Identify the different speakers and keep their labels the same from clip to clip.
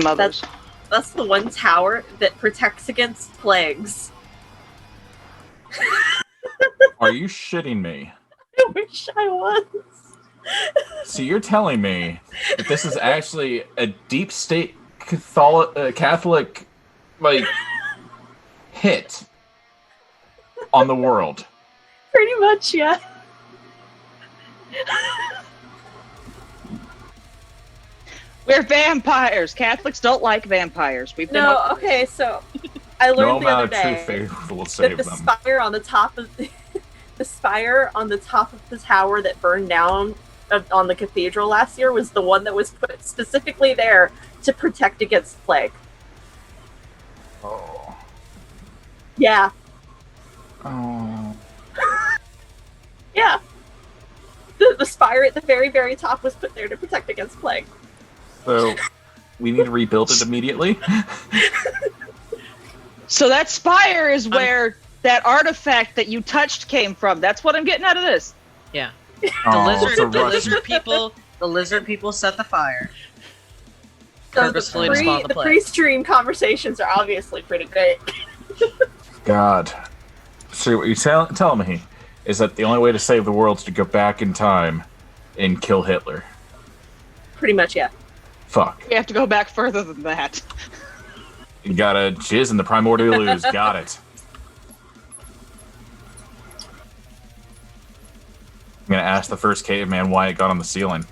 Speaker 1: Mothers.
Speaker 2: That's the one tower that protects against plagues.
Speaker 3: Are you shitting me?
Speaker 2: I wish I was.
Speaker 3: So you're telling me that this is actually a deep state Catholic, like, hit on the world?
Speaker 2: Pretty much, yeah.
Speaker 1: We're vampires. Catholics don't like vampires. We've been
Speaker 2: Okay, so I learned the other day
Speaker 3: will
Speaker 2: that
Speaker 3: save
Speaker 2: the
Speaker 3: them.
Speaker 2: spire on the top of the spire on the top of the tower that burned down on the cathedral last year was the one that was put specifically there to protect against plague.
Speaker 3: Oh.
Speaker 2: Yeah.
Speaker 3: Oh.
Speaker 2: Yeah. The spire at the very, very top was put there to protect against plague.
Speaker 3: So, we need to rebuild it immediately?
Speaker 1: So that spire is where that artifact that you touched came from. That's what I'm getting out of this.
Speaker 4: Yeah.
Speaker 3: The
Speaker 4: lizard people set the fire.
Speaker 2: So
Speaker 4: Purposefully to spawn the
Speaker 2: the
Speaker 4: plague.
Speaker 2: pre-stream conversations are obviously pretty good.
Speaker 3: God. So what you're telling me is that the only way to save the world is to go back in time and kill Hitler.
Speaker 2: Pretty much, yeah.
Speaker 3: Fuck.
Speaker 1: We have to go back further than that.
Speaker 3: You gotta jizz in the primordial ooze. Got it. I'm gonna ask the first caveman why it got on the ceiling.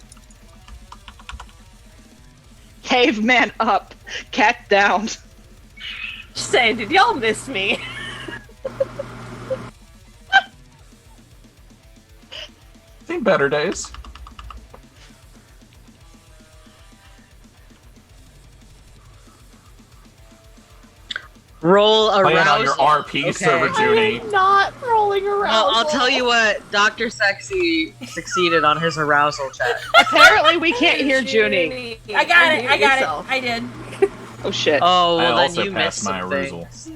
Speaker 1: Caveman up, cat down.
Speaker 2: Just saying, did y'all miss me?
Speaker 3: Seen better days.
Speaker 4: Roll arousal.
Speaker 3: Playing on your RP server, Junie.
Speaker 2: I'm not rolling around.
Speaker 4: I'll tell you what, Dr. Sexy succeeded on his arousal check.
Speaker 1: Apparently we can't hear Junie.
Speaker 5: I got it. I did.
Speaker 1: Oh shit.
Speaker 4: Oh,
Speaker 3: I
Speaker 4: well then
Speaker 3: also
Speaker 4: you
Speaker 3: passed
Speaker 4: missed
Speaker 3: my
Speaker 4: some
Speaker 3: arousal.
Speaker 4: things.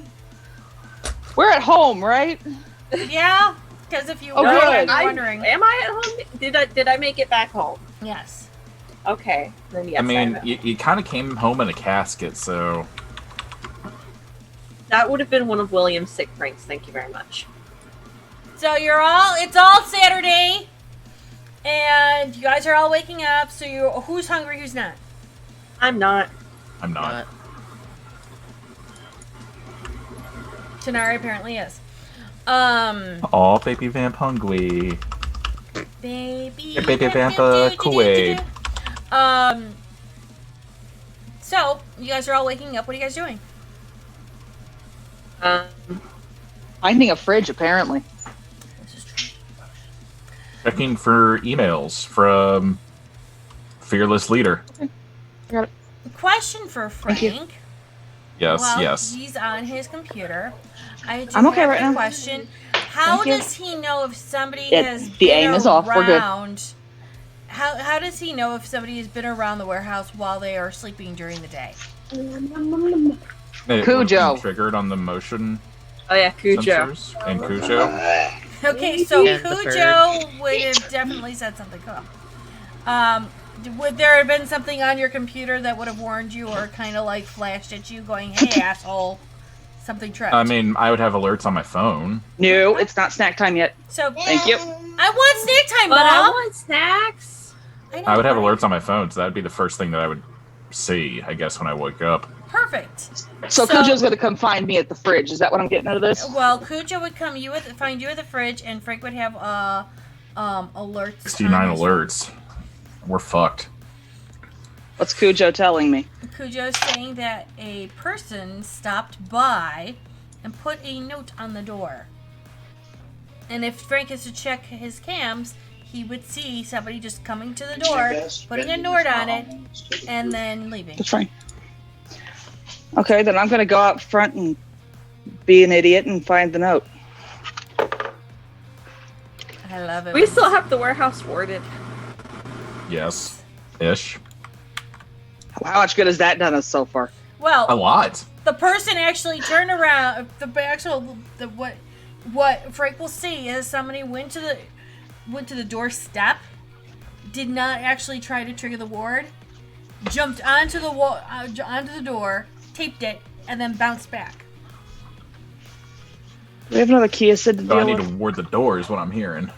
Speaker 1: We're at home, right?
Speaker 5: Yeah, because if you
Speaker 1: Oh,
Speaker 5: were
Speaker 1: good.
Speaker 5: wondering,
Speaker 2: Am I at home? Did I make it back home?
Speaker 5: yes.
Speaker 2: Okay, then yes.
Speaker 3: I mean,
Speaker 2: am.
Speaker 3: you kind of came home in a casket, so...
Speaker 2: That would have been one of William's sick pranks. Thank you very much.
Speaker 5: So it's all Saturday, and you guys are all waking up. So who's hungry? Who's not?
Speaker 2: I'm not.
Speaker 3: I'm not.
Speaker 5: Tanari apparently is.
Speaker 3: Aw, baby vamp hungry.
Speaker 5: Baby.
Speaker 3: Baby vamp Kool-Aid.
Speaker 5: So you guys are all waking up. What are you guys doing?
Speaker 1: Finding a fridge, apparently.
Speaker 3: Checking for emails from Fearless Leader.
Speaker 5: Question for Frank.
Speaker 1: you.
Speaker 3: Yes,
Speaker 5: Well,
Speaker 3: yes.
Speaker 5: he's on his computer. I do
Speaker 1: I'm okay
Speaker 5: have
Speaker 1: right
Speaker 5: a
Speaker 1: now.
Speaker 5: question. How
Speaker 1: Thank you.
Speaker 5: does he know if somebody
Speaker 1: Yeah,
Speaker 5: has
Speaker 1: the
Speaker 5: been
Speaker 1: aim is off. We're good.
Speaker 5: around? How does he know if somebody has been around the warehouse while they are sleeping during the day?
Speaker 3: It
Speaker 1: Cujo.
Speaker 3: was triggered on the motion
Speaker 2: Oh yeah, Cujo.
Speaker 3: sensors and Cujo.
Speaker 5: Okay, so
Speaker 4: And the
Speaker 5: Cujo would have definitely said something. Would there have been something on your computer that would have warned you or kind of like flashed at you going, hey, asshole, something tripped?
Speaker 3: I mean, I would have alerts on my phone.
Speaker 1: No, it's not snack time yet.
Speaker 5: So,
Speaker 1: Thank you.
Speaker 5: I want snack time,
Speaker 2: But I
Speaker 5: Mom!
Speaker 2: want snacks.
Speaker 5: know,
Speaker 3: I would have
Speaker 5: right?
Speaker 3: alerts on my phone, so that'd be the first thing that I would see, I guess, when I wake up.
Speaker 5: Perfect.
Speaker 1: So Cujo's gonna come find me at the fridge. Is that what I'm getting out of this?
Speaker 5: Well, Cujo would find you at the fridge, and Frank would have alerts.
Speaker 3: 69
Speaker 5: on his phone.
Speaker 3: alerts. We're fucked.
Speaker 1: What's Cujo telling me?
Speaker 5: Cujo's saying that a person stopped by and put a note on the door. And if Frank is to check his cams, he would see somebody just coming to the door, putting a note on it, and then leaving.
Speaker 1: That's fine. Okay, then I'm gonna go out front and be an idiot and find the note.
Speaker 5: I love it.
Speaker 2: We still have the warehouse warded.
Speaker 3: Yes. Ish.
Speaker 1: How much good has that done us so far?
Speaker 5: Well,
Speaker 3: A lot.
Speaker 5: the person actually turned around. What Frank will see is somebody went to the doorstep, did not actually try to trigger the ward, jumped onto the wall, onto the door, taped it, and then bounced back.
Speaker 1: We have another Kiasid to
Speaker 3: So I
Speaker 1: deal
Speaker 3: need to
Speaker 1: with.
Speaker 3: ward the door is what I'm hearing.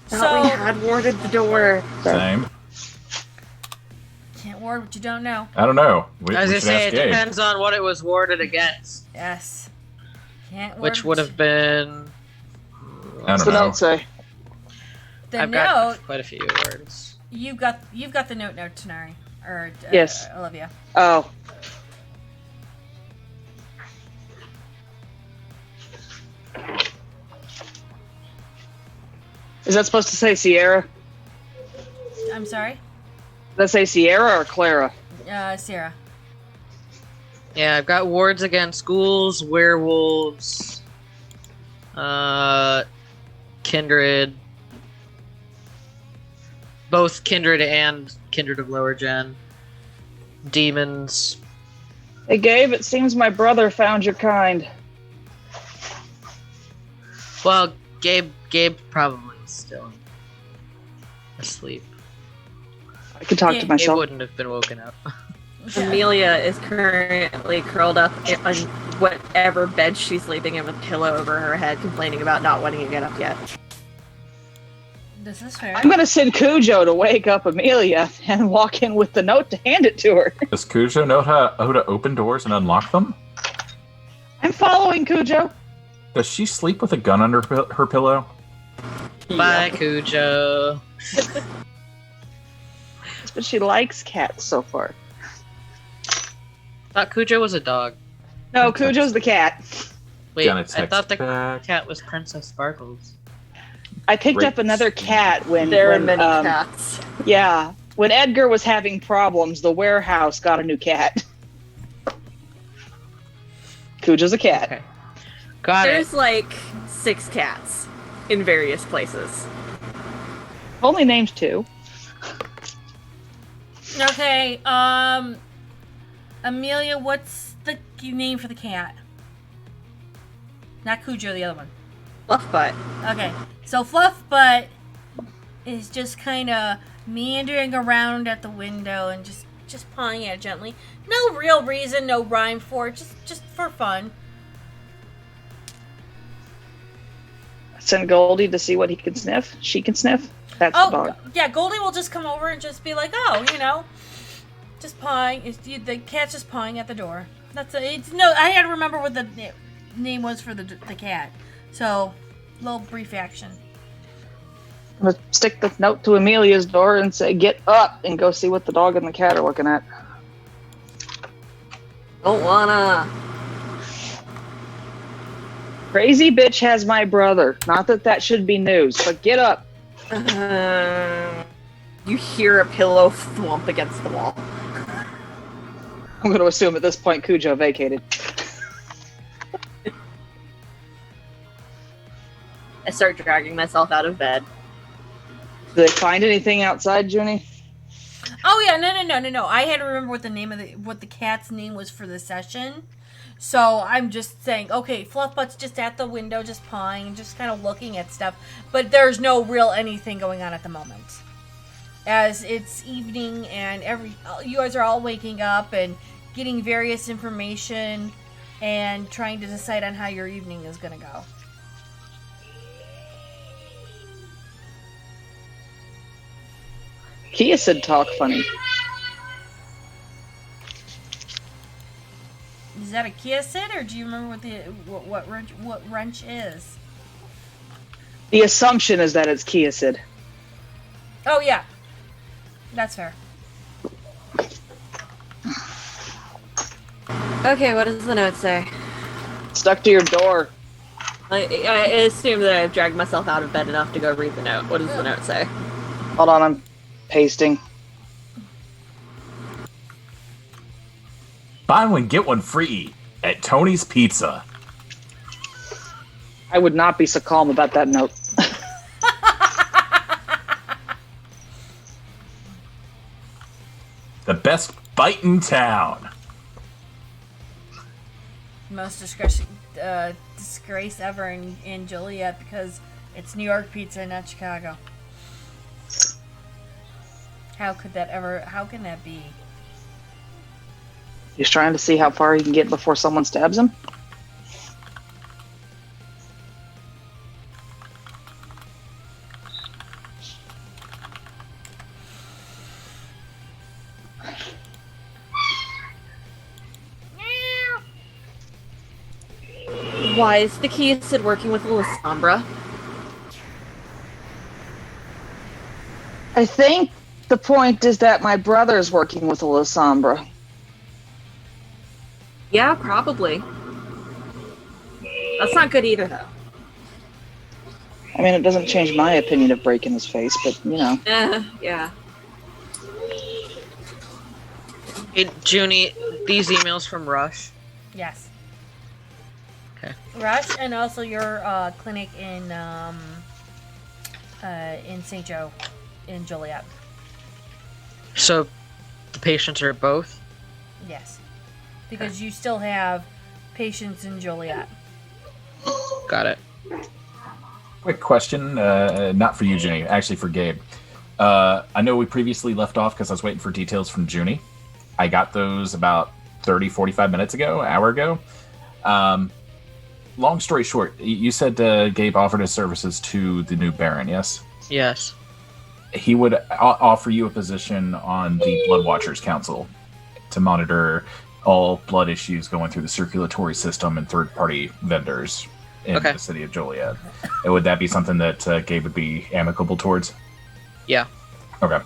Speaker 2: Thought we
Speaker 5: So
Speaker 2: had warded the door.
Speaker 3: Same.
Speaker 5: can't ward what you don't know.
Speaker 3: I don't know. We,
Speaker 4: I was
Speaker 3: we
Speaker 4: gonna
Speaker 3: should
Speaker 4: say
Speaker 3: ask
Speaker 4: it
Speaker 3: Gabe.
Speaker 4: depends on what it was warded against,
Speaker 5: Yes. Can't ward.
Speaker 4: which
Speaker 5: what
Speaker 4: would have been.
Speaker 3: I
Speaker 1: What's
Speaker 3: don't
Speaker 1: the
Speaker 3: know.
Speaker 1: note say?
Speaker 5: the
Speaker 4: I've
Speaker 5: note.
Speaker 4: got quite a few words.
Speaker 5: You've got the note, Tanari, or
Speaker 1: Yes.
Speaker 5: Olivia.
Speaker 1: Oh. Is that supposed to say Sierra?
Speaker 5: I'm sorry,
Speaker 1: Does that say Sierra or Clara?
Speaker 5: Sarah.
Speaker 4: Yeah, I've got wards against ghouls, werewolves, kindred, both kindred and kindred of lower gen, demons.
Speaker 1: Hey, Gabe, it seems my brother found your kind.
Speaker 4: Well, Gabe probably is still asleep.
Speaker 1: I could talk
Speaker 5: Yeah,
Speaker 1: to
Speaker 5: Gabe
Speaker 4: Gabe
Speaker 1: myself.
Speaker 4: wouldn't have been woken up.
Speaker 2: Amelia is currently curled up on whatever bed she's sleeping in with a pillow over her head, complaining about not wanting to get up yet.
Speaker 5: This is fair.
Speaker 1: I'm going to send Cujo to wake up Amelia and walk in with the note to hand it to her.
Speaker 3: Does Cujo know how to open doors and unlock them?
Speaker 1: I'm following Cujo.
Speaker 3: Does she sleep with a gun under her pillow?
Speaker 4: Bye, Cujo.
Speaker 1: But she likes cats so far.
Speaker 4: Thought Cujo was a dog.
Speaker 1: No, Cujo's the cat.
Speaker 4: Wait,
Speaker 3: Gonna
Speaker 4: I
Speaker 3: text
Speaker 4: thought the
Speaker 3: back.
Speaker 4: cat was Princess Sparkles.
Speaker 1: I picked
Speaker 3: Great.
Speaker 1: up another cat when
Speaker 2: There are
Speaker 1: when,
Speaker 2: many cats.
Speaker 1: Yeah, when Edgar was having problems, the warehouse got a new cat. Cujo's a cat.
Speaker 4: Okay. Got
Speaker 2: There's
Speaker 4: it.
Speaker 2: like 6 cats in various places.
Speaker 1: Only named 2.
Speaker 5: Okay, Amelia, what's the name for the cat? Not Cujo, the other one.
Speaker 2: Fluffbutt.
Speaker 5: Okay, so Fluffbutt is just kind of meandering around at the window and just pawing at it gently. No real reason, no rhyme for it, just for fun.
Speaker 1: Send Goldie to see what he can sniff. She can sniff. That's the
Speaker 5: Oh,
Speaker 1: dog.
Speaker 5: yeah, Goldie will just come over and just be like, oh, just pawing. The cat's just pawing at the door. I had to remember what the name was for the cat. So, little brief action.
Speaker 1: I'm gonna stick the note to Amelia's door and say, "Get up and go see what the dog and the cat are looking at."
Speaker 2: Don't wanna.
Speaker 1: Crazy bitch has my brother. Not that that should be news, but get up.
Speaker 2: You hear a pillow thwomp against the wall.
Speaker 1: I'm going to assume at this point Cujo vacated.
Speaker 2: I start dragging myself out of bed.
Speaker 1: Did they find anything outside, Junie?
Speaker 5: Oh yeah, no. I had to remember what the name of what the cat's name was for the session. So I'm just saying, okay, Fluffbutt's just at the window, just pawing, and just kind of looking at stuff. But there's no real anything going on at the moment, as it's evening and you guys are all waking up and getting various information and trying to decide on how your evening is gonna go.
Speaker 1: Kia said talk funny.
Speaker 5: Is that a Kia Sid, or do you remember what wrench is?
Speaker 1: The assumption is that it's Kia said.
Speaker 5: Oh yeah, that's fair.
Speaker 2: Okay, what does the note say?
Speaker 1: Stuck to your door.
Speaker 2: I assume that I've dragged myself out of bed enough to go read the note. What does the note say?
Speaker 1: Hold on, I'm pasting.
Speaker 3: Buy one, get one free at Tony's Pizza.
Speaker 1: I would not be so calm about that note.
Speaker 3: The best bite in town.
Speaker 5: Most disgrace ever in Joliet, because it's New York pizza, not Chicago. How can that be?
Speaker 1: He's trying to see how far he can get before someone stabs him.
Speaker 2: Why is the Keystad working with Lysambra?
Speaker 1: I think the point is that my brother's working with a Lysambra.
Speaker 2: Yeah, probably. That's not good either, though.
Speaker 1: I mean, it doesn't change my opinion of breaking his face, but, you know.
Speaker 2: Yeah.
Speaker 4: Hey, Junie, these emails from Rush.
Speaker 5: Yes.
Speaker 4: Okay.
Speaker 5: Rush, and also your clinic in St. Joe, in Joliet.
Speaker 4: So, the patients are both?
Speaker 5: Yes. Because you still have patients in Joliet.
Speaker 4: Got it.
Speaker 3: Quick question, not for you, Junie, actually for Gabe. I know we previously left off because I was waiting for details from Junie. I got those about 30, 45 minutes ago, an hour ago. Long story short, you said Gabe offered his services to the new Baron, yes?
Speaker 4: Yes.
Speaker 3: He would offer you a position on the Blood Watchers Council to monitor all blood issues going through the circulatory system and third-party vendors in the city of Joliet. And would that be something that Gabe would be amicable towards?
Speaker 4: Yeah.
Speaker 3: Okay.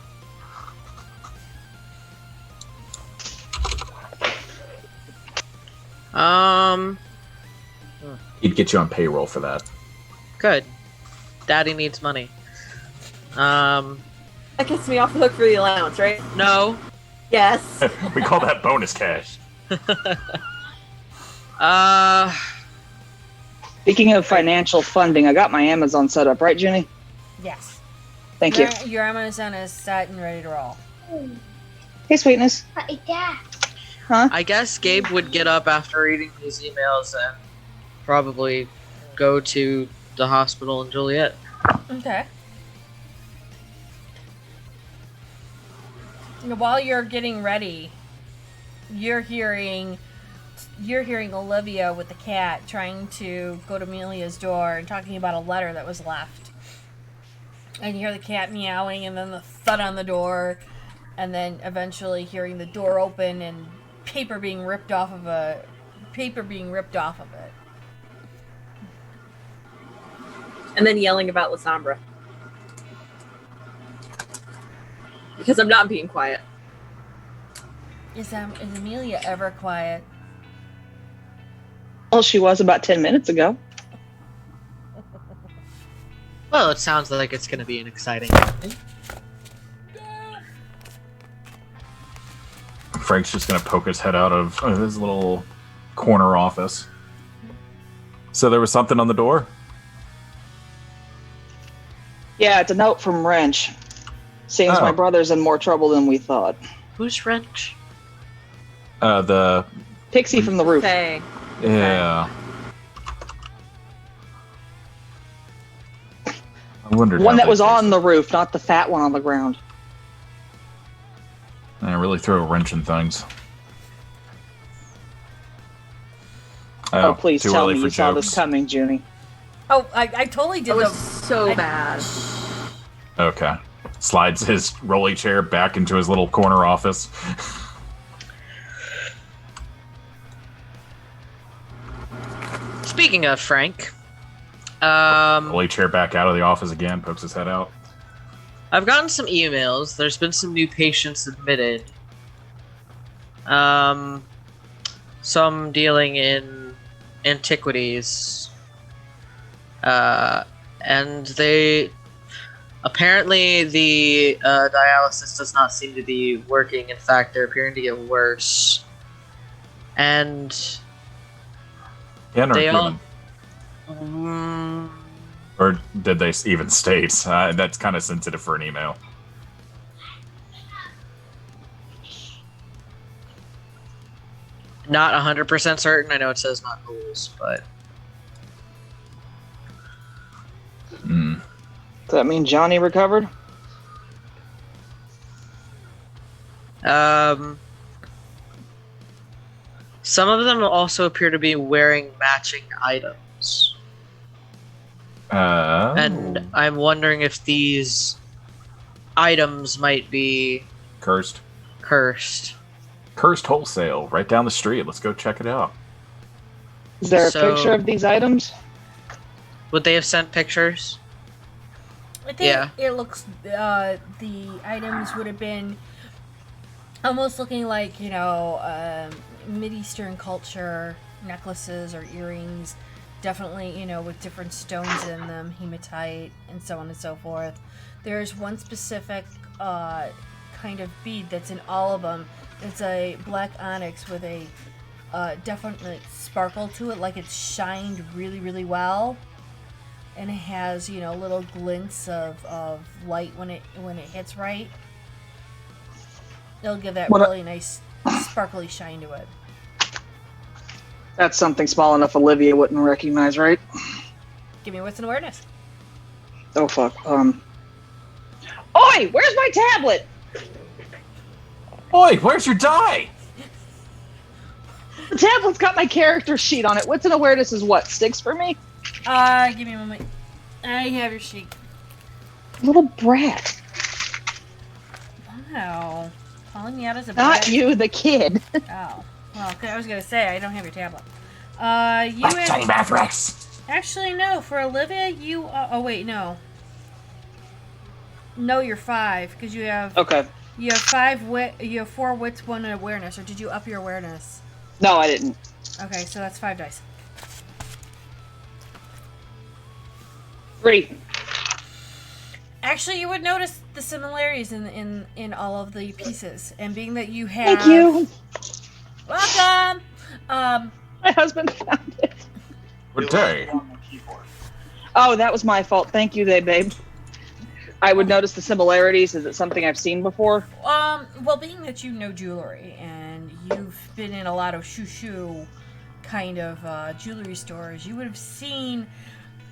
Speaker 3: He'd get you on payroll for that.
Speaker 4: Good. Daddy needs money.
Speaker 2: That gets me off the hook for the allowance, right?
Speaker 4: No.
Speaker 2: Yes.
Speaker 3: We call that bonus cash.
Speaker 1: Speaking of financial funding, I got my Amazon set up, right, Junie?
Speaker 5: Yes.
Speaker 1: Thank you.
Speaker 5: Your Amazon is set and ready to roll.
Speaker 1: Hey, sweetness. Huh?
Speaker 4: I guess Gabe would get up after reading these emails and probably go to the hospital in Joliet.
Speaker 5: Okay. While you're getting ready, you're hearing Olivia with the cat trying to go to Amelia's door and talking about a letter that was left. And you hear the cat meowing and then the thud on the door, and then eventually hearing the door open and paper being ripped off of it.
Speaker 2: And then yelling about Lysambra. Because I'm not being quiet.
Speaker 5: Is Amelia ever quiet?
Speaker 1: Well, she was about 10 minutes ago.
Speaker 4: Well, it sounds like it's going to be an exciting evening.
Speaker 3: Frank's just going to poke his head out of his little corner office. So there was something on the door?
Speaker 1: Yeah, it's a note from Wrench. Seems my brother's in more trouble than we thought.
Speaker 4: Who's Wrench?
Speaker 3: The
Speaker 1: Pixie from the roof.
Speaker 2: Okay.
Speaker 3: Yeah. I wondered.
Speaker 1: One that was on the roof, not the fat one on the ground.
Speaker 3: I really throw a wrench in things.
Speaker 1: Oh, please
Speaker 3: too
Speaker 1: tell
Speaker 3: early
Speaker 1: me
Speaker 3: for
Speaker 1: you saw
Speaker 3: jokes.
Speaker 1: this coming, Junie.
Speaker 5: Oh, I totally did.
Speaker 2: That was so bad.
Speaker 3: Okay. Slides his rolly chair back into his little corner office.
Speaker 4: Speaking of Frank,
Speaker 3: Rolly chair back out of the office again, pokes his head out.
Speaker 4: I've gotten some emails. There's been some new patients admitted. Some dealing in antiquities. And they... Apparently the dialysis does not seem to be working. In fact, they're appearing to get worse. And...
Speaker 3: Human or
Speaker 4: they
Speaker 3: human?
Speaker 4: all...
Speaker 3: Or did they even state? That's kind of sensitive for an email.
Speaker 4: Not 100% certain. I know it says not ghouls, but...
Speaker 1: Does that mean Johnny recovered?
Speaker 4: Some of them also appear to be wearing matching items. And I'm wondering if these items might be
Speaker 3: Cursed.
Speaker 4: Cursed
Speaker 3: Wholesale, right down the street. Let's go check it out.
Speaker 1: Is there a
Speaker 4: So-
Speaker 1: picture of these items?
Speaker 4: Would they have sent pictures?
Speaker 5: I think
Speaker 4: Yeah.
Speaker 5: it looks, the items would have been almost looking like, Mid-Eastern culture, necklaces or earrings, definitely, with different stones in them, hematite, and so on and so forth. There's one specific kind of bead that's in all of them. It's a black onyx with a definite sparkle to it, like it's shined really, really well. And it has, little glints of light when it hits right. It'll give that really nice sparkly shine to it.
Speaker 1: That's something small enough Olivia wouldn't recognize, right?
Speaker 5: Give me wits and awareness.
Speaker 1: Oh fuck. Oi! Where's my tablet?
Speaker 3: Oi, where's your die?
Speaker 1: The tablet's got my character sheet on it. Wits and awareness is what? 6 for me?
Speaker 5: Give me a moment. I have your sheet.
Speaker 1: Little brat.
Speaker 5: Wow. Calling me out as a
Speaker 1: Not
Speaker 5: brat.
Speaker 1: you, the kid.
Speaker 5: Oh. Well, I was going to say, I don't have your tablet. You
Speaker 3: Tiny
Speaker 5: have...
Speaker 3: Math Rex.
Speaker 5: Actually, no. For Olivia, you... oh, wait, no. No, you're 5, because you have...
Speaker 1: Okay.
Speaker 5: You have 4 wits, 1 awareness, or did you up your awareness?
Speaker 1: No, I didn't.
Speaker 5: Okay, so that's 5 dice.
Speaker 1: 3.
Speaker 5: Actually, you would notice the similarities in all of the pieces, and being that you have...
Speaker 1: Thank you.
Speaker 5: Welcome!
Speaker 1: My husband found it.
Speaker 3: Good day.
Speaker 1: Oh, that was my fault. Thank you, babe. I would notice the similarities. Is it something I've seen before?
Speaker 5: Well, being that you know jewelry, and you've been in a lot of shoo kind of jewelry stores, you would have seen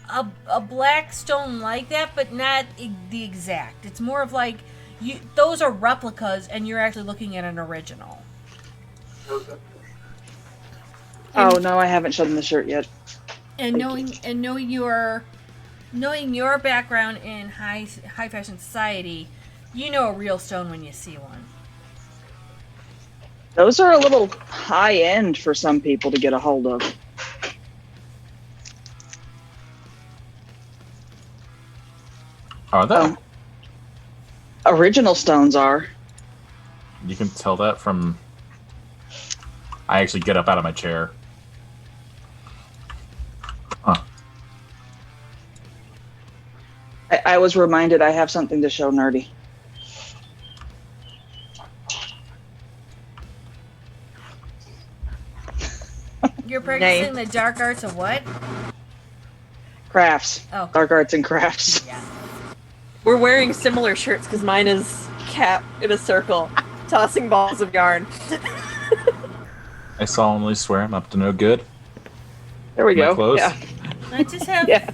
Speaker 5: a black stone like that, but not the exact. It's more of like, those are replicas, and you're actually looking at an original.
Speaker 1: Oh, no, I haven't shown them the shirt yet.
Speaker 5: And knowing your background in high fashion society, you know a real stone when you see one.
Speaker 1: Those are a little high end for some people to get a hold of.
Speaker 3: Are they?
Speaker 1: Original stones are.
Speaker 3: You can tell that from... I actually get up out of my chair. Huh.
Speaker 1: I was reminded I have something to show Nerdy.
Speaker 5: You're practicing the dark arts of what?
Speaker 1: Crafts.
Speaker 5: Oh.
Speaker 1: Dark arts and crafts.
Speaker 5: Yeah.
Speaker 2: We're wearing similar shirts because mine is Cap in a circle, tossing balls of yarn.
Speaker 3: I solemnly swear I'm up to no good.
Speaker 1: There we
Speaker 3: Am I
Speaker 1: go.
Speaker 3: close?
Speaker 1: Yeah.
Speaker 5: I just have
Speaker 1: Yeah.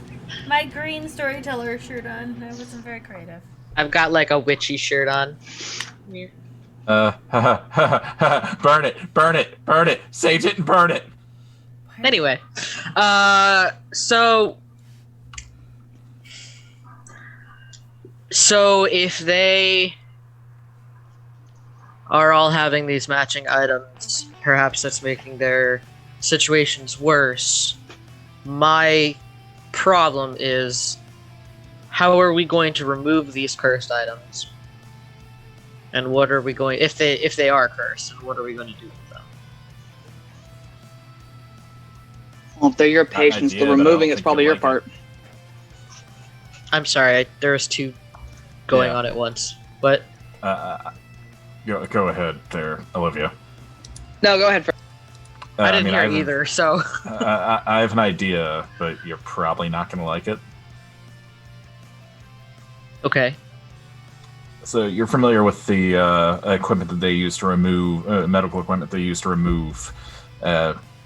Speaker 5: my green storyteller shirt on. I wasn't very creative.
Speaker 4: I've got like a witchy shirt on.
Speaker 3: Burn it, sage it and burn it.
Speaker 4: Anyway, so if they are all having these matching items, perhaps that's making their situations worse. My problem is, how are we going to remove these cursed items? And what are we going, if they are cursed, and what are we going to do with them?
Speaker 1: Well, if they're your patients,
Speaker 3: idea,
Speaker 1: the
Speaker 3: but I don't
Speaker 1: removing is
Speaker 3: think
Speaker 1: probably
Speaker 3: you'll
Speaker 1: your
Speaker 3: like
Speaker 1: part.
Speaker 4: I'm sorry, there's 2 going
Speaker 3: Yeah.
Speaker 4: on at once. But
Speaker 3: Go ahead there, Olivia.
Speaker 1: No, go ahead.
Speaker 4: I didn't
Speaker 3: mean,
Speaker 4: hear
Speaker 3: have-
Speaker 4: either, so...
Speaker 3: I have an idea, but you're probably not going to like it.
Speaker 4: Okay.
Speaker 3: So you're familiar with the equipment that they use to remove medical equipment they use to remove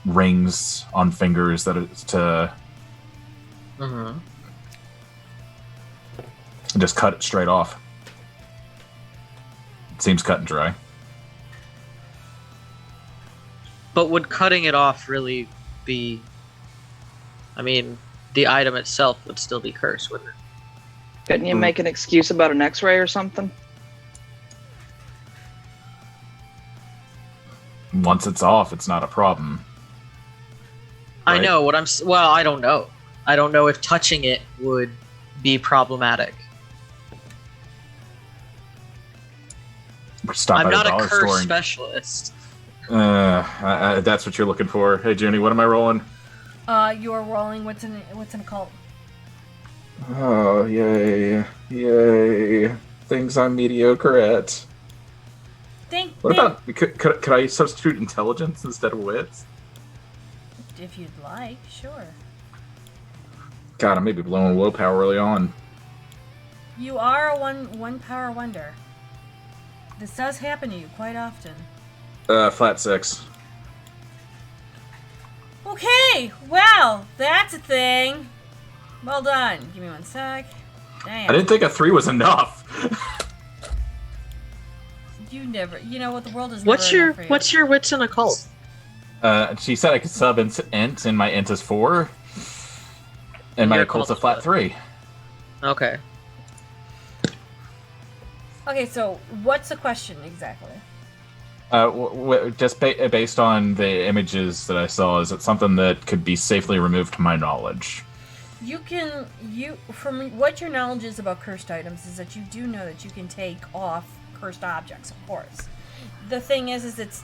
Speaker 3: rings on fingers that it's to
Speaker 4: Mm-hmm.
Speaker 3: just cut it straight off. It seems cut and dry.
Speaker 4: But would cutting it off really be... I mean, the item itself would still be cursed, wouldn't it?
Speaker 1: Couldn't you make an excuse about an X-ray or something?
Speaker 3: Once it's off, it's not a problem.
Speaker 4: I
Speaker 3: Right?
Speaker 4: know what I'm... Well, I don't know. I don't know if touching it would be problematic.
Speaker 3: Stop
Speaker 4: I'm
Speaker 3: at
Speaker 4: not a
Speaker 3: dollar
Speaker 4: curse
Speaker 3: store and-
Speaker 4: specialist.
Speaker 3: that's what you're looking for. Hey, Junie, what am I rolling?
Speaker 5: You're rolling what's in a cult.
Speaker 3: Oh, yay. Yay. Things I'm mediocre at. What about... Could I substitute intelligence instead of wits?
Speaker 5: If you'd like, sure.
Speaker 3: God, I may be blowing willpower early on.
Speaker 5: You are a one power wonder. This does happen to you quite often.
Speaker 3: Flat 6.
Speaker 5: Okay, well, that's a thing. Well done. Give me one sec. Damn.
Speaker 3: I didn't think a 3 was enough.
Speaker 5: You never. You know what? The world is.
Speaker 4: What's
Speaker 5: never
Speaker 4: your
Speaker 5: enough for you.
Speaker 4: What's your wits in a cult?
Speaker 3: She said I could sub int, and my int is 4. And my
Speaker 4: Your
Speaker 3: occult's a
Speaker 4: cult's
Speaker 3: flat
Speaker 4: what?
Speaker 3: 3.
Speaker 4: Okay.
Speaker 5: Okay, so what's the question exactly?
Speaker 3: Just based on the images that I saw, is it something that could be safely removed to my knowledge?
Speaker 5: From what your knowledge is about cursed items is that you do know that you can take off cursed objects, of course. The thing is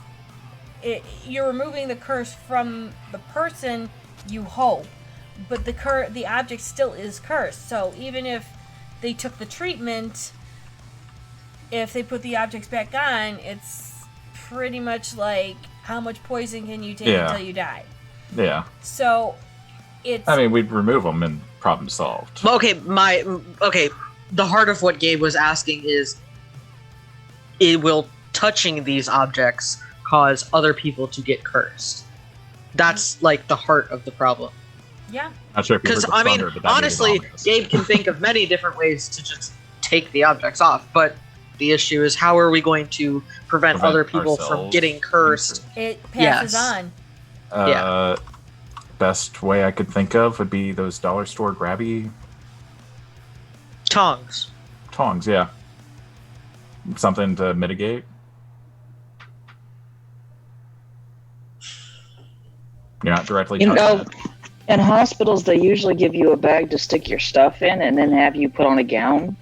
Speaker 5: you're removing the curse from the person, you hope, but the object still is cursed. So even if they took the treatment, if they put the objects back on, it's pretty much like how much poison can you take until you die.
Speaker 3: Yeah.
Speaker 5: So it's...
Speaker 3: I mean, we'd remove them and problem solved.
Speaker 4: Okay, the heart of what Gabe was asking is, will touching these objects cause other people to get cursed? That's like the heart of the problem.
Speaker 5: Yeah.
Speaker 3: Not sure if you heard
Speaker 4: Because,
Speaker 3: the
Speaker 4: I mean,
Speaker 3: thunder, but that
Speaker 4: honestly,
Speaker 3: made it ominous.
Speaker 4: Gabe can think of many different ways to just take the objects off, but the issue is how are we going to prevent other people from
Speaker 3: ourselves.
Speaker 4: getting cursed?
Speaker 5: It passes
Speaker 4: Yes.
Speaker 5: on.
Speaker 4: Yeah.
Speaker 3: Best way I could think of would be those dollar store grabby
Speaker 4: Tongs.
Speaker 3: tongs, yeah. Something to mitigate. You're not directly
Speaker 1: You
Speaker 3: touching
Speaker 1: know,
Speaker 3: it.
Speaker 1: in hospitals, they usually give you a bag to stick your stuff in and then have you put on a gown.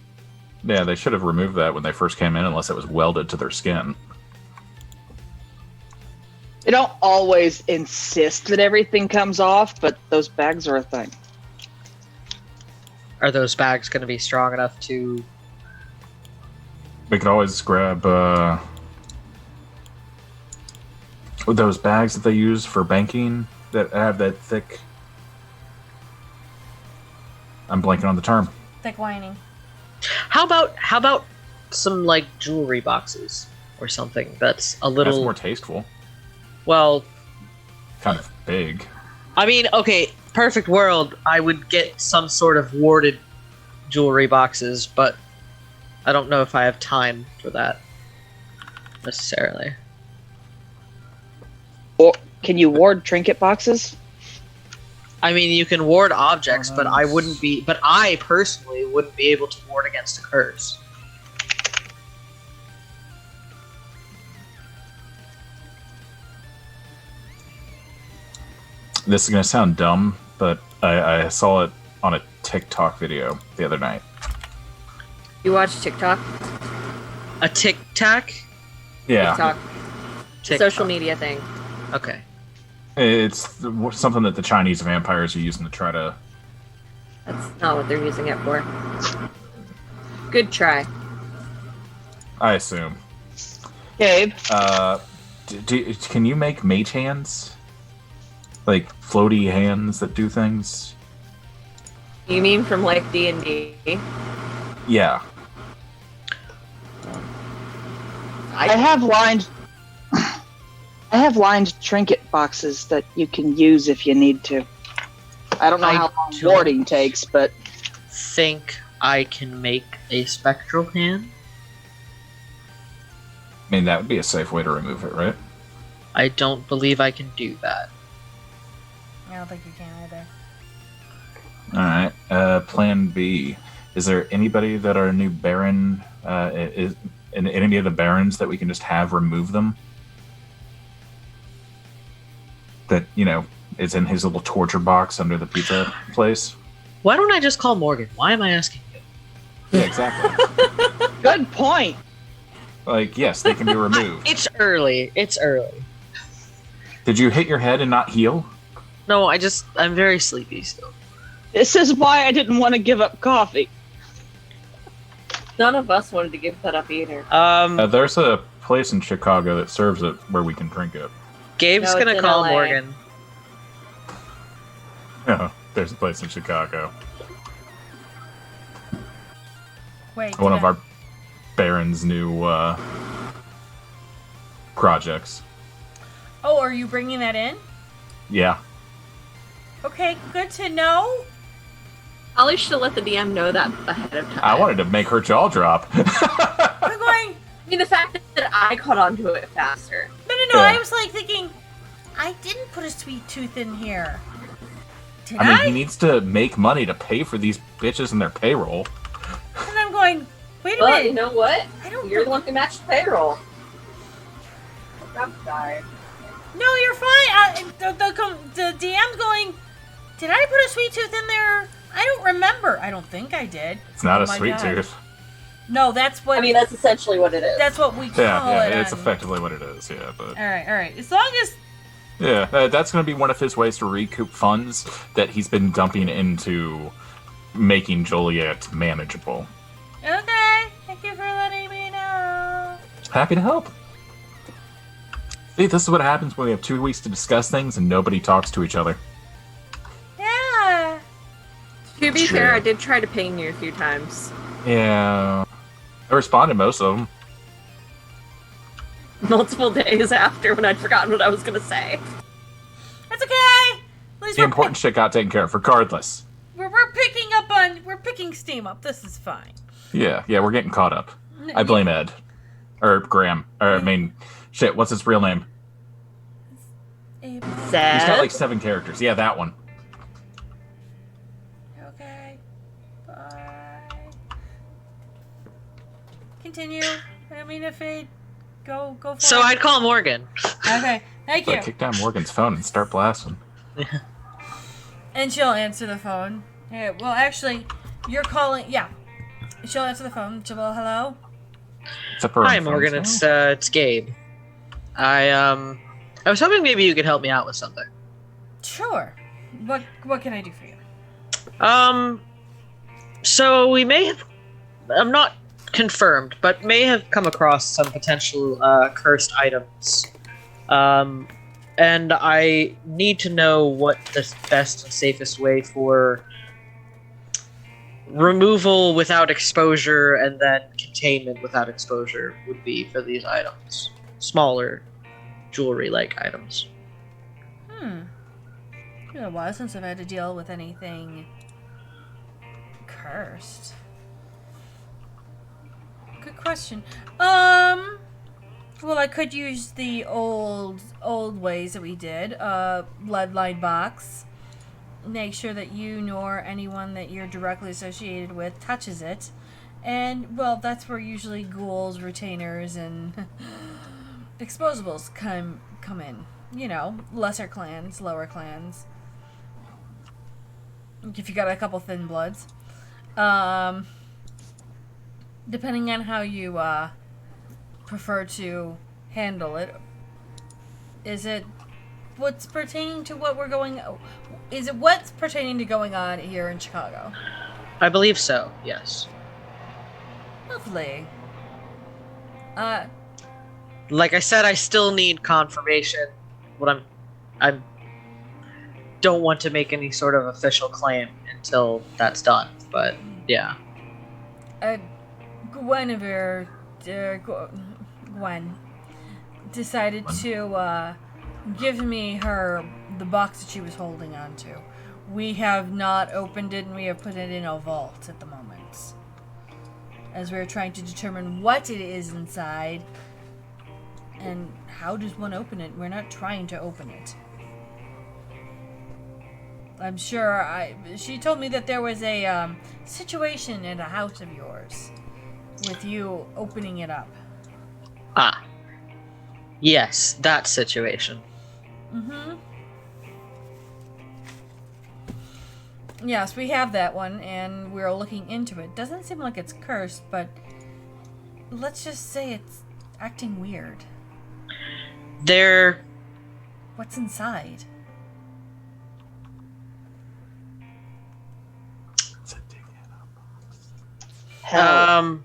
Speaker 3: Yeah, they should have removed that when they first came in, unless it was welded to their skin.
Speaker 1: They don't always insist that everything comes off, but those bags are a thing.
Speaker 4: Are those bags going to be strong enough to...
Speaker 3: We could always grab those bags that they use for banking that have that thick... I'm blanking on the term.
Speaker 5: Thick whining.
Speaker 4: How about some, like, jewelry boxes or something that's a
Speaker 3: That's
Speaker 4: little...
Speaker 3: more tasteful.
Speaker 4: Well,
Speaker 3: Kind of big.
Speaker 4: I mean, okay, perfect world, I would get some sort of warded jewelry boxes, but I don't know if I have time for that necessarily.
Speaker 1: Or can you ward trinket boxes?
Speaker 4: I mean, you can ward objects, but I personally wouldn't be able to ward against a curse.
Speaker 3: This is going to sound dumb, but I saw it on a TikTok video the other night.
Speaker 2: You watch TikTok?
Speaker 4: A tic-tac?
Speaker 3: Yeah,
Speaker 2: TikTok.
Speaker 4: TikTok.
Speaker 2: Social media thing.
Speaker 4: Okay.
Speaker 3: it's something that the Chinese vampires are using to try to...
Speaker 2: That's not what they're using it for. Good try.
Speaker 3: I assume.
Speaker 1: Gabe,
Speaker 3: Can you make mage hands? Like floaty hands that do things?
Speaker 2: You mean from like D&D?
Speaker 3: Yeah.
Speaker 1: I have lined trinket boxes that you can use if you need to. I don't know
Speaker 4: I
Speaker 1: how long
Speaker 4: don't-
Speaker 1: warding takes, but
Speaker 4: Think I can make a spectral hand?
Speaker 3: I mean, that would be a safe way to remove it, right?
Speaker 4: I don't believe I can do that.
Speaker 5: I don't think you can either.
Speaker 3: Alright, plan B. Is there anybody that are a new Baron, is any of the Barons that we can just have remove them? That, is in his little torture box under the pizza place?
Speaker 4: Why don't I just call Morgan? Why am I asking you?
Speaker 3: Yeah, exactly.
Speaker 1: Good point.
Speaker 3: Like, yes, they can be removed.
Speaker 4: It's early.
Speaker 3: Did you hit your head and not heal?
Speaker 4: No, I'm very sleepy still.
Speaker 1: This is why I didn't want to give up coffee.
Speaker 2: None of us wanted to give that up either.
Speaker 3: There's a place in Chicago that serves it where we can drink it.
Speaker 4: Gabe's
Speaker 2: No,
Speaker 4: gonna
Speaker 2: it's in
Speaker 4: call
Speaker 2: LA.
Speaker 4: Morgan.
Speaker 3: Yeah, there's a place in Chicago.
Speaker 5: Wait.
Speaker 3: One
Speaker 5: did
Speaker 3: of
Speaker 5: I-
Speaker 3: our Baron's new projects.
Speaker 5: Oh, are you bringing that in?
Speaker 3: Yeah.
Speaker 5: Okay, good to know.
Speaker 2: Ollie should have let the DM know that ahead of time.
Speaker 3: I wanted to make her jaw drop.
Speaker 5: I'm going.
Speaker 2: I mean, the fact that I caught on to it faster.
Speaker 5: No.
Speaker 3: Yeah.
Speaker 5: I was like thinking, I didn't put a sweet tooth in here. Did
Speaker 3: I mean,
Speaker 5: I?
Speaker 3: he needs to make money to pay for these bitches and their payroll.
Speaker 5: And I'm going. Wait a
Speaker 2: But
Speaker 5: minute.
Speaker 2: you know what?
Speaker 5: I don't.
Speaker 2: You're the one who matched the payroll. I'm sorry.
Speaker 5: No, you're fine. The DM's going. Did I put a sweet tooth in there? I don't remember. I don't think I did.
Speaker 3: It's not
Speaker 5: Oh
Speaker 3: a
Speaker 5: my
Speaker 3: sweet
Speaker 5: God.
Speaker 3: tooth.
Speaker 5: No, that's what.
Speaker 2: I mean, that's essentially what it is.
Speaker 5: that's what we call
Speaker 3: Yeah,
Speaker 5: it.
Speaker 3: it's
Speaker 5: on-
Speaker 3: effectively what it is, yeah, but...
Speaker 5: All right. As long as
Speaker 3: Yeah, that's going to be one of his ways to recoup funds that he's been dumping into making Joliet manageable.
Speaker 5: okay. Thank you for letting me know.
Speaker 3: Happy to help. See, this is what happens when we have 2 weeks to discuss things and nobody talks to each other.
Speaker 5: Yeah.
Speaker 2: To be
Speaker 3: Sure.
Speaker 2: fair, I did try to ping you a few times.
Speaker 3: Yeah. I responded most of them.
Speaker 2: Multiple days after when I'd forgotten what I was going to say.
Speaker 5: That's okay. At least
Speaker 3: The important shit got taken care of, regardless.
Speaker 5: we're picking up on. We're picking steam up. This is fine.
Speaker 3: Yeah, we're getting caught up. I blame Ed. Or Graham. Or, I mean, shit, what's his real name?
Speaker 5: Abel.
Speaker 3: He's
Speaker 2: Sad.
Speaker 3: got like 7 characters. Yeah, that one.
Speaker 5: Okay. Bye. Continue. I mean, if it go for
Speaker 4: So
Speaker 5: it.
Speaker 4: I'd call Morgan.
Speaker 5: Okay. Thank
Speaker 3: So
Speaker 5: you.
Speaker 3: I kick down Morgan's phone and start blasting.
Speaker 5: And she'll answer the phone. Yeah, well, actually, you're calling. Yeah. She'll answer the phone. She'll go, hello?
Speaker 3: Except for
Speaker 4: Hi,
Speaker 3: on
Speaker 4: Morgan.
Speaker 3: phones
Speaker 4: It's Gabe. I was hoping maybe you could help me out with something.
Speaker 5: Sure. What can I do for you?
Speaker 4: So we may have, I'm not confirmed, but may have come across some potential cursed items. And I need to know what the best and safest way for removal without exposure and then containment without exposure would be for these items. Smaller jewelry-like items.
Speaker 5: It's been a while since I've had to deal with anything cursed. Good question. Well, I could use the old ways that we did. Bloodline box. Make sure that you nor anyone that you're directly associated with touches it. And, well, that's where usually ghouls, retainers, and exposables come in. You know, lesser clans, lower clans. If you got a couple thin bloods. Depending on how you prefer to handle it. Is it what's pertaining to what we're going... Is it what's pertaining to going on here in Chicago?
Speaker 4: I believe so, yes.
Speaker 5: Lovely.
Speaker 4: Like I said, I still need confirmation. I don't want to make any sort of official claim until that's done. But yeah,
Speaker 5: Gwen decided to give me the box that she was holding on to. We have not opened it, and we have put it in a vault at the moment, as we're trying to determine what it is inside And how does one open it? We're not trying to open it. I'm sure she told me that there was a situation in a house of yours with you opening it up.
Speaker 4: Ah. Yes, that situation.
Speaker 5: Mm-hmm. Yes, we have that one, and we're looking into it. Doesn't seem like it's cursed, but let's just say it's acting weird. What's inside?
Speaker 1: Hell.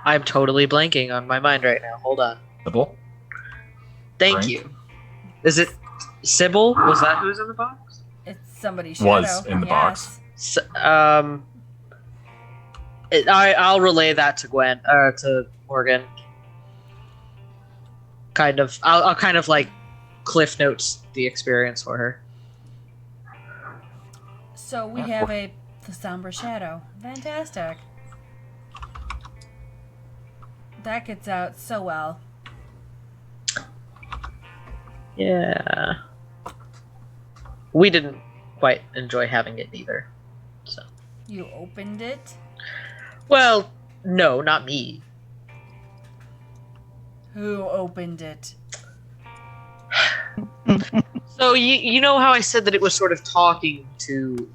Speaker 4: I'm totally blanking on my mind right now. Hold on.
Speaker 3: Sybil?
Speaker 4: Thank
Speaker 3: Frank?
Speaker 4: you. Is it Sybil? Was that who's in the box?
Speaker 5: It's somebody's shadow.
Speaker 3: Was in the box.
Speaker 5: Yes.
Speaker 4: I'll relay that to Gwen, to Morgan. I'll kind of like Cliff Notes the experience for her.
Speaker 5: So we have the somber shadow. Fantastic. That gets out so well.
Speaker 4: Yeah. We didn't quite enjoy having it either. So.
Speaker 5: You opened it?
Speaker 4: Well, no, not me.
Speaker 5: Who opened it?
Speaker 4: So you know how I said that it was sort of talking to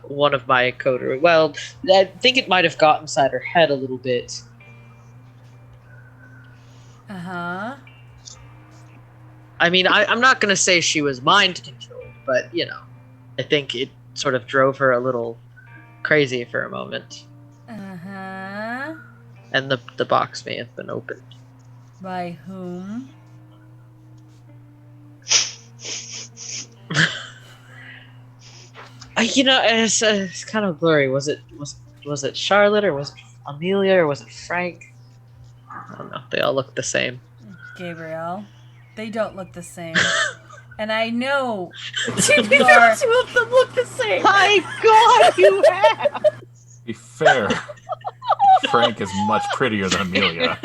Speaker 4: one of my coder? Well, I think it might have got inside her head a little bit.
Speaker 5: Uh-huh.
Speaker 4: I mean, I'm not going to say she was mind controlled, but, you know, I think it sort of drove her a little crazy for a moment.
Speaker 5: Uh-huh.
Speaker 4: And the box may have been opened.
Speaker 5: By whom?
Speaker 4: You know, it's kind of blurry. Was it Charlotte, or was it Amelia, or was it Frank? I don't know. They all look the same.
Speaker 5: Gabriel. They don't look the same. And I know
Speaker 2: Two of them look the same.
Speaker 1: My God, you have.
Speaker 3: To be fair, Frank is much prettier than Amelia.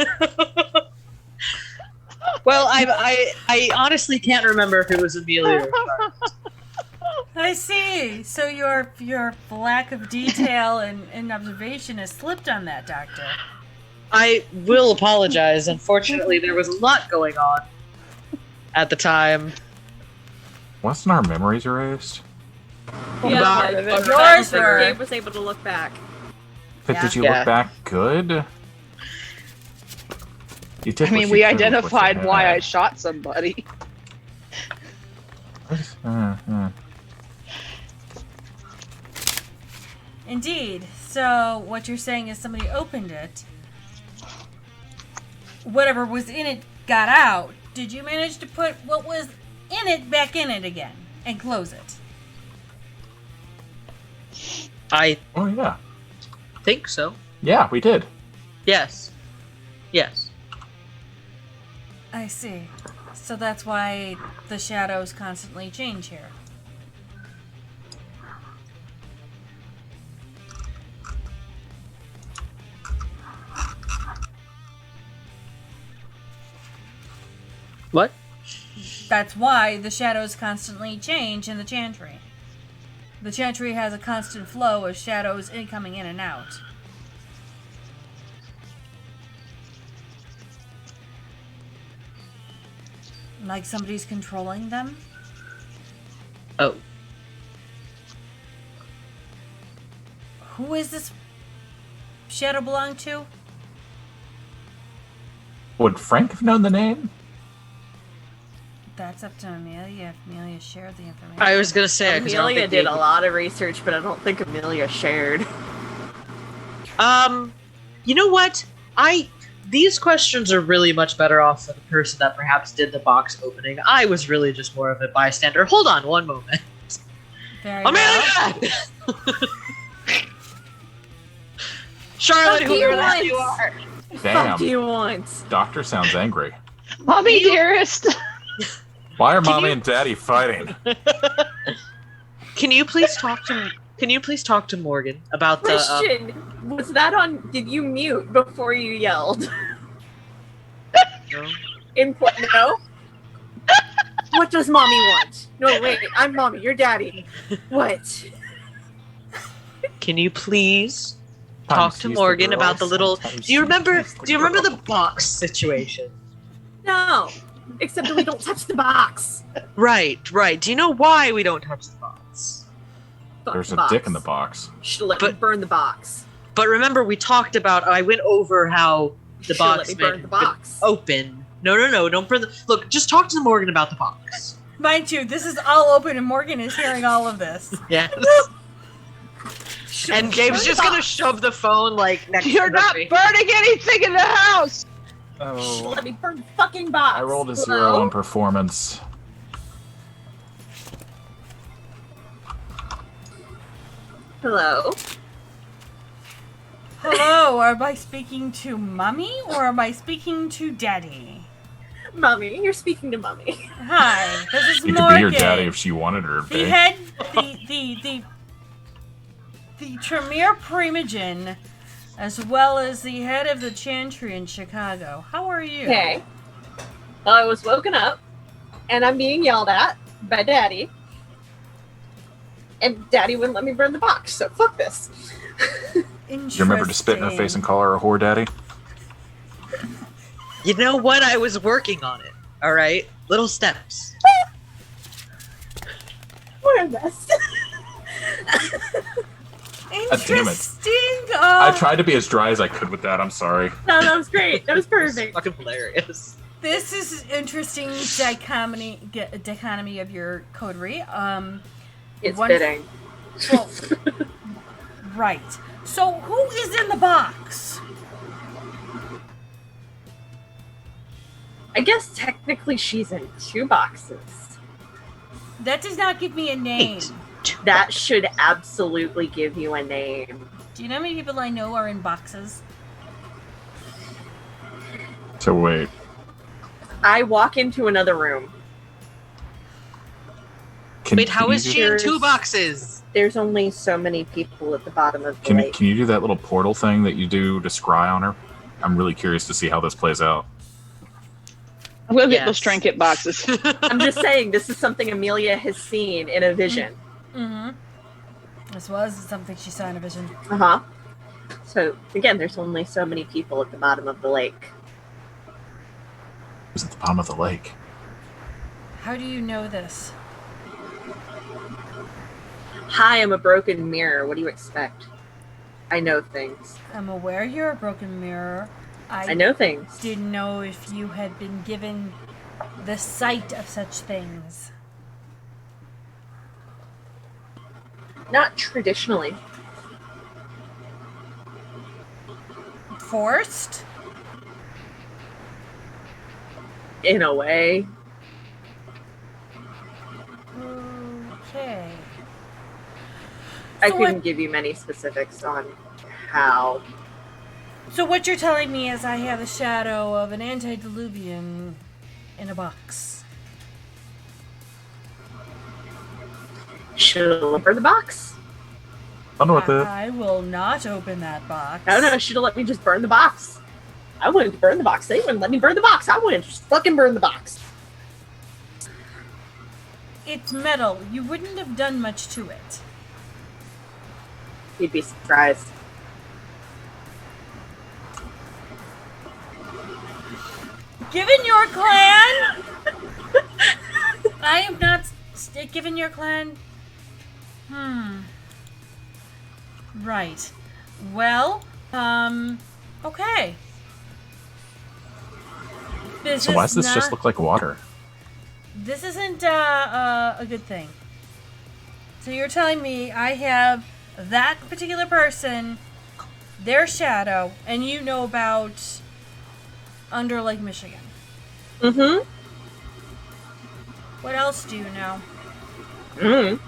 Speaker 4: Well, I honestly can't remember if it was Amelia or Charlotte.
Speaker 5: I see. So your lack of detail and observation has slipped on that, Doctor.
Speaker 4: I will apologize. Unfortunately, there was a lot going on at the time.
Speaker 3: Wasn't our memories erased?
Speaker 2: Yeah,
Speaker 4: Not-
Speaker 2: but
Speaker 5: Yours
Speaker 2: but
Speaker 5: were.
Speaker 2: Gabe was able to look back.
Speaker 3: But did you
Speaker 4: Yeah.
Speaker 3: look back good? You did
Speaker 1: I
Speaker 3: what
Speaker 1: mean,
Speaker 3: you
Speaker 1: we
Speaker 3: could with what you
Speaker 1: identified why I
Speaker 3: had.
Speaker 1: shot somebody.
Speaker 5: Indeed. So what you're saying is somebody opened it. Whatever was in it got out. Did you manage to put what was in it back in it again and close it?
Speaker 4: I
Speaker 3: Oh yeah,
Speaker 4: think so.
Speaker 3: yeah, we did.
Speaker 4: Yes. Yes.
Speaker 5: I see. So that's why the shadows constantly change here.
Speaker 4: What?
Speaker 5: That's why the shadows constantly change in the chantry. The chantry has a constant flow of shadows coming in and out. Like somebody's controlling them?
Speaker 4: Oh.
Speaker 5: Who is this shadow belong to?
Speaker 3: Would Frank have known the name?
Speaker 5: That's up to Amelia if Amelia shared the information.
Speaker 4: I was gonna say 'cause I don't
Speaker 2: Amelia
Speaker 4: think
Speaker 2: did
Speaker 4: they-
Speaker 2: a lot of research, but I don't think Amelia shared.
Speaker 4: You know what? These questions are really much better off for the person that perhaps did the box opening. I was really just more of a bystander. Hold on one moment.
Speaker 5: Very well.
Speaker 4: Amelia! Charlotte,
Speaker 2: Fuck you
Speaker 4: whoever the hell
Speaker 2: once.
Speaker 4: you are.
Speaker 3: Damn,
Speaker 2: Fuck you once.
Speaker 3: Doctor sounds angry.
Speaker 1: Mommy dearest.
Speaker 3: Why are
Speaker 4: Can
Speaker 3: Mommy
Speaker 4: you-
Speaker 3: and Daddy fighting?
Speaker 4: Can you please talk to can you please talk to Morgan about the...
Speaker 2: Question, was that on... Did you mute before you yelled?
Speaker 4: No?
Speaker 2: Input, no? What does mommy want? No, wait, I'm mommy, you're daddy. What?
Speaker 4: Can you please talk to Morgan about the little... Do you remember the box situation?
Speaker 2: No, except that we don't touch the box.
Speaker 4: Right. Do you know why we don't touch the box?
Speaker 2: Fuck
Speaker 3: There's
Speaker 2: the
Speaker 3: a
Speaker 2: box.
Speaker 3: dick in the box.
Speaker 2: Should've let me burn the box.
Speaker 4: But remember, we talked about... I went over how the
Speaker 2: Should've
Speaker 4: box
Speaker 2: let me burn the box.
Speaker 4: open. No, don't burn the... Look, just talk to Morgan about the box.
Speaker 5: Mind you, this is all open and Morgan is hearing all of this.
Speaker 4: Yes. And Gabe's just gonna shove the phone, like, next
Speaker 1: You're
Speaker 4: to the
Speaker 1: not
Speaker 4: face.
Speaker 1: burning anything in the house!
Speaker 3: Oh,
Speaker 2: Let me burn the fucking box.
Speaker 3: I rolled a
Speaker 2: Hello?
Speaker 3: 0 on performance.
Speaker 2: Hello?
Speaker 5: Hello, am I speaking to Mommy or am I speaking to Daddy?
Speaker 2: Mommy, you're speaking to mommy.
Speaker 5: Hi, this is
Speaker 3: You
Speaker 5: Morgan.
Speaker 3: could be your daddy if she wanted her to
Speaker 5: the
Speaker 3: be.
Speaker 5: head, the Tremere Primogen, as well as the head of the Chantry in Chicago. How are you?
Speaker 2: Okay. Well, I was woken up, and I'm being yelled at by Daddy. And Daddy wouldn't let me burn the box, so fuck this.
Speaker 3: You remember to spit in her face and call her a whore daddy?
Speaker 4: You know what? I was working on it. All right, little steps.
Speaker 2: What a mess.
Speaker 5: Interesting.
Speaker 3: I tried to be as dry as I could with that. I'm sorry.
Speaker 2: No, that was great. That was
Speaker 4: It's
Speaker 2: perfect.
Speaker 4: fucking hilarious.
Speaker 5: This is interesting dichotomy of your coterie.
Speaker 2: It's
Speaker 5: One-
Speaker 2: fitting.
Speaker 5: Well, right. So who is in the box?
Speaker 2: I guess technically she's in 2 boxes.
Speaker 5: That does not give me a name.
Speaker 2: That should absolutely give you a name.
Speaker 5: Do you know how many people I know are in boxes?
Speaker 3: So wait.
Speaker 2: I walk into another room.
Speaker 4: Wait, how is she in
Speaker 2: There's-
Speaker 4: 2 boxes?
Speaker 2: There's only so many people at the bottom of the
Speaker 3: Can
Speaker 2: lake.
Speaker 3: you do that little portal thing that you do to scry on her? I'm really curious to see how this plays out.
Speaker 1: I'm gonna get
Speaker 4: Yes.
Speaker 1: those trinket boxes.
Speaker 2: I'm just saying, this is something Amelia has seen in a vision.
Speaker 5: Mm-hmm. This was something she saw in a vision.
Speaker 2: Uh-huh. So, again, there's only so many people at the bottom of the lake.
Speaker 3: Who's at the bottom of the lake?
Speaker 5: How do you know this?
Speaker 2: Hi, I'm a broken mirror. What do you expect? I know things.
Speaker 5: I'm aware you're a broken mirror.
Speaker 2: I know things.
Speaker 5: Didn't know if you had been given the sight of such things.
Speaker 2: Not traditionally.
Speaker 5: Forced?
Speaker 2: In a way.
Speaker 5: Okay.
Speaker 2: I
Speaker 5: So
Speaker 2: couldn't
Speaker 5: what-
Speaker 2: give you many specifics on how.
Speaker 5: So what you're telling me is I have the shadow of an antediluvian in a box.
Speaker 2: Should have let her the box.
Speaker 3: I know what the.
Speaker 5: I will not open that box.
Speaker 2: No, should have let me just burn the box. I wanted to burn the box. They wouldn't let me burn the box. I wanted to just fucking burn the box.
Speaker 5: It's metal. You wouldn't have done much to it.
Speaker 2: You'd be surprised.
Speaker 5: Given your clan, I am not given your clan. Right. Well, okay.
Speaker 3: So why does this just look like water?
Speaker 5: This isn't a good thing. So you're telling me I have that particular person, their shadow, and you know about Under Lake Michigan.
Speaker 2: Mm-hmm.
Speaker 5: What else do you know?
Speaker 2: Mm.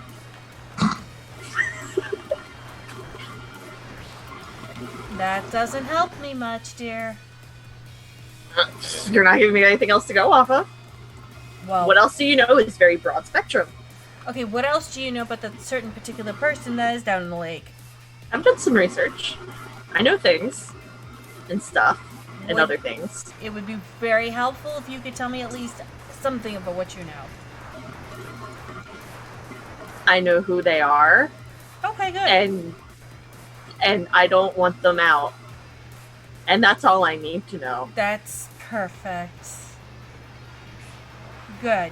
Speaker 5: That doesn't help me much, dear.
Speaker 2: You're not giving me anything else to go off of.
Speaker 5: Well,
Speaker 2: What else do you know is very broad spectrum.
Speaker 5: Okay, what else do you know about that certain particular person that is down in the lake?
Speaker 2: I've done some research. I know things and stuff and
Speaker 5: Would-
Speaker 2: other things.
Speaker 5: It would be very helpful if you could tell me at least something about what you know.
Speaker 2: I know who they are,
Speaker 5: Okay, good.
Speaker 2: and I don't want them out. And that's all I need to know.
Speaker 5: That's perfect. Good.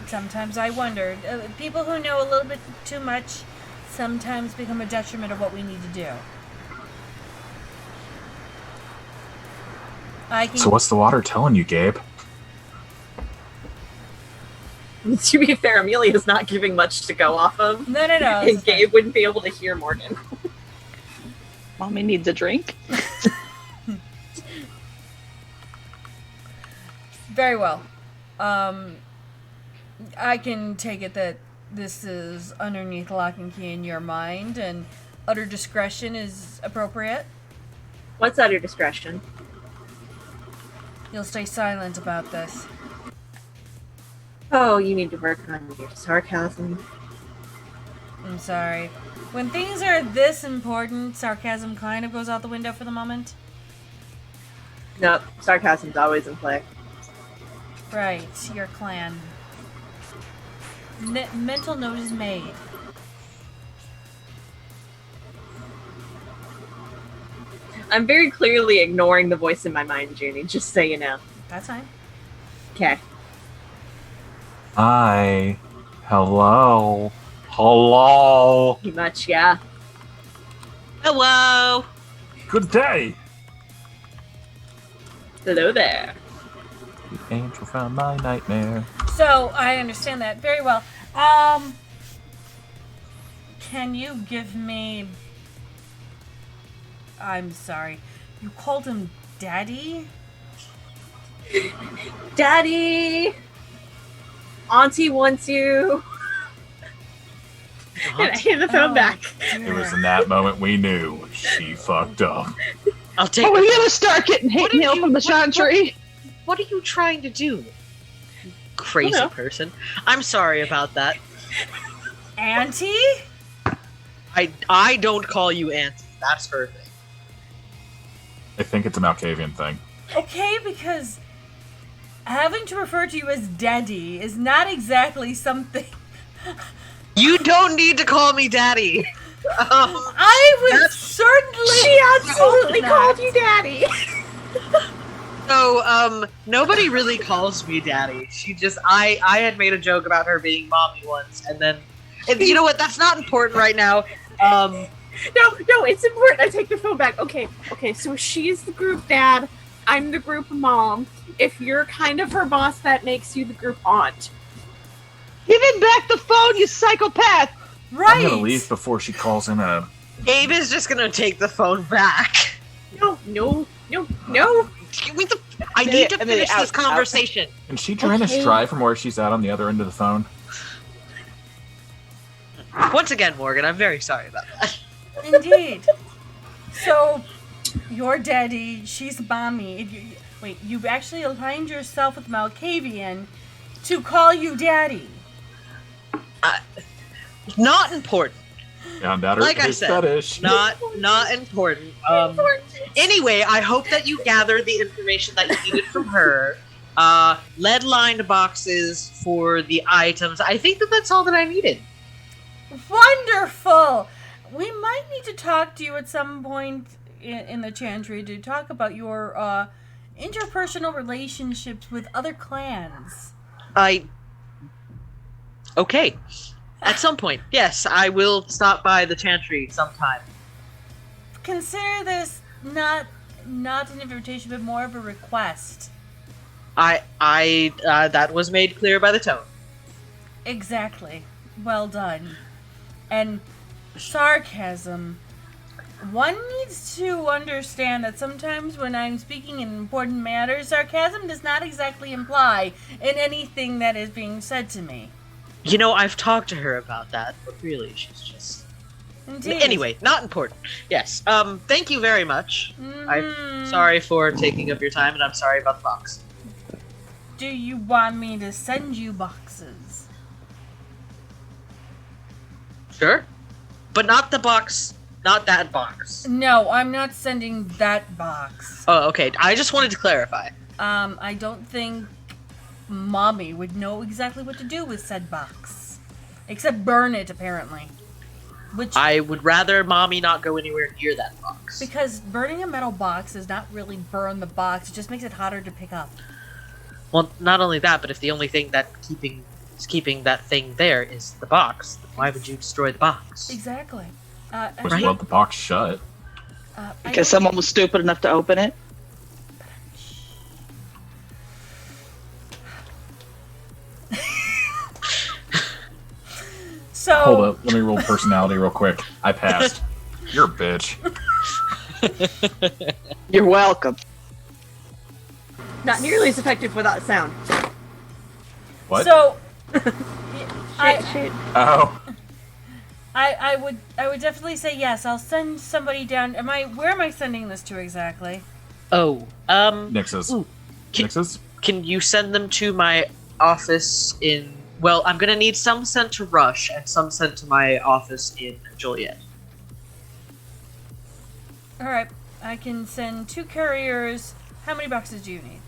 Speaker 5: Sometimes I wondered. People who know a little bit too much sometimes become a detriment of what we need to do. I can.
Speaker 3: So what's the water telling you, Gabe?
Speaker 2: To be fair, Amelia's not giving much to go off of.
Speaker 5: No.
Speaker 2: And
Speaker 5: it's fine.
Speaker 2: Gabe wouldn't be able to hear Morgan.
Speaker 1: Mommy needs a drink.
Speaker 5: Very well. I can take it that this is underneath lock and key in your mind, and utter discretion is appropriate.
Speaker 2: What's under discretion?
Speaker 5: You'll stay silent about this.
Speaker 2: Oh, you need to work on your sarcasm.
Speaker 5: I'm sorry. When things are this important, sarcasm kind of goes out the window for the moment.
Speaker 2: Nope, sarcasm's always in play.
Speaker 5: Right, your clan. Mental note is made.
Speaker 2: I'm very clearly ignoring the voice in my mind, Junie, just so you know.
Speaker 5: That's fine.
Speaker 2: Okay.
Speaker 3: Hi. Hello. Hello.
Speaker 2: Pretty much, yeah.
Speaker 4: Hello.
Speaker 3: Good day.
Speaker 2: Hello there.
Speaker 3: The angel from my nightmare.
Speaker 5: So, I understand that very well. Can you give me... I'm sorry. You called him Daddy?
Speaker 2: Daddy! Auntie wants you. And I hand the phone back.
Speaker 3: It was in that moment we knew she fucked up.
Speaker 4: I'll take.
Speaker 1: Oh, we're gonna start getting hate
Speaker 4: What did
Speaker 1: mail
Speaker 4: you-
Speaker 1: from the
Speaker 4: what-
Speaker 1: Chantry.
Speaker 4: What are you trying to do? Crazy
Speaker 2: Oh, no.
Speaker 4: person. I'm sorry about that.
Speaker 5: Auntie?
Speaker 4: I don't call you auntie. That's her thing.
Speaker 3: I think it's a Malkavian thing.
Speaker 5: Okay, because having to refer to you as Daddy is not exactly something...
Speaker 4: You don't need to call me daddy.
Speaker 5: I would
Speaker 4: That's-
Speaker 5: certainly...
Speaker 2: She absolutely
Speaker 5: not.
Speaker 2: called you Daddy.
Speaker 4: So, nobody really calls me daddy. She just, I had made a joke about her being mommy once, and you know what? That's not important right now.
Speaker 2: No, it's important. I take the phone back. Okay, so she's the group dad. I'm the group mom. If you're kind of her boss, that makes you the group aunt.
Speaker 1: Give him back the phone, you psychopath!
Speaker 5: Right!
Speaker 3: I'm gonna leave before she calls in a...
Speaker 4: Abe is just gonna take the phone back.
Speaker 2: No.
Speaker 4: I need to
Speaker 1: Amelia,
Speaker 4: finish
Speaker 1: out,
Speaker 4: this conversation.
Speaker 3: Can she drain a
Speaker 2: Okay.
Speaker 3: stride from where she's at on the other end of the phone?
Speaker 4: Once again, Morgan, I'm very sorry about that.
Speaker 5: Indeed. So, your daddy, she's mommy. Wait, you've actually aligned yourself with Malkavian to call you daddy.
Speaker 4: Not important.
Speaker 3: Found out her
Speaker 4: Like I
Speaker 3: his
Speaker 4: said,
Speaker 3: fetish.
Speaker 4: Not important. Anyway, I hope that you gathered the information that you needed from her. Lead-lined boxes for the items. I think that's all that I needed.
Speaker 5: Wonderful! We might need to talk to you at some point in the Chantry to talk about your interpersonal relationships with other clans.
Speaker 4: Okay. At some point, yes, I will stop by the Chantry sometime.
Speaker 5: Consider this not an invitation, but more of a request.
Speaker 4: That was made clear by the tone.
Speaker 5: Exactly. Well done. And sarcasm. One needs to understand that sometimes when I'm speaking in important matters, sarcasm does not exactly imply in anything that is being said to me.
Speaker 4: You know, I've talked to her about that, but really, she's just...
Speaker 5: Indeed.
Speaker 4: Anyway, not important. Yes, thank you very much. I'm
Speaker 5: Mhm.
Speaker 4: sorry for taking up your time, and I'm sorry about the box.
Speaker 5: Do you want me to send you boxes?
Speaker 4: Sure. But not the box. Not that box.
Speaker 5: No, I'm not sending that box.
Speaker 4: Oh, okay. I just wanted to clarify.
Speaker 5: I don't think Mommy would know exactly what to do with said box. Except burn it, apparently. Which,
Speaker 4: I would rather Mommy not go anywhere near that box.
Speaker 5: because burning a metal box does not really burn the box, it just makes it harder to pick up.
Speaker 4: Well, not only that, but if the only thing that is keeping that thing there is the box, then why would you destroy the box?
Speaker 5: Exactly.
Speaker 3: Wish
Speaker 4: Right?
Speaker 3: you left the box shut.
Speaker 1: Because someone was stupid enough to open it.
Speaker 5: So,
Speaker 3: Hold up. Let me roll personality real quick. I passed. You're a bitch.
Speaker 1: You're welcome.
Speaker 2: Not nearly as effective without sound.
Speaker 3: What?
Speaker 5: So,
Speaker 2: Shit.
Speaker 3: Oh.
Speaker 5: I would definitely say yes. I'll send somebody down. Where am I sending this to exactly?
Speaker 4: Oh,
Speaker 3: Nixus.
Speaker 4: Ooh.
Speaker 3: Nixus?
Speaker 4: can you send them to my office in... Well, I'm gonna need some sent to Rush and some sent to my office in Joliet.
Speaker 5: All right, I can send 2 couriers. How many boxes do you need?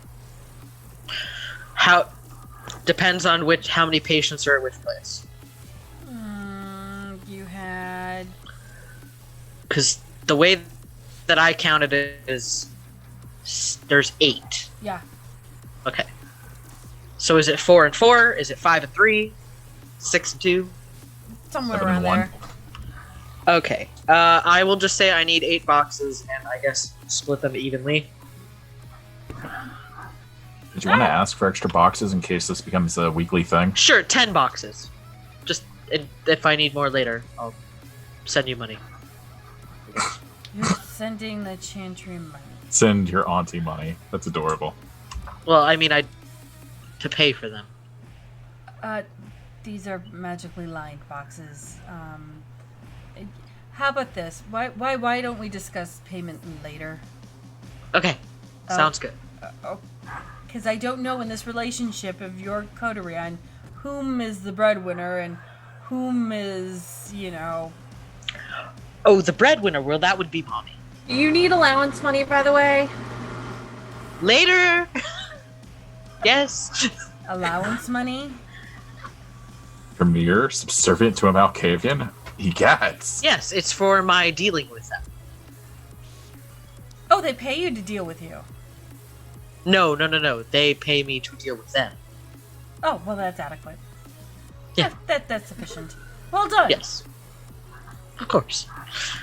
Speaker 4: How... Depends on how many patients are at which place.
Speaker 5: You had...
Speaker 4: Because the way that I counted it is... There's 8.
Speaker 5: Yeah.
Speaker 4: Okay. So is it 4 and 4? Is it 5 and 3? 6 and 2?
Speaker 5: Somewhere
Speaker 3: 7
Speaker 5: around
Speaker 3: and 1.
Speaker 5: there.
Speaker 4: Okay. I will just say I need 8 boxes, and I guess split them evenly.
Speaker 3: Did you want to ask for extra boxes in case this becomes a weekly thing?
Speaker 4: Sure, 10 boxes. Just, if I need more later, I'll send you money.
Speaker 5: You're sending the Chantry money.
Speaker 3: Send your auntie money. That's adorable.
Speaker 4: Well, I mean, to pay for them.
Speaker 5: These are magically lined boxes. How about this? Why don't we discuss payment later?
Speaker 4: Okay,
Speaker 5: Oh.
Speaker 4: sounds good.
Speaker 5: Because I don't know in this relationship of your coterie on whom is the breadwinner and whom is,
Speaker 4: Oh, the breadwinner, well, that would be Mommy.
Speaker 2: Do you need allowance money, by the way?
Speaker 4: Later! Yes.
Speaker 5: allowance money.
Speaker 3: Premier, subservient to a Malkavian? He gets.
Speaker 4: Yes, it's for my dealing with them.
Speaker 5: Oh, they pay you to deal with you.
Speaker 4: No. They pay me to deal with them.
Speaker 5: Oh, well, that's adequate.
Speaker 4: Yeah.
Speaker 5: That's sufficient. Well done.
Speaker 4: Yes. Of course.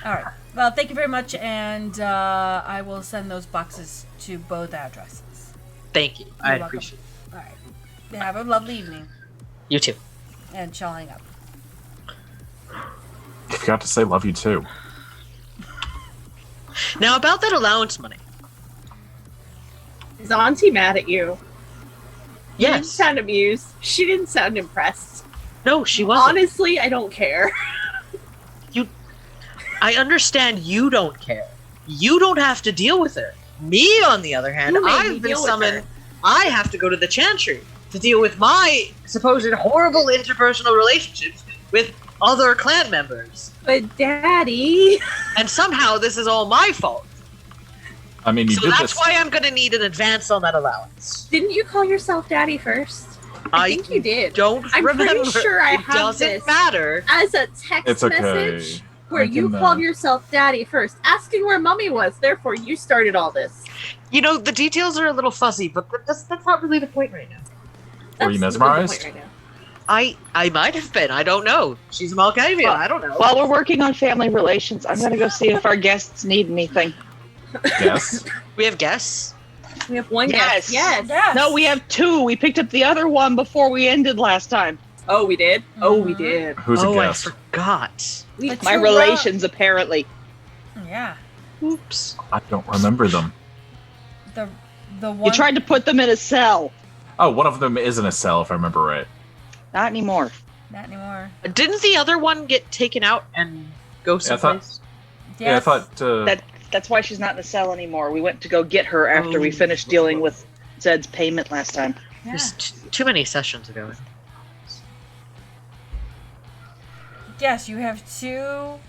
Speaker 5: All right. Well, thank you very much, and I will send those boxes to both addresses.
Speaker 4: Thank you.
Speaker 5: You're
Speaker 4: I
Speaker 5: welcome.
Speaker 4: appreciate it.
Speaker 5: All right. Have a lovely evening,
Speaker 4: You too.
Speaker 5: and shall hang up.
Speaker 3: You forgot to say love you too.
Speaker 4: Now, about that allowance money.
Speaker 2: Is Auntie mad at you? You didn't
Speaker 4: Yes.
Speaker 2: sound amused. She didn't sound impressed.
Speaker 4: No, she wasn't.
Speaker 2: Honestly, I don't care.
Speaker 4: I understand you don't care. You don't have to deal with her. Me, on the other hand,
Speaker 2: You made me
Speaker 4: I've been
Speaker 2: deal with
Speaker 4: summoned.
Speaker 2: her.
Speaker 4: I have to go to the Chantry to deal with my supposed horrible interpersonal relationships with other clan members.
Speaker 2: But Daddy...
Speaker 4: And somehow this is all my fault.
Speaker 3: I mean, you
Speaker 4: So
Speaker 3: did
Speaker 4: that's
Speaker 3: this.
Speaker 4: why I'm going to need an advance on that allowance.
Speaker 2: Didn't you call yourself Daddy first? I think you did.
Speaker 4: Don't
Speaker 2: I'm pretty
Speaker 4: remember.
Speaker 2: sure I
Speaker 4: it
Speaker 2: have
Speaker 4: doesn't
Speaker 2: this.
Speaker 4: matter.
Speaker 2: As a text
Speaker 3: It's okay.
Speaker 2: message where
Speaker 3: I
Speaker 2: you
Speaker 3: can,
Speaker 2: called yourself Daddy first, asking where Mummy was. Therefore, you started all this.
Speaker 4: You know, the details are a little fuzzy, but that's not really the point right now.
Speaker 3: Were you
Speaker 2: That's the
Speaker 3: mesmerized?
Speaker 2: point right now.
Speaker 4: I might have been. I don't know. She's a Malkavian.
Speaker 1: Well,
Speaker 4: I don't know.
Speaker 1: While we're working on family relations, I'm gonna go see if our guests need anything.
Speaker 3: Yes.
Speaker 4: We have guests.
Speaker 2: We have one
Speaker 1: Yes.
Speaker 2: guest. Yes.
Speaker 5: Yes.
Speaker 1: No, we have 2. We picked up the other one before we ended last time.
Speaker 2: Oh, we did? Oh, we
Speaker 5: Mhm.
Speaker 2: did.
Speaker 3: Who's a
Speaker 4: I
Speaker 3: guest?
Speaker 4: forgot.
Speaker 2: We,
Speaker 5: But
Speaker 1: My
Speaker 5: you
Speaker 1: relations, apparently.
Speaker 5: Yeah.
Speaker 4: Oops.
Speaker 3: I don't remember them.
Speaker 5: The one.
Speaker 1: You tried to put them in a cell.
Speaker 3: Oh, one of them is in a cell, if I remember right.
Speaker 1: Not anymore.
Speaker 5: Not anymore.
Speaker 4: Didn't the other one get taken out and go
Speaker 3: Yeah, I thought-
Speaker 4: someplace?
Speaker 3: Yeah, I
Speaker 5: Yes.
Speaker 3: thought.
Speaker 1: That's why she's not in the cell anymore. We went to go get her after we
Speaker 4: Oh.
Speaker 1: finished dealing with Zed's payment last time.
Speaker 5: Yeah.
Speaker 4: There's too many sessions ago.
Speaker 5: yes, you have two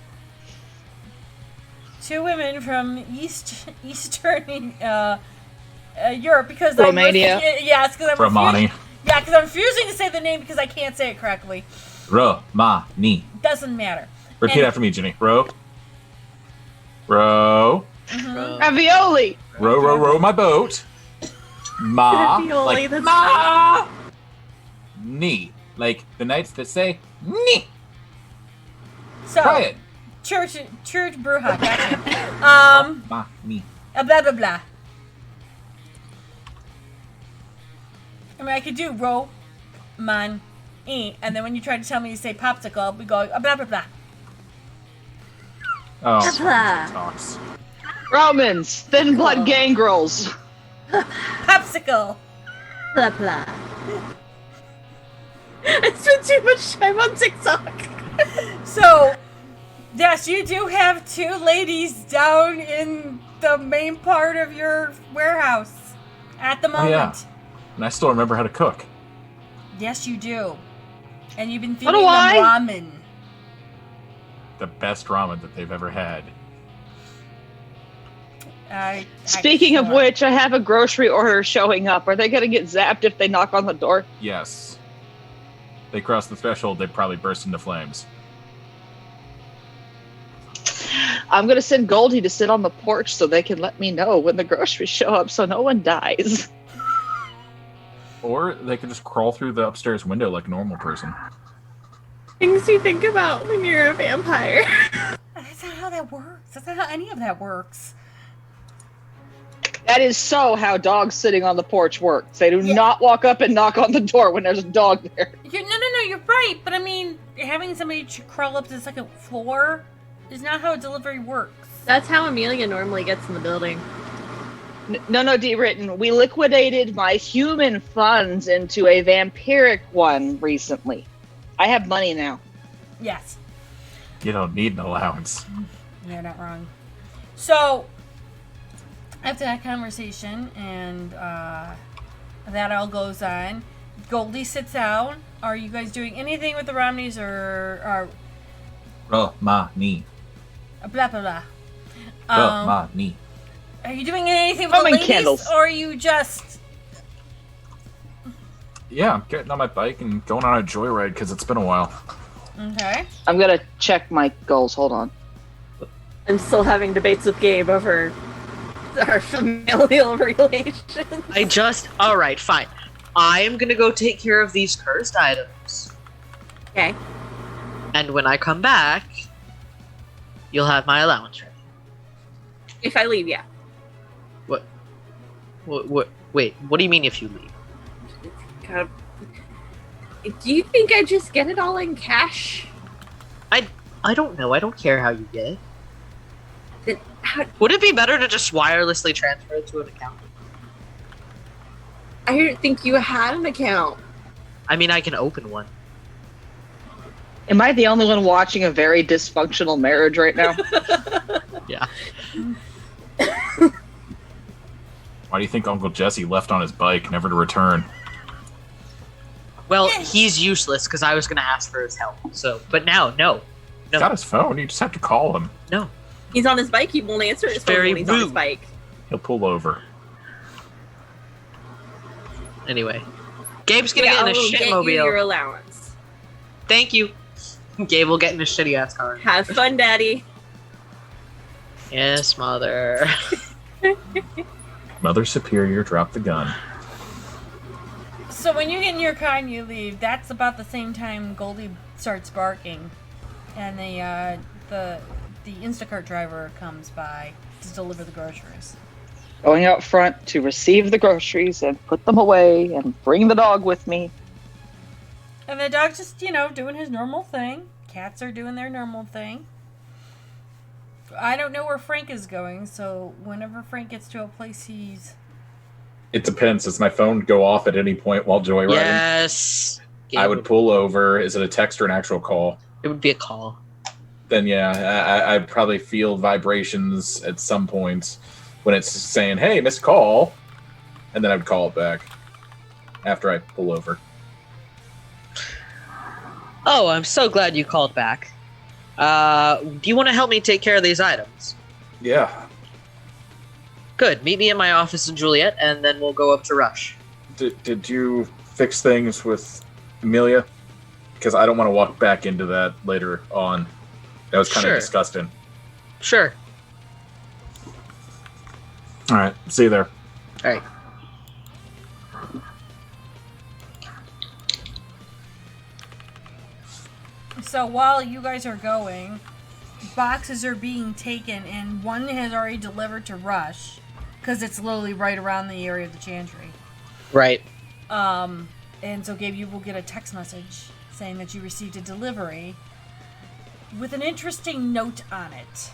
Speaker 5: women from Eastern Europe because
Speaker 1: Romania.
Speaker 5: Yes, because I'm
Speaker 3: Romani.
Speaker 5: Yeah, because I'm refusing to say the name because I can't say it correctly.
Speaker 3: Romani.
Speaker 5: Doesn't matter.
Speaker 3: Repeat after me, Ginny. Row. Row.
Speaker 1: Ravioli.
Speaker 3: Row my boat. Ma.
Speaker 2: Ravioli,
Speaker 3: Like
Speaker 2: that's
Speaker 3: ma. Knee. Like the knights that say knee.
Speaker 5: So,
Speaker 3: Try it.
Speaker 5: Church Bruja. Gotcha.
Speaker 3: Ma. Knee.
Speaker 5: Blah blah blah. I mean, I could do ro, man, and then when you try to tell me to say popsicle, we go blah blah blah.
Speaker 3: Oh,
Speaker 2: Blah.
Speaker 3: talks.
Speaker 1: Romans. Thin blood gangrels.
Speaker 5: Popsicle.
Speaker 2: Blah blah. I spent too much time on TikTok.
Speaker 5: So, yes, you do have two ladies down in the main part of your warehouse at the moment.
Speaker 3: Oh, yeah. And I still remember how to cook.
Speaker 5: Yes, you do. And you've been
Speaker 1: So
Speaker 5: feeding
Speaker 1: do
Speaker 5: them
Speaker 1: I.
Speaker 5: ramen.
Speaker 3: The best ramen that they've ever had.
Speaker 1: Speaking of
Speaker 5: sure.
Speaker 1: which, I have a grocery order showing up. Are they going to get zapped if they knock on the door?
Speaker 3: Yes. They cross the threshold, they probably burst into flames.
Speaker 1: I'm going to send Goldie to sit on the porch so they can let me know when the groceries show up so no one dies.
Speaker 3: Or they could just crawl through the upstairs window like a normal person.
Speaker 2: Things you think about when you're a vampire.
Speaker 5: That's not how that works. That's not how any of that works.
Speaker 1: That is so how dogs sitting on the porch work. They do not walk up and knock on the door when there's a dog there.
Speaker 5: No, you're right. But I mean, having somebody crawl up to the second floor is not how a delivery works.
Speaker 2: That's how Amelia normally gets in the building.
Speaker 1: No, D-Written. We liquidated my human funds into a vampiric one recently. I have money now.
Speaker 5: Yes.
Speaker 3: You don't need an allowance.
Speaker 5: You're not wrong. So, after that conversation and that all goes on, Goldie sits down. Are you guys doing anything with the Romneys or
Speaker 3: Romani.
Speaker 5: blah, blah, blah?
Speaker 3: Romani.
Speaker 5: Are you doing anything with the
Speaker 1: Roman
Speaker 5: ladies,
Speaker 1: candles.
Speaker 5: or are you just...
Speaker 3: Yeah, I'm getting on my bike and going on a joyride because it's been a while.
Speaker 5: Okay.
Speaker 1: I'm going to check my goals. Hold on.
Speaker 2: I'm still having debates with Gabe over our familial relations.
Speaker 4: Alright, fine. I am gonna go take care of these cursed items.
Speaker 2: Okay.
Speaker 4: And when I come back, you'll have my allowance ready.
Speaker 2: If I leave, yeah.
Speaker 4: Wait, what do you mean if you leave?
Speaker 2: God. Do you think I just get it all in cash?
Speaker 4: I don't know. I don't care how you get it.
Speaker 2: Then how,
Speaker 4: Would it be better to just wirelessly transfer it to an account?
Speaker 2: I didn't think you had an account.
Speaker 4: I mean, I can open one.
Speaker 1: Am I the only one watching a very dysfunctional marriage right now?
Speaker 4: Yeah.
Speaker 3: Why do you think Uncle Jesse left on his bike, never to return?
Speaker 4: Well, he's useless because I was gonna ask for his help. So, but now, no.
Speaker 3: He's got his phone. You just have to call him.
Speaker 4: No.
Speaker 2: He's on his bike. He won't answer his phone
Speaker 4: Very
Speaker 2: when he's on his
Speaker 4: rude.
Speaker 2: bike.
Speaker 3: He'll pull over.
Speaker 4: Anyway, Gabe's gonna get in a
Speaker 2: I'll get you
Speaker 4: shitmobile.
Speaker 2: your allowance.
Speaker 4: Thank you. Gabe will get in a shitty ass car.
Speaker 2: Have fun, Daddy.
Speaker 4: Yes, mother.
Speaker 3: Mother Superior dropped the gun.
Speaker 5: So when you get in your car and you leave, that's about the same time Goldie starts barking, and the Instacart driver comes by to deliver the groceries.
Speaker 1: Going out front to receive the groceries and put them away and bring the dog with me.
Speaker 5: And the dog's just, doing his normal thing. Cats are doing their normal thing. I don't know where Frank is going, so whenever Frank gets to a place he's...
Speaker 3: It depends. Does my phone go off at any point while joyriding?
Speaker 4: Yes. Gabe
Speaker 3: I would pull over. Is it a text or an actual call?
Speaker 4: It would be a call.
Speaker 3: Then yeah, I'd probably feel vibrations at some point when it's saying, hey, missed call. And then I'd call it back after I pull over.
Speaker 4: Oh, I'm so glad you called back. Do you want to help me take care of these items?
Speaker 3: Yeah.
Speaker 4: Good. Meet me in my office in Juliet, and then we'll go up to Rush.
Speaker 3: Did you fix things with Amelia? Because I don't want to walk back into that later on. That was kind of disgusting.
Speaker 4: Sure.
Speaker 3: All right. See you there.
Speaker 4: All right.
Speaker 5: So while you guys are going, boxes are being taken, and one has already delivered to Rush, because it's literally right around the area of the chantry.
Speaker 4: Right.
Speaker 5: And so Gabe, you will get a text message saying that you received a delivery with an interesting note on it.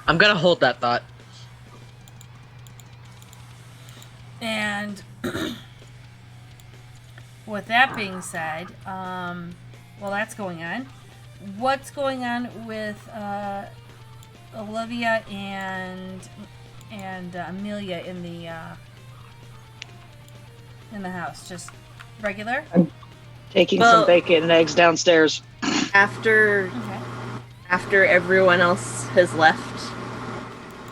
Speaker 4: I'm gonna hold that thought.
Speaker 5: And with that being said, well, that's going on. What's going on with Olivia and Amelia in the house? Just regular?
Speaker 1: Taking some bacon and eggs downstairs.
Speaker 2: After everyone else has left,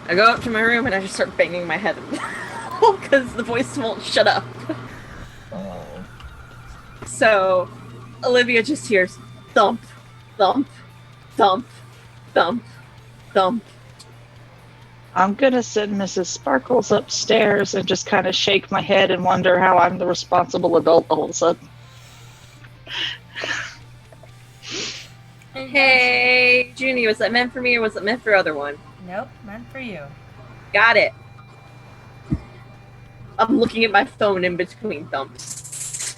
Speaker 2: I go up to my room and I just start banging my head because the voice won't shut up. So Olivia just hears thump, thump, thump, thump, thump.
Speaker 1: I'm gonna send Mrs. Sparkles upstairs and just kind of shake my head and wonder how I'm the responsible adult all of a sudden.
Speaker 2: Hey, Junie, was that meant for me or was it meant for other one?
Speaker 5: Nope, meant for you.
Speaker 2: Got it. I'm looking at my phone in between thumps.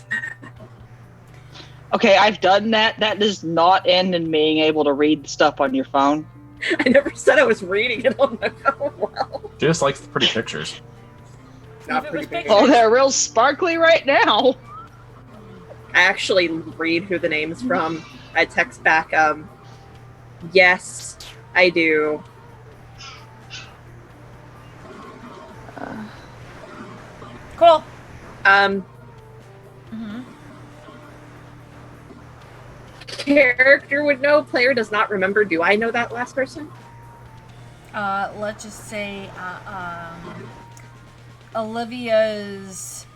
Speaker 1: Okay, I've done that. That does not end in being able to read stuff on your phone.
Speaker 2: I never said I was reading it on my phone well.
Speaker 3: Just like the pretty pictures.
Speaker 2: Not
Speaker 5: If it
Speaker 2: pretty
Speaker 5: was
Speaker 2: big.
Speaker 5: pictures-
Speaker 1: Oh, they're real sparkly right now.
Speaker 2: I actually read who the name's from. I text back, yes, I do.
Speaker 5: Cool.
Speaker 2: Character would know, player does not remember. Do I know that last person?
Speaker 5: Let's just say Olivia's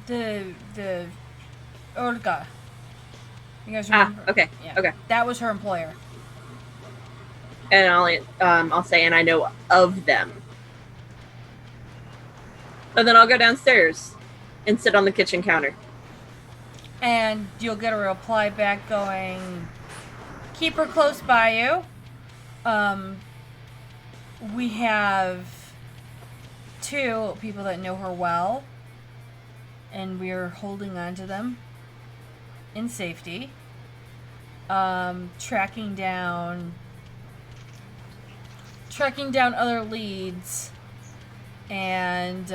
Speaker 5: the Olga. You guys remember?
Speaker 2: Okay,
Speaker 5: Yeah.
Speaker 2: okay.
Speaker 5: That was her employer.
Speaker 2: And I'll say, and I know of them. And then I'll go downstairs and sit on the kitchen counter.
Speaker 5: And you'll get a reply back going, keep her close by you. We have 2 people that know her well, and we're holding on to them in safety. Tracking down other leads and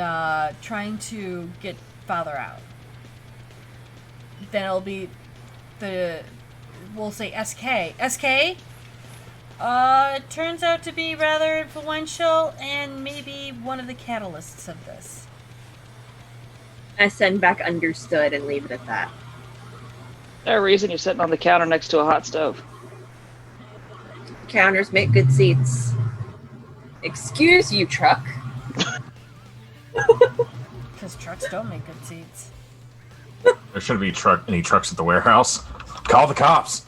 Speaker 5: trying to get Father out. Then it'll be we'll say SK. SK turns out to be rather influential and maybe one of the catalysts of this.
Speaker 2: I send back understood and leave it at that.
Speaker 1: There's a reason you're sitting on the counter next to a hot stove.
Speaker 2: Counters make good seats. Excuse you, truck.
Speaker 5: Because trucks don't make good seats.
Speaker 3: There shouldn't be any trucks at the warehouse. Call the cops.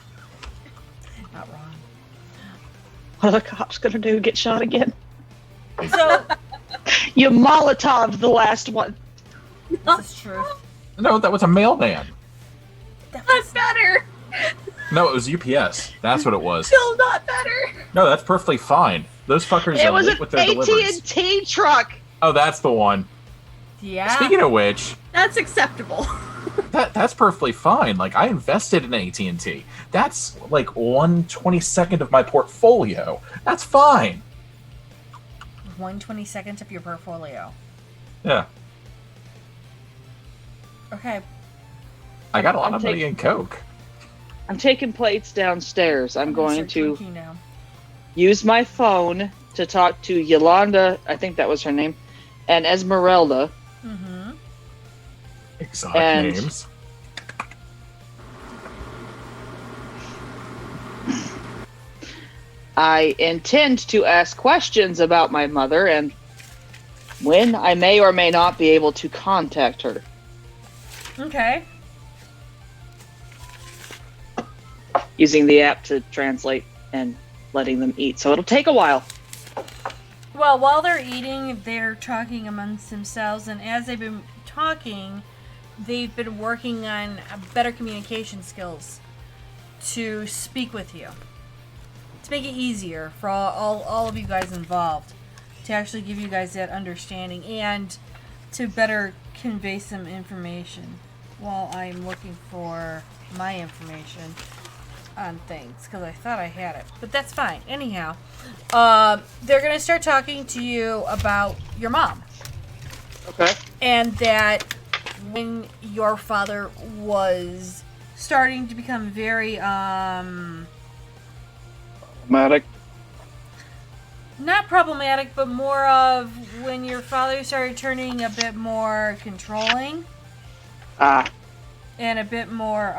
Speaker 5: Not wrong.
Speaker 1: What are the cops gonna do? Get shot again?
Speaker 5: So,
Speaker 1: You Molotov the last one.
Speaker 5: this is truth.
Speaker 3: No, that was a mailman.
Speaker 2: That's better.
Speaker 3: No, it was UPS. That's what it was.
Speaker 2: Still not better.
Speaker 3: No, that's perfectly fine. Those fuckers
Speaker 1: It
Speaker 3: are
Speaker 1: was
Speaker 3: late
Speaker 1: an
Speaker 3: with their deliveries.
Speaker 1: AT&T truck.
Speaker 3: Oh, that's the one.
Speaker 5: Yeah.
Speaker 3: Speaking of which,
Speaker 2: That's acceptable.
Speaker 3: that's perfectly fine. Like, I invested in AT&T. That's like 1/22nd of my portfolio. That's fine.
Speaker 5: 1/22 of your portfolio.
Speaker 3: Yeah,
Speaker 5: Okay.
Speaker 3: I got a lot
Speaker 1: I'm
Speaker 3: of money in Coke.
Speaker 1: I'm taking plates downstairs. I'm going
Speaker 5: start
Speaker 1: to
Speaker 5: drinking now.
Speaker 1: use my phone to talk to Yolanda, I think that was her name, and Esmeralda.
Speaker 5: Mm-hmm.
Speaker 3: Exotic
Speaker 1: And-
Speaker 3: names.
Speaker 1: I intend to ask questions about my mother and when I may or may not be able to contact her.
Speaker 5: Okay.
Speaker 1: Using the app to translate and letting them eat. So it'll take a while.
Speaker 5: Well, while they're eating, they're talking amongst themselves, and as they've been talking, they've been working on better communication skills to speak with you. To make it easier for all of you guys involved. To actually give you guys that understanding and to better convey some information while I'm looking for my information on things because I thought I had it, but that's fine. Anyhow, they're gonna start talking to you about your mom.
Speaker 1: Okay.
Speaker 5: And that when your father was starting to become very
Speaker 1: Matic.
Speaker 5: not problematic, but more of when your father started turning a bit more controlling
Speaker 1: Ah.
Speaker 5: and a bit more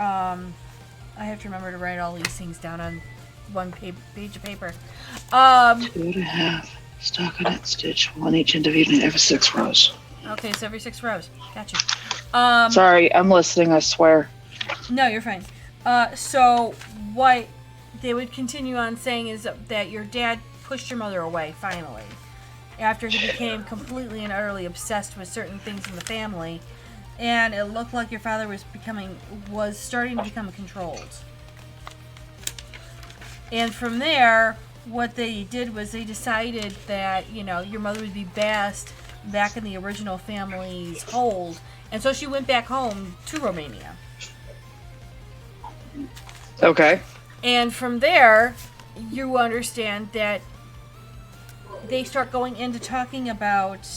Speaker 5: I have to remember to write all these things down on one page of paper.
Speaker 1: 2.5 stockinette stitch, one each end of evening, every 6 rows.
Speaker 5: Okay, so every 6 rows. Gotcha.
Speaker 1: Sorry, I'm listening, I swear.
Speaker 5: No, you're fine. So what they would continue on saying is that your dad pushed your mother away, finally. After he became completely and utterly obsessed with certain things in the family. And it looked like your father was starting to become controlled. And from there, what they did was they decided that, your mother would be best back in the original family's hold. And so she went back home to Romania.
Speaker 1: Okay.
Speaker 5: And from there, you understand that they start going into talking about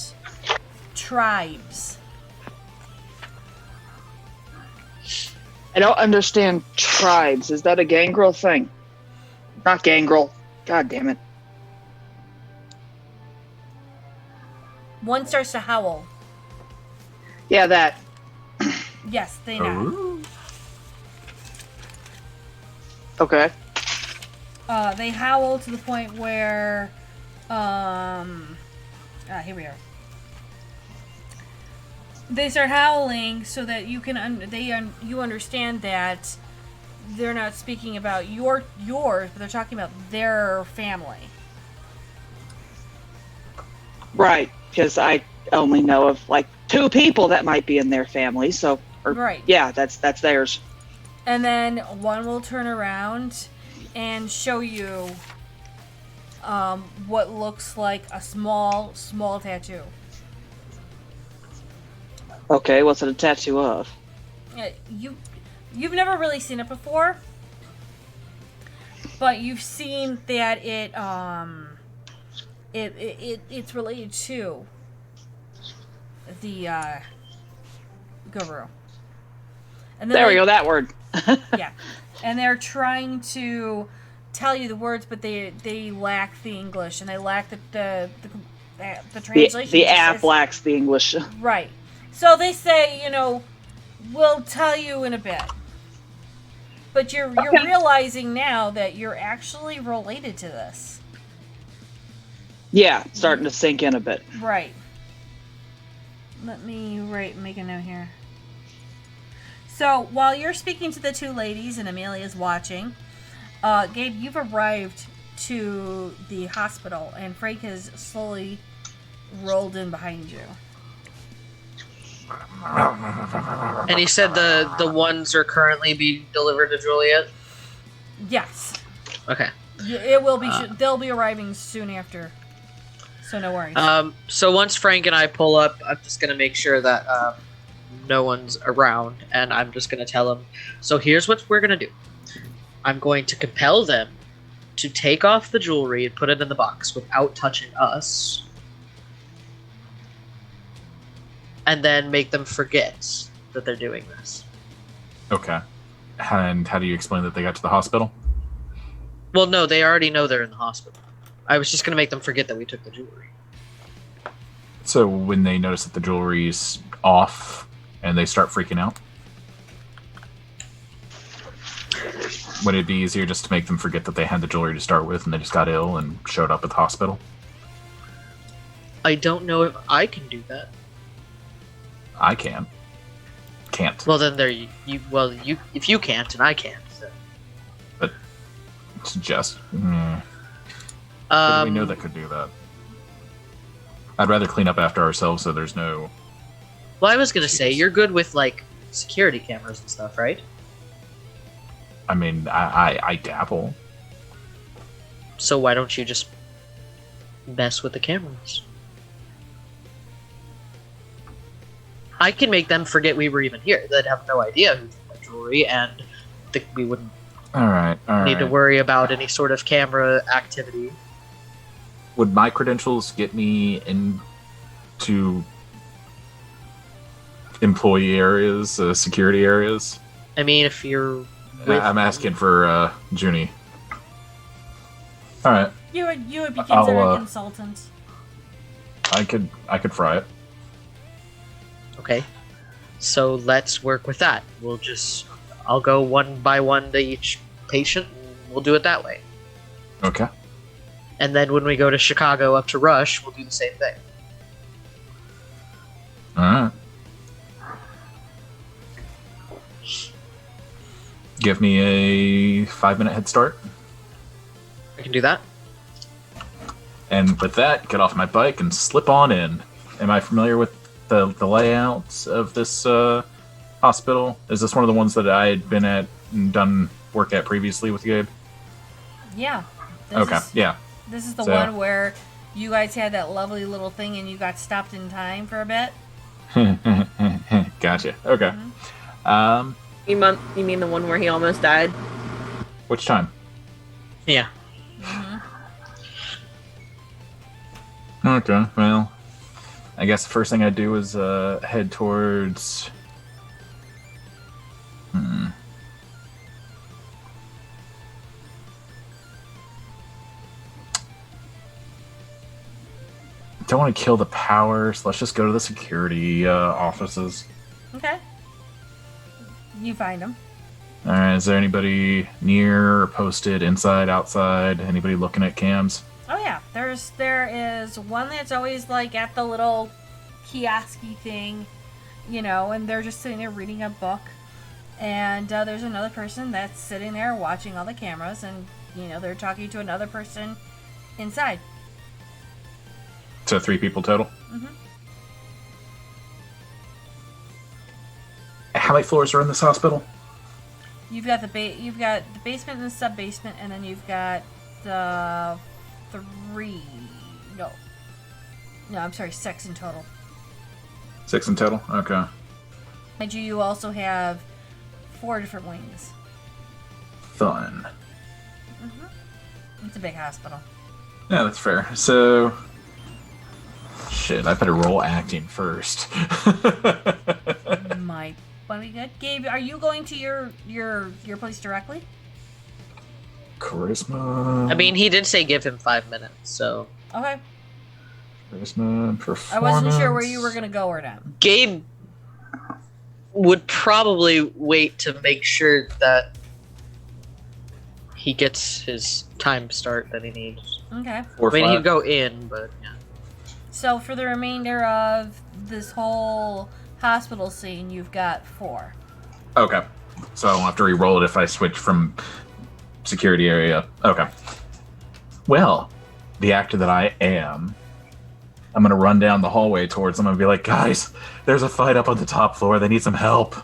Speaker 5: tribes.
Speaker 1: I don't understand tribes. Is that a gangrel thing? Not gangrel. God damn it.
Speaker 5: One starts to howl.
Speaker 1: Yeah, that.
Speaker 5: Yes, they nod.
Speaker 3: Ooh.
Speaker 1: Okay.
Speaker 5: They howl to the point where, here we are. They start howling so that you can you understand that they're not speaking about yours, but they're talking about their family.
Speaker 1: Right, because I only know of like 2 people that might be in their family, so
Speaker 5: Right.
Speaker 1: Yeah, that's theirs.
Speaker 5: And then one will turn around and show you what looks like a small tattoo.
Speaker 1: Okay, what's it a tattoo of?
Speaker 5: You've never really seen it before, but you've seen that it's related to the guru. And then
Speaker 1: There we go, that word.
Speaker 5: Yeah, and they're trying to tell you the words, but they lack the English and they lack the translation.
Speaker 1: The app lacks the English.
Speaker 5: Right. So they say, we'll tell you in a bit. But you're realizing now that you're actually related to this.
Speaker 1: Yeah, starting to sink in a bit.
Speaker 5: Right. Let me make a note here. So while you're speaking to the 2 ladies and Amelia's watching, Gabe, you've arrived to the hospital and Frank has slowly rolled in behind you.
Speaker 4: And he said the ones are currently being delivered to Juliet?
Speaker 5: Yes.
Speaker 4: Okay.
Speaker 5: It will be. They'll be arriving soon after. So no worries.
Speaker 4: So once Frank and I pull up, I'm just going to make sure that no one's around, and I'm just going to tell them, so here's what we're going to do. I'm going to compel them to take off the jewelry and put it in the box without touching us, and then make them forget that they're doing this.
Speaker 3: Okay. And how do you explain that they got to the hospital?
Speaker 4: Well, no, they already know they're in the hospital. I was just gonna make them forget that we took the jewelry.
Speaker 3: So when they notice that the jewelry's off and they start freaking out, would it be easier just to make them forget that they had the jewelry to start with and they just got ill and showed up at the hospital?
Speaker 4: I don't know if I can do that.
Speaker 3: I can. Can't.
Speaker 4: Well, then there you. If you can't and I can't, then.
Speaker 3: But it's just. Who do we know that could do that? I'd rather clean up after ourselves so there's no.
Speaker 4: Well, I was gonna say you're good with like security cameras and stuff, right?
Speaker 3: I mean, I dabble.
Speaker 4: So why don't you just mess with the cameras? I can make them forget we were even here. They'd have no idea who took my jewelry, and we wouldn't
Speaker 3: All right.
Speaker 4: need to worry about any sort of camera activity.
Speaker 3: Would my credentials get me into employee areas, security areas?
Speaker 4: I mean, if you're
Speaker 3: I'm asking for Junie. All right.
Speaker 5: You would be considered
Speaker 3: I'll,
Speaker 5: a consultant.
Speaker 3: I could fry it.
Speaker 4: okay, so let's work with that. I'll go one by one to each patient, and we'll do it that way.
Speaker 3: Okay.
Speaker 4: And then when we go to Chicago up to Rush, we'll do the same thing.
Speaker 3: All right. Give me a 5-minute head start.
Speaker 4: I can do that.
Speaker 3: And with that, get off my bike and slip on in. Am I familiar with the layouts of this hospital? Is this one of the ones that I had been at and done work at previously with Gabe?
Speaker 5: Yeah.
Speaker 3: Yeah.
Speaker 5: This is the
Speaker 3: So-
Speaker 5: one where you guys had that lovely little thing and you got stopped in time for a bit.
Speaker 3: Gotcha. Okay.
Speaker 5: Mm-hmm.
Speaker 2: You mean the one where he almost died?
Speaker 3: Which time?
Speaker 4: Yeah.
Speaker 5: Mm-hmm.
Speaker 3: Okay, well, I guess the first thing I do is head towards. Don't want to kill the power, so let's just go to the security offices.
Speaker 5: Okay. You find them.
Speaker 3: All right, is there anybody near or posted, inside, outside? Anybody looking at cams?
Speaker 5: Oh yeah, there is one that's always like at the little kiosky thing, and they're just sitting there reading a book. And there's another person that's sitting there watching all the cameras, and they're talking to another person inside.
Speaker 3: So 3 people total.
Speaker 5: Mm-hmm.
Speaker 3: How many floors are in this hospital?
Speaker 5: You've got the basement and the sub basement, and then you've got the 3. No, I'm sorry, 6 in total.
Speaker 3: 6 in total. Okay.
Speaker 5: And you also have 4 different wings.
Speaker 3: Fun.
Speaker 5: Mm-hmm. It's a big hospital.
Speaker 3: Yeah, that's fair. So, shit, I better roll acting first.
Speaker 5: Might be good. Gabe, are you going to your place directly?
Speaker 3: Charisma.
Speaker 4: I mean, he did say give him 5 minutes, so.
Speaker 5: Okay.
Speaker 3: Charisma, performance.
Speaker 5: I wasn't sure where you were gonna go or not.
Speaker 4: Gabe would probably wait to make sure that he gets his time start that he needs.
Speaker 5: Okay.
Speaker 3: 4,
Speaker 4: I mean,
Speaker 3: 5.
Speaker 4: he'd go in, but yeah.
Speaker 5: So for the remainder of this whole hospital scene, you've got 4.
Speaker 3: Okay. So I won't have to re-roll it if I switch from security area. Okay. Well, the actor that I am, I'm going to run down the hallway towards them and be like, guys, there's a fight up on the top floor. They need some help.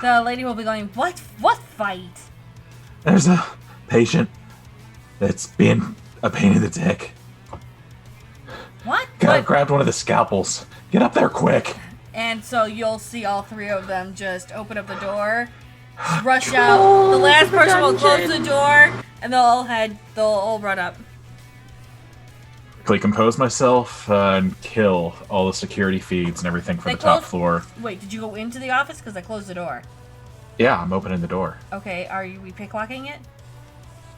Speaker 5: The lady will be going, what fight?
Speaker 3: There's a patient that's being a pain in the dick.
Speaker 5: What?
Speaker 3: Grabbed one of the scalpels. Get up there quick.
Speaker 5: And so you'll see all 3 of them just open up the door, rush out. The last person will close the door, and they'll all run up.
Speaker 3: Quickly compose myself and kill all the security feeds and everything from
Speaker 5: They
Speaker 3: the top
Speaker 5: closed-
Speaker 3: floor.
Speaker 5: Wait, did you go into the office? Because I closed the door.
Speaker 3: Yeah, I'm opening the door.
Speaker 5: Okay, are we picklocking it?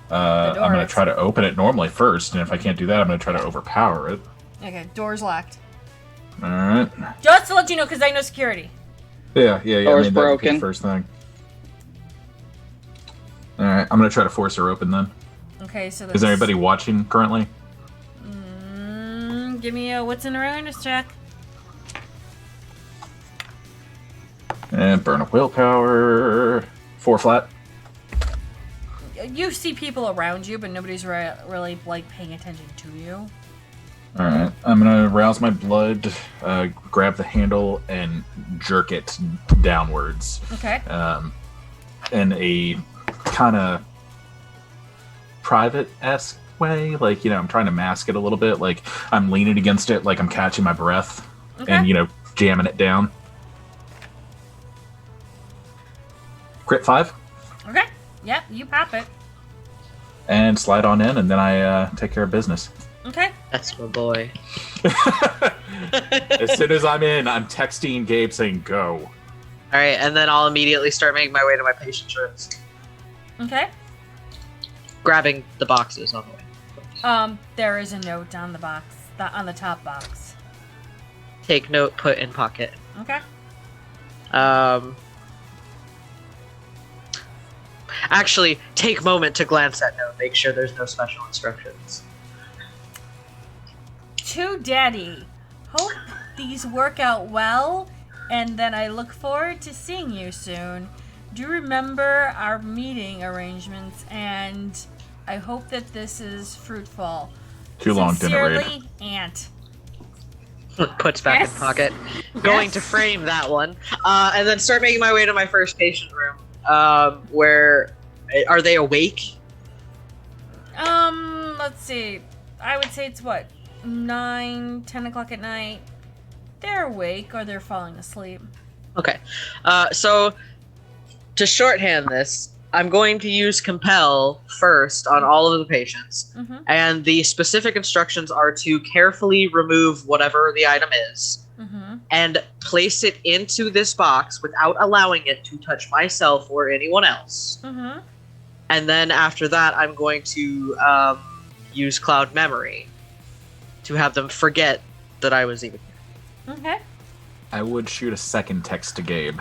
Speaker 5: The door
Speaker 3: I'm going
Speaker 5: is-
Speaker 3: to try to open it normally first, and if I can't do that, I'm going to try to overpower it.
Speaker 5: Okay, door's locked.
Speaker 3: All right.
Speaker 5: Just to let you know, because I know security.
Speaker 3: Yeah.
Speaker 1: Door's
Speaker 3: I mean, that would be
Speaker 1: broken.
Speaker 3: the first thing. All right, I'm going to try to force her open then.
Speaker 5: Okay, so that's...
Speaker 3: Is there anybody watching currently?
Speaker 5: Give me a what's in awareness check.
Speaker 3: And burn a willpower. 4 flat.
Speaker 5: You see people around you, but nobody's really like paying attention to you.
Speaker 3: All right, I'm gonna rouse my blood, grab the handle, and jerk it downwards.
Speaker 5: Okay.
Speaker 3: In a kind of private-esque way, like, I'm trying to mask it a little bit, like I'm leaning against it, like I'm catching my breath,
Speaker 5: Okay.
Speaker 3: and jamming it down. Crit 5.
Speaker 5: Okay. Yep, you pop it.
Speaker 3: And slide on in, and then I take care of business.
Speaker 5: Okay.
Speaker 4: That's my boy.
Speaker 3: As soon as I'm in, I'm texting Gabe saying go.
Speaker 4: All right, and then I'll immediately start making my way to my patient's rooms,
Speaker 5: Okay.
Speaker 4: grabbing the boxes on the way.
Speaker 5: There is a note on the box, on the top box.
Speaker 4: Take note, put in pocket.
Speaker 5: Okay.
Speaker 4: Actually, take moment to glance at note. Make sure there's no special instructions.
Speaker 5: To Daddy, hope these work out well, and then I look forward to seeing you soon. Do remember our meeting arrangements, and I hope that this is fruitful.
Speaker 3: Too long, didn't read.
Speaker 5: Sincerely, Aunt.
Speaker 4: Puts back
Speaker 5: Yes.
Speaker 4: in pocket. Going
Speaker 5: Yes.
Speaker 4: to frame that one. And then start making my way to my first patient room. Where are they awake?
Speaker 5: Let's see. I would say it's what, 9, 10 o'clock at night. They're awake or they're falling asleep.
Speaker 4: Okay. So to shorthand this, I'm going to use compel first on all of the patients.
Speaker 5: Mm-hmm.
Speaker 4: And the specific instructions are to carefully remove whatever the item is
Speaker 5: Mm-hmm.
Speaker 4: and place it into this box without allowing it to touch myself or anyone else.
Speaker 5: Mm-hmm.
Speaker 4: And then after that, I'm going to use cloud memory to have them forget that I was even here.
Speaker 5: Okay.
Speaker 3: I would shoot a second text to Gabe.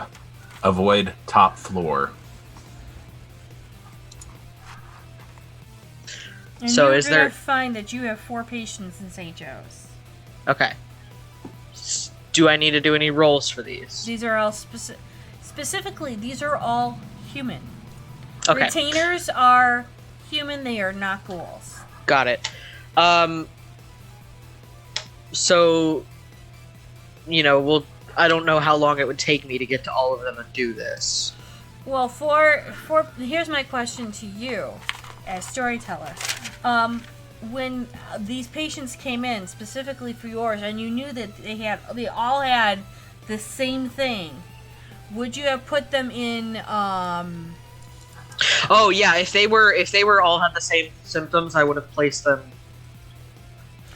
Speaker 3: Avoid top floor.
Speaker 5: And
Speaker 4: So
Speaker 5: you're
Speaker 4: is
Speaker 5: gonna
Speaker 4: there-
Speaker 5: find that you have 4 patients in St. Joe's.
Speaker 4: Okay. Do I need to do any rolls for these?
Speaker 5: These are all specifically. These are all human.
Speaker 4: Okay.
Speaker 5: Retainers are human. They are not ghouls.
Speaker 4: Got it. So, I don't know how long it would take me to get to all of them and do this.
Speaker 5: Well, here's my question to you, as storyteller. When these patients came in specifically for yours, and you knew that they all had the same thing, would you have put them in?
Speaker 4: Oh yeah, if they were all had the same symptoms, I would have placed them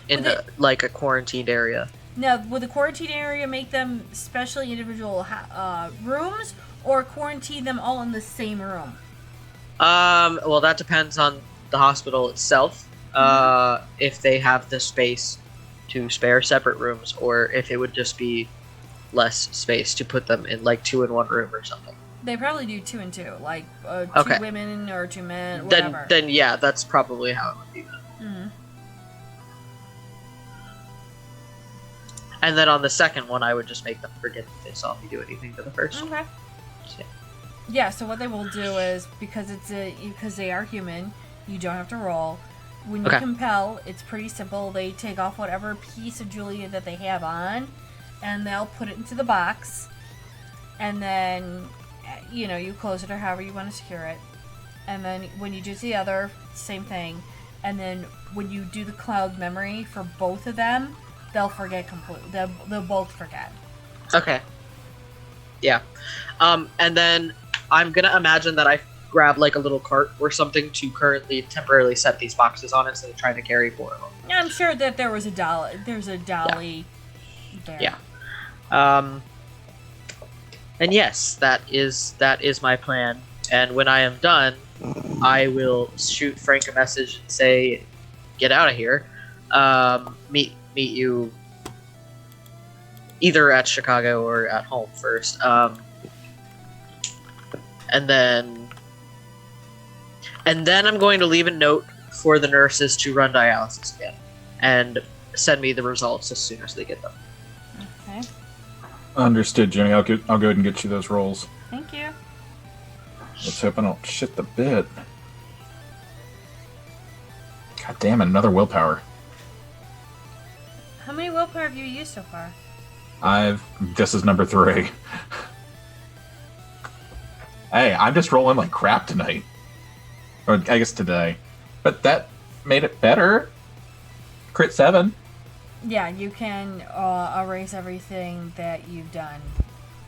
Speaker 4: in a quarantined area.
Speaker 5: Now, would the quarantine area make them specially individual rooms, or quarantine them all in the same room?
Speaker 4: Well, that depends on the hospital itself. If they have the space to spare separate rooms, or if it would just be less space to put them in 2 in 1 room or something.
Speaker 5: They probably do 2 and 2, like 2
Speaker 4: Okay.
Speaker 5: women or 2 men, whatever.
Speaker 4: Then yeah, that's probably how it would be then.
Speaker 5: Mhm.
Speaker 4: And then on the second one, I would just make them forget that they saw me do anything to the first.
Speaker 5: Okay.
Speaker 4: So,
Speaker 5: Yeah. So what they will do is, because they are human, you don't have to roll. When you
Speaker 4: Okay.
Speaker 5: compel, it's pretty simple. They take off whatever piece of Julia that they have on, and they'll put it into the box, and then you close it or however you want to secure it. And then when you do the other, same thing. And then when you do the cloud memory for both of them, they'll forget completely. They'll both forget.
Speaker 4: Okay. Yeah. And then I'm gonna imagine that I grab a little cart or something to temporarily set these boxes on instead of trying to carry 4 of them.
Speaker 5: I'm sure that there was a dolly. There's a dolly there.
Speaker 4: Yeah. And yes, that is my plan. And when I am done, I will shoot Frank a message and say, "Get out of here." Meet you either at Chicago or at home first. And then I'm going to leave a note for the nurses to run dialysis again and send me the results as soon as they get them.
Speaker 5: Okay.
Speaker 3: Understood, Jenny. I'll go ahead and get you those rolls.
Speaker 5: Thank you.
Speaker 3: Let's hope I don't shit the bed. God damn it, another willpower.
Speaker 5: How many willpower have you used so far?
Speaker 3: This is number 3. Hey, I'm just rolling like crap tonight. Or I guess today. But that made it better. Crit 7.
Speaker 5: Yeah, you can erase everything that you've done.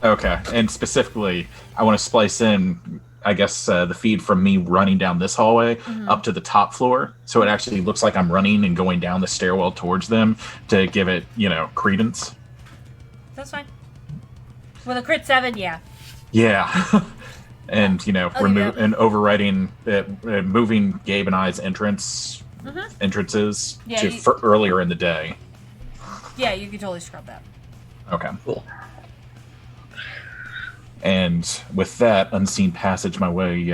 Speaker 3: Okay, and specifically, I want to splice in, I guess, the feed from me running down this hallway up to the top floor, so it actually looks like I'm running and going down the stairwell towards them to give it, credence.
Speaker 5: That's fine. With a crit 7, yeah.
Speaker 3: Yeah. And, and overriding, moving Gabe and I's entrances for earlier in the day.
Speaker 5: Yeah, you can totally scrub that.
Speaker 3: Okay.
Speaker 4: Cool.
Speaker 3: And with that, unseen passage my way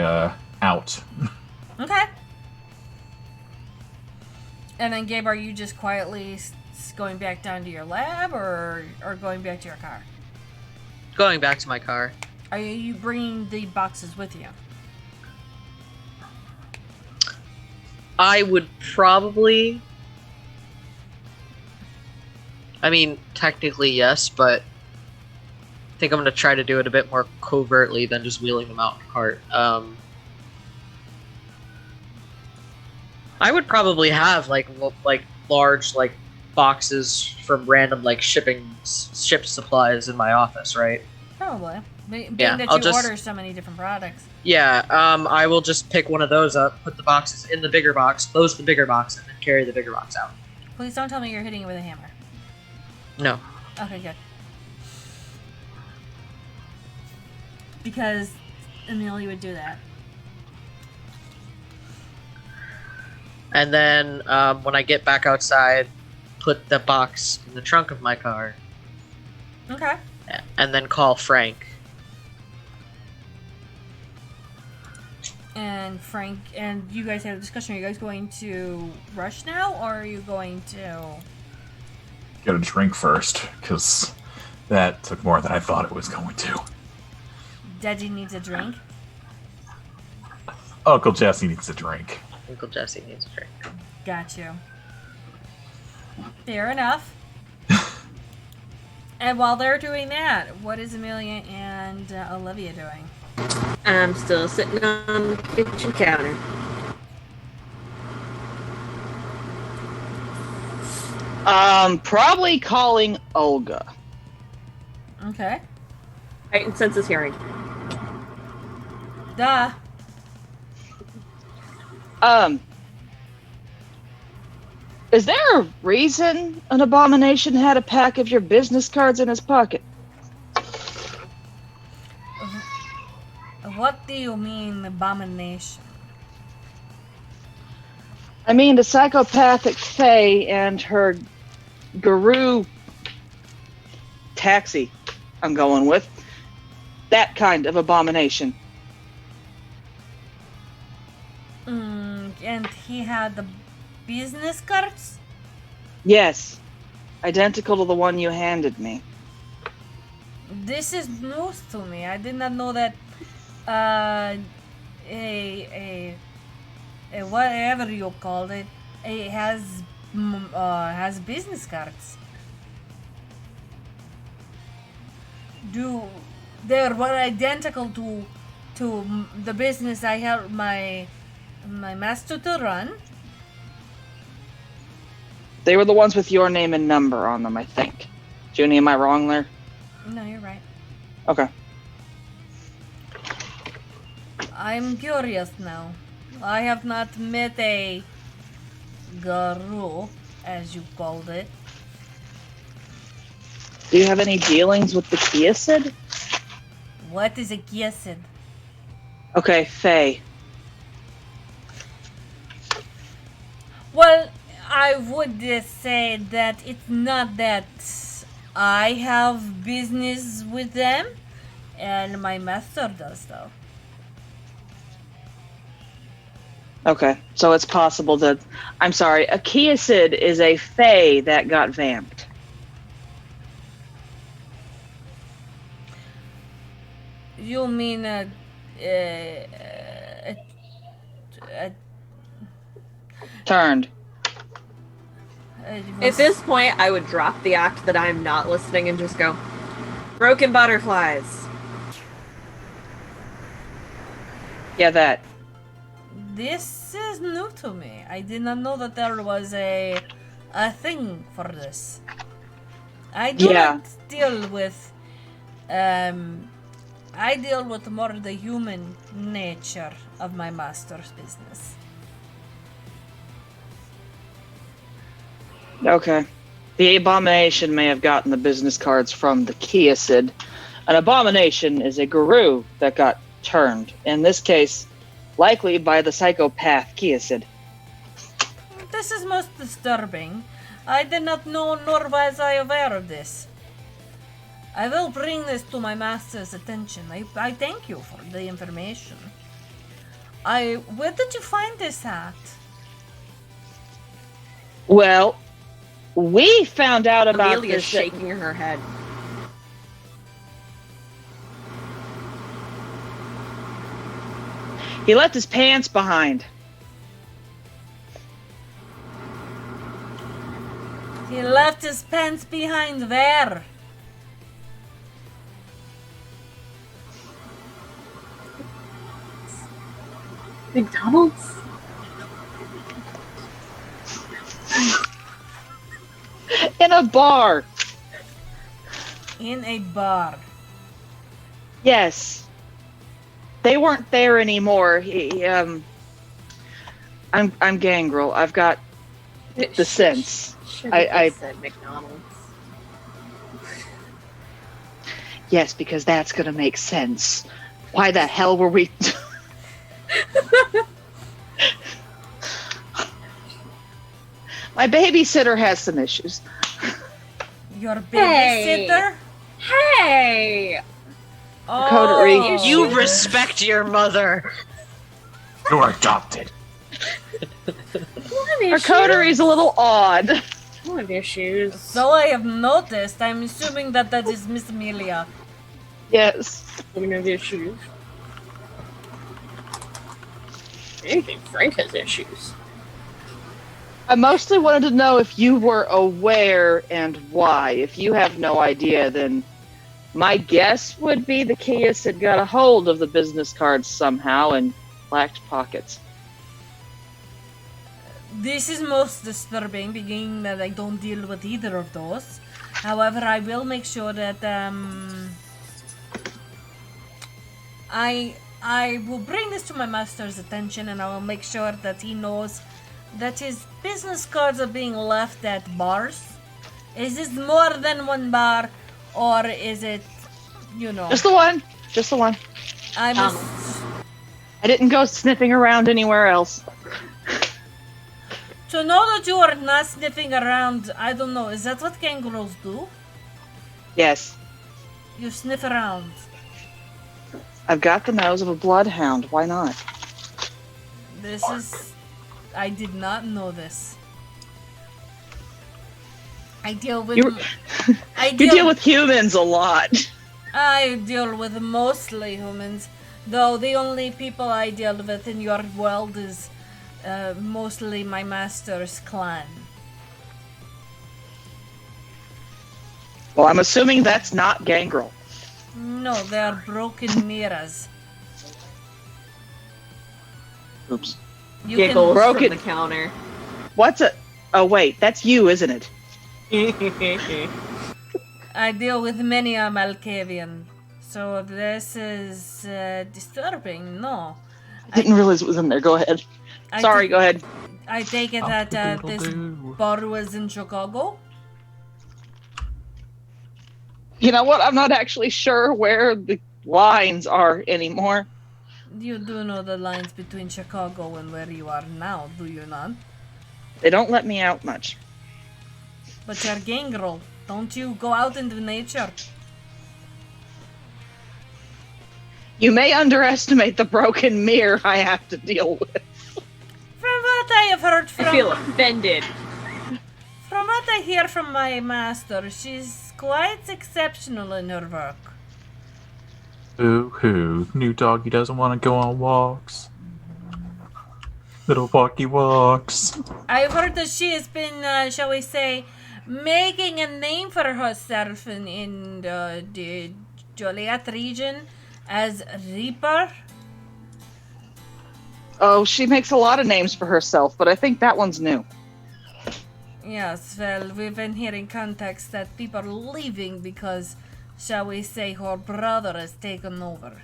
Speaker 3: out.
Speaker 5: Okay. And then, Gabe, are you just quietly going back down to your lab or going back to your car?
Speaker 4: Going back to my car.
Speaker 5: Are you bringing the boxes with you?
Speaker 4: I would probably... I mean, technically yes, but I think I'm going to try to do it a bit more covertly than just wheeling them out in a cart. I would probably have like large boxes from random ship supplies in my office, right?
Speaker 5: Probably. Being
Speaker 4: Yeah,
Speaker 5: that
Speaker 4: I'll
Speaker 5: you
Speaker 4: just-
Speaker 5: order so many different products.
Speaker 4: Yeah, I will just pick one of those up, put the boxes in the bigger box, close the bigger box, and then carry the bigger box out.
Speaker 5: Please don't tell me you're hitting it with a hammer.
Speaker 4: No.
Speaker 5: Okay, good. Because Amelia would do that.
Speaker 4: And then when I get back outside, put the box in the trunk of my car,
Speaker 5: Okay.
Speaker 4: and then call Frank.
Speaker 5: And Frank, and you guys had a discussion. Are you guys going to rush now, or are you going to...
Speaker 3: Get a drink first, because that took more than I thought it was going to.
Speaker 5: Daddy needs a drink?
Speaker 3: Uncle Jesse needs a drink.
Speaker 4: Uncle Jesse needs a drink.
Speaker 5: Got you. Fair enough. And while they're doing that, what is Amelia and Olivia doing?
Speaker 2: I'm still sitting on the kitchen counter.
Speaker 1: Probably calling Olga.
Speaker 5: Okay.
Speaker 2: Heightened senses hearing.
Speaker 5: Duh.
Speaker 1: Is there a reason an abomination had a pack of your business cards in his pocket?
Speaker 5: What do you mean, abomination?
Speaker 1: I mean, the psychopathic Fae and her guru taxi, I'm going with. That kind of abomination.
Speaker 5: And he had the business cards?
Speaker 1: Yes. Identical to the one you handed me.
Speaker 5: This is news to me. I did not know that a whatever you called it, has business cards. They were identical to the business I helped my master to run.
Speaker 1: They were the ones with your name and number on them, I think. Junie, am I wrong there?
Speaker 5: No, you're right.
Speaker 1: Okay.
Speaker 5: I'm curious now. I have not met a guru, as you called it.
Speaker 1: Do you have any dealings with the Kiasid?
Speaker 5: What is a Kiasid?
Speaker 1: Okay, Faye.
Speaker 5: Well, I would say that it's not that I have business with them, and my master does, though.
Speaker 1: Okay, so it's possible that I'm sorry. A Kiasid is a fae that got vamped.
Speaker 5: You mean a
Speaker 1: Turned.
Speaker 2: At this point, I would drop the act that I'm not listening and just go, broken butterflies.
Speaker 1: Yeah, that.
Speaker 5: This is new to me. I did not know that there was a thing for this. I do
Speaker 1: Yeah.
Speaker 5: not deal with I deal with more the human nature of my master's business.
Speaker 1: Okay. The abomination may have gotten the business cards from the Kiasid. An abomination is a guru that got turned. In this case, likely by the psychopath Kiasid.
Speaker 5: This is most disturbing. I did not know, nor was I aware of this. I will bring this to my master's attention. I thank you for the information. Where did you find this at?
Speaker 1: Well, we found out about
Speaker 2: Amelia's
Speaker 1: this.
Speaker 2: shaking her head.
Speaker 1: He left his pants behind.
Speaker 5: He left his pants behind where?
Speaker 2: McDonald's?
Speaker 1: In a bar.
Speaker 5: In a bar.
Speaker 1: Yes. They weren't there anymore. I'm Gangrel. I've got the sense. I
Speaker 2: said McDonald's.
Speaker 1: Yes, because that's gonna make sense. Why the hell were we? My babysitter has some issues.
Speaker 5: Your babysitter?
Speaker 2: Hey!
Speaker 5: Oh,
Speaker 1: Coterie.
Speaker 4: You respect your mother.
Speaker 3: You're adopted.
Speaker 1: Her coterie a little odd.
Speaker 2: I have issues.
Speaker 5: So I have noticed. I'm assuming that is Miss Amelia.
Speaker 1: Yes.
Speaker 2: I have issues. I think Frank has issues.
Speaker 1: I mostly wanted to know if you were aware and why. If you have no idea, then my guess would be the Kias had got a hold of the business cards somehow and lacked pockets.
Speaker 5: This is most disturbing, being that I don't deal with either of those. However, I will make sure that I will bring this to my master's attention, and I will make sure that he knows that his business cards are being left at bars. Is this more than one bar, or is it,
Speaker 1: Just the one. Just the one.
Speaker 5: I
Speaker 1: didn't go sniffing around anywhere else.
Speaker 5: To know that you are not sniffing around, I don't know, is that what kangaroos do?
Speaker 1: Yes.
Speaker 5: You sniff around.
Speaker 1: I've got the nose of a bloodhound. Why not?
Speaker 5: This is... I did not know this. I deal with...
Speaker 1: You deal with humans a lot.
Speaker 5: I deal with mostly humans, though the only people I deal with in your world is mostly my master's clan.
Speaker 1: Well, I'm assuming that's not Gangrel.
Speaker 5: No, they are broken mirrors.
Speaker 1: Oops.
Speaker 5: You
Speaker 2: Giggles
Speaker 5: can
Speaker 1: Broken-
Speaker 2: from the counter.
Speaker 1: What's a... Oh, wait. That's you, isn't it?
Speaker 5: I deal with many Malkavian, so this is disturbing. No,
Speaker 1: I didn't realize it was in there. Go ahead. Sorry, go ahead.
Speaker 5: I take it that this bar was in Chicago.
Speaker 1: You know what? I'm not actually sure where the lines are anymore.
Speaker 5: You do know the lines between Chicago and where you are now, do you not?
Speaker 1: They don't let me out much.
Speaker 5: But you're gangrel. Don't you go out into nature?
Speaker 1: You may underestimate the broken mirror I have to deal with.
Speaker 5: From what I have heard
Speaker 2: I feel offended.
Speaker 5: From what I hear from my master, she's quite exceptional in her work.
Speaker 3: Hoo-hoo. New doggy doesn't want to go on walks. Little walkie walks.
Speaker 5: I've heard that she has been, shall we say, making a name for herself in the Joliet region as Reaper.
Speaker 1: Oh, she makes a lot of names for herself, but I think that one's new.
Speaker 5: Yes, well, we've been hearing contacts that people are leaving because, shall we say, her brother has taken over.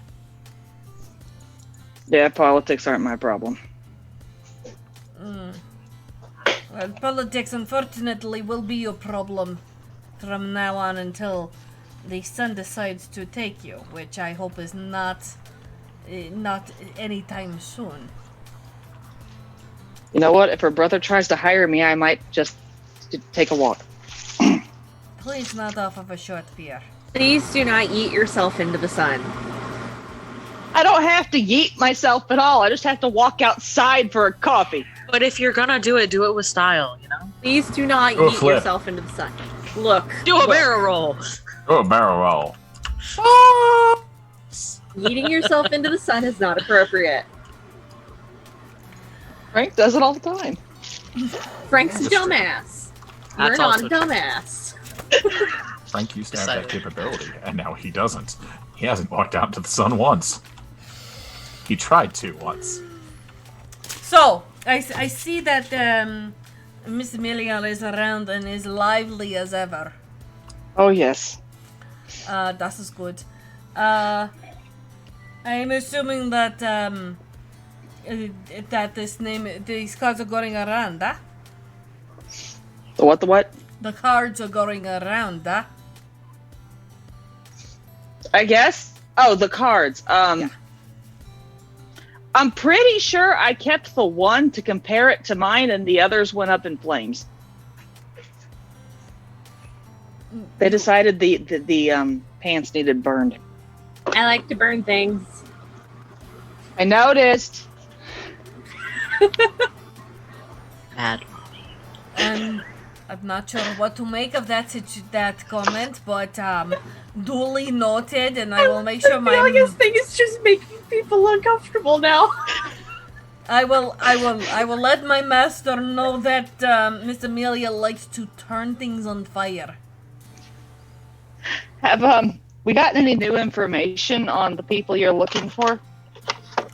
Speaker 1: Yeah, politics aren't my problem.
Speaker 5: Well, politics, unfortunately, will be your problem from now on until the sun decides to take you, which I hope is not anytime soon.
Speaker 1: You know what? If her brother tries to hire me, I might just take a walk.
Speaker 5: Please not off of a short beer.
Speaker 2: Please do not yeet yourself into the sun.
Speaker 1: I don't have to yeet myself at all. I just have to walk outside for a coffee.
Speaker 4: But if you're gonna do it with style, you know?
Speaker 2: Please do not
Speaker 3: Go
Speaker 2: yeet
Speaker 3: flip.
Speaker 2: yourself into the sun. Look.
Speaker 4: Do a barrel roll!
Speaker 3: Oh, barrel roll.
Speaker 2: Yeeting yourself into the sun is not appropriate.
Speaker 1: Frank does it all the time.
Speaker 2: Frank's a dumbass. You're
Speaker 4: That's
Speaker 2: not
Speaker 4: also
Speaker 2: a dumbass.
Speaker 3: Frank used to have that
Speaker 4: Decided.
Speaker 3: capability, and now he doesn't. He hasn't walked out into the sun once. He tried to once.
Speaker 5: So, I see that Miss Amelia is around and is lively as ever.
Speaker 1: Oh, yes.
Speaker 5: That is good. I'm assuming that that these cards are going around, huh?
Speaker 1: The what, the what?
Speaker 5: The cards are going around, huh?
Speaker 1: I guess. Oh, the cards. I'm pretty sure I kept the one to compare it to mine, and the others went up in flames. They decided the pants needed burned.
Speaker 2: I like to burn things.
Speaker 1: I noticed.
Speaker 4: Bad.
Speaker 5: And I'm not sure what to make of that comment, but duly noted, and I will make sure
Speaker 2: Amelia's thing is just making people uncomfortable now.
Speaker 5: I will let my master know that Miss Amelia likes to turn things on fire.
Speaker 1: Have we gotten any new information on the people you're looking for?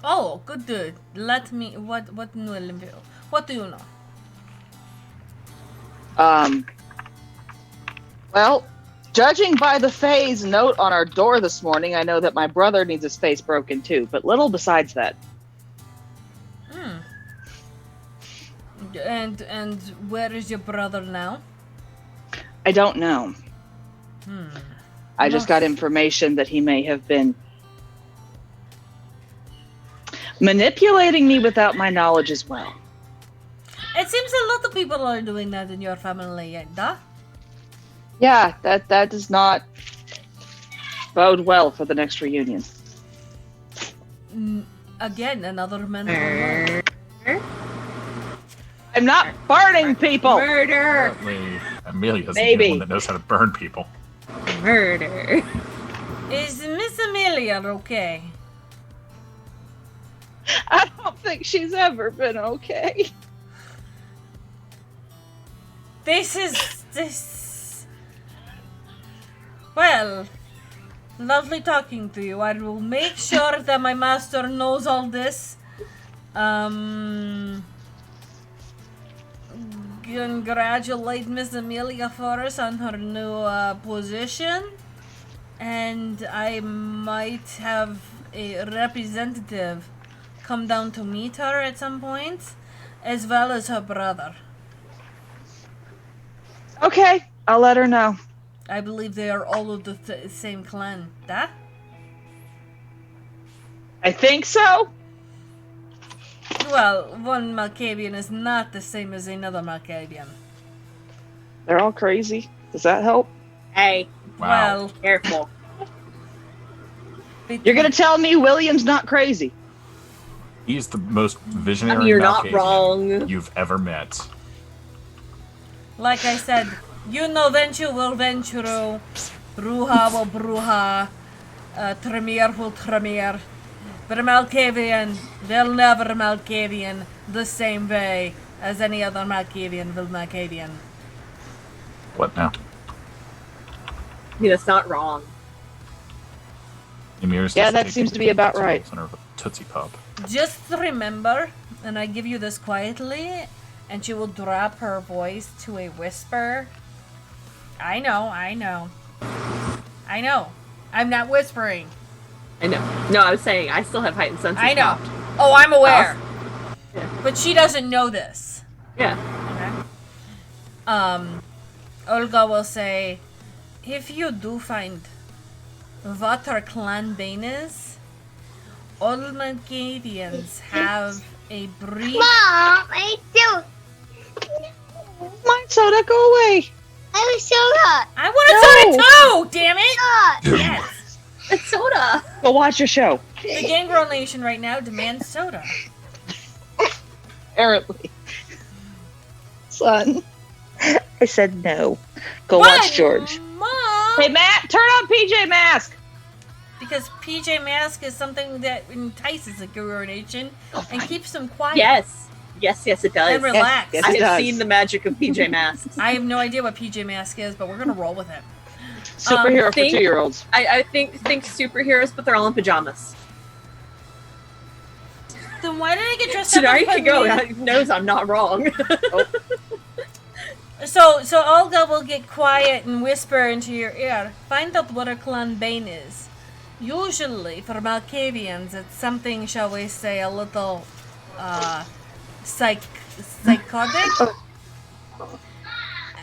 Speaker 5: Oh, good, dude. Let me. What new info? What do you know?
Speaker 1: Well, judging by the Fae's note on our door this morning, I know that my brother needs his face broken too, but little besides that.
Speaker 5: And where is your brother now?
Speaker 1: I don't know. I just got information that he may have been manipulating me without my knowledge as well.
Speaker 5: It seems a lot of people are doing that in your family, huh?
Speaker 1: Yeah, that does not bode well for the next reunion.
Speaker 5: Again, another mental note.
Speaker 1: I'm not burning people!
Speaker 2: Murder!
Speaker 3: Apparently, Amelia's the
Speaker 1: Maybe.
Speaker 3: only one that knows how to burn people.
Speaker 2: Murder.
Speaker 5: Is Miss Amelia okay?
Speaker 1: I don't think she's ever been okay.
Speaker 5: This. Well, lovely talking to you. I will make sure that my master knows all this. Congratulate Miss Amelia for us on her new position. And I might have a representative come down to meet her at some point, as well as her brother.
Speaker 1: Okay, I'll let her know.
Speaker 5: I believe they are all of the same clan. That?
Speaker 1: I think so.
Speaker 5: Well, one Malkavian is not the same as another Malkavian.
Speaker 1: They're all crazy. Does that help?
Speaker 2: Hey,
Speaker 3: Wow.
Speaker 5: Well,
Speaker 2: careful.
Speaker 1: You're gonna tell me William's not crazy?
Speaker 3: He's the most visionary
Speaker 2: You're not
Speaker 3: Malkavian
Speaker 2: wrong.
Speaker 3: you've ever met.
Speaker 5: Like I said, you know venture will venture, bruja will bruja, tremere will tremere. But a Malkavian, they'll never Malkavian the same way as any other Malkavian will Malkavian.
Speaker 3: What now?
Speaker 2: I mean, it's not wrong.
Speaker 3: Ymir's
Speaker 1: Yeah,
Speaker 3: just
Speaker 1: that
Speaker 3: taking
Speaker 1: seems to be about
Speaker 3: the
Speaker 1: right.
Speaker 3: center of a Tootsie Pop.
Speaker 5: Just remember, and I give you this quietly, and she will drop her voice to a whisper. I know. I'm not whispering.
Speaker 2: I know. No, I was saying I still have heightened senses.
Speaker 5: I know.
Speaker 2: popped.
Speaker 5: Oh, I'm aware.
Speaker 2: Yeah.
Speaker 5: But she doesn't know this.
Speaker 2: Yeah.
Speaker 5: Okay. Olga will say, if you do find what our clan bane is, all Malkavians have a brief...
Speaker 6: Mom, I still.
Speaker 1: My soda, go away.
Speaker 6: I was soda.
Speaker 5: I want a soda too! Damn it! Yes!
Speaker 2: It's soda.
Speaker 1: Go watch your show.
Speaker 5: The Gangrel Nation right now demands soda.
Speaker 1: Apparently. Son. I said no. Go
Speaker 5: What?
Speaker 1: watch George.
Speaker 5: Mom!
Speaker 1: Hey, Matt, turn on PJ Mask.
Speaker 5: Because PJ Mask is something that entices the Gangrel Nation and keeps them quiet.
Speaker 2: Yes. Yes, it does.
Speaker 5: And relax.
Speaker 1: Yes,
Speaker 2: I
Speaker 1: it
Speaker 2: have
Speaker 1: does.
Speaker 2: seen the magic of PJ Masks.
Speaker 5: I have no idea what PJ Mask is, but we're gonna roll with it.
Speaker 1: Superhero for
Speaker 2: think-
Speaker 1: 2-year-olds.
Speaker 2: I think superheroes, but they're all in pajamas.
Speaker 5: Then why did I get dressed
Speaker 2: So
Speaker 5: up
Speaker 2: now
Speaker 5: as
Speaker 2: you can go.
Speaker 5: Pugsley?
Speaker 2: He knows I'm not wrong.
Speaker 5: So Olga will get quiet and whisper into your ear. Find out what a clan bane is. Usually, for Malkavians, it's something, shall we say, a little, psychotic.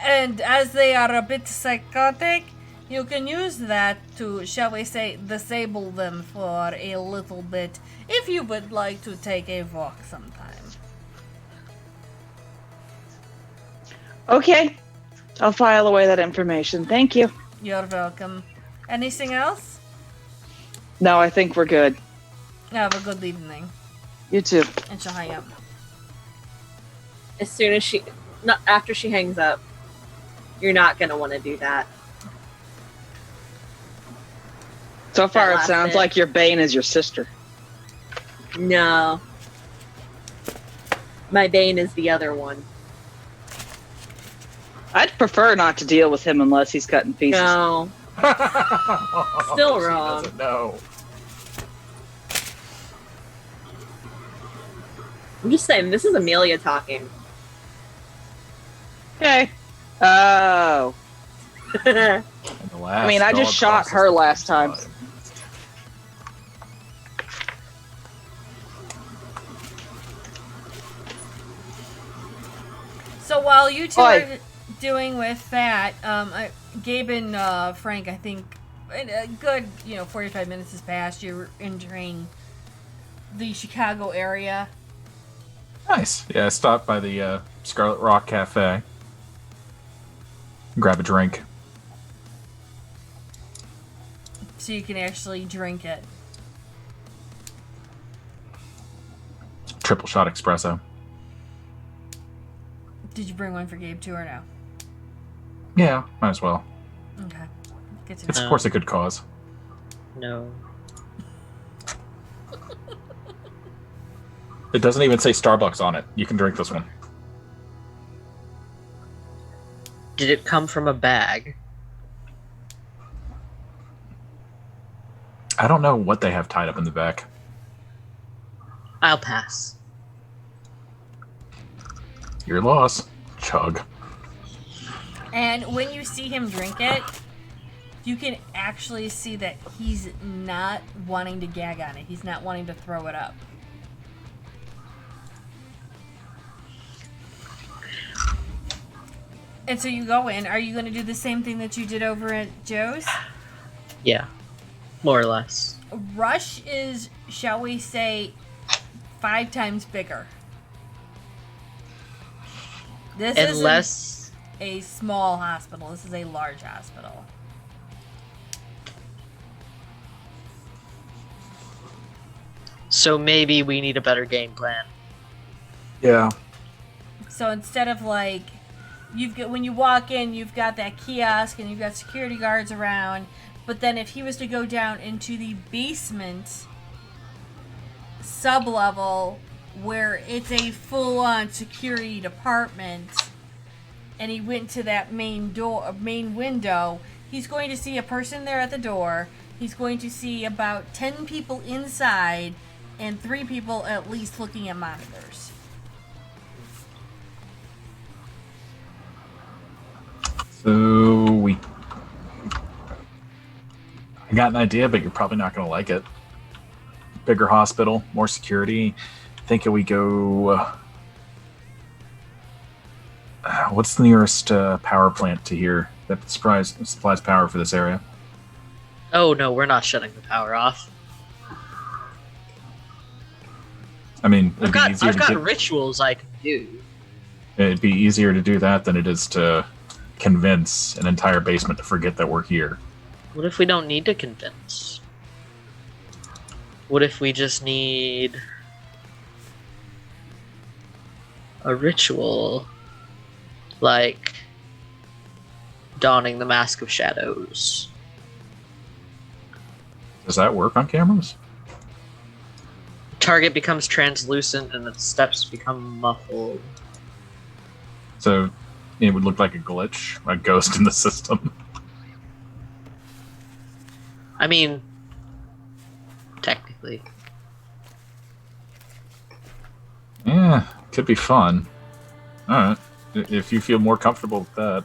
Speaker 5: And as they are a bit psychotic, you can use that to, shall we say, disable them for a little bit, if you would like to take a walk sometime.
Speaker 1: Okay. I'll file away that information. Thank you.
Speaker 5: You're welcome. Anything else?
Speaker 1: No, I think we're good.
Speaker 5: Have a good evening.
Speaker 1: You too.
Speaker 5: And she'll hang up.
Speaker 2: As soon as not after she hangs up, you're not gonna want to do that.
Speaker 1: So far,
Speaker 2: That
Speaker 1: it
Speaker 2: last
Speaker 1: sounds
Speaker 2: bit.
Speaker 1: like your Bane is your sister.
Speaker 2: No. My bane is the other one.
Speaker 1: I'd prefer not to deal with him unless he's cut in pieces.
Speaker 2: No. Still
Speaker 3: She
Speaker 2: wrong.
Speaker 3: doesn't know.
Speaker 2: I'm just saying, this is Amelia talking.
Speaker 1: Okay. Oh.
Speaker 3: And the last
Speaker 1: I mean, I just
Speaker 3: dog
Speaker 1: shot
Speaker 3: crosses
Speaker 1: her
Speaker 3: the
Speaker 1: last time.
Speaker 3: line.
Speaker 5: So while you two
Speaker 1: Oi.
Speaker 5: are doing with that, Gabe and Frank, I think, a good 45 minutes has passed. You're entering the Chicago area.
Speaker 3: Nice. Yeah, I stopped by the Scarlet Rock Cafe. Grab a drink.
Speaker 5: So you can actually drink it.
Speaker 3: Triple shot espresso.
Speaker 5: Did you bring one for Gabe too or no?
Speaker 3: Yeah, might as well.
Speaker 5: Okay. Good to
Speaker 3: It's
Speaker 5: know.
Speaker 3: of course a good cause.
Speaker 4: No.
Speaker 3: It doesn't even say Starbucks on it. You can drink this one.
Speaker 4: Did it come from a bag?
Speaker 3: I don't know what they have tied up in the back.
Speaker 4: I'll pass.
Speaker 3: Your loss. Chug.
Speaker 5: And when you see him drink it, you can actually see that he's not wanting to gag on it. He's not wanting to throw it up. And so you go in. Are you going to do the same thing that you did over at Joe's?
Speaker 4: Yeah. More or less.
Speaker 5: Rush is, shall we say, 5 times bigger. This
Speaker 4: Unless
Speaker 5: isn't a small hospital. This is a large hospital.
Speaker 4: so maybe we need a better game plan.
Speaker 3: Yeah.
Speaker 5: So instead of like, when you walk in, you've got that kiosk and you've got security guards around. But then if he was to go down into the basement sub-level where it's a full-on security department, and he went to that main window, he's going to see a person there at the door. He's going to see about 10 people inside and 3 people at least looking at monitors.
Speaker 3: So I got an idea, but you're probably not going to like it. Bigger hospital, more security. Think we go. What's the nearest power plant to here that supplies power for this area?
Speaker 4: Oh no, we're not shutting the power off.
Speaker 3: I mean,
Speaker 4: I've got rituals I can do.
Speaker 3: It'd be easier to do that than it is to convince an entire basement to forget that we're here.
Speaker 4: What if we don't need to convince? What if we just need a ritual like donning the Mask of Shadows?
Speaker 3: Does that work on cameras?
Speaker 4: Target becomes translucent and its steps become muffled.
Speaker 3: So it would look like a glitch, a ghost in the system.
Speaker 4: I mean, technically.
Speaker 3: Yeah, could be fun. Alright. If you feel more comfortable with that,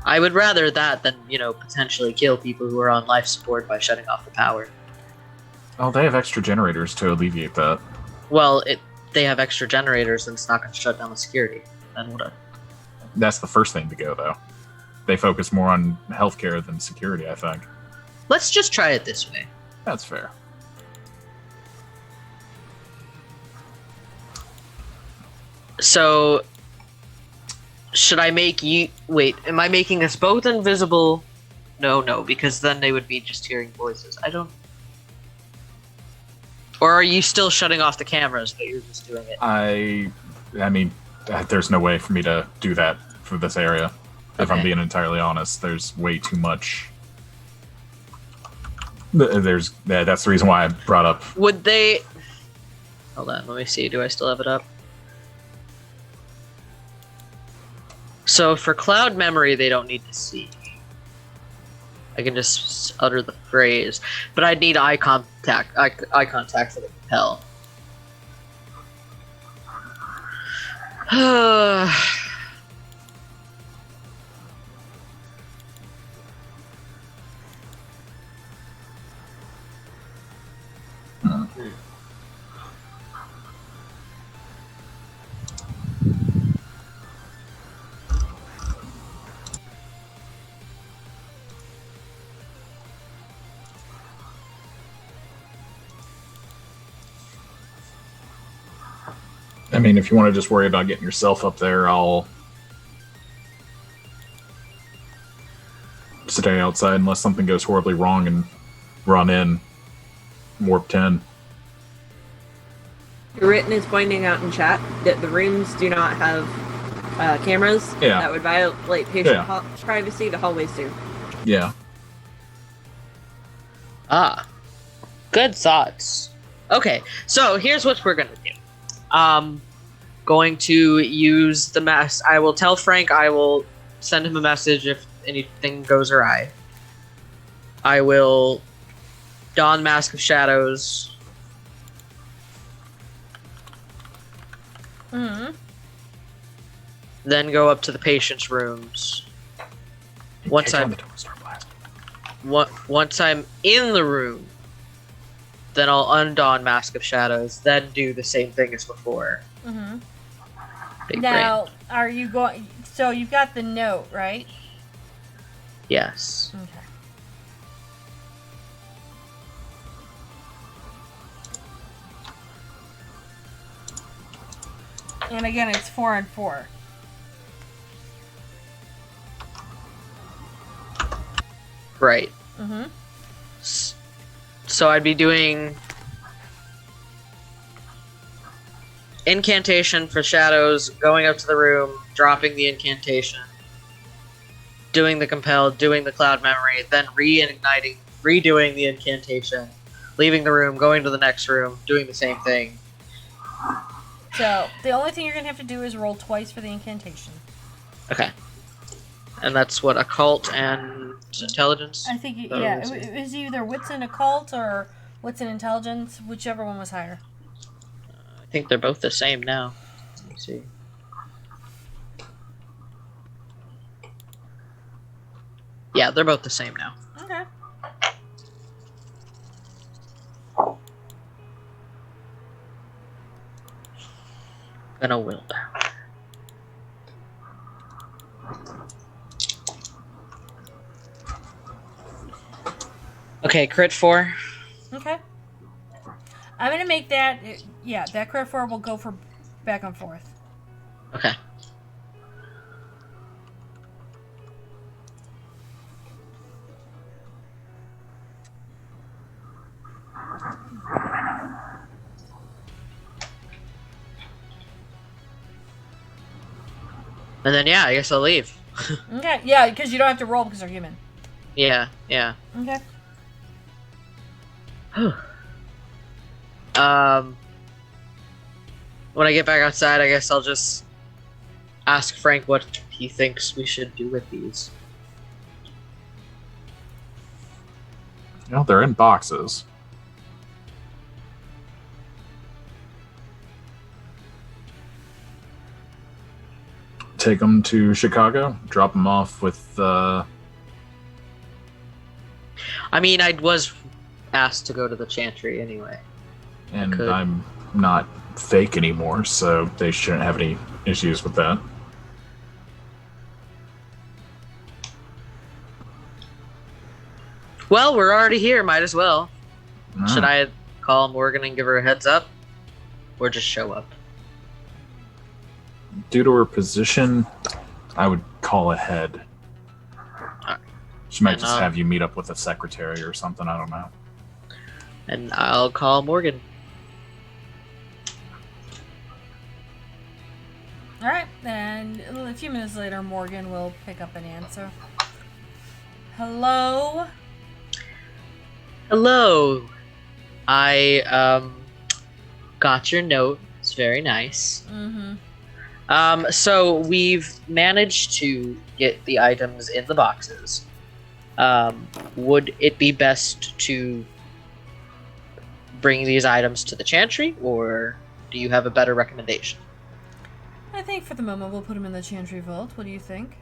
Speaker 4: I would rather that than, potentially kill people who are on life support by shutting off the power.
Speaker 3: Oh, they have extra generators to alleviate that.
Speaker 4: Well, they have extra generators and it's not going to shut down the security. Then what?
Speaker 3: That's the first thing to go, though. They focus more on healthcare than security, I think.
Speaker 4: Let's just try it this way.
Speaker 3: That's fair.
Speaker 4: So, should I make you... Wait, am I making us both invisible? No, because then they would be just hearing voices. I don't... Or are you still shutting off the cameras, but you're just doing it?
Speaker 3: I mean, there's no way for me to do that for this area. If I'm being entirely honest, there's way too much. That's the reason why I brought up.
Speaker 4: Would they... Hold on, let me see. Do I still have it up? So for cloud memory, they don't need to see. I can just utter the phrase, but I'd need eye contact. Eye contact for the compel.
Speaker 3: I mean, if you want to just worry about getting yourself up there, I'll stay outside unless something goes horribly wrong and run in. Warp 10.
Speaker 2: Written is pointing out in chat that the rooms do not have cameras.
Speaker 3: Yeah.
Speaker 2: That would violate patient privacy. The hallways do.
Speaker 3: Yeah.
Speaker 4: Good thoughts. Okay, so here's what we're gonna do. Going to use the mask. I will tell Frank. I will send him a message if anything goes awry. I will don Mask of Shadows.
Speaker 5: Mm-hmm.
Speaker 4: Then go up to the patient's rooms. Once I'm in the room, then I'll undon Mask of Shadows. Then do the same thing as before.
Speaker 5: Mm-hmm.
Speaker 4: Big
Speaker 5: Now,
Speaker 4: brain.
Speaker 5: are you going... So you've got the note, right?
Speaker 4: Yes.
Speaker 5: Okay. And again, it's 4 and 4.
Speaker 4: Right.
Speaker 5: Mm-hmm.
Speaker 4: So I'd be doing incantation for shadows, going up to the room, dropping the incantation, doing the compel, doing the cloud memory, then redoing the incantation, leaving the room, going to the next room, doing the same thing.
Speaker 5: So the only thing you're gonna have to do is roll twice for the incantation.
Speaker 4: Okay. And that's what, occult and intelligence?
Speaker 5: I think, yeah, it was either wits and occult or wits and intelligence, whichever one was higher.
Speaker 4: I think they're both the same now. Let me see. Yeah, they're both the same now.
Speaker 5: Okay.
Speaker 4: Gonna will down. Okay, crit 4.
Speaker 5: Okay. I'm gonna make that. Yeah, that crit 4 will go for back and forth.
Speaker 4: Okay. And then, yeah, I guess I'll leave.
Speaker 5: Okay. Yeah, because you don't have to roll because they're human.
Speaker 4: Yeah.
Speaker 5: Okay.
Speaker 4: When I get back outside, I guess I'll just ask Frank what he thinks we should do with these.
Speaker 3: They're in boxes. Take them to Chicago, drop them off with,
Speaker 4: I mean, I was asked to go to the Chantry anyway.
Speaker 3: and
Speaker 4: could.
Speaker 3: I'm not fake anymore, so they shouldn't have any issues with that.
Speaker 4: Well, we're already here, might as well.
Speaker 3: All
Speaker 4: Should
Speaker 3: right.
Speaker 4: I call Morgan and give her a heads up? Or just show up?
Speaker 3: Due to her position, I would call ahead. She might
Speaker 4: And,
Speaker 3: just have you meet up with a secretary or something, I don't know.
Speaker 4: And I'll call Morgan.
Speaker 5: All right. And a few minutes later, Morgan will pick up an answer. Hello.
Speaker 4: Hello. I got your note. It's very nice.
Speaker 5: Mm-hmm.
Speaker 4: So we've managed to get the items in the boxes. Would it be best to bring these items to the Chantry, or do you have a better recommendation?
Speaker 5: I think for the moment we'll put him in the Chantry Vault. What do you think?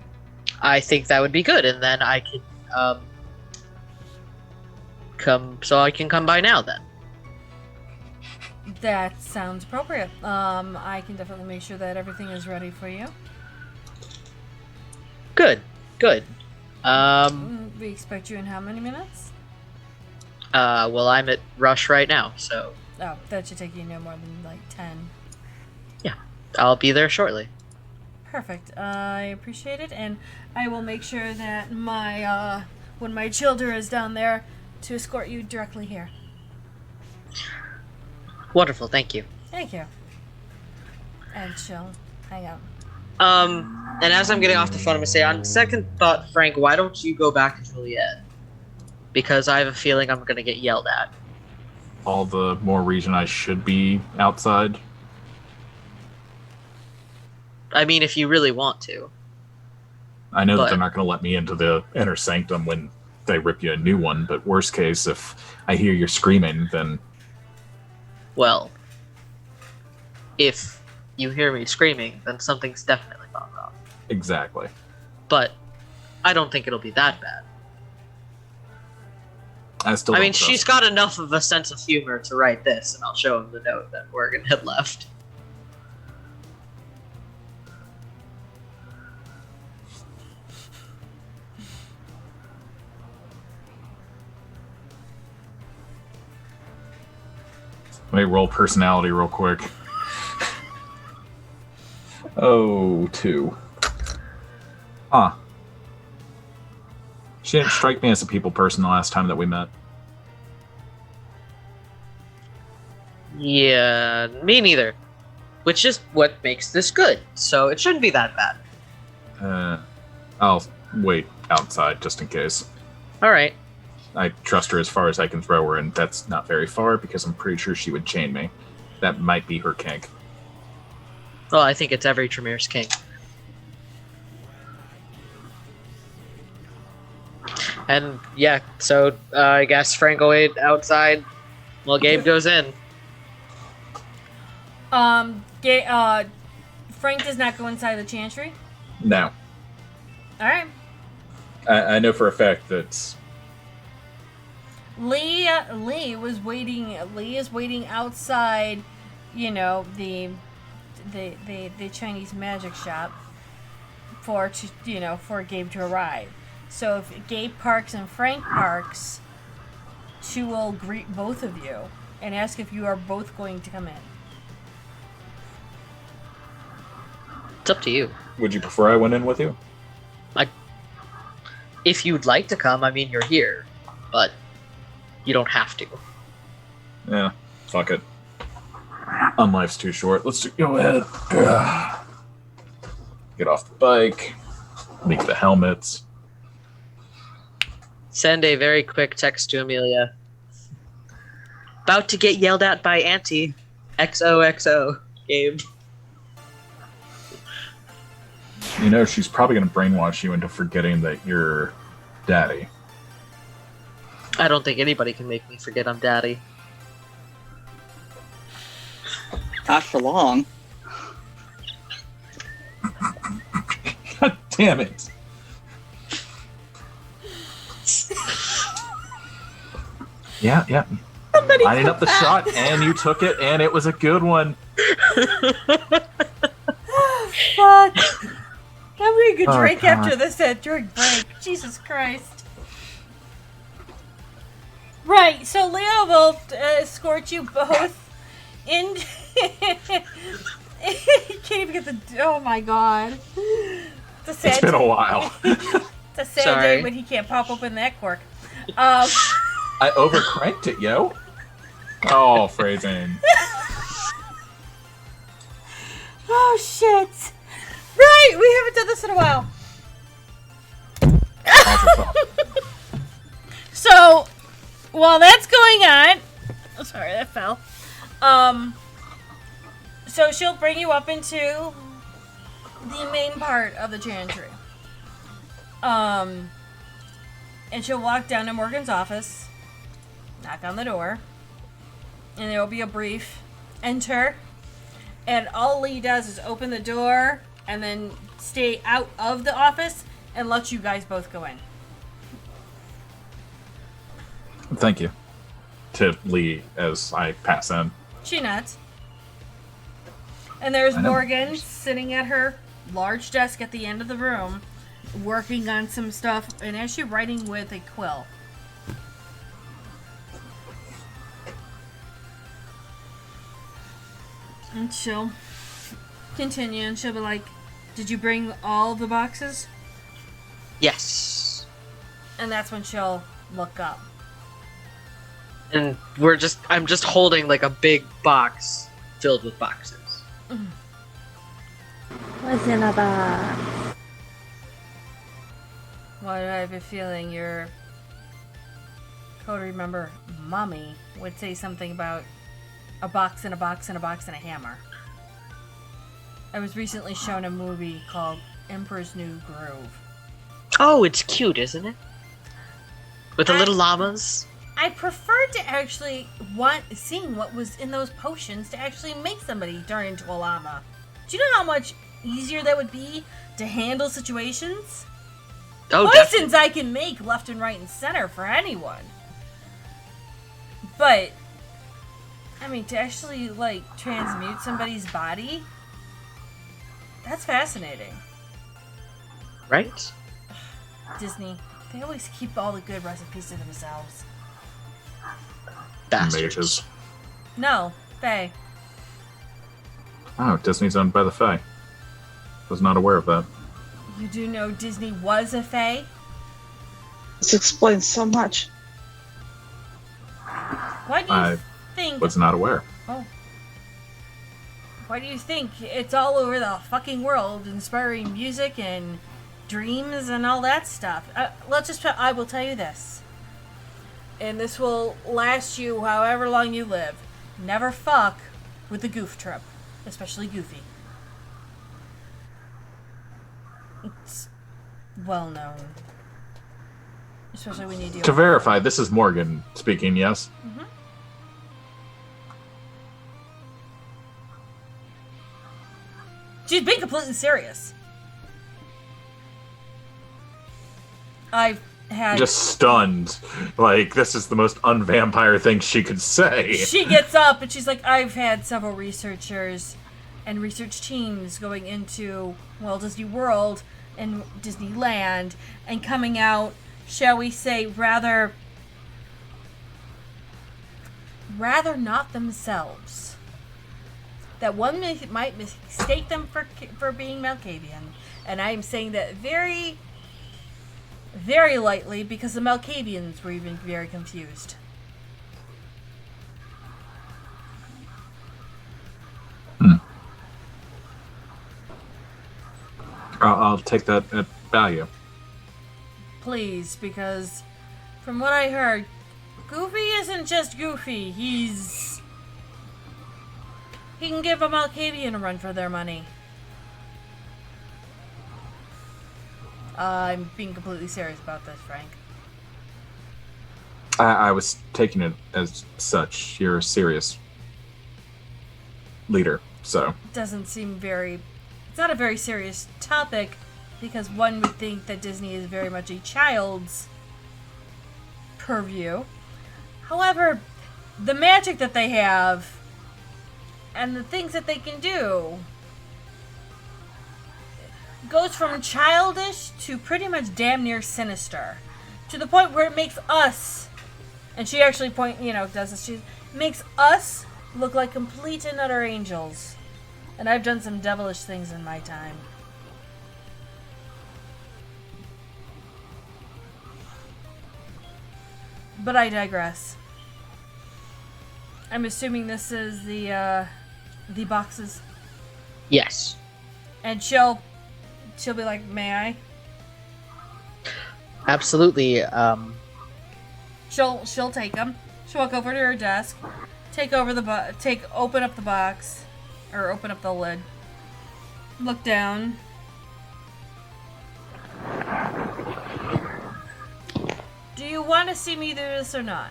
Speaker 4: I think that would be good, and then I can I can come by now then.
Speaker 5: That sounds appropriate. I can definitely make sure that everything is ready for you.
Speaker 4: Good.
Speaker 5: We expect you in how many minutes?
Speaker 4: Well, I'm at Rush right now, so
Speaker 5: Oh, that should take you no more than like 10.
Speaker 4: I'll be there shortly.
Speaker 5: Perfect. I appreciate it, and I will make sure that my when my childer is down there to escort you directly here.
Speaker 4: Wonderful, thank you.
Speaker 5: Thank you. And she'll hang out.
Speaker 4: And as I'm getting off the phone, I'm gonna say, on second thought, Frank, why don't you go back to Juliet? Because I have a feeling I'm gonna get yelled at.
Speaker 3: All the more reason I should be outside.
Speaker 4: I mean, if you really want to.
Speaker 3: I know that
Speaker 4: But-
Speaker 3: they're not going to let me into the inner sanctum when they rip you a new one, but worst case, if I hear you screaming, then
Speaker 4: Well, if you hear me screaming, then something's definitely gone wrong.
Speaker 3: exactly.
Speaker 4: But I don't think it'll be that bad.
Speaker 3: I still
Speaker 4: I
Speaker 3: don't
Speaker 4: mean,
Speaker 3: trust
Speaker 4: she's got enough of a sense of humor to write this, and I'll show him the note that Morgan had left.
Speaker 3: Let me roll personality real quick. Oh, 2. Huh. She didn't strike me as a people person the last time that we met.
Speaker 4: Yeah, me neither. Which is what makes this good, so it shouldn't be that bad.
Speaker 3: I'll wait outside just in case.
Speaker 4: Alright.
Speaker 3: I trust her as far as I can throw her, and that's not very far because I'm pretty sure she would chain me. That might be her kink.
Speaker 4: Well, I think it's every Tremere's kink. And yeah, so I guess Frank will wait outside while Gabe goes in.
Speaker 5: Frank does not go inside the chantry.
Speaker 3: No.
Speaker 5: All right.
Speaker 3: I know for a fact that
Speaker 5: Lee was waiting. Lee is waiting outside. You know, the Chinese magic shop for Gabe to arrive. So if Gabe parks and Frank parks, she will greet both of you and ask if you are both going to come in.
Speaker 4: It's up to you.
Speaker 3: would you prefer I went in with you?
Speaker 4: If you'd like to come, I mean, you're here, but you don't have to.
Speaker 3: Yeah, fuck it. Life's too short. Let's go ahead. Get off the bike. Leave the helmets.
Speaker 4: Send a very quick text to Amelia. About to get yelled at by Auntie. XOXO, Gabe.
Speaker 3: You know, she's probably going to brainwash you into forgetting that you're daddy.
Speaker 4: I don't think anybody can make me forget I'm daddy.
Speaker 1: Not for long.
Speaker 3: God damn it. Yeah. Lining up the shot, and you took it, and it was a good one.
Speaker 5: Fuck. I'm gonna go drink
Speaker 3: God.
Speaker 5: after this drink break. Jesus Christ. Right, so Leo will escort you both in. You can't even get the. Oh my god. It's a sad
Speaker 3: It's been a while.
Speaker 5: It's a sad
Speaker 4: Sorry.
Speaker 5: day when he can't pop open that cork.
Speaker 3: I overcranked it, yo. Oh, phrasing.
Speaker 5: Oh shit. Right, we haven't done this in a while. So, while that's going on, oh, sorry, that fell. So she'll bring you up into the main part of the chantry. And she'll walk down to Morgan's office, knock on the door, and there will be a brief enter. And all Lee does is open the door and then stay out of the office and let you guys both go in.
Speaker 3: Thank you. To Lee as I pass in.
Speaker 5: She nods. And there's
Speaker 3: I know.
Speaker 5: Morgan sitting at her large desk at the end of the room, working on some stuff, and actually writing with a quill. And she'll continue, and she'll be like, "Did you bring all the boxes?"
Speaker 4: Yes.
Speaker 5: And that's when she'll look up.
Speaker 4: And I'm just holding like a big box filled with boxes.
Speaker 6: What's in a box?
Speaker 5: Why do I have a feeling your code remember mommy would say something about a box and a box and a box and a hammer. I was recently shown a movie called Emperor's New Groove.
Speaker 4: Oh, it's cute, isn't it? With the little llamas.
Speaker 5: I preferred to actually seeing what was in those potions to actually make somebody turn into a llama. Do you know how much easier that would be to handle situations?
Speaker 4: Oh,
Speaker 5: Poisons I can make left and right and center for anyone. But, I mean, to actually, like, transmute somebody's body, that's fascinating.
Speaker 4: Right?
Speaker 5: Disney, they always keep all the good recipes to themselves.
Speaker 4: Bastards.
Speaker 3: Mages.
Speaker 5: No, Faye.
Speaker 3: Oh, Disney's owned by the Fae. Was not aware of that.
Speaker 5: You do know Disney was a fae?
Speaker 1: This explains so much.
Speaker 5: Why do you think...
Speaker 3: Was not aware.
Speaker 5: Oh. Why do you think it's all over the fucking world, inspiring music and dreams and all that stuff? I will tell you this. And this will last you however long you live. Never fuck with the goof trip. Especially Goofy. It's well known. Especially when you deal
Speaker 3: To
Speaker 5: with
Speaker 3: verify, this is Morgan speaking, yes?
Speaker 5: Mm-hmm. She's being completely serious. I've had...
Speaker 3: Just stunned. Like, this is the most unvampire thing she could say.
Speaker 5: She gets up and she's like, I've had several researchers and research teams going into Walt Disney World and Disneyland and coming out, shall we say, rather not themselves. That one might mistake them for being Malkavian. And I am saying that very, very lightly because the Malkavians were even very confused.
Speaker 3: I'll take that at value.
Speaker 5: Please, because from what I heard, Goofy isn't just Goofy. He can give a Malkavian a run for their money. I'm being completely serious about this, Frank.
Speaker 3: I was taking it as such. You're a serious leader, so.
Speaker 5: It doesn't seem very... It's not a very serious topic, because one would think that Disney is very much a child's purview. However, the magic that they have and the things that they can do goes from childish to pretty much damn near sinister, to the point where it makes us, and she actually does this, she makes us look like complete and utter angels. And I've done some devilish things in my time. But I digress. I'm assuming this is the boxes.
Speaker 4: Yes.
Speaker 5: And she'll be like, "May I?"
Speaker 4: Absolutely.
Speaker 5: She'll take them. She'll walk over to her desk, open up the box, or open up the lid. Look down. Do you want to see me do this or not?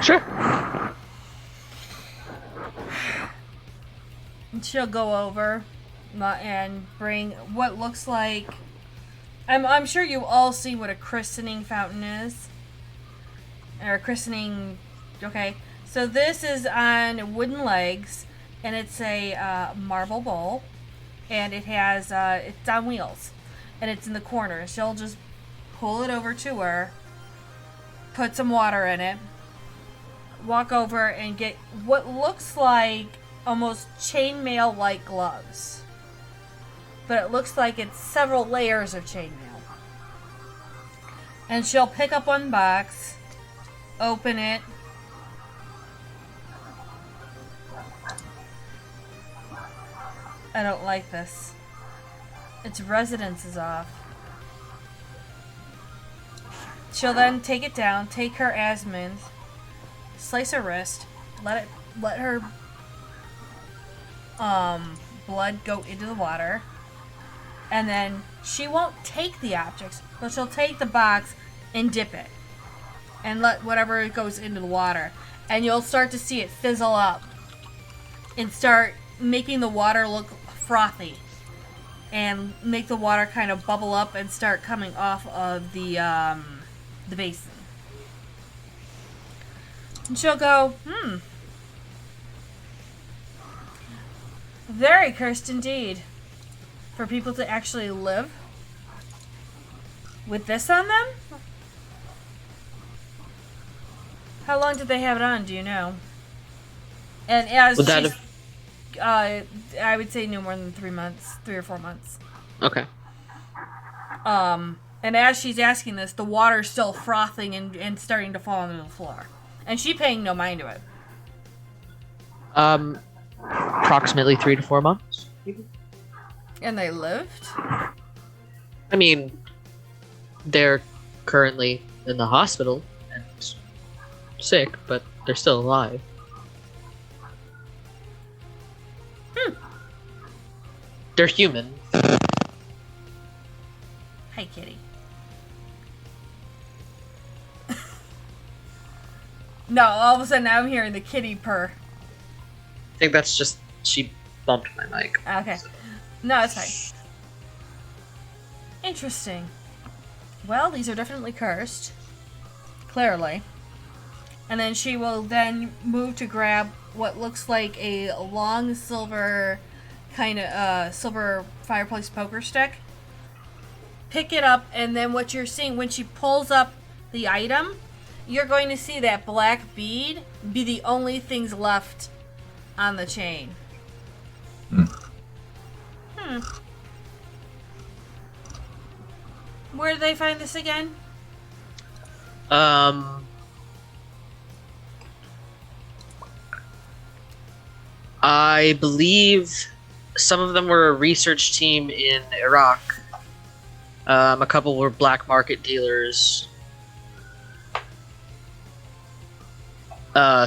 Speaker 1: Sure.
Speaker 5: And she'll go over and bring what looks like... I'm sure you all see what a christening fountain is. Or a christening... Okay. So this is on wooden legs, and it's a marble bowl. And it has... it's on wheels. And it's in the corner. She'll just pull it over to her, put some water in it, walk over and get what looks like almost chainmail-like gloves. But it looks like it's several layers of chainmail. And she'll pick up one box, open it, I don't like this. Its residence is off. She'll then take it down, take her asmund, slice her wrist, let her blood go into the water, and then she won't take the objects, but she'll take the box and dip it, and let whatever goes into the water, and you'll start to see it fizzle up and start making the water look frothy, and make the water kind of bubble up and start coming off of the basin. And she'll go, very cursed indeed. For people to actually live with this on them? How long did they have it on, do you know? And as
Speaker 4: Would that
Speaker 5: she's, I would say no more than 3 months, 3 or 4 months.
Speaker 4: Okay.
Speaker 5: And as she's asking this, the water's still frothing and starting to fall onto the floor. And she paying no mind to it.
Speaker 4: Approximately 3 to 4 months.
Speaker 5: And they lived?
Speaker 4: I mean, they're currently in the hospital and sick, but they're still alive. They're human.
Speaker 5: Hi, kitty. No, all of a sudden I'm hearing the kitty purr.
Speaker 4: I think that's just she bumped my mic.
Speaker 5: Okay. No, it's fine. Interesting. Well, these are definitely cursed. Clearly. And then she will then move to grab what looks like a long silver kind of silver fireplace poker stick. Pick it up, and then what you're seeing when she pulls up the item, you're going to see that black bead be the only things left on the chain. Where did they find this again?
Speaker 4: I believe some of them were a research team in Iraq. A couple were black market dealers.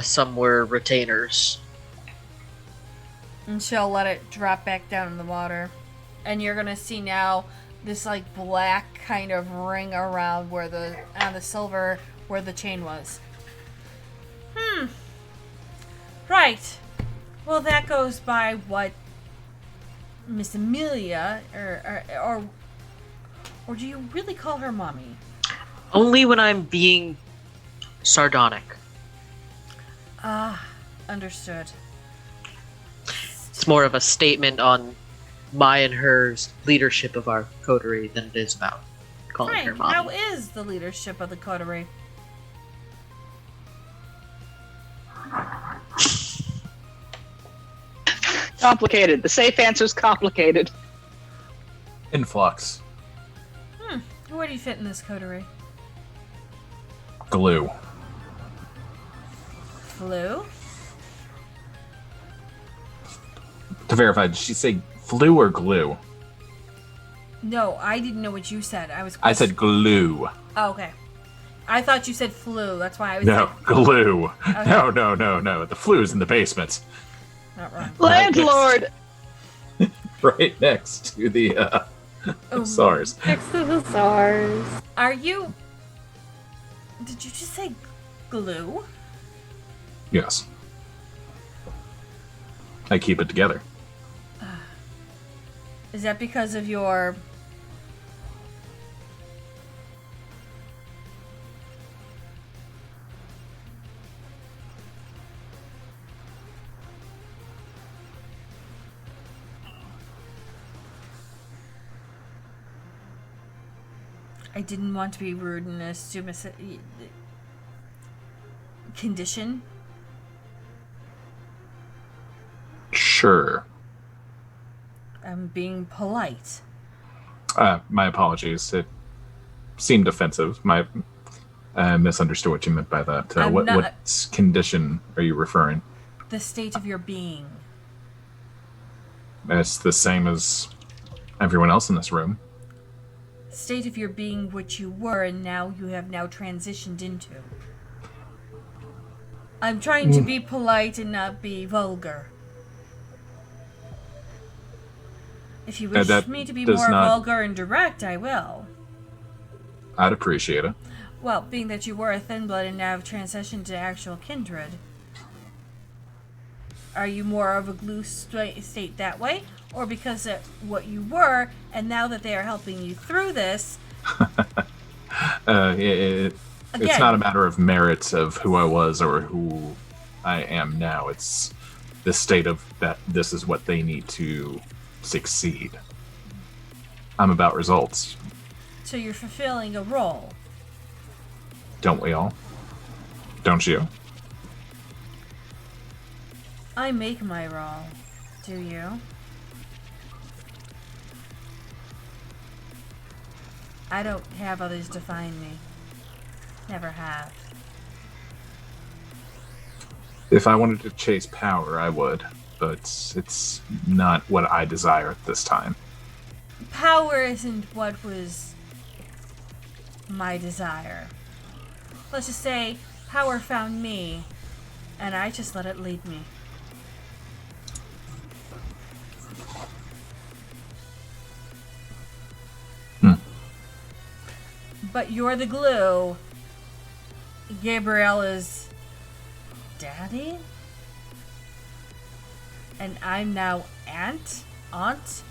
Speaker 4: Some were retainers.
Speaker 5: And she'll let it drop back down in the water. And you're gonna see now this like black kind of ring around where on the silver where the chain was. Right. Well, that goes by what Miss Amelia, or do you really call her mommy?
Speaker 4: Only when I'm being sardonic.
Speaker 5: Understood.
Speaker 4: It's more of a statement on my and her leadership of our coterie than it is about calling her
Speaker 5: Frank,
Speaker 4: mommy.
Speaker 5: how is the leadership of the coterie?
Speaker 1: Complicated. The safe answer's complicated.
Speaker 3: Influx.
Speaker 5: Where do you fit in this coterie?
Speaker 3: Glue.
Speaker 5: Flu?
Speaker 3: To verify, did she say flu or glue?
Speaker 5: No, I didn't know what you said.
Speaker 3: I said glue.
Speaker 5: Oh, okay. I thought you said flu. That's why I was
Speaker 3: No,
Speaker 5: like,
Speaker 3: glue.
Speaker 5: Okay.
Speaker 3: No. The flu's in the basement.
Speaker 5: not wrong.
Speaker 1: Landlord!
Speaker 3: Right next to the SARS.
Speaker 6: Next to the SARS.
Speaker 5: Are you... Did you just say glue?
Speaker 3: Yes. I keep it together.
Speaker 5: Is that because of your... I didn't want to be rude and assume a condition.
Speaker 3: Sure.
Speaker 5: I'm being polite.
Speaker 3: My apologies. It seemed offensive. I misunderstood what you meant by that. What condition are you referring?
Speaker 5: The state of your being.
Speaker 3: It's the same as everyone else in this room.
Speaker 5: State of your being which you were and now you have now transitioned into. I'm trying to be polite and not be vulgar. If you wish
Speaker 3: That
Speaker 5: me to be
Speaker 3: does
Speaker 5: more
Speaker 3: not-
Speaker 5: vulgar and direct, I will.
Speaker 3: I'd appreciate it.
Speaker 5: Well, being that you were a thin blood and now have transitioned to actual kindred, are you more of a glue state that way? Or because of what you were, and now that they are helping you through this...
Speaker 3: It's
Speaker 5: Again.
Speaker 3: not a matter of merit of who I was or who I am now. It's the state of that this is what they need to succeed. I'm about results.
Speaker 5: So you're fulfilling a role.
Speaker 3: Don't we all? Don't you?
Speaker 5: I make my roll. Do you? I don't have others define me. Never have.
Speaker 3: If I wanted to chase power, I would, but it's not what I desire at this time.
Speaker 5: Power isn't what was my desire. Let's just say power found me, and I just let it lead me. But you're the glue. Gabriella's daddy? And I'm now aunt? Auntie?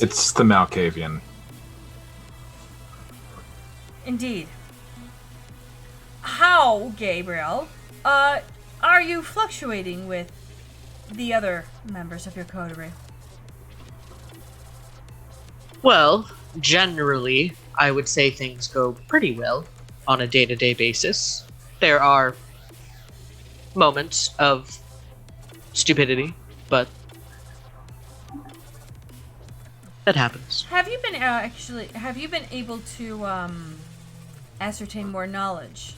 Speaker 3: It's the Malkavian.
Speaker 5: Indeed. How, Gabriel, are you fluctuating with the other members of your coterie?
Speaker 4: Well, generally, I would say things go pretty well on a day-to-day basis. There are moments of stupidity, but that happens.
Speaker 5: Have you been have you been able to ascertain more knowledge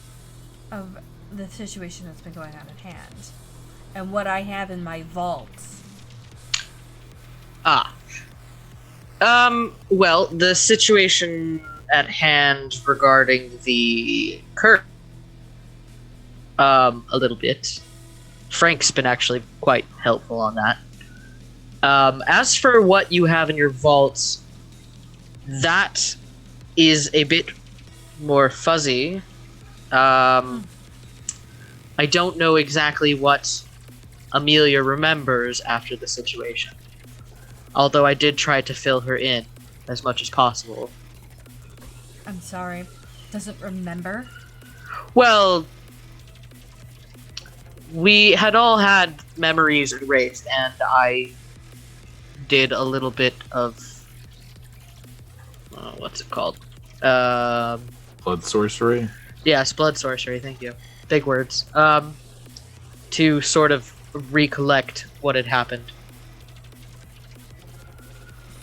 Speaker 5: of the situation that's been going on at hand and what I have in my vaults?
Speaker 4: Well, the situation at hand regarding the curse, a little bit. Frank's been actually quite helpful on that. As for what you have in your vaults, that is a bit more fuzzy. I don't know exactly what Amelia remembers after the situation. Although I did try to fill her in as much as possible.
Speaker 5: I'm sorry. Doesn't remember?
Speaker 4: Well, we had all had memories erased, and I did a little bit of... what's it called?
Speaker 3: Blood sorcery?
Speaker 4: Yes, blood sorcery, thank you. Big words. To sort of recollect what had happened.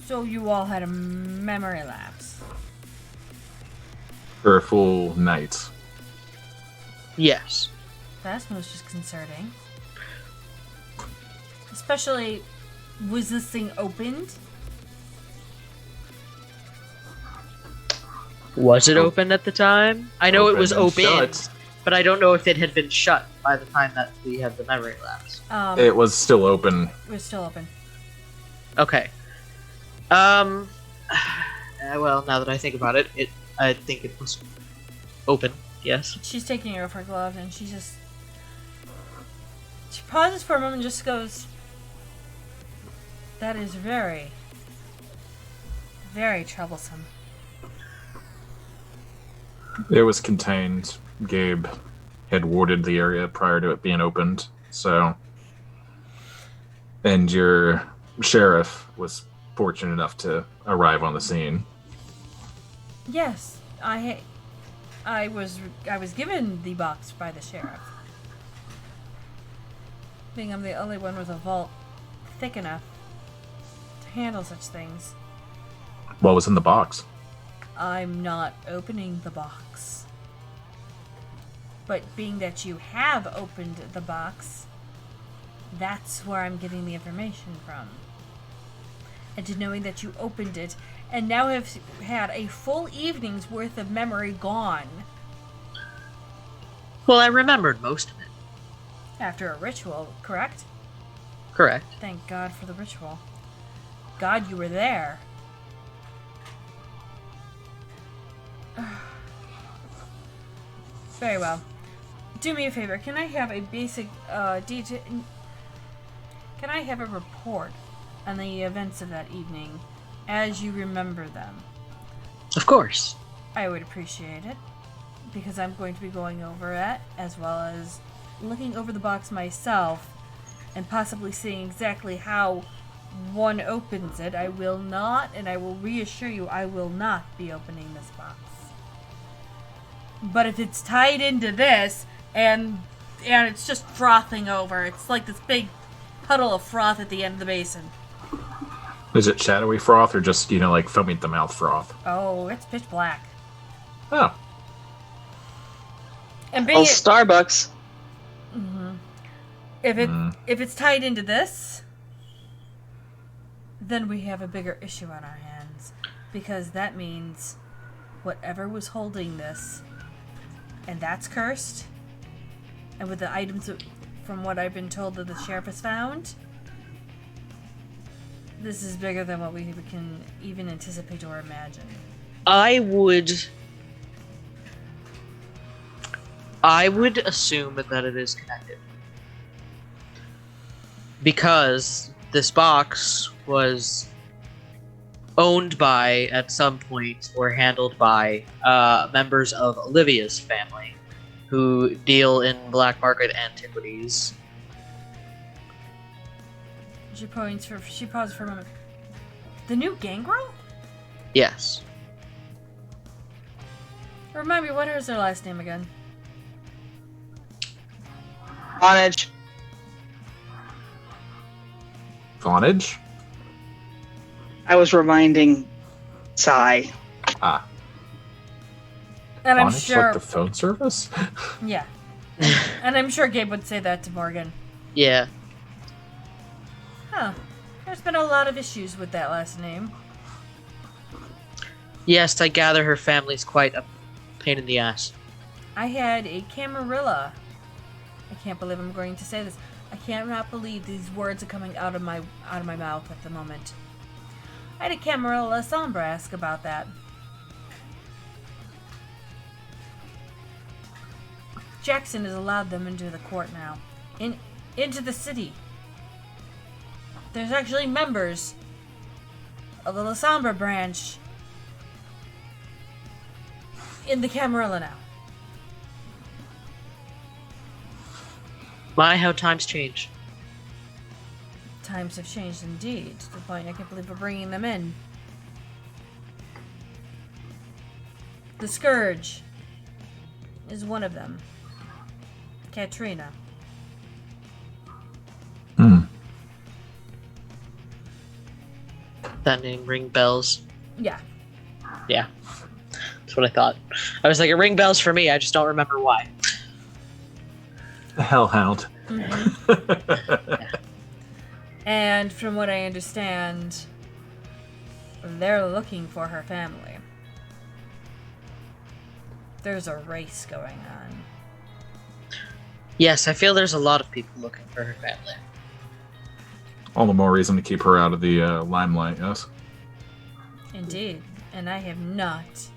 Speaker 5: So you all had a memory lapse.
Speaker 3: For a full night.
Speaker 4: Yes.
Speaker 5: That's most disconcerting. Especially, was this thing opened?
Speaker 4: Was it open at the time? I know it was open,
Speaker 3: Shut.
Speaker 4: but I don't know if it had been shut by the time that we had the memory lapse.
Speaker 3: It was still open.
Speaker 5: It was still open.
Speaker 4: Okay. Well, now that I think about it, I think it was open. Yes.
Speaker 5: She's taking off her glove and she pauses for a moment and just goes, "That is very, very troublesome."
Speaker 3: It was contained. Gabe had warded the area prior to it being opened, so... And your sheriff was fortunate enough to arrive on the scene.
Speaker 5: Yes, I was given the box by the sheriff. Being I'm the only one with a vault thick enough to handle such things.
Speaker 3: What was in the box?
Speaker 5: I'm not opening the box. But being that you have opened the box, that's where I'm getting the information from. And to knowing that you opened it and now have had a full evening's worth of memory gone.
Speaker 4: Well, I remembered most of it.
Speaker 5: After a ritual, correct?
Speaker 4: Correct.
Speaker 5: Thank God for the ritual. God, you were there. Very well. Do me a favor. Can I have a basic detail? Can I have a report on the events of that evening as you remember them?
Speaker 4: Of course.
Speaker 5: I would appreciate it, because I'm going to be going over it, as well as looking over the box myself, and possibly seeing exactly how one opens it. I will not, and I will reassure you, I will not be opening this box. But if it's tied into this, and it's just frothing over, it's like this big puddle of froth at the end of the basin.
Speaker 3: Is it shadowy froth or just, like foamy at the mouth froth?
Speaker 5: Oh, it's pitch black.
Speaker 3: Oh.
Speaker 5: And
Speaker 1: Well,
Speaker 5: being
Speaker 1: Starbucks.
Speaker 5: if it's tied into this, then we have a bigger issue on our hands, because that means whatever was holding this, and that's cursed, and with the items from what I've been told that the sheriff has found, this is bigger than what we can even anticipate or imagine.
Speaker 4: I would assume that it is connected. Because this box was owned by, at some point, or handled by members of Olivia's family, who deal in black market antiquities.
Speaker 5: She pauses for a moment. The new gangrel?
Speaker 4: Yes.
Speaker 5: Remind me, what is their last name again?
Speaker 1: Vonage.
Speaker 3: Vonage?
Speaker 1: I was reminding Sai.
Speaker 3: Ah.
Speaker 5: And I'm
Speaker 3: Vonage,
Speaker 5: sure...
Speaker 3: like the phone service?
Speaker 5: Yeah. And I'm sure Gabe would say that to Morgan.
Speaker 4: Yeah.
Speaker 5: Huh. There's been a lot of issues with that last name.
Speaker 4: Yes, I gather her family's quite a pain in the ass.
Speaker 5: I had a Camarilla. I can't believe I'm going to say this. I cannot believe these words are coming out of my mouth at the moment. I had a Camarilla Sombra ask about that. Jackson has allowed them into the court now. Into the city. There's actually members of the La Sombra branch in the Camarilla now.
Speaker 4: My, how times change.
Speaker 5: Times have changed indeed, to the point I can't believe we're bringing them in. The Scourge is one of them. Katrina.
Speaker 4: That name ring bells.
Speaker 5: Yeah.
Speaker 4: Yeah. That's what I thought. I was like, it ring bells for me, I just don't remember why.
Speaker 3: Hellhound.
Speaker 5: And from what I understand, they're looking for her family. There's a race going on.
Speaker 4: Yes, I feel there's a lot of people looking for her family.
Speaker 3: All the more reason to keep her out of the limelight, yes?
Speaker 5: Indeed. And I have not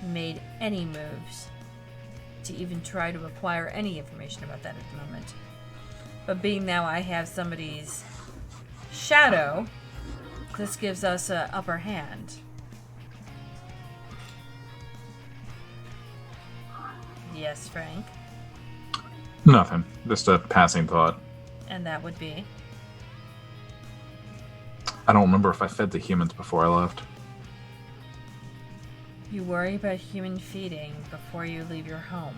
Speaker 5: made any moves to even try to acquire any information about that at the moment. But being now I have somebody's shadow, this gives us an upper hand. Yes, Frank.
Speaker 3: Nothing. Just a passing thought.
Speaker 5: And that would be?
Speaker 3: I don't remember if I fed the humans before I left.
Speaker 5: You worry about human feeding before you leave your home.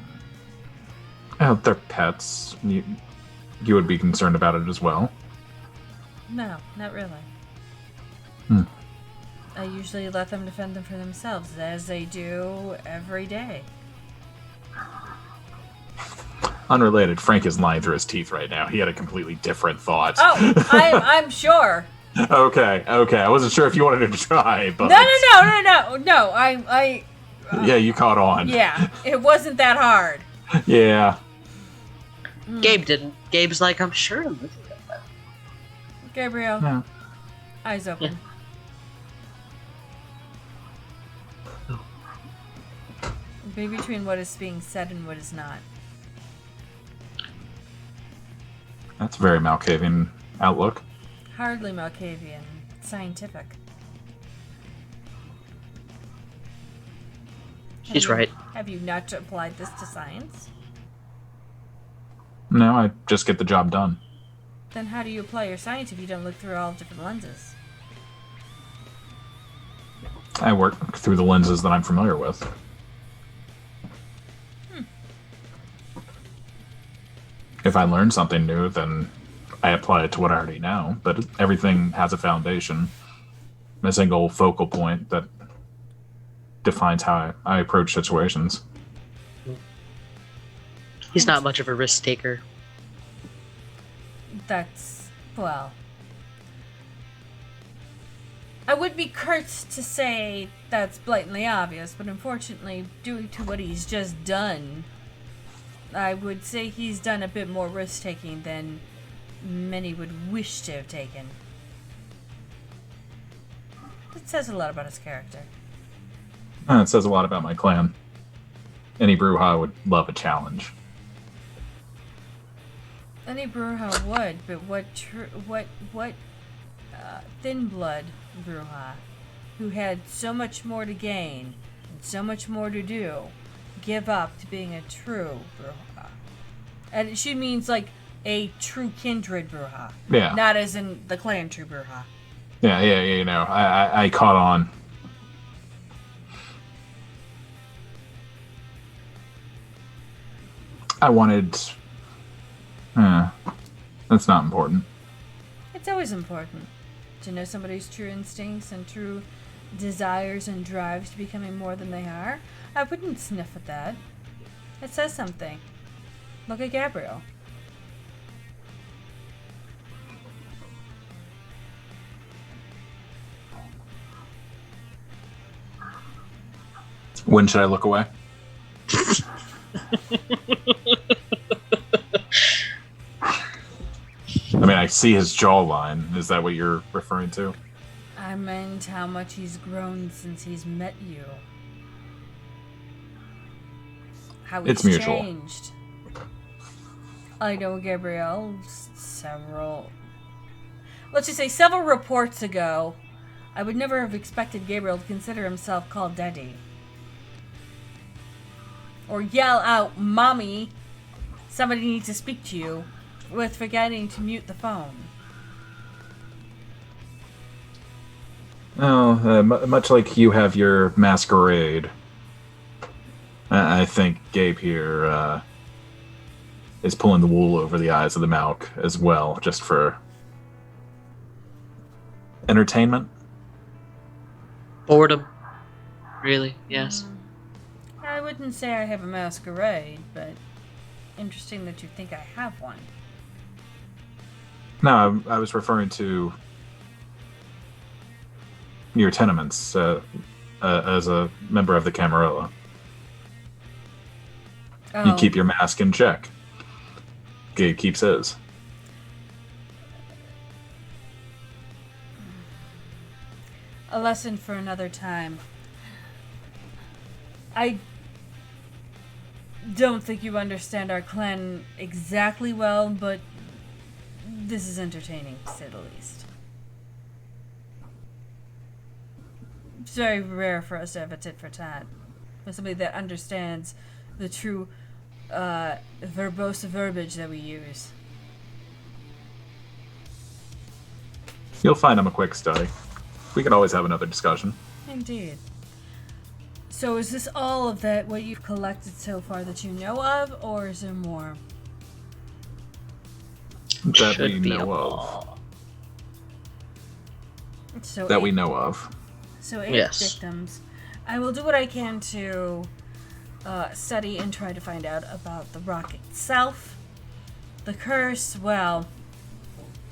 Speaker 3: They're pets. You would be concerned about it as well.
Speaker 5: No, not really. I usually let them defend them for themselves, as they do every day.
Speaker 3: Unrelated, Frank is lying through his teeth right now. He had a completely different thought.
Speaker 5: Oh, I'm sure.
Speaker 3: Okay. I wasn't sure if you wanted to try, but...
Speaker 5: No. I
Speaker 3: yeah, you caught on.
Speaker 5: Yeah, it wasn't that hard.
Speaker 3: Yeah.
Speaker 4: Gabe didn't. Gabe's like, I'm sure I'm looking at that.
Speaker 5: Gabriel,
Speaker 3: Yeah.
Speaker 5: eyes open. Be between what is being said and what is not.
Speaker 3: That's a very Malkavian outlook.
Speaker 5: Hardly Malkavian. Scientific.
Speaker 4: She's right.
Speaker 5: Have you not applied this to science?
Speaker 3: No, I just get the job done.
Speaker 5: Then how do you apply your science if you don't look through all different lenses?
Speaker 3: I work through the lenses that I'm familiar with. If I learn something new, then I apply it to what I already know, but everything has a foundation, a single focal point that defines how I approach situations.
Speaker 4: He's not much of a risk taker.
Speaker 5: That's, well, I would be curt to say that's blatantly obvious, but unfortunately, due to what he's just done, I would say he's done a bit more risk-taking than many would wish to have taken. It says a lot about his character.
Speaker 3: It says a lot about my clan. Any Bruja would love a challenge.
Speaker 5: Any Bruja would, but what thin blood Bruja, who had so much more to gain and so much more to do, give up to being a true Bruja? And she means like a true kindred Bruja.
Speaker 3: Yeah.
Speaker 5: Not as in the clan true Bruja.
Speaker 3: Yeah, you know, I caught on. I wanted... that's not important.
Speaker 5: It's always important to know somebody's true instincts and true desires and drives to becoming more than they are. I wouldn't sniff at that. It says something. Look at Gabriel.
Speaker 3: When should I look away? I mean, I see his jawline. Is that what you're referring to?
Speaker 5: I meant how much he's grown since he's met you. How he's
Speaker 3: It's mutual.
Speaker 5: changed. I know Gabriel let's just say several reports ago, I would never have expected Gabriel to consider himself called Daddy. Or yell out, Mommy, somebody needs to speak to you, with forgetting to mute the phone.
Speaker 3: Oh, much like you have your masquerade, I think Gabe here is pulling the wool over the eyes of the Malk as well, just for entertainment.
Speaker 4: Boredom. Really, yes.
Speaker 5: I wouldn't say I have a masquerade, but interesting that you think I have one.
Speaker 3: No, I was referring to your tenements as a member of the Camarilla.
Speaker 5: Oh.
Speaker 3: You keep your mask in check. Gabe keeps his.
Speaker 5: A lesson for another time. I don't think you understand our clan exactly well, but this is entertaining, to say the least. It's very rare for us to have a tit for tat with somebody that understands the true verbose verbiage that we use.
Speaker 3: You'll find him a quick study. We can always have another discussion.
Speaker 5: Indeed. So is this all of that, what you've collected so far that you know of, or is there more?
Speaker 3: That
Speaker 4: Should
Speaker 3: we
Speaker 4: be
Speaker 3: know
Speaker 4: a
Speaker 3: of.
Speaker 4: law.
Speaker 5: So
Speaker 3: That we know of.
Speaker 5: So 8
Speaker 4: Yes.
Speaker 5: victims. I will do what I can to study and try to find out about the rock itself, the curse, well,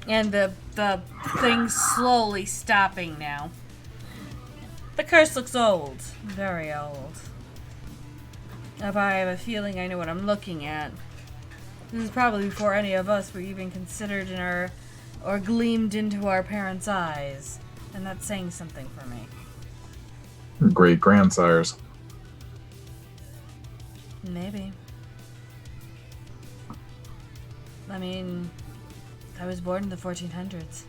Speaker 5: and the thing slowly stopping now. The curse looks old, very old. If I have a feeling I know what I'm looking at. This is probably before any of us were even considered in our, or gleamed into our parents' eyes, and that's saying something for me.
Speaker 3: Great grandsires.
Speaker 5: Maybe. I mean, I was born in the 1400s.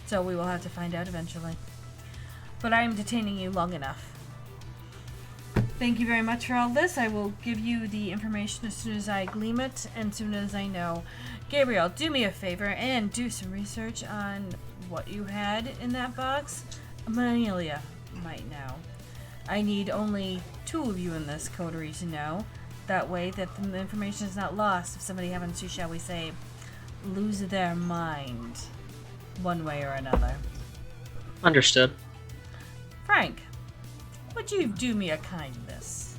Speaker 5: So we will have to find out eventually. But I am detaining you long enough. Thank you very much for all this. I will give you the information as soon as I glean it and as soon as I know. Gabriel, do me a favor and do some research on what you had in that box. Amelia might know. I need only 2 of you in this coterie to know. That way that the information is not lost if somebody happens to, shall we say, lose their mind one way or another.
Speaker 4: Understood.
Speaker 5: Frank, would you do me a kindness?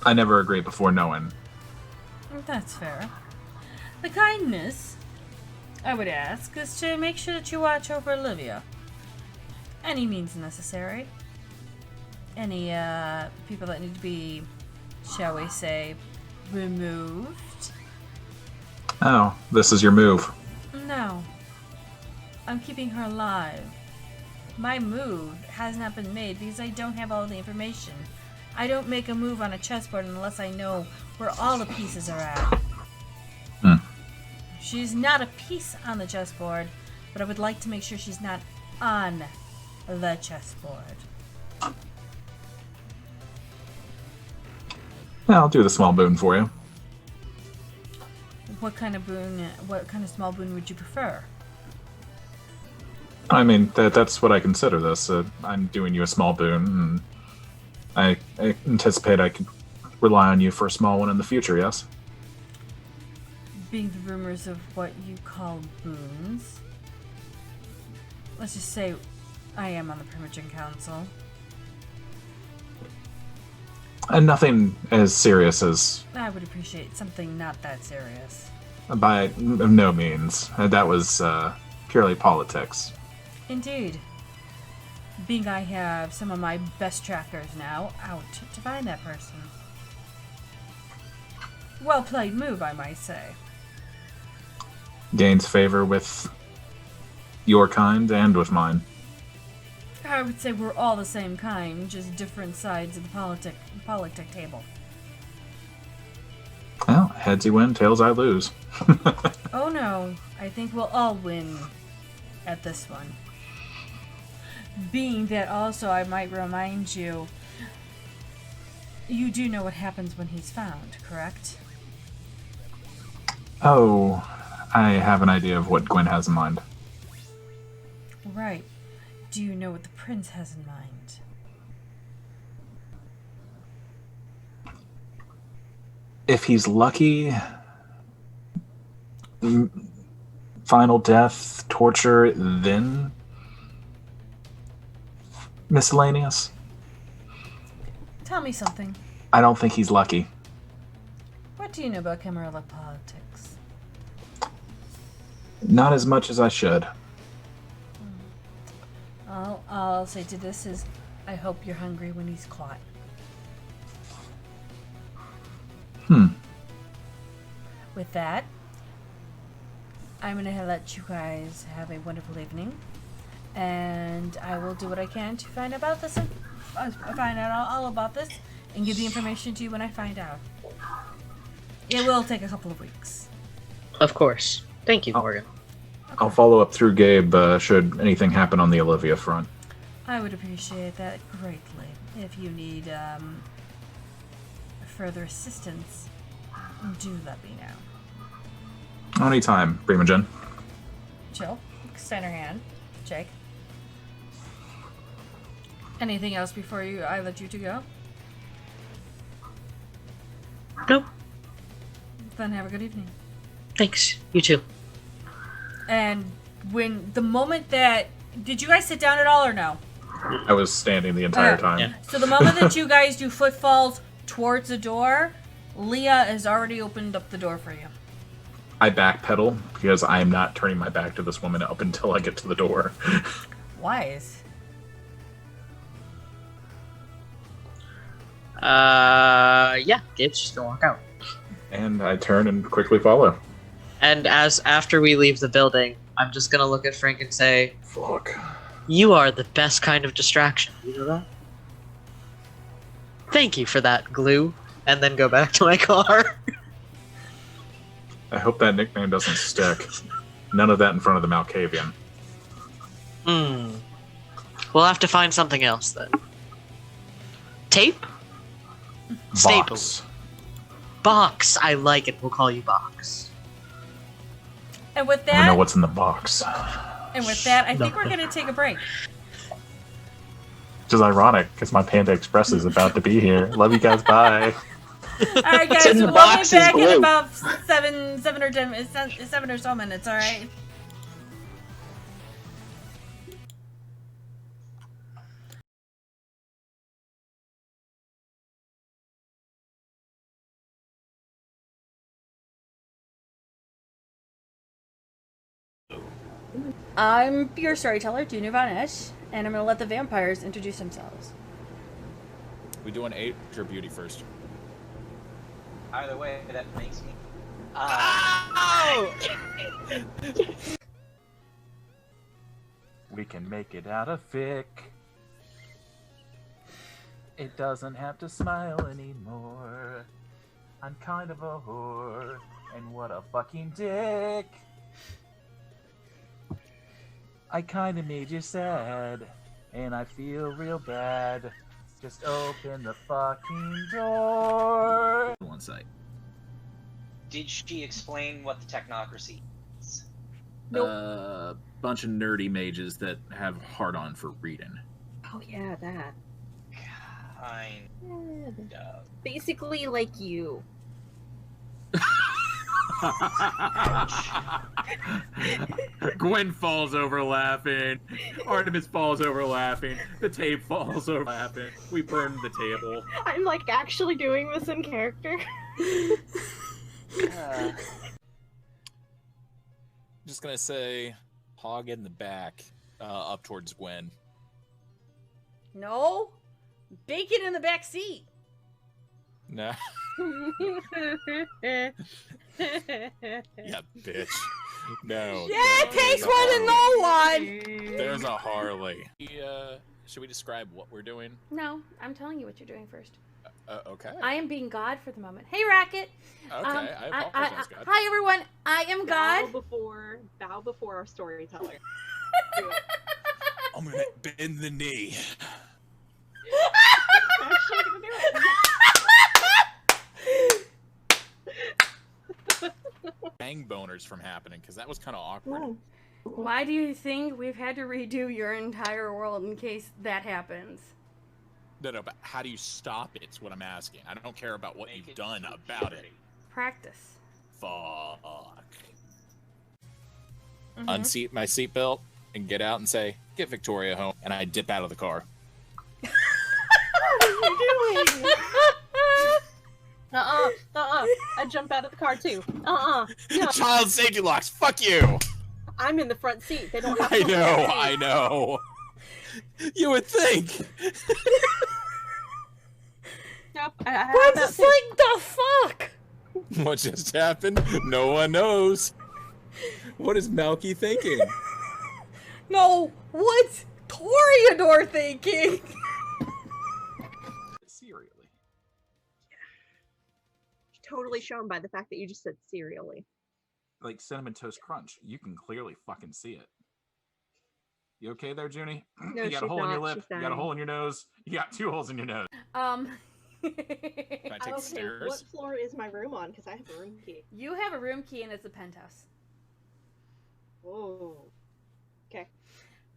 Speaker 3: I never agree before knowing.
Speaker 5: That's fair. The kindness, I would ask, is to make sure that you watch over Olivia. Any means necessary. Any people that need to be, shall we say, removed?
Speaker 3: Oh, this is your move.
Speaker 5: No. I'm keeping her alive. My move has not been made because I don't have all the information. I don't make a move on a chessboard unless I know where all the pieces are at. She's not a piece on the chessboard, but I would like to make sure she's not on the chessboard.
Speaker 3: Yeah, I'll do the small boon for you.
Speaker 5: What kind of small boon would you prefer?
Speaker 3: I mean, that's what I consider this. I'm doing you a small boon, and I anticipate I could rely on you for a small one in the future, yes?
Speaker 5: Being the rumors of what you call boons. Let's just say I am on the Primogen Council.
Speaker 3: And nothing as serious as...
Speaker 5: I would appreciate something not that serious.
Speaker 3: By no means. That was purely politics.
Speaker 5: Indeed. Being I have some of my best trackers now out to find that person. Well played move, I might say.
Speaker 3: Gains favor with your kind and with mine.
Speaker 5: I would say we're all the same kind, just different sides of the politic table.
Speaker 3: Well, heads you win, tails I lose.
Speaker 5: Oh no, I think we'll all win at this one. Being that also, I might remind you, you do know what happens when he's found, correct?
Speaker 3: Oh, I have an idea of what Gwen has in mind.
Speaker 5: Right. Do you know what the prince has in mind?
Speaker 3: If he's lucky, final death, torture, then miscellaneous.
Speaker 5: Tell me something.
Speaker 3: I don't think he's lucky.
Speaker 5: What do you know about Camarilla politics?
Speaker 3: Not as much as I should.
Speaker 5: All I'll say to this is, I hope you're hungry when he's caught. With that, I'm gonna let you guys have a wonderful evening, and I will do what I can to find about this, find out all about this, and give the information to you when I find out. It will take a couple of weeks.
Speaker 4: Of course. Thank you, Morgan.
Speaker 3: I'll follow up through Gabe should anything happen on the Olivia front.
Speaker 5: I would appreciate that greatly. If you need further assistance, do let me know.
Speaker 3: Anytime, Primogen.
Speaker 5: Chill. Extend her hand. Jake. Anything else before I let you two go?
Speaker 4: Nope.
Speaker 5: Then have a good evening.
Speaker 4: Thanks. You too.
Speaker 5: And when the moment that... Did you guys sit down at all or no?
Speaker 3: I was standing the entire time.
Speaker 4: Yeah.
Speaker 5: So the moment that you guys do footfalls towards the door, Leah has already opened up the door for you.
Speaker 3: I backpedal because I am not turning my back to this woman up until I get to the door.
Speaker 5: Wise.
Speaker 4: Yeah, Gabe's just gonna walk out.
Speaker 3: And I turn and quickly follow.
Speaker 4: And after we leave the building, I'm just gonna look at Frank and say,
Speaker 3: Fuck.
Speaker 4: "You are the best kind of distraction. You know that? Thank you for that, Glue." And then go back to my car.
Speaker 3: I hope that nickname doesn't stick. None of that in front of the Malkavian.
Speaker 4: We'll have to find something else then. Tape? Staple.
Speaker 3: Box.
Speaker 4: Box. I like it. We'll call you Box.
Speaker 5: And with
Speaker 3: I don't know
Speaker 5: that,
Speaker 3: what's in the box.
Speaker 5: And with that, I think we're going to take a break.
Speaker 3: Which is ironic, because my Panda Express is about to be here. Love you guys, bye.
Speaker 5: All right, guys,
Speaker 1: in the
Speaker 5: we'll be
Speaker 1: box is
Speaker 5: back in
Speaker 1: blue.
Speaker 5: about 7 or so minutes, all right? I'm your storyteller, Junior Von Esch, and I'm going to let the vampires introduce themselves.
Speaker 7: We doing age or beauty first?
Speaker 8: Either way, that makes me.
Speaker 3: We can make it out of fic. It doesn't have to smile anymore. I'm kind of a whore, and what a fucking dick. I kinda made you sad, and I feel real bad. Just open the fucking door.
Speaker 7: One site.
Speaker 8: Did she explain what the technocracy is?
Speaker 2: Nope.
Speaker 7: Bunch of nerdy mages that have hard on for reading.
Speaker 2: Oh yeah, that.
Speaker 8: Kind of.
Speaker 2: Basically like you.
Speaker 7: Gwen falls over laughing. Artemis falls over laughing. The tape falls over laughing. We burned the table.
Speaker 6: I'm like actually doing this in character.
Speaker 7: Just gonna say, hog in the back, up towards Gwen.
Speaker 5: No, bacon in the back seat.
Speaker 7: No. Yeah, bitch. No.
Speaker 5: Yeah, it takes one to know one.
Speaker 7: There's a Harley. Should we describe what we're doing?
Speaker 5: No, I'm telling you what you're doing first.
Speaker 7: Okay.
Speaker 5: I am being God for the moment. Hey, Rocket.
Speaker 7: Okay, I apologize, God.
Speaker 5: Hi, everyone. I am God.
Speaker 6: Bow before our storyteller.
Speaker 7: I'm gonna bend the knee.
Speaker 6: Actually gonna do it.
Speaker 7: Bang boners from happening, because that was kind of awkward.
Speaker 5: Why do you think we've had to redo your entire world in case that happens?
Speaker 7: No, but how do you stop it? Is what I'm asking. I don't care about what
Speaker 8: Make
Speaker 7: you've
Speaker 8: it
Speaker 7: done about it.
Speaker 5: Practice.
Speaker 7: Fuck.
Speaker 5: Mhm.
Speaker 7: Unseat my seatbelt and get out and say, "Get Victoria home," and I dip out of the car.
Speaker 6: What are you doing? I jump out of the car too. No.
Speaker 7: Child safety locks. Fuck you.
Speaker 6: I'm in the front seat. They don't have
Speaker 7: I
Speaker 6: to
Speaker 7: know. I know. You would think.
Speaker 6: Nope.
Speaker 5: Gwen's just like, the fuck?
Speaker 7: What just happened? No one knows. What is Malky thinking?
Speaker 5: No, what's Toreador thinking?
Speaker 3: Serially.
Speaker 2: Totally shown by the fact that you just said serially.
Speaker 3: Like Cinnamon Toast Crunch. You can clearly fucking see it. You okay there, Junie?
Speaker 2: No,
Speaker 3: You got a
Speaker 2: she's
Speaker 3: hole in your
Speaker 2: not.
Speaker 3: lip.
Speaker 2: She's
Speaker 3: You got a
Speaker 2: dying.
Speaker 3: hole in your nose. You got 2 holes in your nose.
Speaker 7: Can I take the
Speaker 6: Okay,
Speaker 7: stairs?
Speaker 6: what floor is my room on? Because I have a room key.
Speaker 5: You have a room key and it's a penthouse.
Speaker 6: Whoa. Okay,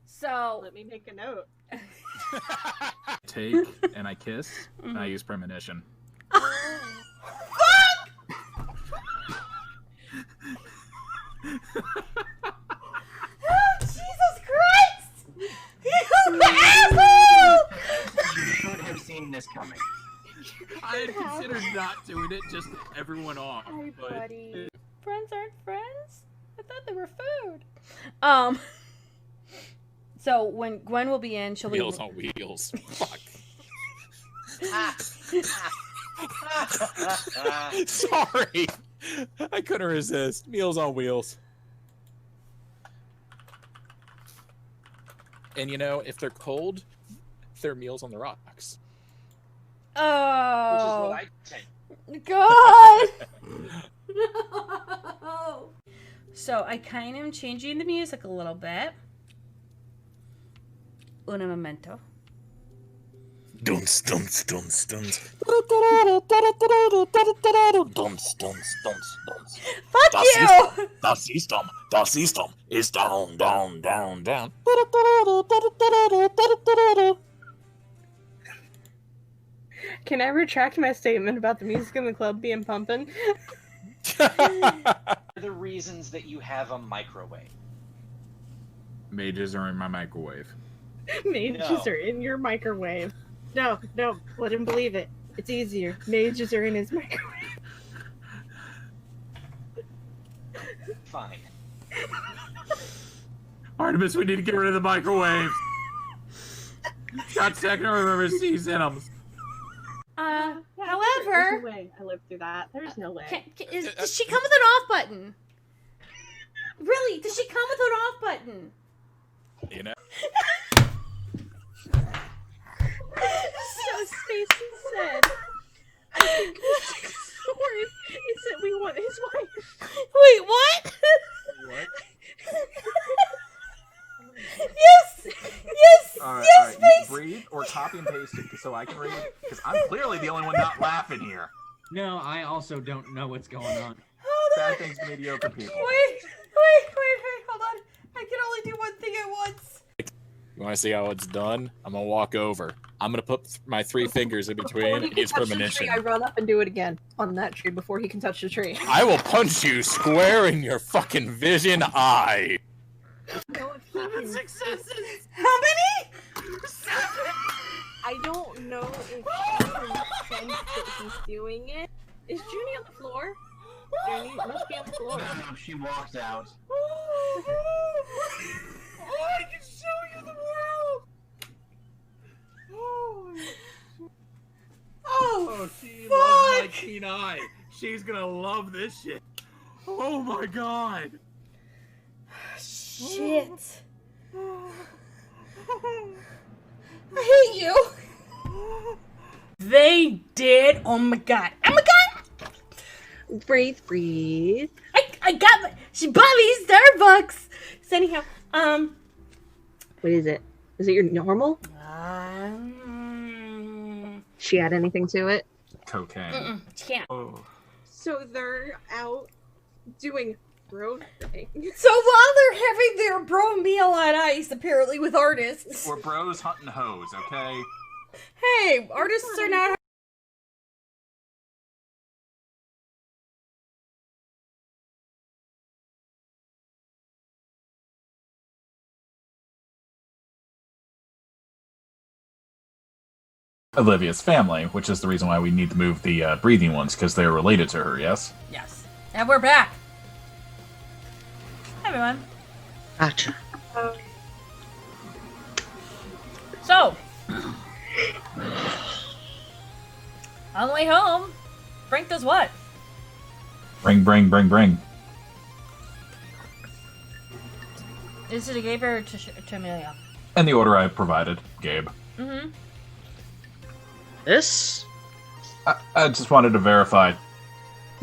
Speaker 5: So,
Speaker 6: let me make a note.
Speaker 3: Take and I kiss and I use premonition.
Speaker 5: oh, Jesus Christ! You asshole!
Speaker 8: You should have seen this coming.
Speaker 7: I had considered not doing it, just everyone off.
Speaker 6: Hi,
Speaker 7: But
Speaker 6: buddy.
Speaker 5: Friends aren't friends? I thought they were food. So when Gwen will be in, she'll be
Speaker 7: Wheels on wheels. Fuck. Sorry. I couldn't resist. Meals on wheels. And you know, if they're cold, they're meals on the rocks.
Speaker 8: Which is
Speaker 5: Oh,
Speaker 8: what I take.
Speaker 5: God! No. So I kind of am changing the music a little bit. Un momento.
Speaker 9: Dunce, dunce, dunce, dunce. Dunce, dunce, dunce, dunce.
Speaker 5: Fuck you!
Speaker 9: The system is down, down, down, down.
Speaker 6: Can I retract my statement about the music in the club being pumping?
Speaker 8: The reasons that you have a microwave.
Speaker 7: Mages are in my microwave.
Speaker 6: Mages are in your microwave. No, let him believe it. It's easier. Mages are in his microwave.
Speaker 8: Fine.
Speaker 7: Artemis, we need to get rid of the microwave. Got second I've ever seen them.
Speaker 6: There's
Speaker 5: However,
Speaker 6: no way I lived through that. There's no way.
Speaker 5: does she come with an off button? Really? Does she come with an off button?
Speaker 9: You know?
Speaker 6: So Stacy said, I think the sword is that we want his wife.
Speaker 5: Wait, what?
Speaker 3: What?
Speaker 5: Yes! Yes!
Speaker 3: Alright,
Speaker 5: yes,
Speaker 3: you
Speaker 5: please!
Speaker 3: breathe or copy and paste it so I can read? Because I'm clearly the only one not laughing here.
Speaker 10: No, I also don't know what's going on.
Speaker 5: Hold
Speaker 3: Bad
Speaker 5: on.
Speaker 3: things to mediocre people.
Speaker 5: Wait, hold on. I can only do one thing at once.
Speaker 9: You want to see how it's done? I'm gonna walk over. I'm gonna put my 3 fingers in between and use premonition.
Speaker 6: I run up and do it again on that tree before he can touch the tree.
Speaker 9: I will punch you square in your fucking vision eye.
Speaker 6: Successes.
Speaker 5: How many?
Speaker 6: I don't know if she can sense that he's doing it. Is Junie on the floor? Junie must be on the floor.
Speaker 10: No, she walked out.
Speaker 5: Oh, I can show you the world. Oh,
Speaker 7: She
Speaker 5: fuck.
Speaker 7: loves my keen eye. She's gonna love this shit. Oh my god.
Speaker 5: Shit. I hate you. They did. Oh my god. Oh my god.
Speaker 6: Breathe.
Speaker 5: I got my. She bought me Starbucks. So anyhow,
Speaker 6: What is it? Is it your normal? She add anything to it?
Speaker 3: Cocaine.
Speaker 5: She can't.
Speaker 3: Oh.
Speaker 6: So they're out doing road things.
Speaker 5: So while they're having their bro meal on ice, apparently with artists.
Speaker 3: We're bros hunting hoes, okay?
Speaker 5: Hey, artists are not.
Speaker 3: Olivia's family, which is the reason why we need to move the breathing ones, because they're related to her, yes?
Speaker 5: Yes. And we're back. Hi, everyone.
Speaker 4: Gotcha.
Speaker 5: So, on the way home, Frank does what?
Speaker 3: Bring.
Speaker 5: Is it a Gabe or to Amelia?
Speaker 3: And the order I provided, Gabe.
Speaker 5: Mm-hmm.
Speaker 4: This?
Speaker 3: I just wanted to verify.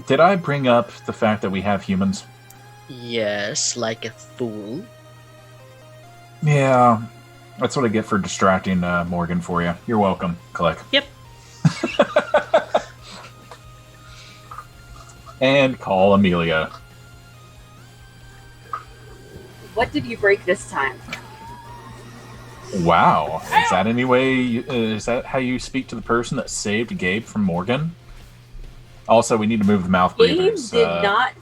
Speaker 3: Did I bring up the fact that we have humans?
Speaker 4: Yes, like a fool.
Speaker 3: Yeah. That's what I get for distracting Morgan for you. You're welcome. Click.
Speaker 4: Yep.
Speaker 3: And call Amelia.
Speaker 2: What did you break this time?
Speaker 3: Wow. Is that is that how you speak to the person that saved Gabe from Morgan? Also, we need to move the mouth
Speaker 2: Gabe
Speaker 3: breathers.
Speaker 2: did not.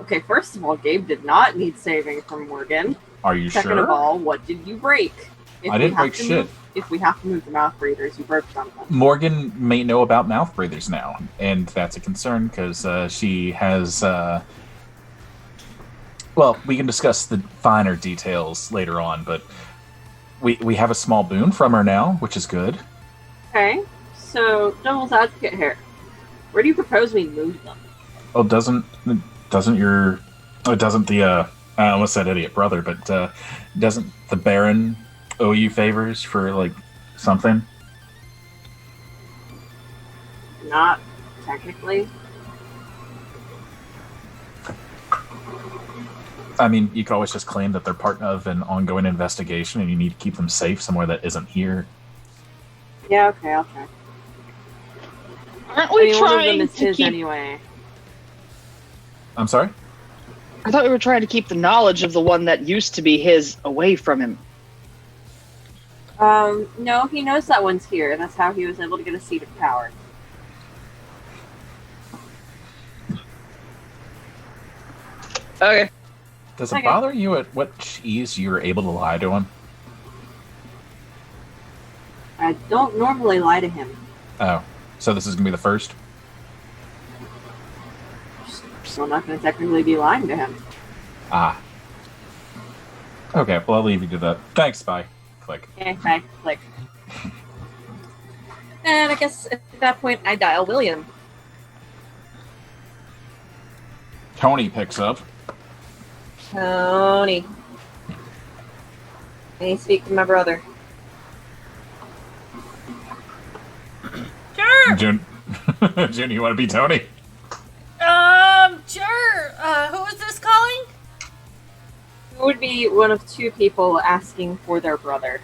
Speaker 2: Okay, first of all, Gabe did not need saving from Morgan.
Speaker 3: Are you
Speaker 2: Second
Speaker 3: sure?
Speaker 2: of all, what did you break? If
Speaker 3: I didn't
Speaker 2: we have
Speaker 3: break
Speaker 2: to
Speaker 3: shit.
Speaker 2: If we have to move the mouth breathers, you broke something.
Speaker 3: Morgan may know about mouth breathers now, and that's a concern because she has. Well, we can discuss the finer details later on, but we have a small boon from her now, which is good.
Speaker 2: Okay, so devil's advocate here. Where do you propose we move them?
Speaker 3: Oh, doesn't the I almost said idiot brother, but doesn't the Baron owe you favors for like something?
Speaker 2: Not technically.
Speaker 3: I mean, you could always just claim that they're part of an ongoing investigation and you need to keep them safe somewhere that isn't here.
Speaker 2: Yeah, okay, I'll check.
Speaker 1: Aren't
Speaker 2: I
Speaker 1: we
Speaker 2: mean, one of them
Speaker 1: trying
Speaker 2: is
Speaker 1: to
Speaker 2: his
Speaker 1: keep?
Speaker 2: anyway.
Speaker 3: I'm sorry?
Speaker 1: I thought we were trying to keep the knowledge of the one that used to be his away from him.
Speaker 2: No, he knows that one's here, and that's how he was able to get a seat of power.
Speaker 1: Okay.
Speaker 3: Does it
Speaker 2: Okay.
Speaker 3: bother you at what ease you're able to lie to him?
Speaker 2: I don't normally lie to him.
Speaker 3: Oh, so this is going to be the first?
Speaker 2: So I'm not going to technically be lying to him.
Speaker 3: Ah. Okay, well, I'll leave you to that. Thanks, bye. Click.
Speaker 2: Okay, bye. Click. And I guess at that point, I dial William.
Speaker 3: Tony picks up.
Speaker 2: Tony. I need to speak to my brother.
Speaker 5: Sure.
Speaker 3: June, June, you want to be Tony?
Speaker 5: Sure. Who is this calling?
Speaker 2: It would be one of two people asking for their brother.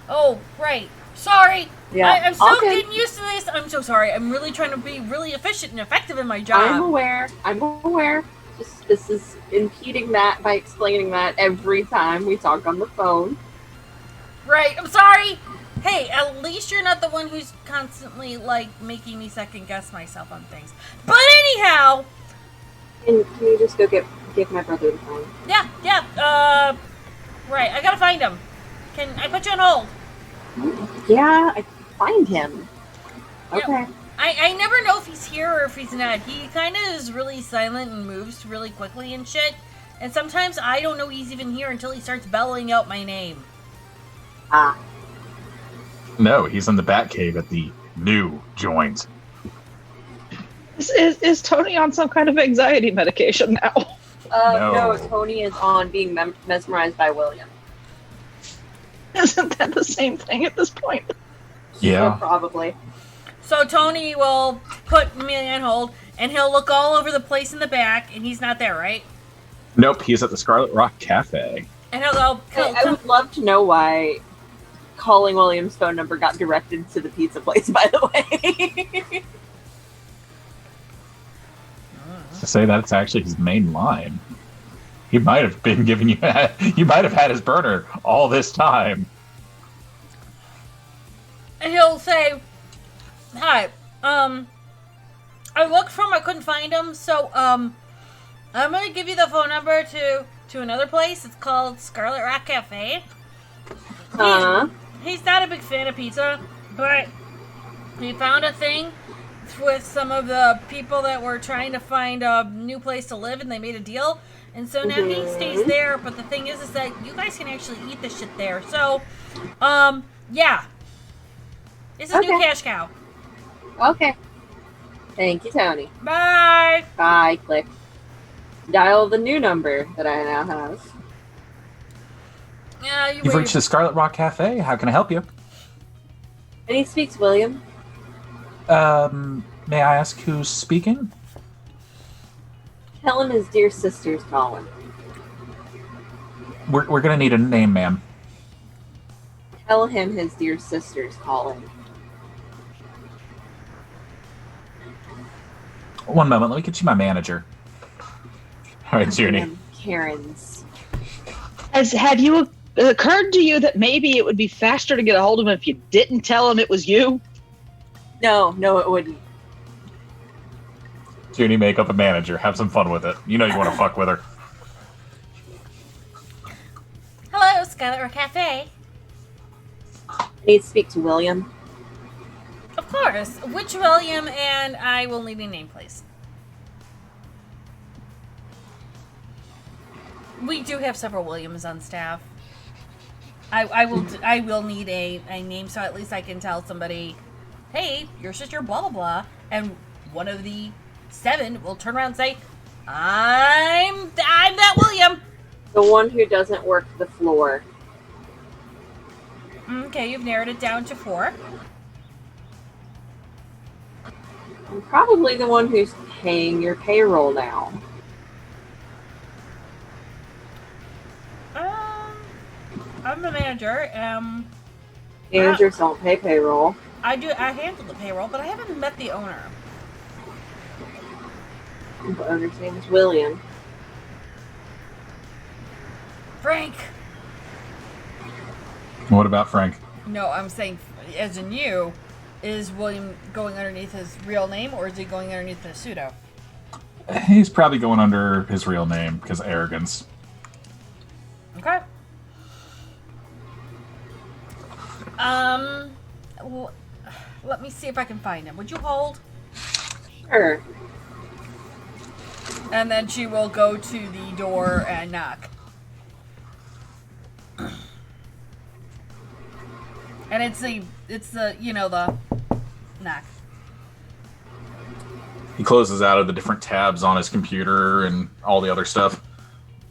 Speaker 5: Oh, right. Sorry.
Speaker 2: Yeah,
Speaker 5: I'm still
Speaker 2: all good.
Speaker 5: getting used to this. I'm so sorry. I'm really trying to be really efficient and effective in my job.
Speaker 2: I'm aware. Just this is impeding that by explaining that every time we talk on the phone.
Speaker 5: Right. I'm sorry. Hey, at least you're not the one who's constantly, like, making me second guess myself on things. But anyhow.
Speaker 2: And can you just go give my brother the phone?
Speaker 5: Yeah. Right. I gotta find him. Can I put you on hold?
Speaker 2: Yeah, I find him. Okay.
Speaker 5: Yep. I never know if he's here or if he's not. He kind of is really silent and moves really quickly and shit. And sometimes I don't know he's even here until he starts bellowing out my name.
Speaker 2: Ah.
Speaker 3: No, he's in the Batcave at the new joint.
Speaker 1: Is Tony on some kind of anxiety medication now?
Speaker 2: No, Tony is on being mesmerized by William.
Speaker 1: Isn't that the same thing at this point?
Speaker 3: Yeah.
Speaker 2: Probably.
Speaker 5: So Tony will put me on hold, and he'll look all over the place in the back, and he's not there, right?
Speaker 3: Nope, he's at the Scarlet Rock Cafe.
Speaker 5: And he'll go.
Speaker 2: I would love to know why calling William's phone number got directed to the pizza place, by the way.
Speaker 3: To say that it's actually his main line. He might have been giving you. You might have had his burner all this time.
Speaker 5: And he'll say, "Hi, I looked for him, I couldn't find him, so I'm gonna give you the phone number to another place. It's called Scarlet Rock Cafe. He's not a big fan of pizza, but he found a thing with some of the people that were trying to find a new place to live, and they made a deal. And so now he stays there, but the thing is that you guys can actually eat the shit there. So, yeah. It's a new cash cow.
Speaker 2: Okay. Thank you, Tony.
Speaker 5: Bye!
Speaker 2: Bye, click. Dial the new number that I now have.
Speaker 5: Yeah,
Speaker 3: You've reached the Scarlet Rock Cafe. How can I help you?
Speaker 2: And he speaks William.
Speaker 3: May I ask who's speaking?
Speaker 2: Tell him his dear sister's calling.
Speaker 3: We're gonna need a name, ma'am.
Speaker 2: Tell him his dear sister's calling.
Speaker 3: One moment, let me get you my manager. All right, Junie.
Speaker 2: Karen's.
Speaker 1: Have you occurred to you that maybe it would be faster to get a hold of him if you didn't tell him it was you?
Speaker 2: No, it wouldn't.
Speaker 3: Junie, make up a manager. Have some fun with it. You know you want to fuck with her.
Speaker 5: Hello, Scarlet Rock Cafe.
Speaker 2: I need to speak to William.
Speaker 5: Of course. Which William? And I will need a name, please. We do have several Williams on staff. I will need a name, so at least I can tell somebody, hey, your sister blah blah blah, and one of the 7 will turn around and say, I'm that William.
Speaker 2: The one who doesn't work the floor.
Speaker 5: Okay, you've narrowed it down to 4.
Speaker 2: I'm probably the one who's paying your payroll now.
Speaker 5: I'm the manager.
Speaker 2: Managers don't pay payroll.
Speaker 5: I handle the payroll, but I haven't met the owner.
Speaker 2: The owner's name is William.
Speaker 5: Frank!
Speaker 3: What about Frank?
Speaker 5: No, I'm saying, as in you, is William going underneath his real name, or is he going underneath a pseudo?
Speaker 3: He's probably going under his real name because of arrogance.
Speaker 5: Okay. Well, let me see if I can find him. Would you hold?
Speaker 2: Sure.
Speaker 5: And then she will go to the door and knock. And it's the the knock.
Speaker 3: He closes out of the different tabs on his computer and all the other stuff.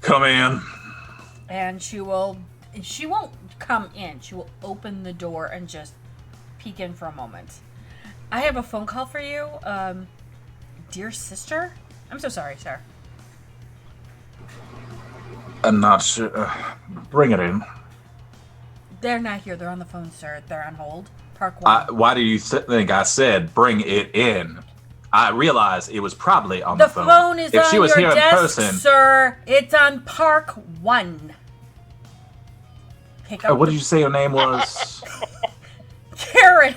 Speaker 3: Come in.
Speaker 5: And she won't come in. She will open the door and just peek in for a moment. I have a phone call for you. Dear sister? I'm so sorry, sir.
Speaker 3: I'm not sure. Bring it in.
Speaker 5: They're not here. They're on the phone, sir. They're on hold. Park 1.
Speaker 3: Why do you think I said bring it in? I realized it was probably on the phone.
Speaker 5: The phone is
Speaker 3: if
Speaker 5: on
Speaker 3: she was
Speaker 5: your
Speaker 3: here
Speaker 5: desk,
Speaker 3: in person,
Speaker 5: sir. It's on Park 1. Pick up.
Speaker 3: what did you say your name was?
Speaker 5: Karen.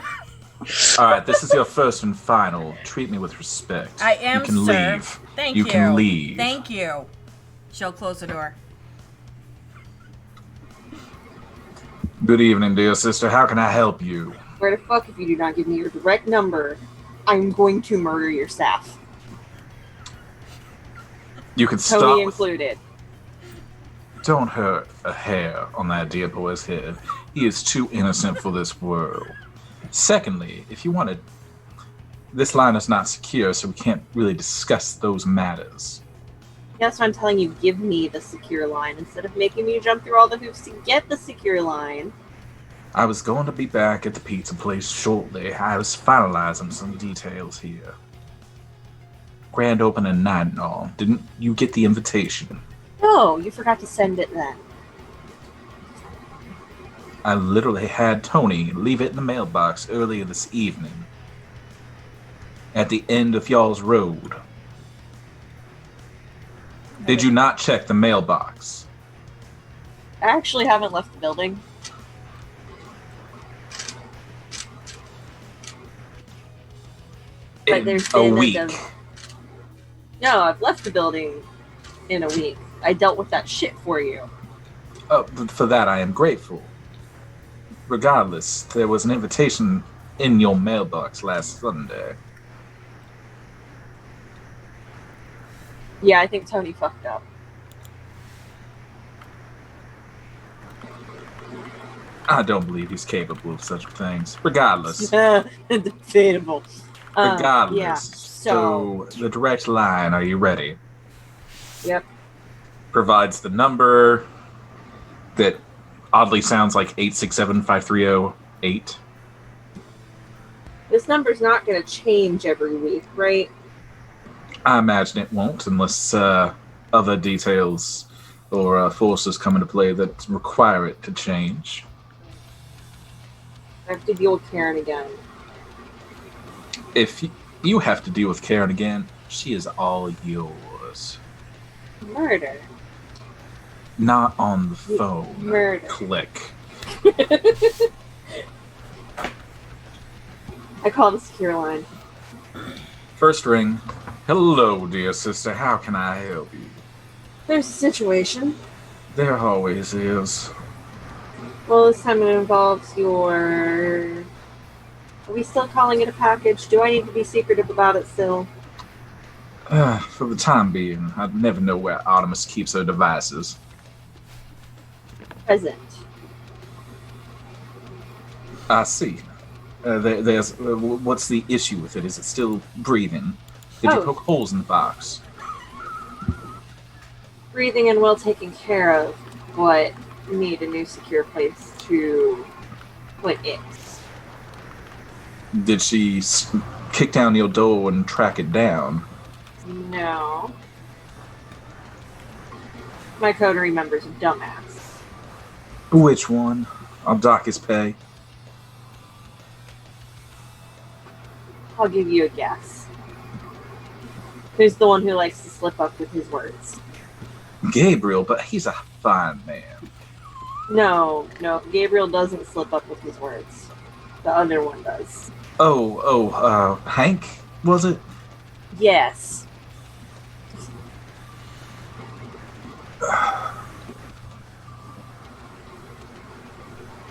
Speaker 3: All right, this is your first and final. Treat me with respect.
Speaker 5: I am,
Speaker 3: You can
Speaker 5: sir.
Speaker 3: leave.
Speaker 5: Thank
Speaker 3: you
Speaker 5: you.
Speaker 3: can leave.
Speaker 5: Thank you. She'll close the door.
Speaker 3: Good evening, dear sister. How can I help you?
Speaker 2: Where the fuck if you do not give me your direct number, I'm going to murder your staff.
Speaker 3: You can
Speaker 2: Tony
Speaker 3: stop.
Speaker 2: included.
Speaker 3: Don't hurt a hair on that dear boy's head. He is too innocent for this world. Secondly, if you wanted, this line is not secure, so we can't really discuss those matters.
Speaker 2: That's why I'm telling you, give me the secure line instead of making me jump through all the hoops to get the secure line.
Speaker 3: I was going to be back at the pizza place shortly. I was finalizing some details here. Grand opening night and all. Didn't you get the invitation?
Speaker 2: No, you forgot to send it then.
Speaker 3: I literally had Tony leave it in the mailbox earlier this evening. At the end of y'all's road. Did you not check the mailbox?
Speaker 2: I actually haven't left the building. But
Speaker 3: In
Speaker 2: there's
Speaker 3: a
Speaker 2: been
Speaker 3: week.
Speaker 2: No, I've left the building in a week. I dealt with that shit for you.
Speaker 3: For that I am grateful. Regardless, there was an invitation in your mailbox last Sunday.
Speaker 2: Yeah, I think Tony fucked up.
Speaker 3: I don't believe he's capable of such things. Regardless.
Speaker 2: Debatable.
Speaker 3: Regardless.
Speaker 2: Yeah,
Speaker 3: so the direct line, are you ready?
Speaker 2: Yep.
Speaker 3: Provides the number that oddly sounds like 867-5308.
Speaker 2: This number's not going to change every week, right?
Speaker 3: I imagine it won't unless other details or forces come into play that require it to change.
Speaker 2: I have to deal with Karen again.
Speaker 3: If you have to deal with Karen again, she is all yours.
Speaker 2: Murder.
Speaker 3: Not on the phone.
Speaker 2: Murder.
Speaker 3: Click.
Speaker 2: I call the secure line.
Speaker 3: First ring. Hello, dear sister. How can I help you?
Speaker 2: There's a situation.
Speaker 3: There always is.
Speaker 2: Well, this time it involves your... Are we still calling it a package? Do I need to be secretive about it still?
Speaker 3: For the time being, I never know where Artemis keeps her devices.
Speaker 2: Present.
Speaker 3: I see. There's what's the issue with it? Is it still breathing? Did you poke holes in the box?
Speaker 2: Breathing and well taken care of, but need a new secure place to put it.
Speaker 3: Did she kick down your door and track it down?
Speaker 2: No. My coterie member's a dumbass.
Speaker 3: Which one? I'll dock his pay.
Speaker 2: I'll give you a guess. Who's the one who likes to slip up with his words?
Speaker 3: Gabriel, but he's a fine man.
Speaker 2: No, Gabriel doesn't slip up with his words. The other one does.
Speaker 3: Hank, was it?
Speaker 2: Yes.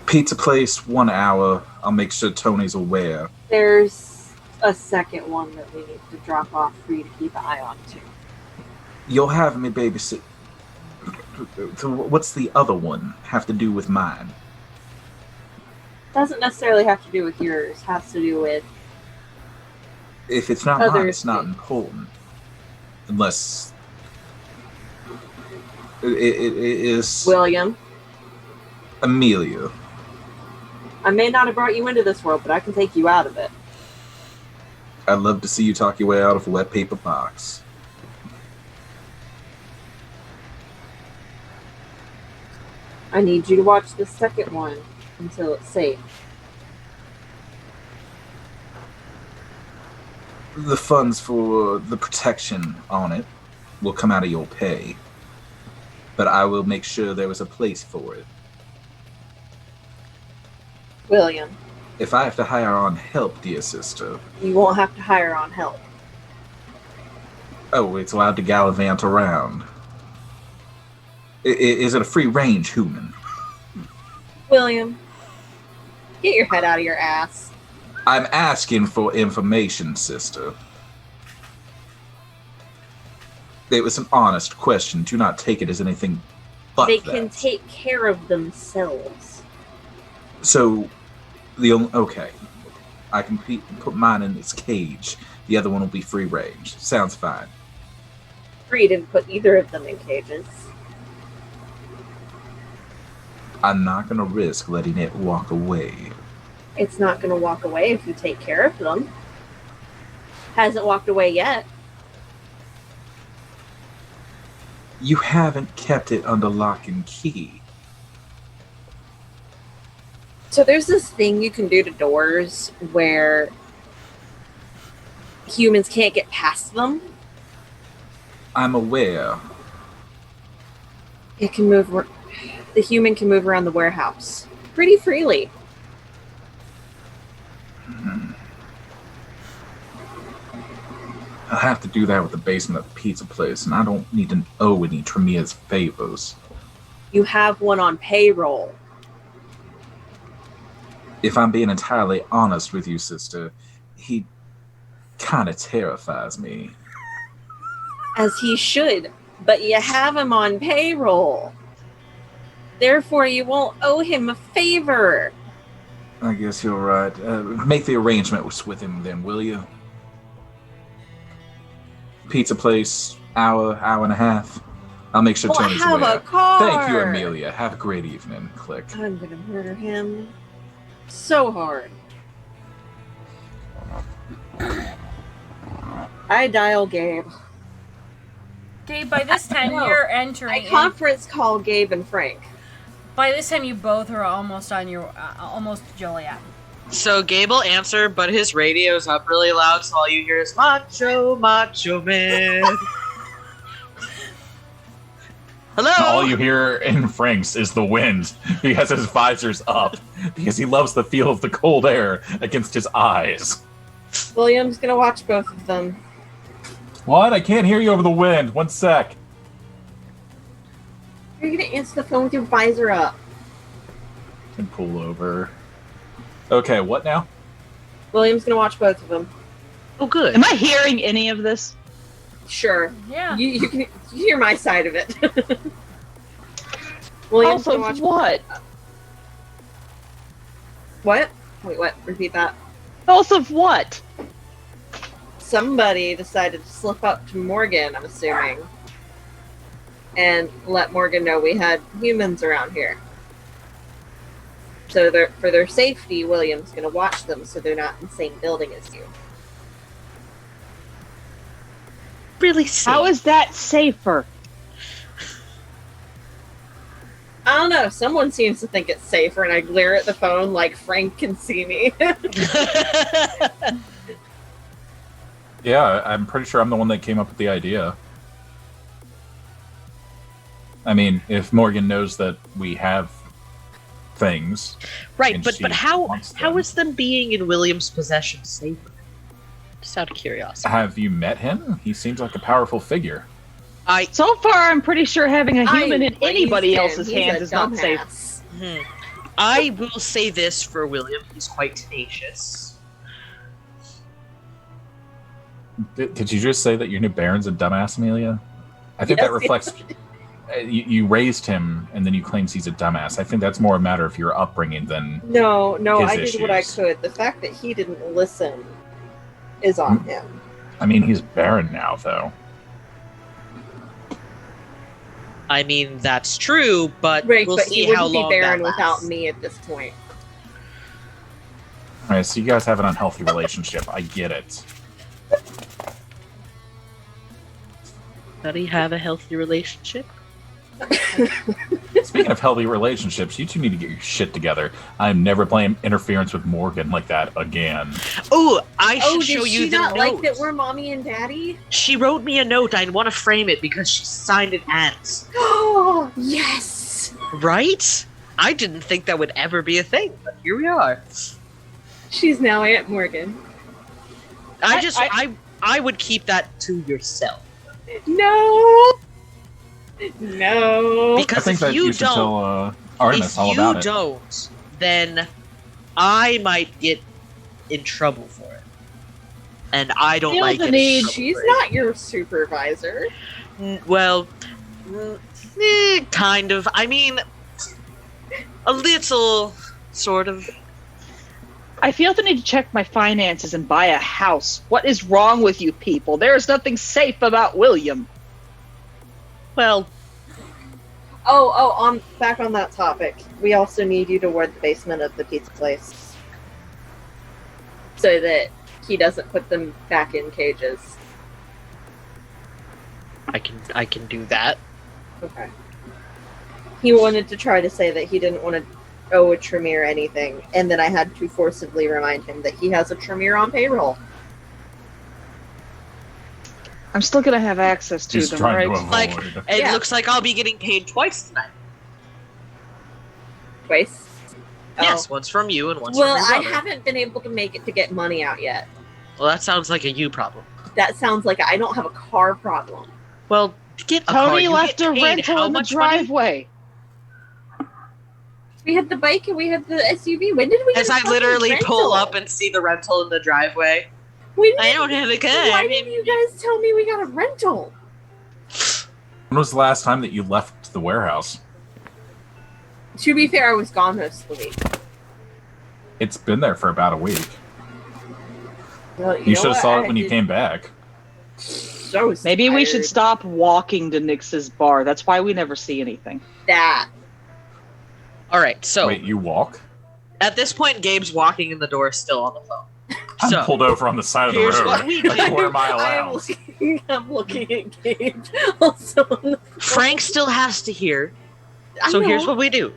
Speaker 3: Pizza place, 1 hour. I'll make sure Tony's aware.
Speaker 2: There's a second one that we need to drop off for you to keep an eye on, too.
Speaker 3: You'll have me babysit. So what's the other one have to do with mine?
Speaker 2: Doesn't necessarily have to do with yours. Has to do with...
Speaker 3: If it's not mine,
Speaker 2: Others
Speaker 3: it's not
Speaker 2: do.
Speaker 3: important. Unless... It is...
Speaker 2: William.
Speaker 3: Amelia.
Speaker 2: I may not have brought you into this world, but I can take you out of it.
Speaker 3: I'd love to see you talk your way out of a wet paper box.
Speaker 2: I need you to watch the second one until it's safe.
Speaker 3: The funds for the protection on it will come out of your pay. But I will make sure there is a place for it.
Speaker 2: William,
Speaker 3: If I have to hire on help, dear sister...
Speaker 2: you won't have to hire on help.
Speaker 3: Oh, it's allowed to gallivant around. Is it a free-range human?
Speaker 2: William, get your head out of your ass.
Speaker 3: I'm asking for information, sister. It was an honest question. Do not take it as anything but
Speaker 2: They
Speaker 3: that.
Speaker 2: can take care of themselves.
Speaker 3: So, okay. I can put mine in its cage. The other one will be free range. Sounds fine.
Speaker 2: Free didn't put either of them in cages.
Speaker 3: I'm not going to risk letting it walk away.
Speaker 2: It's not going to walk away if you take care of them. Hasn't walked away yet.
Speaker 3: You haven't kept it under lock and key.
Speaker 2: So there's this thing you can do to doors where humans can't get past them.
Speaker 3: I'm aware.
Speaker 2: It can move. The human can move around the warehouse pretty freely.
Speaker 3: I'll have to do that with the basement of the pizza place, and I don't need to owe any Tremia's favors.
Speaker 2: You have one on payroll.
Speaker 3: If I'm being entirely honest with you, sister, he kind of terrifies me.
Speaker 2: As he should, but you have him on payroll. Therefore, you won't owe him a favor.
Speaker 3: I guess you're right. Make the arrangement with him then, will you? Pizza place, hour and a half. I'll make sure
Speaker 2: Well,
Speaker 3: Tony's
Speaker 2: have
Speaker 3: aware.
Speaker 2: a car.
Speaker 3: Thank you, Amelia. Have a great evening. Click.
Speaker 2: I'm gonna murder him so hard. I dial Gabe.
Speaker 5: Gabe, by this time
Speaker 2: No.
Speaker 5: you're
Speaker 2: I
Speaker 5: entering.
Speaker 2: conference call Gabe and Frank.
Speaker 5: By this time, you both are almost on your almost Joliet.
Speaker 4: So Gable answer, but his radio's up really loud, so all you hear is Macho, Macho Man. Hello?
Speaker 3: All you hear in Frank's is the wind. He has his visors up because he loves the feel of the cold air against his eyes.
Speaker 2: William's gonna watch both of them.
Speaker 3: What? I can't hear you over the wind. 1 sec.
Speaker 2: You're gonna answer the phone with your visor up.
Speaker 3: Can pull over. Okay, what now?
Speaker 2: William's gonna watch both of them.
Speaker 4: Oh, good.
Speaker 1: Am I hearing any of this?
Speaker 2: Sure.
Speaker 5: Yeah.
Speaker 2: You can hear my side of it. William's
Speaker 1: Also,
Speaker 2: gonna watch
Speaker 1: what?
Speaker 2: What? Wait, what? Repeat that.
Speaker 1: Both of what?
Speaker 2: Somebody decided to slip up to Morgan, I'm assuming, and let Morgan know we had humans around here. So for their safety, William's going to watch them so they're not in the same building as you.
Speaker 4: Really safe.
Speaker 1: How is that safer?
Speaker 2: I don't know. Someone seems to think it's safer, and I glare at the phone like Frank can see me.
Speaker 3: Yeah, I'm pretty sure I'm the one that came up with the idea. I mean, if Morgan knows that we have things,
Speaker 4: Right,
Speaker 3: and
Speaker 4: but
Speaker 3: she
Speaker 4: how
Speaker 3: wants
Speaker 4: how
Speaker 3: them.
Speaker 4: is them being in William's possession safer? Just out of curiosity.
Speaker 3: Have you met him? He seems like a powerful figure.
Speaker 1: So far, I'm pretty sure having a human in anybody
Speaker 2: raised him.
Speaker 1: else's
Speaker 2: He's
Speaker 1: hands
Speaker 2: a
Speaker 1: is not safe.
Speaker 2: dumbass.
Speaker 4: I will say this for William: he's quite tenacious.
Speaker 3: Did you just say that your new Baron's a dumbass, Amelia? I think that
Speaker 2: Yes.
Speaker 3: reflects. You raised him, and then you claims he's a dumbass. I think that's more a matter of your upbringing than
Speaker 2: No,
Speaker 3: his
Speaker 2: I did what I
Speaker 3: issues.
Speaker 2: could. The fact that he didn't listen is on him.
Speaker 3: I mean, he's Baron now, though.
Speaker 4: I mean, that's true, but
Speaker 2: Right,
Speaker 4: we'll
Speaker 2: but
Speaker 4: see
Speaker 2: he
Speaker 4: how
Speaker 2: wouldn't
Speaker 4: long
Speaker 2: be Baron
Speaker 4: that
Speaker 2: without
Speaker 4: lasts.
Speaker 2: me at this point.
Speaker 3: All right, so you guys have an unhealthy relationship. I get it.
Speaker 4: Does he have a healthy relationship?
Speaker 3: Speaking of healthy relationships, you two need to get your shit together. I'm never playing interference with Morgan like that again.
Speaker 4: Oh, I should
Speaker 2: Oh,
Speaker 4: show
Speaker 2: did
Speaker 4: you
Speaker 2: she
Speaker 4: the
Speaker 2: not
Speaker 4: note.
Speaker 2: like that we're mommy and daddy?
Speaker 4: She wrote me a note. I want to frame it because she signed it as.
Speaker 2: Oh, yes!
Speaker 4: Right? I didn't think that would ever be a thing, but here we are.
Speaker 2: She's now Aunt Morgan.
Speaker 4: I would keep that to yourself.
Speaker 2: No! No!
Speaker 3: I
Speaker 4: Because
Speaker 3: think
Speaker 4: if
Speaker 3: that
Speaker 4: you
Speaker 3: you should
Speaker 4: don't,
Speaker 3: tell Artemis
Speaker 4: if
Speaker 3: all
Speaker 4: you
Speaker 3: about it.
Speaker 4: don't, then I might get in trouble for it. And I don't
Speaker 1: Feel
Speaker 4: like
Speaker 1: the
Speaker 4: it.
Speaker 1: need.
Speaker 2: She's not your supervisor.
Speaker 4: Well, kind of. I mean, a little, sort of.
Speaker 1: I feel the need to check my finances and buy a house. What is wrong with you people? There is nothing safe about William.
Speaker 4: Well,
Speaker 2: Back on that topic. We also need you to ward the basement of the pizza place. So that he doesn't put them back in cages.
Speaker 4: I can do that.
Speaker 2: Okay. He wanted to try to say that he didn't want to owe a Tremere anything, and then I had to forcibly remind him that he has a Tremere on payroll.
Speaker 1: I'm still gonna have access to
Speaker 3: He's
Speaker 1: them,
Speaker 3: trying
Speaker 1: right?
Speaker 3: to avoid.
Speaker 4: Like, it
Speaker 2: Yeah.
Speaker 4: looks like I'll be getting paid twice tonight.
Speaker 2: Twice?
Speaker 4: Yes,
Speaker 2: Oh.
Speaker 4: once from you and once
Speaker 2: Well,
Speaker 4: from your
Speaker 2: I
Speaker 4: brother.
Speaker 2: haven't been able to make it to get money out yet.
Speaker 4: Well, that sounds like a you problem.
Speaker 2: That sounds like I don't have a car problem.
Speaker 4: Well, get a car.
Speaker 1: Tony
Speaker 4: You
Speaker 1: left
Speaker 4: get
Speaker 1: a
Speaker 4: paid
Speaker 1: rental
Speaker 4: how
Speaker 1: in the
Speaker 4: much money?
Speaker 1: driveway.
Speaker 2: We had the bike and we had the SUV. When did we get
Speaker 4: As
Speaker 2: a
Speaker 4: I
Speaker 2: fucking
Speaker 4: literally pull
Speaker 2: rental?
Speaker 4: up and see the rental in the driveway.
Speaker 2: When
Speaker 4: I
Speaker 2: did-
Speaker 4: don't have a car.
Speaker 2: Why didn't you guys tell me we got a rental?
Speaker 3: When was the last time that you left the warehouse?
Speaker 2: To be fair, I was gone most of the week.
Speaker 3: It's been there for about a week.
Speaker 2: Well,
Speaker 3: You
Speaker 2: know
Speaker 3: should have
Speaker 2: what?
Speaker 3: saw
Speaker 2: I
Speaker 3: it when you
Speaker 2: did-
Speaker 3: came back.
Speaker 2: So
Speaker 1: Maybe we should
Speaker 2: tired.
Speaker 1: stop walking to Nix's bar. That's why we never see anything.
Speaker 2: that.
Speaker 4: All right, so
Speaker 3: Wait, you walk?
Speaker 4: at this point, Gabe's walking in the door, still on the phone.
Speaker 3: I'm
Speaker 4: So
Speaker 3: pulled over on the side of the
Speaker 4: here's
Speaker 3: road,
Speaker 4: what we
Speaker 3: like a
Speaker 4: do.
Speaker 3: quarter mile
Speaker 2: I'm
Speaker 3: out.
Speaker 2: looking at Gabe. Also on the
Speaker 4: Frank still has to hear.
Speaker 2: I
Speaker 4: So
Speaker 2: know.
Speaker 4: here's what we do: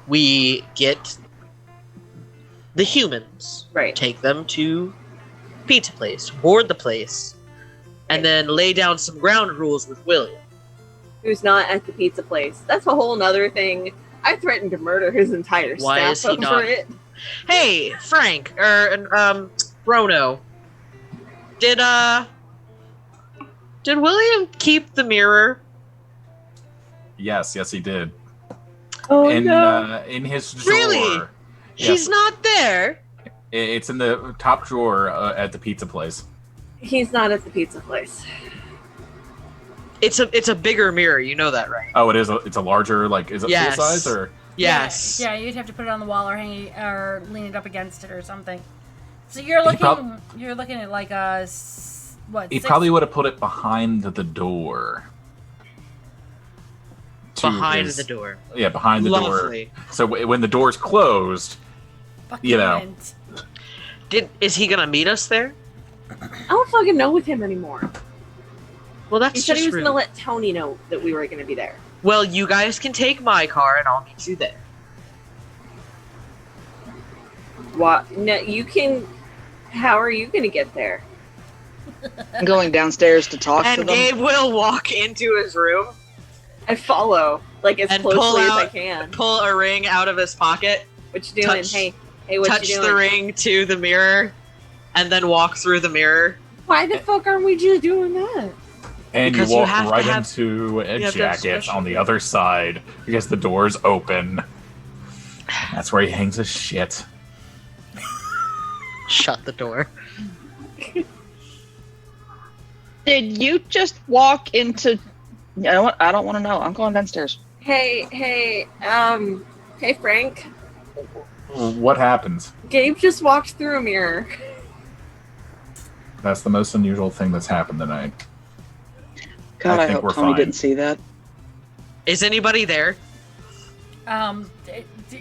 Speaker 4: we get the humans,
Speaker 2: Right.
Speaker 4: take them to pizza place, board the place, and then lay down some ground rules with William.
Speaker 2: Who's not at the pizza place. That's a whole nother thing. I threatened to murder his entire
Speaker 4: Why
Speaker 2: staff
Speaker 4: is he
Speaker 2: over
Speaker 4: not-
Speaker 2: it.
Speaker 4: Hey, Frank, Rono, did William keep the mirror?
Speaker 3: Yes, he did.
Speaker 2: Oh
Speaker 3: In his drawer.
Speaker 4: Really?
Speaker 3: Yes.
Speaker 4: He's not there.
Speaker 3: It's in the top drawer at the pizza place.
Speaker 2: He's not at the pizza place.
Speaker 4: It's a bigger mirror. You know that, right?
Speaker 3: Oh, it is. It's a larger. Like, is it
Speaker 4: Yes.
Speaker 3: full size or?
Speaker 4: Yes.
Speaker 5: Yeah, you'd have to put it on the wall or hang it or lean it up against it or something. So you're
Speaker 3: He
Speaker 5: looking.
Speaker 3: prob-
Speaker 5: You're looking at like a what?
Speaker 3: He
Speaker 5: 6
Speaker 3: probably would have put it behind the door. To
Speaker 4: Behind
Speaker 3: his-
Speaker 4: the door.
Speaker 3: Yeah, behind the
Speaker 4: Lovely.
Speaker 3: door. So when the door's closed, you know.
Speaker 5: Buckingham.
Speaker 4: Is he gonna meet us there?
Speaker 2: I don't fucking know with him anymore.
Speaker 4: Well, that's
Speaker 2: He said
Speaker 4: just
Speaker 2: he was
Speaker 4: rude.
Speaker 2: gonna let Tony know that we were gonna be there.
Speaker 4: Well, you guys can take my car and I'll meet you there.
Speaker 2: What? No, you can. How are you gonna get there?
Speaker 1: I'm going downstairs to talk to
Speaker 4: And
Speaker 1: them.
Speaker 4: Gabe will walk into his room
Speaker 2: I follow, like, as
Speaker 4: and pull
Speaker 2: closely as I
Speaker 4: out,
Speaker 2: can.
Speaker 4: pull a ring out of his pocket,
Speaker 2: What you doing?
Speaker 4: touch-
Speaker 2: Hey, what
Speaker 4: touch
Speaker 2: you doing?
Speaker 4: the ring to the mirror, and then walk through the mirror.
Speaker 6: Why the fuck aren't we just doing that?
Speaker 3: And
Speaker 4: Because
Speaker 3: you
Speaker 4: you
Speaker 3: walk
Speaker 4: have to
Speaker 3: right
Speaker 4: have-
Speaker 3: into a
Speaker 4: you have to have
Speaker 3: jacket
Speaker 4: special
Speaker 3: on the
Speaker 4: gear.
Speaker 3: other side because the door's open. That's where he hangs his shit.
Speaker 4: Shut the door.
Speaker 1: Did you just walk into? You know what? I don't want to know. I'm going downstairs.
Speaker 6: Hey, Frank.
Speaker 3: What happens?
Speaker 6: Gabe just walked through a mirror.
Speaker 3: That's the most unusual thing that's happened tonight.
Speaker 1: God,
Speaker 3: I
Speaker 1: I,
Speaker 3: think
Speaker 1: hope
Speaker 3: we're
Speaker 1: Tony
Speaker 3: fine.
Speaker 1: didn't see that.
Speaker 4: Is anybody there?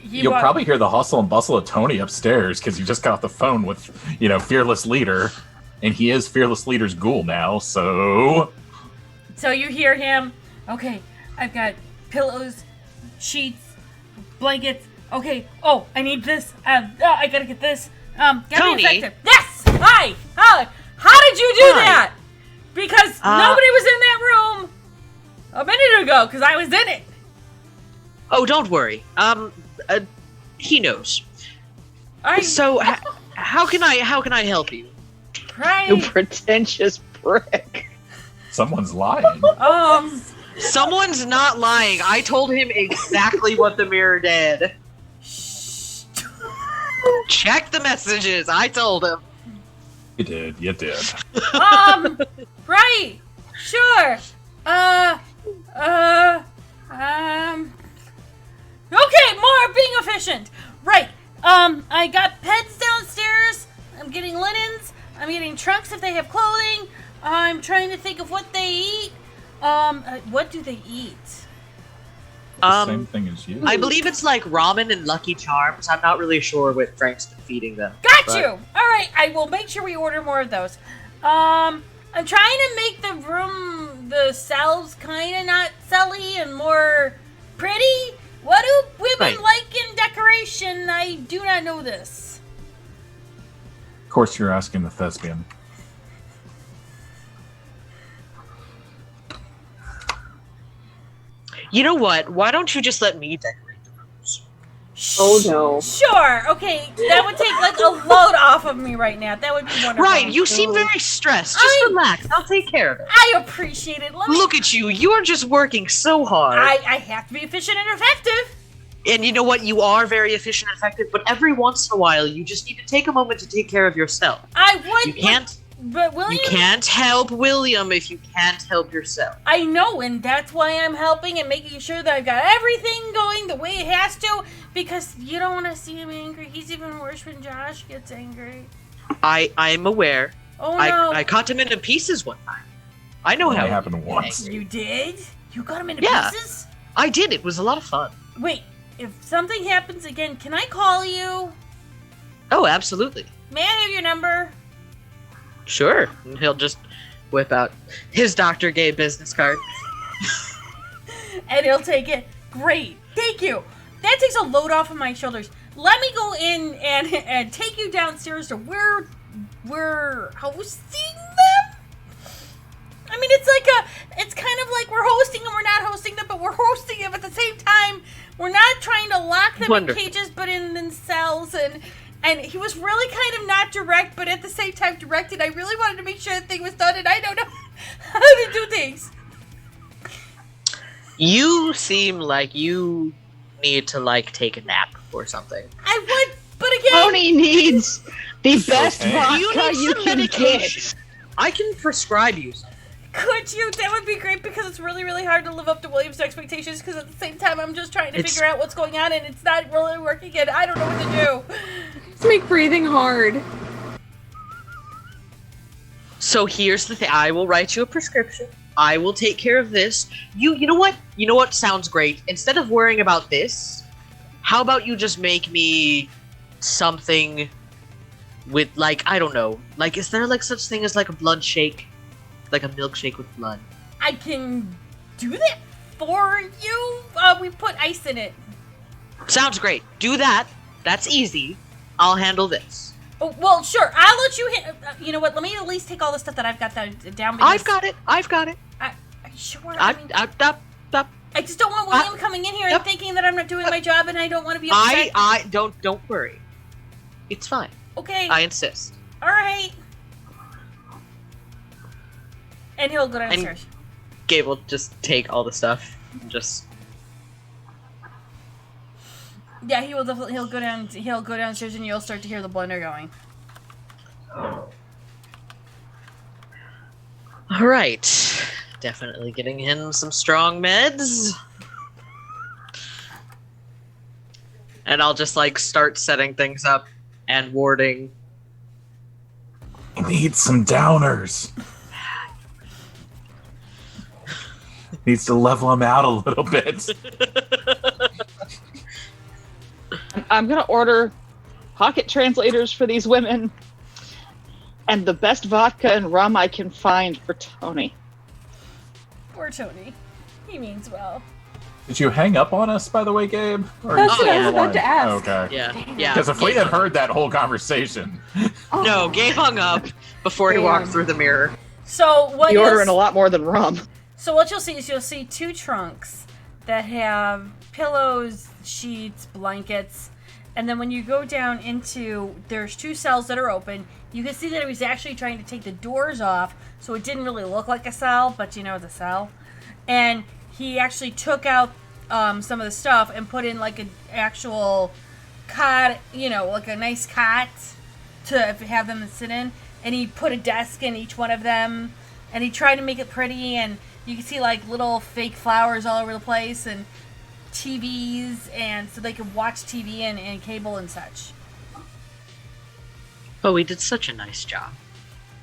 Speaker 3: You'll probably hear the hustle and bustle of Tony upstairs because you just got off the phone with, Fearless Leader, and he is Fearless Leader's ghoul now. So
Speaker 5: So you hear him. Okay, I've got pillows, sheets, blankets. Okay. Oh, I need this. I gotta get this. Gotta
Speaker 4: Tony?
Speaker 5: be effective. Yes. Hi. How did you do
Speaker 4: Hi.
Speaker 5: that? Because nobody was in that room a minute ago. Because I was in it.
Speaker 4: Oh, don't worry. He knows. So, how can I help you?
Speaker 1: You
Speaker 5: Right.
Speaker 1: pretentious prick.
Speaker 3: someone's lying.
Speaker 4: Someone's not lying. I told him exactly what the mirror did. Check the messages. I told him.
Speaker 3: You did.
Speaker 5: Right. Sure. Okay, more being efficient. Right. I got pets downstairs. I'm getting linens. I'm getting trunks if they have clothing. I'm trying to think of what they eat. What do they eat?
Speaker 3: Same thing as you.
Speaker 4: I believe it's like ramen and Lucky Charms. I'm not really sure what Frank's been feeding them.
Speaker 5: Got
Speaker 4: but-
Speaker 5: you. All right, I will make sure we order more of those. I'm trying to make the cells kind of not selly and more pretty. What do women
Speaker 4: Right.
Speaker 5: like in decoration? I do not know this.
Speaker 3: Of course, you're asking the thespian.
Speaker 4: You know what? Why don't you just let me decorate the rooms?
Speaker 6: Oh no.
Speaker 5: Sure. Okay, that would take like a load off of me right now. That would be wonderful.
Speaker 4: Right, you seem very stressed. Just relax. I'll take care of it.
Speaker 5: I appreciate it. Let me.
Speaker 4: Look at you. You are just working so hard.
Speaker 5: I have to be efficient and effective.
Speaker 4: And you know what? You are very efficient and effective, but every once in a while, you just need to take a moment to take care of yourself.
Speaker 5: I would.
Speaker 4: You can't.
Speaker 5: But William.
Speaker 4: You can't help William if you can't help yourself.
Speaker 5: I know, and that's why I'm helping and making sure that I've got everything going the way it has to, because you don't want to see him angry. He's even worse when Josh gets angry.
Speaker 4: I'm aware.
Speaker 5: Oh no.
Speaker 4: I cut him into pieces one time. I know
Speaker 3: It
Speaker 4: how.
Speaker 3: happened once.
Speaker 5: You did? You got him into
Speaker 4: Yeah.
Speaker 5: pieces?
Speaker 4: I did. It was a lot of fun.
Speaker 5: Wait, if something happens again, can I call you?
Speaker 4: Oh, absolutely.
Speaker 5: May I have your number?
Speaker 4: Sure. And he'll just whip out his Dr. Gay business card.
Speaker 5: And he'll take it. Great. Thank you. That takes a load off of my shoulders. Let me go in and take you downstairs to where we're hosting them. I mean, it's kind of like we're hosting them, we're not hosting them, but we're hosting them at the same time. We're not trying to lock them
Speaker 4: Wonderful.
Speaker 5: in cages, but in cells. And he was really kind of not direct, but at the same time directed. I really wanted to make sure the thing was done, and I don't know how to do things.
Speaker 4: You seem like you need to take a nap or something.
Speaker 5: I would, but again,
Speaker 1: Tony needs the best
Speaker 3: Okay.
Speaker 1: vodka
Speaker 4: You need
Speaker 1: you
Speaker 4: some
Speaker 1: can
Speaker 4: medication. I can prescribe you something.
Speaker 5: could you? That would be great because it's really, really hard to live up to William's expectations. Because at the same time, I'm just trying to figure out what's going on, and it's not really working. And I don't know what to do.
Speaker 6: Let's make breathing hard.
Speaker 4: So here's the thing. I will write you a prescription. I will take care of this. You know what? You know what sounds great? Instead of worrying about this, how about you just make me something with I don't know. Is there such thing as a blood shake? Like a milkshake with blood.
Speaker 5: I can do that for you. We put ice in it.
Speaker 4: Sounds great. Do that. That's easy. I'll handle this.
Speaker 5: Oh, well, sure. I'll let you hit. You know what? Let me at least take all the stuff that I've got down. Because
Speaker 4: I've got it.
Speaker 5: Are you sure?
Speaker 4: I
Speaker 5: just don't want William coming in here and thinking that I'm not doing my job, and I don't want to be upset.
Speaker 4: Don't worry. It's fine.
Speaker 5: Okay.
Speaker 4: I insist.
Speaker 5: All right. And he'll go downstairs.
Speaker 4: Gabe will just take all the stuff.
Speaker 5: Yeah, he will definitely. He'll go downstairs, and you'll start to hear the blender going.
Speaker 4: All right. Definitely getting in some strong meds. And I'll just start setting things up and warding.
Speaker 3: He needs some downers. Needs to level him out a little bit.
Speaker 1: I'm gonna order pocket translators for these women, and the best vodka and rum I can find for Tony.
Speaker 5: Poor Tony. He means well.
Speaker 3: Did you hang up on us, by the way, Gabe? Or
Speaker 2: That's
Speaker 3: are you
Speaker 2: what I
Speaker 3: still
Speaker 2: was
Speaker 3: on the
Speaker 2: about to
Speaker 3: line?
Speaker 2: ask.
Speaker 3: Okay.
Speaker 4: Yeah.
Speaker 3: Because if we had heard that whole conversation.
Speaker 4: No, Gabe hung up before he walked through the mirror.
Speaker 5: So what?
Speaker 1: You're ordering a lot more than rum.
Speaker 5: So what you'll see is you'll see 2 trunks that have pillows, sheets, blankets, and then when you go down into, there's 2 cells that are open. You can see that he was actually trying to take the doors off, so it didn't really look like a cell, but you know it's a cell. And he actually took out some of the stuff and put in an actual cot, like a nice cot to have them sit in. And he put a desk in each one of them, and he tried to make it pretty, and you can see little fake flowers all over the place, and TVs, and so they could watch TV and cable and such.
Speaker 4: Oh, we did such a nice job.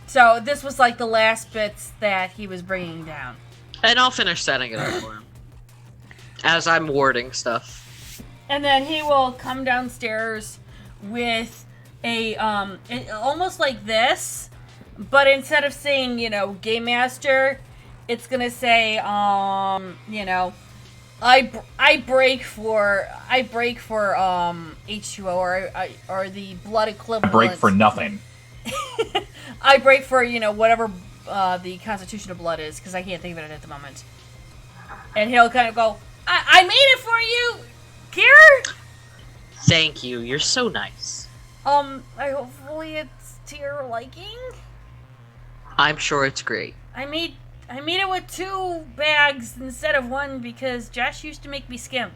Speaker 5: So this was the last bits that he was bringing down.
Speaker 4: And I'll finish setting it up for him. As I'm warding stuff.
Speaker 5: And then he will come downstairs with a, almost like this, but instead of saying, Game Master, it's gonna say, I break for H2O or the blood equivalent.
Speaker 3: I break for nothing.
Speaker 5: I break for whatever the constitution of blood is, because I can't think of it at the moment. And he'll kind of go, I made it for you, Kira.
Speaker 4: Thank you. You're so nice.
Speaker 5: Hopefully it's to your liking.
Speaker 4: I'm sure it's great.
Speaker 5: I made it with 2 bags instead of 1 because Josh used to make me skimp.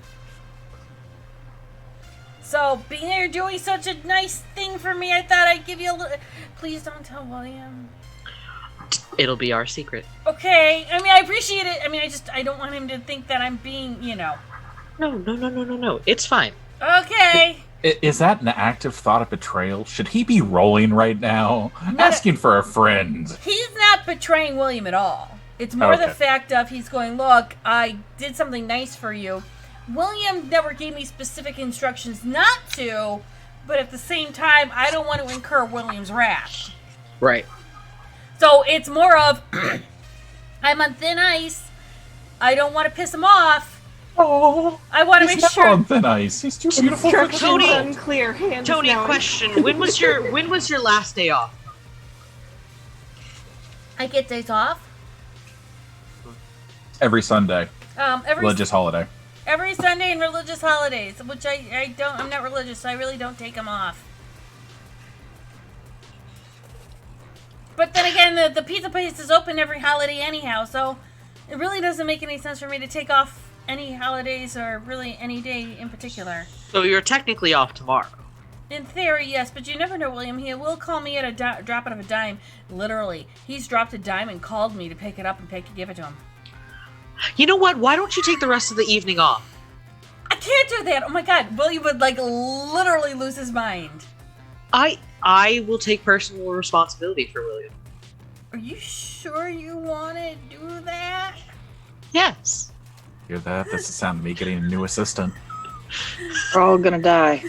Speaker 5: So, being here doing such a nice thing for me, I thought I'd give you a little... Please don't tell William.
Speaker 4: It'll be our secret.
Speaker 5: Okay. I appreciate it. I don't want him to think that I'm being,
Speaker 4: No. It's fine.
Speaker 5: Okay.
Speaker 3: Is that an active thought of betrayal? Should he be rolling right now? Asking for a friend.
Speaker 5: He's not betraying William at all. It's more the fact of he's going, look, I did something nice for you. William never gave me specific instructions not to, but at the same time, I don't want to incur William's wrath.
Speaker 4: Right.
Speaker 5: So it's more of, I'm on thin ice. I don't want to piss him off.
Speaker 3: Oh,
Speaker 5: I want to make sure.
Speaker 3: He's on thin ice. He's too beautiful for
Speaker 2: Tony, unclear.
Speaker 4: Tony, question: When was your last day off?
Speaker 5: I get days off.
Speaker 3: Every Sunday. Religious holiday.
Speaker 5: Every Sunday and religious holidays, which I don't. I'm not religious, so I really don't take them off. But then again, the pizza place is open every holiday anyhow, so it really doesn't make any sense for me to take off any holidays or really any day in particular.
Speaker 4: So you're technically off tomorrow.
Speaker 5: In theory, yes, but you never know, William. He will call me at a drop of a dime. Literally, he's dropped a dime and called me to pick it up and give it to him.
Speaker 4: You know what? Why don't you take the rest of the evening off?
Speaker 5: I can't do that. Oh my God, William would literally lose his mind.
Speaker 4: I will take personal responsibility for William.
Speaker 5: Are you sure you want to do that?
Speaker 4: Yes.
Speaker 3: Hear that? That's the sound of me getting a new assistant.
Speaker 1: We're all gonna die.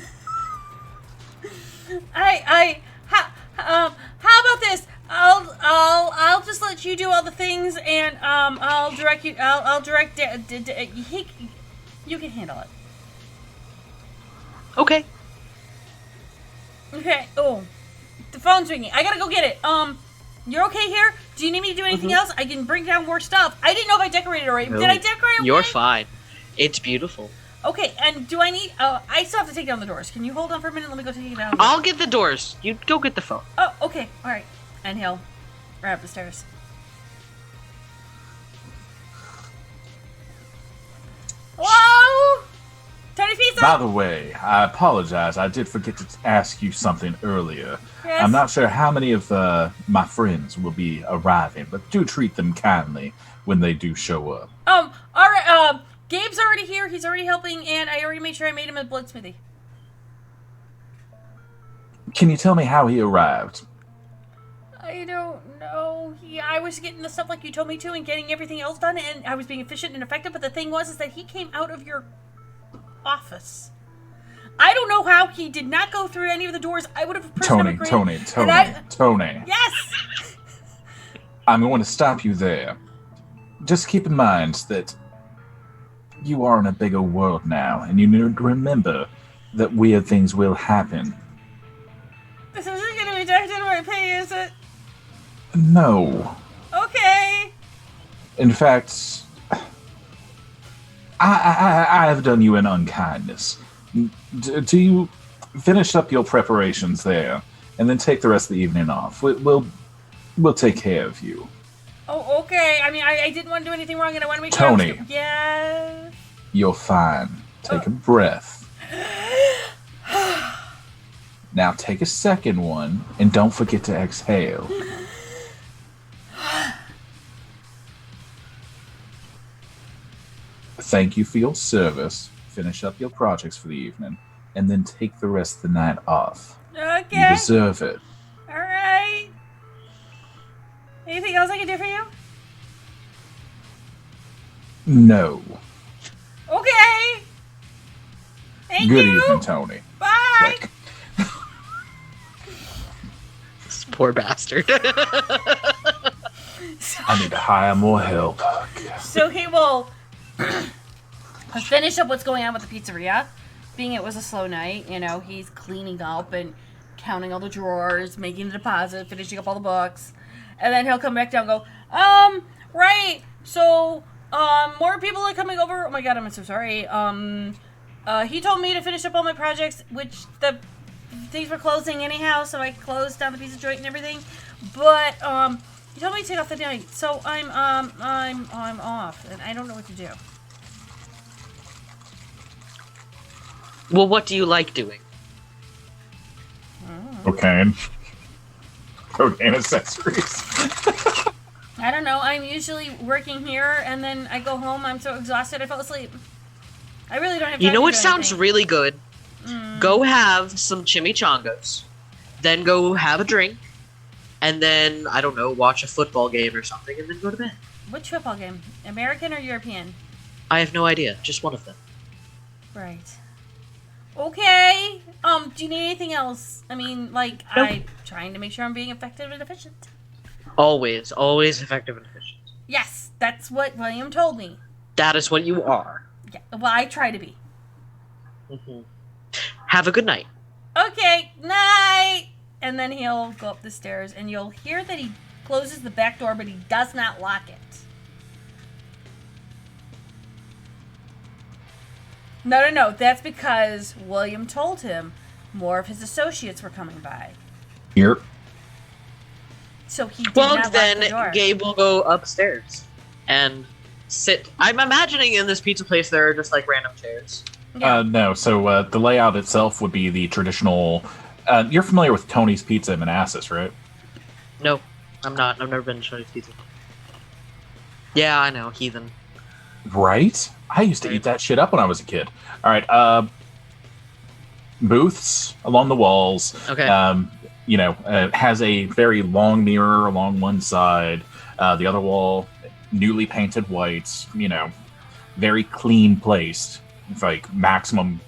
Speaker 5: How about this? I'll just let you do all the things, and I'll direct you. I'll direct. You can handle it.
Speaker 4: Okay.
Speaker 5: Okay. Oh, The phone's ringing. I gotta go get it. You're okay here? Do you need me to do anything else? I can bring down more stuff. I didn't know if I decorated it right.
Speaker 4: No,
Speaker 5: Did I decorate it?
Speaker 4: You're fine. It's beautiful.
Speaker 5: Okay, and do I need... I still have to take down the doors. Can you hold on for a minute? Let me go take it down.
Speaker 4: I'll get the doors. You go get the phone.
Speaker 5: Oh, okay. All right. And he'll run up the stairs. Whoa! Tony Pizza!
Speaker 3: By the way, I apologize. I did forget to ask you something earlier.
Speaker 5: Yes?
Speaker 3: I'm not sure how many of my friends will be arriving, but do treat them kindly when they do show up.
Speaker 5: All right, Gabe's already here. He's already helping, and I already made sure I made him a blood smoothie.
Speaker 3: Can you tell me how he arrived?
Speaker 5: I don't know. I was getting the stuff like you told me to and getting everything else done, and I was being efficient and effective, but the thing was is that he came out of your office. I don't know how he did not go through any of the doors. I would have
Speaker 3: Tony.
Speaker 5: Yes!
Speaker 3: I'm going to stop you there. Just keep in mind that you are in a bigger world now, and you need to remember that weird things will happen.
Speaker 5: This isn't going to be deducted in my pay, is it?
Speaker 3: No.
Speaker 5: Okay.
Speaker 3: In fact, I have done you an unkindness. Do you finish up your preparations there, and then take the rest of the evening off? We'll take care of you.
Speaker 5: Oh, okay. I mean, I didn't want to do anything wrong, and I want to make sure.
Speaker 3: Tony.
Speaker 5: Yes.
Speaker 3: You're fine. Take a breath. Now take a second one, and don't forget to exhale. Thank you for your service. Finish up your projects for the evening, and then take the rest of the night off.
Speaker 5: Okay.
Speaker 3: You deserve it.
Speaker 5: All right. Anything else I can do for you?
Speaker 3: No.
Speaker 5: Okay. Thank
Speaker 3: Good
Speaker 5: you.
Speaker 3: evening, Tony.
Speaker 5: Bye.
Speaker 3: Click.
Speaker 4: This poor bastard.
Speaker 3: I need to hire more help.
Speaker 5: So he will finish up what's going on with the pizzeria. Being it was a slow night, he's cleaning up and counting all the drawers, making the deposit, finishing up all the books. And then he'll come back down and go, right, so, more people are coming over. Oh my god, I'm so sorry. He told me to finish up all my projects, which the things were closing anyhow, so I closed down the pizza joint and everything. But, he told me to take off the night, so I'm off, and I don't know what to do.
Speaker 4: Well, what do you like doing?
Speaker 3: Cocaine. Cocaine accessories.
Speaker 5: I don't know. I'm usually working here, and then I go home. I'm so exhausted, I fall asleep. I really don't have time
Speaker 4: You know
Speaker 5: to
Speaker 4: what
Speaker 5: do
Speaker 4: sounds
Speaker 5: anything.
Speaker 4: really good? Go have some chimichangas, then go have a drink, and then, I don't know, watch a football game or something, and then go to bed.
Speaker 5: Which football game? American or European?
Speaker 4: I have no idea. Just one of them.
Speaker 5: Right. Okay. Do you need anything else? I mean, like,
Speaker 4: Nope.
Speaker 5: I'm trying to make sure I'm being effective and efficient.
Speaker 4: Always effective and efficient.
Speaker 5: Yes, that's what William told me.
Speaker 4: That is what you are.
Speaker 5: Yeah, well, I try to be.
Speaker 4: Have a good night.
Speaker 5: Okay, night! And then he'll go up the stairs, and you'll hear that he closes the back door, but he does not lock it. No. That's because William told him more of his associates were coming by.
Speaker 3: Here.
Speaker 5: So he did
Speaker 4: Well,
Speaker 5: not lock
Speaker 4: then
Speaker 5: the door.
Speaker 4: Gabe will go upstairs and sit. I'm imagining in this pizza place there are just like random chairs.
Speaker 5: Yeah.
Speaker 3: No, so the layout itself would be the traditional... you're familiar with Tony's Pizza in Manassas, right?
Speaker 4: No, I'm not. I've never been to Chinese pizza. Yeah, I know, heathen.
Speaker 3: Right? I used to eat that shit up when I was a kid. All right, booths along the walls.
Speaker 4: Okay.
Speaker 3: Has a very long mirror along one side. The other wall, newly painted white. Very clean place. It's like maximum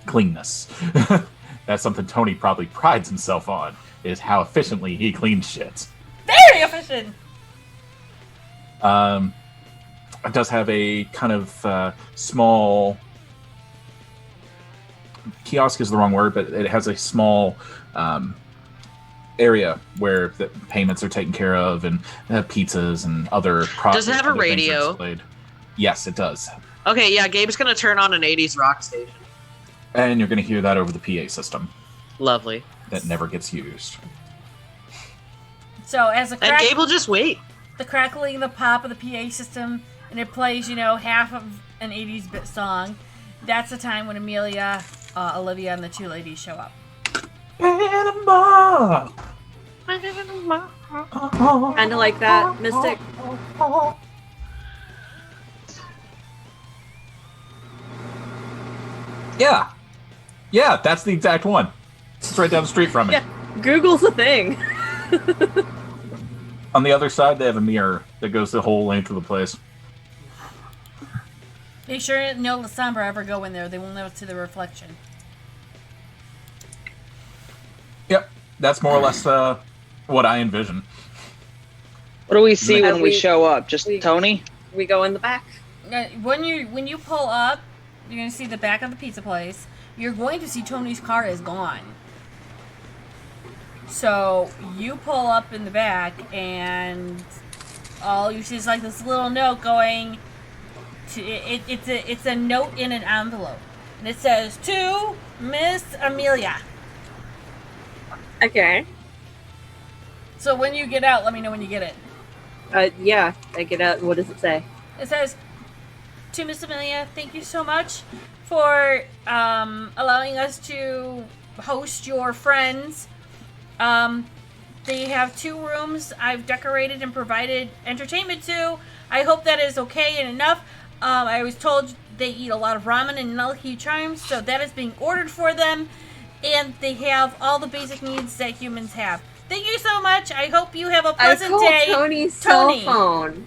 Speaker 3: cleanness. That's something Tony probably prides himself on, is how efficiently he cleans shit.
Speaker 5: Very efficient!
Speaker 3: It does have a kind of small... Kiosk is the wrong word, but it has a small area where the payments are taken care of and pizzas and other products.
Speaker 4: Does it have a radio?
Speaker 3: Yes, it does.
Speaker 4: Okay, yeah, Gabe's gonna turn on an 80s rock station.
Speaker 3: And you're going to hear that over the PA system.
Speaker 4: Lovely.
Speaker 3: That never gets used.
Speaker 5: So as a
Speaker 4: And Gabe will just wait.
Speaker 5: The crackling, the pop of the PA system, and it plays, half of an 80s bit song. That's the time when Amelia, Olivia, and the two ladies show up.
Speaker 2: Panama. Kind of like that, Mystic.
Speaker 3: Yeah. Yeah, that's the exact one. It's right down the street from it.
Speaker 2: Yeah, Google's a thing.
Speaker 3: On the other side, they have a mirror that goes the whole length of the place.
Speaker 5: Make sure no Sombra ever go in there. They won't ever see the reflection.
Speaker 3: Yep, that's more or less what I envision.
Speaker 1: What do we see when we show up? Just Tony?
Speaker 2: We go in the back.
Speaker 5: When you pull up, you're going to see the back of the pizza place. You're going to see Tony's car is gone. So you pull up in the back, and all you see is like this little note going to it's a note in an envelope, and it says to Miss Amelia.
Speaker 2: Okay.
Speaker 5: So when you get out, let me know when you get it.
Speaker 2: Yeah, I get out. What does it say?
Speaker 5: It says, to Miss Amelia, thank you so much for allowing us to host your friends. They have 2 rooms I've decorated and provided entertainment to. I hope that is okay and enough. I was told they eat a lot of ramen and Lucky Charms, so that is being ordered for them. And they have all the basic needs that humans have. Thank you so much. I hope you have a pleasant day.
Speaker 2: I call Tony's cell phone.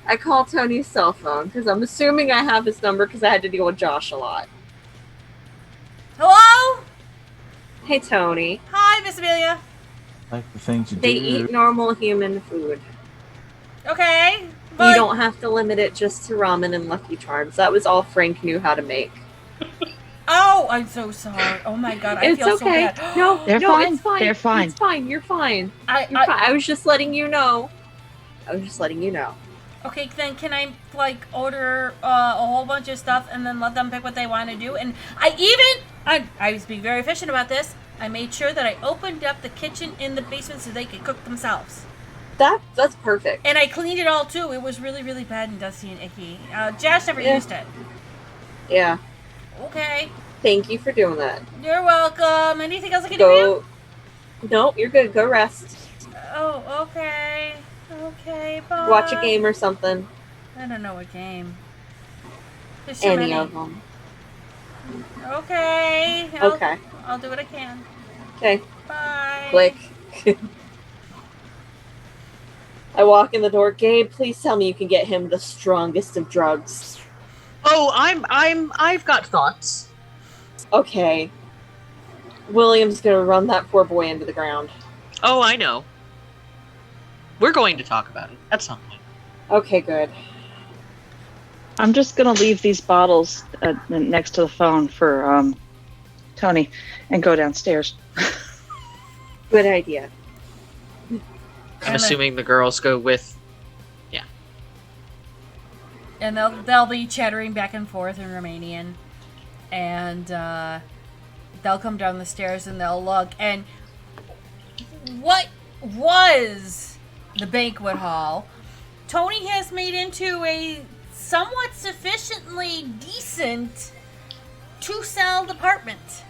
Speaker 2: I call Tony's cell phone because I'm assuming I have his number because I had to deal with Josh a lot.
Speaker 5: Hello?
Speaker 2: Hey, Tony.
Speaker 5: Hi, Miss Amelia.
Speaker 3: Like the things you
Speaker 2: They
Speaker 3: do.
Speaker 2: eat normal human food.
Speaker 5: Okay.
Speaker 2: You don't have to limit it just to ramen and Lucky Charms. That was all Frank knew how to make.
Speaker 5: Oh, I'm so sorry. Oh my god, I
Speaker 2: It's
Speaker 5: feel
Speaker 2: okay.
Speaker 5: so bad.
Speaker 2: No,
Speaker 1: They're
Speaker 2: no,
Speaker 1: fine.
Speaker 2: it's fine.
Speaker 1: They're fine.
Speaker 2: It's fine. You're fine.
Speaker 5: I
Speaker 2: I was just letting you know.
Speaker 5: Okay, then can I order a whole bunch of stuff and then let them pick what they want to do? And I was being very efficient about this. I made sure that I opened up the kitchen in the basement so they could cook themselves.
Speaker 2: That's perfect.
Speaker 5: And I cleaned it all too. It was really, really bad and dusty and icky. Josh never used it.
Speaker 2: Yeah.
Speaker 5: Okay.
Speaker 2: Thank you for doing that.
Speaker 5: You're welcome. Anything else I can do for you?
Speaker 2: No, you're good. Go rest.
Speaker 5: Oh, okay. Okay, bye.
Speaker 2: Watch a game or something.
Speaker 5: I don't know what game. There's so
Speaker 2: Any
Speaker 5: many.
Speaker 2: of them.
Speaker 5: Okay.
Speaker 2: Okay.
Speaker 5: I'll do what I can.
Speaker 2: Okay.
Speaker 5: Bye.
Speaker 2: Click. I walk in the door. Gabe, please tell me you can get him the strongest of drugs.
Speaker 4: Oh, I've got thoughts.
Speaker 2: Okay. William's gonna run that poor boy into the ground.
Speaker 4: Oh, I know. We're going to talk about it at some point.
Speaker 2: Okay, good.
Speaker 1: I'm just gonna leave these bottles next to the phone for Tony and go downstairs.
Speaker 2: Good idea.
Speaker 4: I'm assuming the girls go with. Yeah.
Speaker 5: And they'll be chattering back and forth in Romanian, and they'll come down the stairs and they'll look. And what was the banquet hall, Tony has made into a somewhat sufficiently decent 2-cell apartment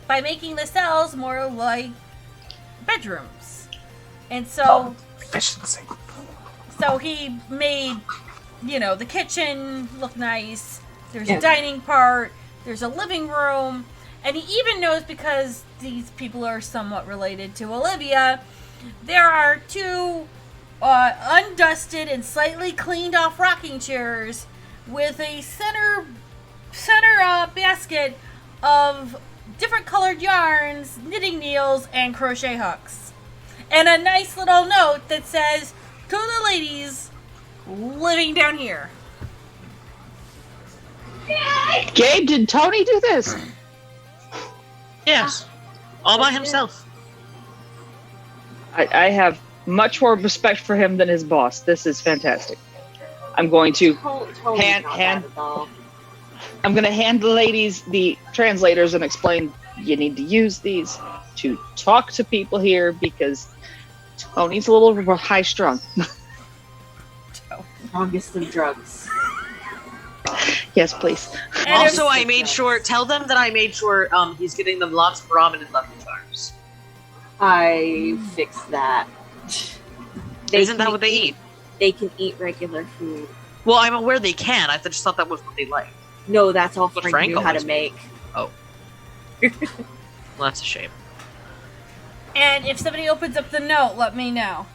Speaker 5: by making the cells more like bedrooms. And so
Speaker 3: efficiency.
Speaker 5: So he made, the kitchen look nice. There's a dining part. There's a living room. And he even knows, because these people are somewhat related to Olivia, there are 2 undusted and slightly cleaned off rocking chairs with a center basket of different colored yarns, knitting needles, and crochet hooks. And a nice little note that says, to the ladies living down here.
Speaker 1: Gabe, did Tony do this?
Speaker 4: Yes. All by himself.
Speaker 1: I have much more respect for him than his boss. This is fantastic. I'm going to hand I'm going to hand the ladies the translators and explain you need to use these to talk to people here because Tony's a little high strung.
Speaker 2: Strongest of drugs.
Speaker 1: Yes, please.
Speaker 4: Also, I made sure. Tell them that I made sure he's getting them lots of ramen and Lucky Charms.
Speaker 2: I fixed that.
Speaker 4: Isn't that what they eat?
Speaker 2: They can eat regular food.
Speaker 4: Well, I'm aware they can. I just thought that was what they liked.
Speaker 2: No, that's all
Speaker 4: What
Speaker 2: Frank knew how to make.
Speaker 4: Oh. Well, that's a shame.
Speaker 5: And if somebody opens up the note, let me know.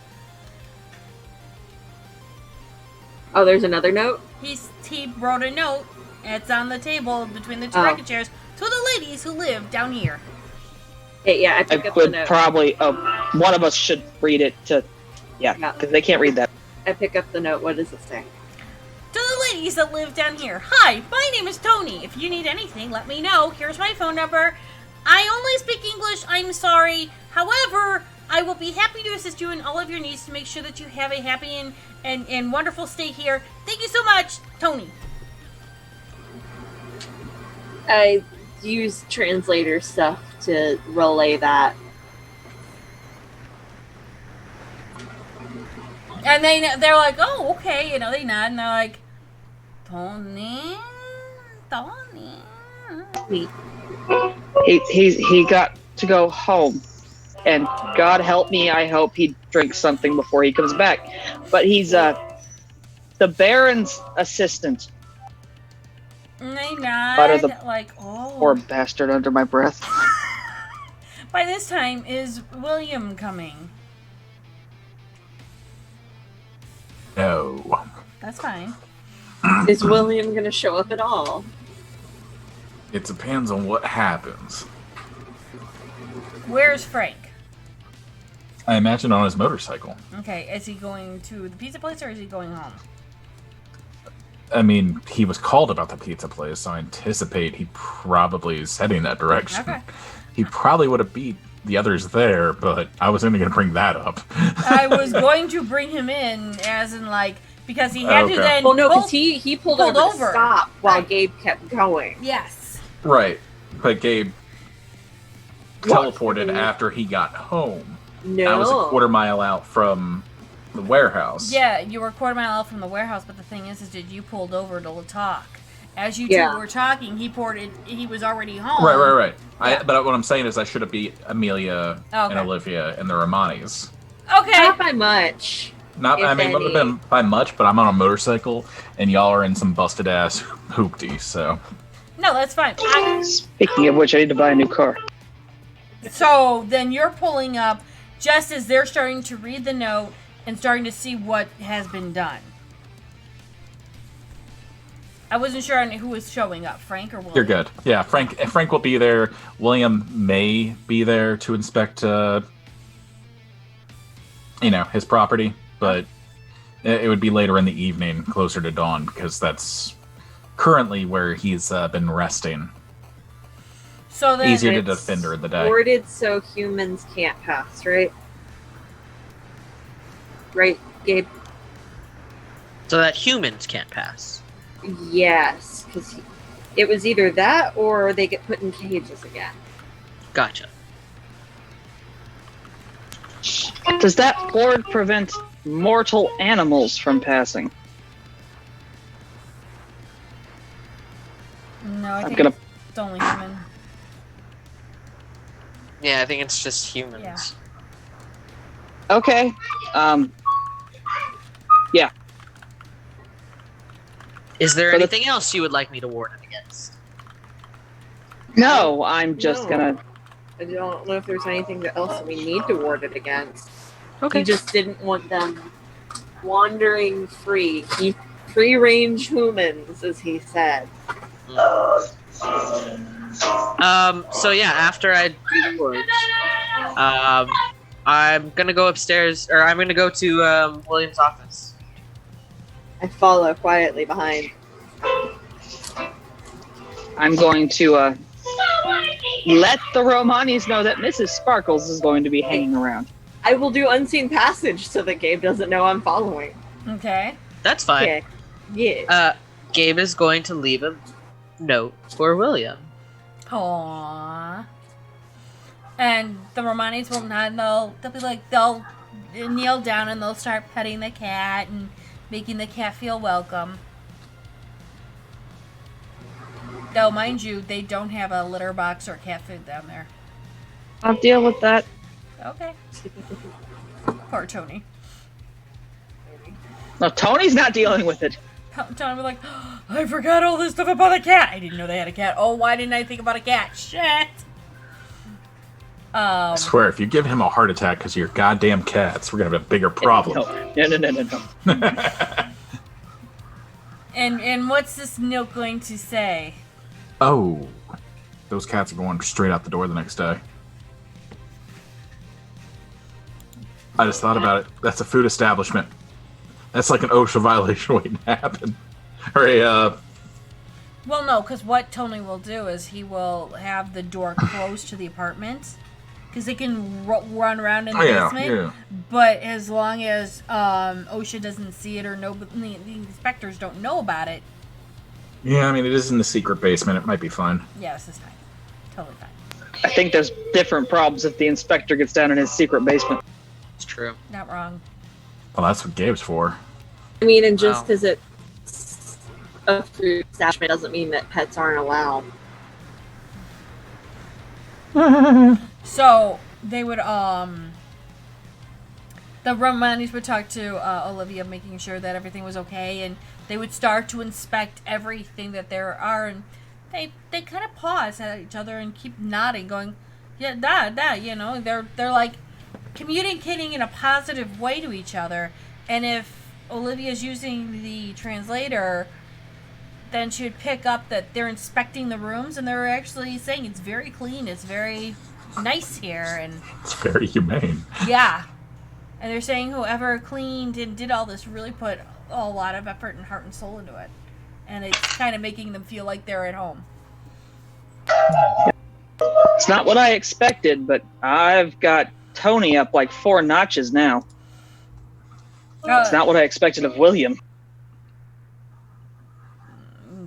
Speaker 2: Oh, there's another note?
Speaker 5: He wrote a note, and it's on the table between the two rocking chairs to the ladies who live down here.
Speaker 2: Hey, yeah, I picked up the note.
Speaker 1: Probably one of us should read it because they can't read that.
Speaker 2: I pick up the note. What does it say?
Speaker 5: To the ladies that live down here. Hi, my name is Tony. If you need anything, let me know. Here's my phone number. I only speak English. I'm sorry. However, I will be happy to assist you in all of your needs to make sure that you have a happy and wonderful stay here. Thank you so much, Tony.
Speaker 2: I use translator stuff to relay that.
Speaker 5: And they're like, oh, okay, they nod, and they're like, Tony.
Speaker 1: He got to go home, and God help me, I hope he drinks something before he comes back. But he's the Baron's assistant.
Speaker 5: And they nod, like, oh.
Speaker 1: Poor bastard under my breath.
Speaker 5: By this time, is William coming?
Speaker 3: No.
Speaker 5: That's fine.
Speaker 2: Is William going to show up at all?
Speaker 3: It depends on what happens.
Speaker 5: Where's Frank?
Speaker 3: I imagine on his motorcycle.
Speaker 5: Okay, is he going to the pizza place or is he going home?
Speaker 3: I mean, he was called about the pizza place, so I anticipate he probably is heading that direction.
Speaker 5: Okay.
Speaker 3: He probably would have beat the others there, but I was only going to bring that up.
Speaker 5: I was going to bring him in, as in, like, because he had to then.
Speaker 2: Well, no, because he pulled over to stop while Gabe kept going.
Speaker 5: Yes.
Speaker 3: Right, but Gabe teleported after he got home.
Speaker 2: No.
Speaker 3: I was a quarter mile out from the warehouse.
Speaker 5: Yeah, you were a quarter mile out from the warehouse, but the thing is that you pulled over to talk. As you two were talking, he was already home.
Speaker 3: Right.
Speaker 5: Yeah.
Speaker 3: But what I'm saying is I should have beat Amelia and Olivia and the Romanis.
Speaker 5: Okay.
Speaker 2: Not by much.
Speaker 3: I mean, it would have been by much, but I'm on a motorcycle, and y'all are in some busted-ass hoopty, so...
Speaker 5: No, that's fine.
Speaker 1: Speaking of which, I need to buy a new car.
Speaker 5: So, then you're pulling up just as they're starting to read the note and starting to see what has been done. I wasn't sure on who was showing up, Frank or William.
Speaker 3: You're good. Yeah, Frank will be there. William may be there to inspect, his property, but it would be later in the evening, closer to dawn, because that's currently where he's been resting.
Speaker 5: So then
Speaker 3: easier to defend during the day.
Speaker 2: Worded so humans can't pass, right? Right, Gabe?
Speaker 4: So that humans can't pass.
Speaker 2: Yes, because it was either that or they get put in cages again.
Speaker 4: Gotcha.
Speaker 1: Does that board prevent mortal animals from passing?
Speaker 5: No, I think it's only human.
Speaker 4: Yeah, I think it's just humans.
Speaker 5: Yeah.
Speaker 1: Okay. Yeah.
Speaker 4: Is there anything else you would like me to warn it against?
Speaker 1: No, I'm just gonna...
Speaker 2: I don't know if there's anything else that we need to ward it against.
Speaker 4: Okay.
Speaker 2: He just didn't want them wandering free. Free-range humans, as he said.
Speaker 4: So yeah, after I do the words, I'm gonna go upstairs, or I'm gonna go to William's office.
Speaker 2: I follow quietly behind.
Speaker 1: I'm going to let the Romanis know that Mrs. Sparkles is going to be hanging around.
Speaker 2: I will do unseen passage so that Gabe doesn't know I'm following.
Speaker 5: Okay.
Speaker 4: That's fine.
Speaker 2: Yeah.
Speaker 4: Gabe is going to leave a note for William.
Speaker 5: Aww. And the Romanis will not. They'll be like they'll kneel down and they'll start petting the cat and making the cat feel welcome. Though, mind you, they don't have a litter box or cat food down there.
Speaker 1: I'll deal with that.
Speaker 5: Okay. Poor Tony.
Speaker 1: No, Tony's not dealing with it.
Speaker 5: Tony was like, oh, I forgot all this stuff about a cat. I didn't know they had a cat. Oh, why didn't I think about a cat? Shit.
Speaker 3: I swear, if you give him a heart attack because of your goddamn cats, we're gonna have a bigger problem.
Speaker 1: No.
Speaker 5: And what's this note going to say?
Speaker 3: Oh, those cats are going straight out the door the next day. I just thought about it. That's a food establishment. That's like an OSHA violation waiting to happen. Or
Speaker 5: Well, no, because what Tony will do is he will have the door closed to the apartment. Because they can run around in the basement.
Speaker 3: Yeah.
Speaker 5: But as long as OSHA doesn't see it or the inspectors don't know about it.
Speaker 3: Yeah, I mean, it is in the secret basement. It might be fine.
Speaker 5: Yes, it's fine. Totally fine.
Speaker 1: I think there's different problems if the inspector gets down in his secret basement.
Speaker 4: It's true.
Speaker 5: Not wrong.
Speaker 3: Well, that's what Gabe's for.
Speaker 2: I mean, and just because it's a food establishment doesn't mean that pets aren't allowed.
Speaker 5: So they would the Romanis would talk to Olivia, making sure that everything was okay, and they would start to inspect everything that there are, and they kind of pause at each other and keep nodding, going, yeah, that, you know, they're like communicating in a positive way to each other, and if Olivia's using the translator, then she would pick up that they're inspecting the rooms, and they're actually saying it's very clean, it's very nice here, and
Speaker 3: It's very humane.
Speaker 5: yeah. And they're saying whoever cleaned and did all this really put a lot of effort and heart and soul into it. And it's kind of making them feel like they're at home.
Speaker 1: It's not what I expected, but I've got Tony up like 4 notches now. It's not what I expected of William.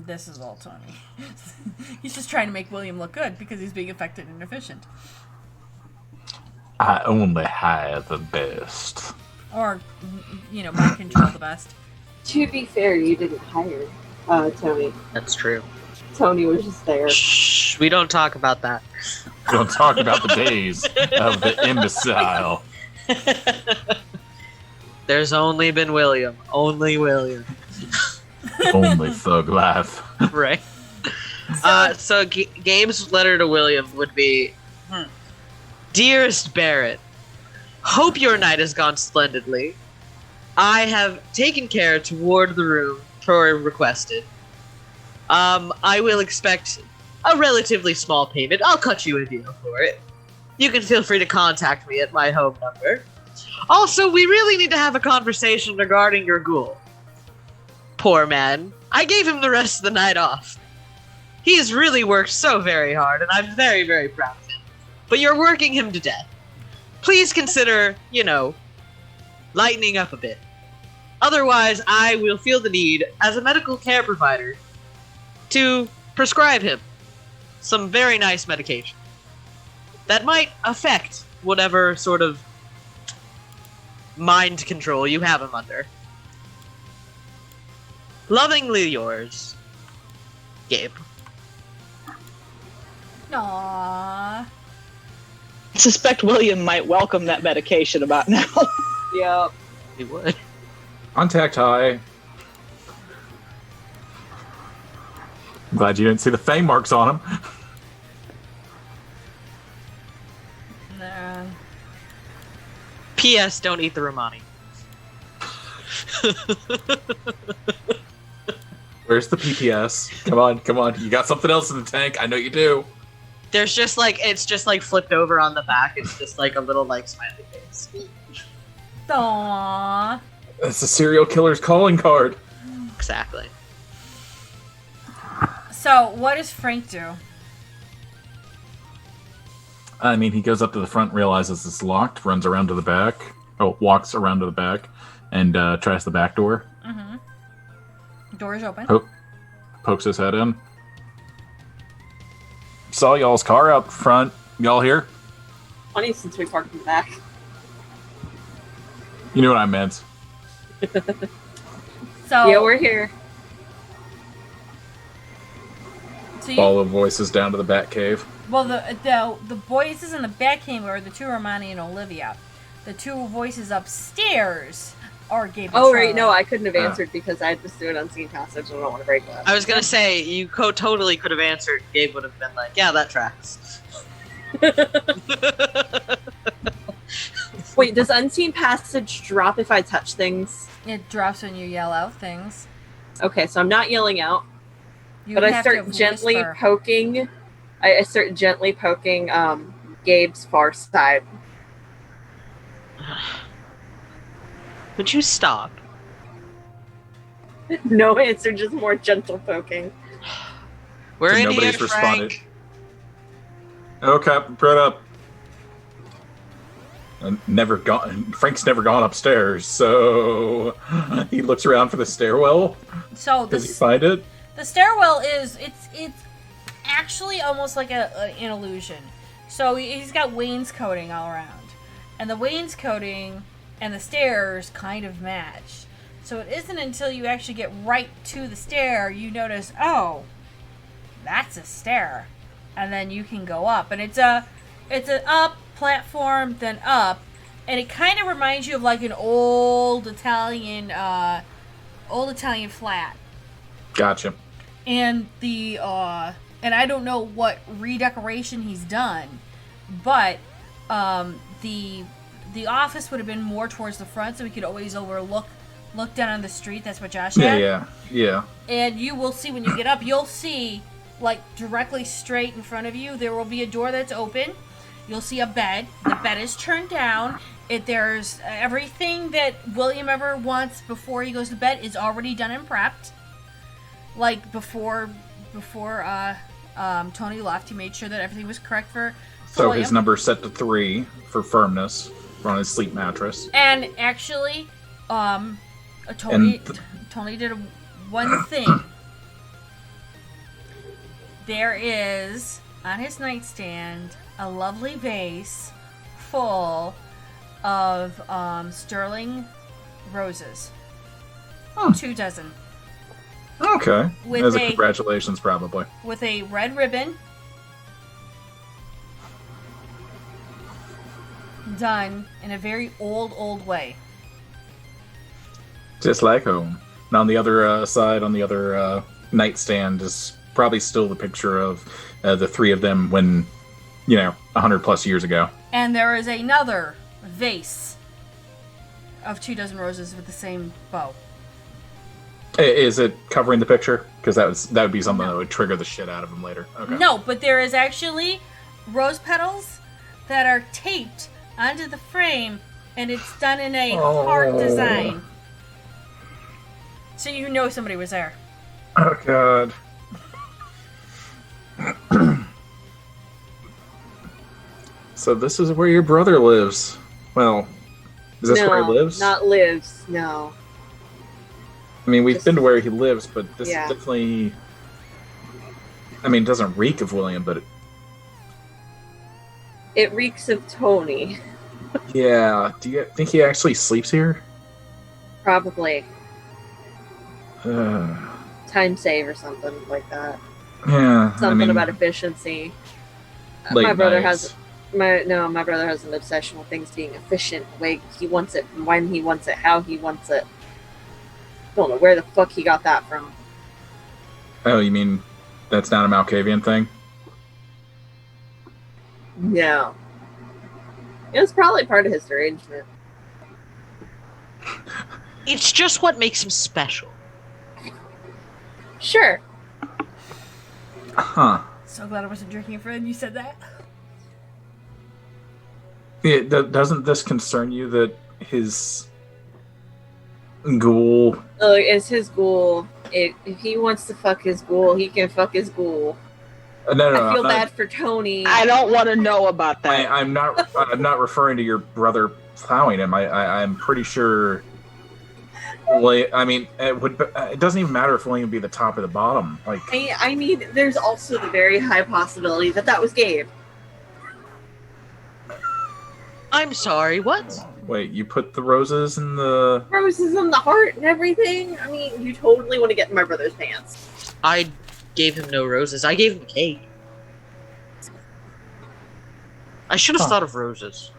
Speaker 5: This is all Tony. He's just trying to make William look good because he's being effective and efficient.
Speaker 3: I only hire the best.
Speaker 5: Or, you know, mind control the best.
Speaker 2: To be fair, you didn't hire Tony.
Speaker 4: That's true.
Speaker 2: Tony was just there.
Speaker 4: Shh, we don't talk about that.
Speaker 3: We don't talk about the days of the imbecile.
Speaker 4: There's only been William. Only William.
Speaker 3: Only thug life.
Speaker 4: Right. So Gabe's letter to William would be, Dearest Barrett, hope your night has gone splendidly. I have taken care to ward the room per requested. I will expect a relatively small payment. I'll cut you a deal for it. You can feel free to contact me at my home number. Also, we really need to have a conversation regarding your ghoul. Poor man. I gave him the rest of the night off. He has really worked so very hard, and I'm very, very proud of him. But you're working him to death. Please consider, lightening up a bit. Otherwise, I will feel the need, as a medical care provider, to prescribe him some very nice medication that might affect whatever sort of mind control you have him under. Lovingly yours, Gabe.
Speaker 5: Aww.
Speaker 1: I suspect William might welcome that medication about now.
Speaker 2: Yep.
Speaker 4: He would.
Speaker 3: Contact high. I'm glad you didn't see the fang marks on him.
Speaker 5: Nah.
Speaker 4: P.S. Don't eat the Romani.
Speaker 3: Where's the PPS? Come on. You got something else in the tank. I know you do.
Speaker 4: There's just it's just flipped over on the back. It's just a little smiley face.
Speaker 5: Aww.
Speaker 3: That's a serial killer's calling card.
Speaker 4: Exactly.
Speaker 5: So, what does Frank do?
Speaker 3: I mean, he goes up to the front, realizes it's locked, runs around to the back. Walks around to the back, and tries the back door.
Speaker 5: Mm-hmm. Door is open.
Speaker 3: Pokes his head in. Saw y'all's car out front. Y'all here?
Speaker 2: Funny since we parked in the back.
Speaker 3: You know what I meant.
Speaker 5: So
Speaker 2: Yeah, we're here.
Speaker 5: So
Speaker 3: Follow voices down to the Bat Cave.
Speaker 5: Well, the voices in the back came are the two Romani and Olivia. The two voices upstairs are Gabe.
Speaker 2: Oh,
Speaker 5: and
Speaker 2: right. No,
Speaker 5: Charlotte.
Speaker 2: I couldn't have answered because I had to do an unseen passage and I don't want to break that.
Speaker 4: I was gonna say, you totally could have answered. Gabe would have been like, yeah, that tracks.
Speaker 2: Wait, does unseen passage drop if I touch things?
Speaker 5: It drops when you yell out things.
Speaker 2: Okay, so I'm not yelling out,
Speaker 5: You
Speaker 2: but I
Speaker 5: have
Speaker 2: start
Speaker 5: to
Speaker 2: gently
Speaker 5: whisper.
Speaker 2: poking. I start gently poking Gabe's far side.
Speaker 4: Would you stop?
Speaker 2: No answer, just more gentle poking.
Speaker 4: We're
Speaker 3: So
Speaker 4: in
Speaker 3: nobody's
Speaker 4: here,
Speaker 3: responded.
Speaker 4: Frank.
Speaker 3: Okay, right up. Frank's never gone upstairs, so he looks around for the stairwell.
Speaker 5: So
Speaker 3: Does he find it?
Speaker 5: the stairwell is it's actually almost like an illusion. So he's got wainscoting all around, and the wainscoting and the stairs kind of match. So it isn't until you actually get right to the stair you notice, oh, that's a stair, and then you can go up, and it's an up platform, then up, and it kind of reminds you of like an old Italian flat.
Speaker 3: Gotcha.
Speaker 5: And and I don't know what redecoration he's done, but the office would have been more towards the front, so we could always look down on the street. That's what Josh had.
Speaker 3: Yeah.
Speaker 5: And you will see when you get up, you'll see like directly straight in front of you, there will be a door that's open. You'll see a bed. The bed is turned down. There's everything that William ever wants before he goes to bed is already done and prepped. Like before Tony left, he made sure that everything was correct for
Speaker 3: So
Speaker 5: William.
Speaker 3: his number's set to 3 for firmness on his sleep mattress.
Speaker 5: And actually, Tony did one thing. There is on his nightstand a lovely vase full of sterling roses. 2 dozen.
Speaker 3: Okay.
Speaker 5: With
Speaker 3: As a
Speaker 5: a-
Speaker 3: congratulations, probably.
Speaker 5: With a red ribbon. Done in a very old way.
Speaker 3: Just like home. And on the other side, on the other nightstand, is probably still the picture of the 3 of them when, 100 plus years ago.
Speaker 5: And there is another vase of 2 dozen roses with the same bow.
Speaker 3: Is it covering the picture? Because that would be something that would trigger the shit out of him later. Okay.
Speaker 5: No, but there is actually rose petals that are taped onto the frame, and it's done in a heart design. So you know somebody was there.
Speaker 3: Oh, God. So this is where your brother lives. Well, is this where he lives?
Speaker 2: Not lives, no.
Speaker 3: I mean, we've been to where he lives, but this
Speaker 2: Yeah.
Speaker 3: is definitely... I mean, it doesn't reek of William, but...
Speaker 2: It reeks of Tony.
Speaker 3: Yeah. Do you think he actually sleeps here?
Speaker 2: Probably.
Speaker 3: Yeah,
Speaker 2: Time save or something like that.
Speaker 3: I
Speaker 2: Something
Speaker 3: mean,
Speaker 2: about efficiency.
Speaker 3: late
Speaker 2: My brother
Speaker 3: nights.
Speaker 2: has my brother has an obsession with things being efficient. The way he wants it, when he wants it, how he wants it. Don't know where the fuck he got that from.
Speaker 3: Oh, you mean that's not a Malkavian thing?
Speaker 2: No. It was probably part of his arrangement.
Speaker 4: It's just what makes him special.
Speaker 2: Sure.
Speaker 3: Huh.
Speaker 5: So glad I wasn't drinking for when you said that.
Speaker 3: Yeah, doesn't this concern you that his ghoul...
Speaker 2: It's his ghoul. If he wants to fuck his ghoul, he can fuck his ghoul.
Speaker 3: No,
Speaker 2: I feel bad for Tony.
Speaker 1: I don't want to know about that.
Speaker 3: I'm not referring to your brother plowing him. I'm pretty sure. I mean, it doesn't even matter if William would be the top or the bottom. Like,
Speaker 2: I mean, there's also the very high possibility that was Gabe.
Speaker 4: I'm sorry, what?
Speaker 3: wait, you put the roses in the
Speaker 2: Roses in the heart and everything. I mean, you totally want to get in my brother's pants.
Speaker 4: I gave him no roses. I gave him a cake. I should have thought of roses.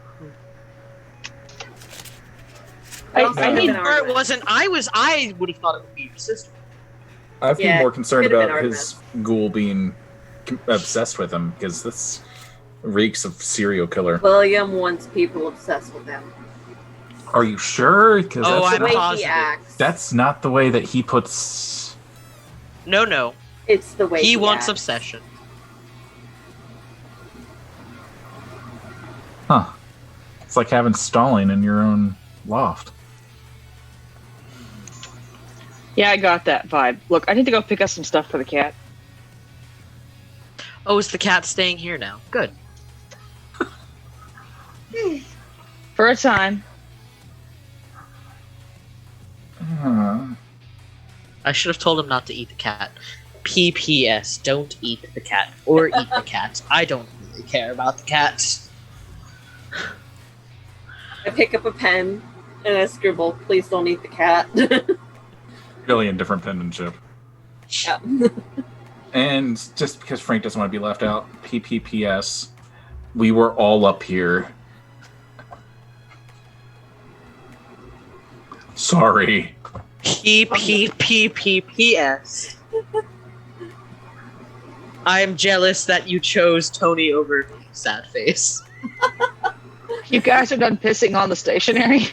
Speaker 1: I need.
Speaker 4: Or it wasn't. I would have thought it would be your sister.
Speaker 3: I'd be
Speaker 2: Yeah,
Speaker 3: more concerned
Speaker 2: could've been
Speaker 3: about his ghoul being obsessed with him, because this reeks of serial killer.
Speaker 2: William wants people obsessed with him.
Speaker 3: Are you sure? Because
Speaker 4: Oh,
Speaker 2: It's
Speaker 4: I'm
Speaker 2: the way he
Speaker 4: positive.
Speaker 2: acts.
Speaker 3: that's not the way that he puts.
Speaker 4: No.
Speaker 2: It's the way
Speaker 4: He wants
Speaker 2: acts.
Speaker 4: obsession.
Speaker 3: Huh. It's like having stalling in your own loft.
Speaker 1: Yeah, I got that vibe. Look, I need to go pick up some stuff for the cat.
Speaker 4: Oh, is the cat staying here now? Good.
Speaker 1: For a time.
Speaker 4: I should have told him not to eat the cat. PPS, don't eat the cat. Or eat the cat. I don't really care about the cats.
Speaker 2: I pick up a pen and I scribble, "Please don't eat the cat."
Speaker 3: Really indifferent penmanship.
Speaker 2: Yeah.
Speaker 3: And just because Frank doesn't want to be left out, PPPS, we were all up here. Sorry.
Speaker 4: PPPPPS. I am jealous that you chose Tony over me, sad face.
Speaker 1: You guys are done pissing on the stationery.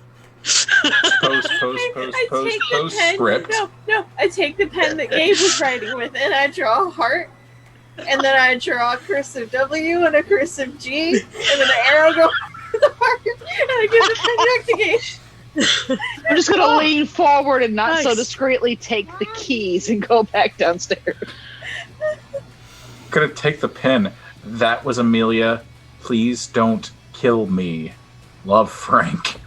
Speaker 3: Post script.
Speaker 2: No. I take the pen that Gabe was writing with, and I draw a heart, and then I draw a cursive W and a cursive G, and then an arrow goes through the heart, and I give the pen back to Gabe.
Speaker 1: I'm just gonna lean forward and not so
Speaker 4: Nice.
Speaker 1: discreetly take the keys and go back downstairs.
Speaker 3: Gonna take the pen. That was Amelia. Please don't kill me. Love, Frank.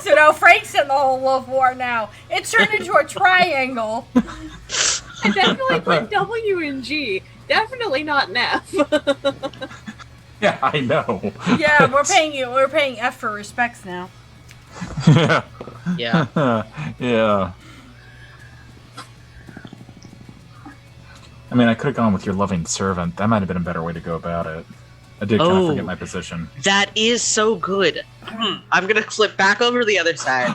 Speaker 5: So now Frank's in the whole love war now. It turned into a triangle.
Speaker 2: I definitely put W and G. Definitely not an F.
Speaker 3: Yeah, I know.
Speaker 5: Yeah, we're paying F for respects now.
Speaker 3: Yeah.
Speaker 4: Yeah.
Speaker 3: Yeah. I mean, I could have gone with your loving servant. That might have been a better way to go about it. I did kind of
Speaker 4: Oh.
Speaker 3: forget my position.
Speaker 4: That is so good. I'm gonna flip back over the other side.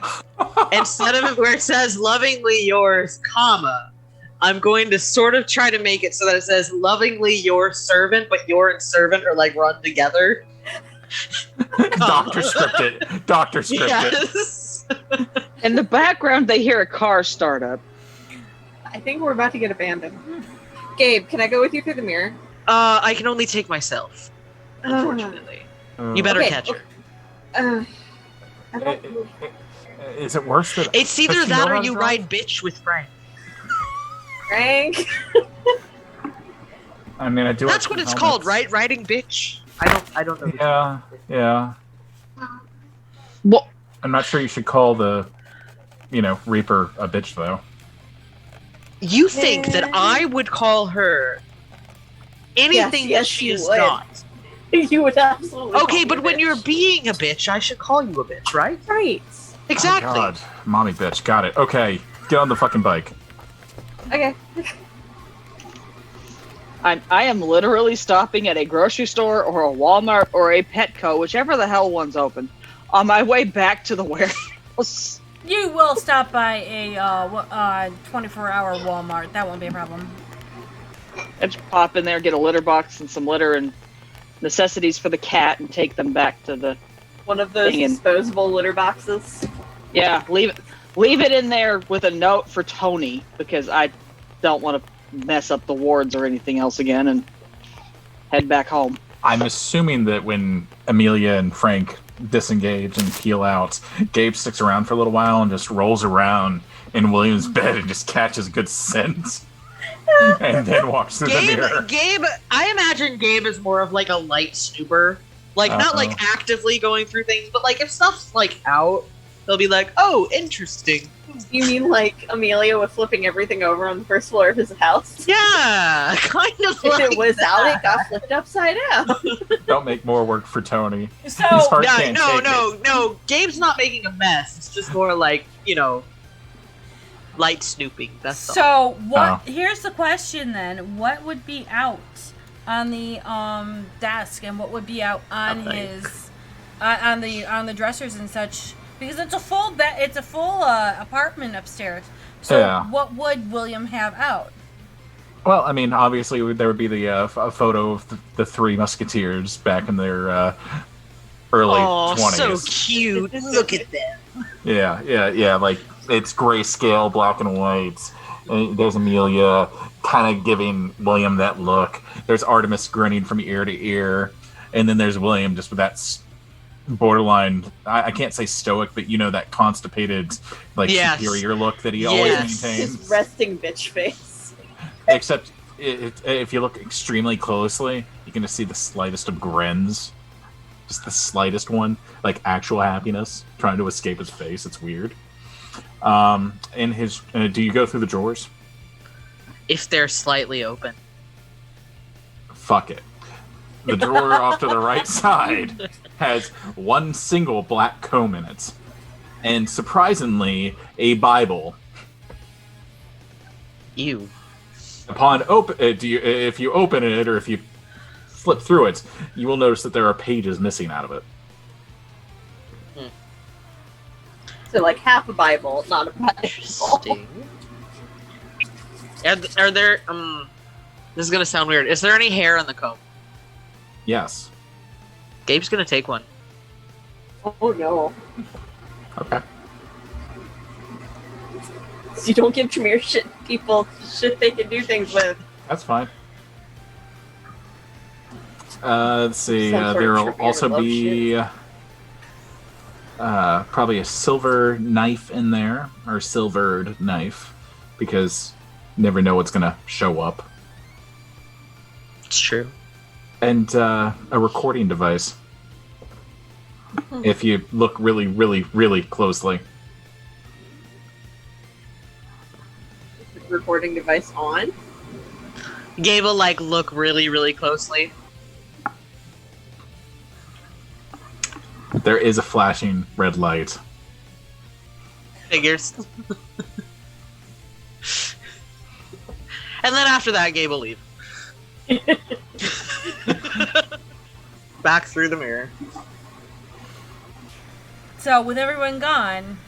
Speaker 4: Instead of it where it says lovingly yours, comma, I'm going to sort of try to make it so that it says lovingly your servant, but your and servant are like run together.
Speaker 3: Doctor scripted. Doctor scripted.
Speaker 4: Yes.
Speaker 1: In the background, they hear a car start up.
Speaker 2: I think we're about to get abandoned. Gabe, can I go with you through the mirror?
Speaker 4: I can only take myself, unfortunately. You better
Speaker 2: Okay,
Speaker 4: catch her.
Speaker 2: I don't.
Speaker 3: Is it worse that
Speaker 4: It's either
Speaker 3: does she
Speaker 4: that
Speaker 3: know
Speaker 4: or
Speaker 3: how to
Speaker 4: you
Speaker 3: drive?
Speaker 4: ride bitch with Frank.
Speaker 2: Frank.
Speaker 3: I mean, I do.
Speaker 4: That's
Speaker 3: have
Speaker 4: what
Speaker 3: some
Speaker 4: it's called,
Speaker 3: helmets.
Speaker 4: right? Riding bitch. I don't know.
Speaker 3: Yeah.
Speaker 1: Well,
Speaker 3: I'm not sure you should call the, Reaper a bitch, though.
Speaker 4: You think that I would call her anything
Speaker 2: Yes,
Speaker 4: that she
Speaker 2: you
Speaker 4: is
Speaker 2: would.
Speaker 4: not?
Speaker 2: You would absolutely. call
Speaker 4: Okay,
Speaker 2: me
Speaker 4: but
Speaker 2: a
Speaker 4: when
Speaker 2: bitch.
Speaker 4: you're being a bitch, I should call you a bitch, right?
Speaker 2: right.
Speaker 4: Exactly.
Speaker 3: Oh, God. Mommy bitch. Got it. Okay. Get on the fucking bike.
Speaker 2: Okay.
Speaker 1: I am literally stopping at a grocery store or a Walmart or a Petco, whichever the hell one's open, on my way back to the warehouse.
Speaker 5: You will stop by a 24-hour Walmart. That won't be a problem.
Speaker 1: I just pop in there, get a litter box and some litter and necessities for the cat, and take them back to the.
Speaker 2: One of those
Speaker 1: Dang it.
Speaker 2: disposable litter boxes.
Speaker 1: Yeah, leave it in there with a note for Tony, because I don't want to mess up the wards or anything else again, and head back home.
Speaker 3: I'm assuming that when Amelia and Frank disengage and peel out, Gabe sticks around for a little while and just rolls around in William's bed and just catches good scent. and then walks through the mirror.
Speaker 4: Gabe, I imagine Gabe is more of like a light snooper. Like, not like actively going through things, but like if stuff's like out, they'll be like, oh, interesting.
Speaker 2: You mean like Amelia was flipping everything over on the first floor of his house?
Speaker 4: Yeah, kind of
Speaker 2: If
Speaker 4: like
Speaker 2: it was
Speaker 4: that.
Speaker 2: out, it got flipped upside down.
Speaker 3: Don't make more work for Tony.
Speaker 5: So
Speaker 3: His heart
Speaker 4: Yeah,
Speaker 3: can't take it.
Speaker 4: no. Gabe's not making a mess. It's just more like, light snooping. That's all.
Speaker 5: So what?
Speaker 3: Oh.
Speaker 5: Here's the question then: what would be out on the desk, and what would be out on
Speaker 4: Nothing.
Speaker 5: his on the dressers and such? Because it's a full apartment upstairs. So
Speaker 3: Yeah.
Speaker 5: what would William have out?
Speaker 3: Well, I mean, obviously there would be the a photo of the three Musketeers back in their early
Speaker 4: Oh,
Speaker 3: 20s.
Speaker 4: so cute. Look at them.
Speaker 3: Yeah. Like, it's grayscale, black and white. And there's Amelia kind of giving William that look. There's Artemis grinning from ear to ear. And then there's William just with that borderline, I can't say stoic, but that constipated, like,
Speaker 4: Yes.
Speaker 3: superior look that he
Speaker 4: Yes.
Speaker 3: always
Speaker 2: His
Speaker 3: maintains.
Speaker 2: resting bitch face.
Speaker 3: Except if you look extremely closely, you can just see the slightest of grins. Just the slightest one. Like actual happiness trying to escape his face. It's weird. In his... do you go through the drawers?
Speaker 4: If they're slightly open.
Speaker 3: Fuck it. The drawer off to the right side has one single black comb in it. And surprisingly, a Bible.
Speaker 4: Ew.
Speaker 3: Upon if you open it or if you flip through it, you will notice that there are pages missing out of it.
Speaker 2: So like half a Bible, not a Bible.
Speaker 4: Interesting. Are there this is gonna sound weird. Is there any hair on the comb?
Speaker 3: Yes.
Speaker 4: Gabe's gonna take one.
Speaker 2: Oh no.
Speaker 3: Okay.
Speaker 2: You don't give Tremere people shit they can do things with.
Speaker 3: That's fine. Let's see.
Speaker 2: Some sort
Speaker 3: There
Speaker 2: of
Speaker 3: will
Speaker 2: Tremere
Speaker 3: also
Speaker 2: love
Speaker 3: be probably a silver knife in there, or silvered knife, because you never know what's gonna show up.
Speaker 4: It's true.
Speaker 3: And a recording device. If you look really, really, really closely.
Speaker 2: Is the recording device on?
Speaker 4: Gabe will look really, really closely.
Speaker 3: There is a flashing red light.
Speaker 4: Figures. And then after that, Gabe will leave. Back through the mirror.
Speaker 5: So with everyone gone,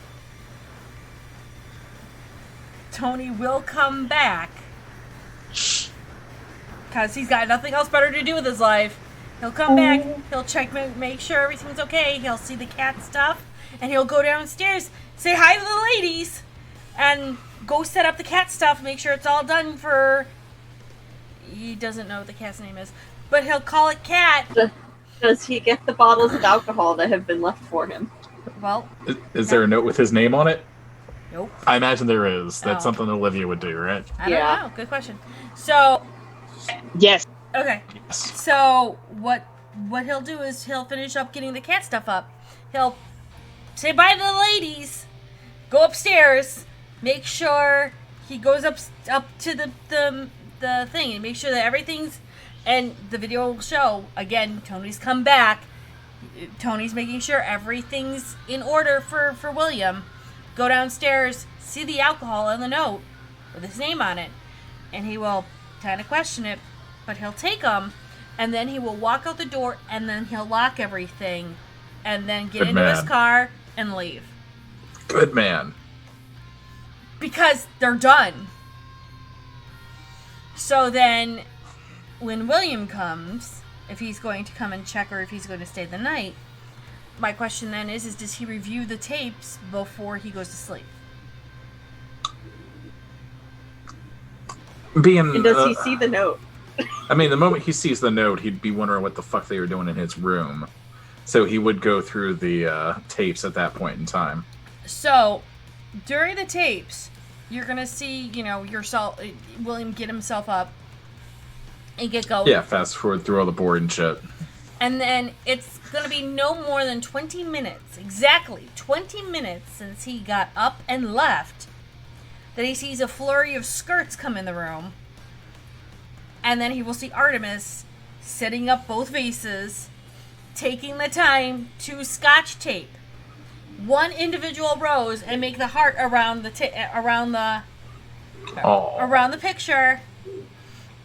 Speaker 5: Tony will come back because he's got nothing else better to do with his life. He'll come back, he'll check, make sure everything's okay, he'll see the cat stuff, and he'll go downstairs, say hi to the ladies, and go set up the cat stuff, make sure it's all done for... He doesn't know what the cat's name is, but he'll call it Cat.
Speaker 2: Does he get the bottles of alcohol that have been left for him?
Speaker 5: Well...
Speaker 3: Is there a note with his name on it?
Speaker 5: Nope.
Speaker 3: I imagine there is. That's
Speaker 5: Oh.
Speaker 3: something Olivia would do, right?
Speaker 5: I don't know. Good question. So...
Speaker 1: Yes.
Speaker 5: Okay.
Speaker 3: Yes.
Speaker 5: So what he'll do is he'll finish up getting the cat stuff up. He'll say bye to the ladies, go upstairs, make sure he goes up to the thing and make sure that everything's, and the video will show again. Tony's come back. Tony's making sure everything's in order for William. Go downstairs, see the alcohol on the note with his name on it, and he will kind of question it. But he'll take them, and then he will walk out the door, and then he'll lock everything, and then get
Speaker 3: Good
Speaker 5: into his
Speaker 3: man.
Speaker 5: car and leave.
Speaker 3: Good man.
Speaker 5: Because they're done. So then, when William comes, if he's going to come and check or if he's going to stay the night, my question then is does he review the tapes before he goes to sleep?
Speaker 2: And does he see the note?
Speaker 3: I mean, the moment he sees the note, he'd be wondering what the fuck they were doing in his room. So he would go through the tapes at that point in time.
Speaker 5: So, during the tapes, you're gonna see, yourself, William get himself up and get going.
Speaker 3: Yeah, fast forward through all the board and shit.
Speaker 5: And then it's gonna be no more than 20 minutes, exactly 20 minutes since he got up and left, that he sees a flurry of skirts come in the room. And then he will see Artemis setting up both vases, taking the time to scotch tape one individual rose and make the heart around the picture,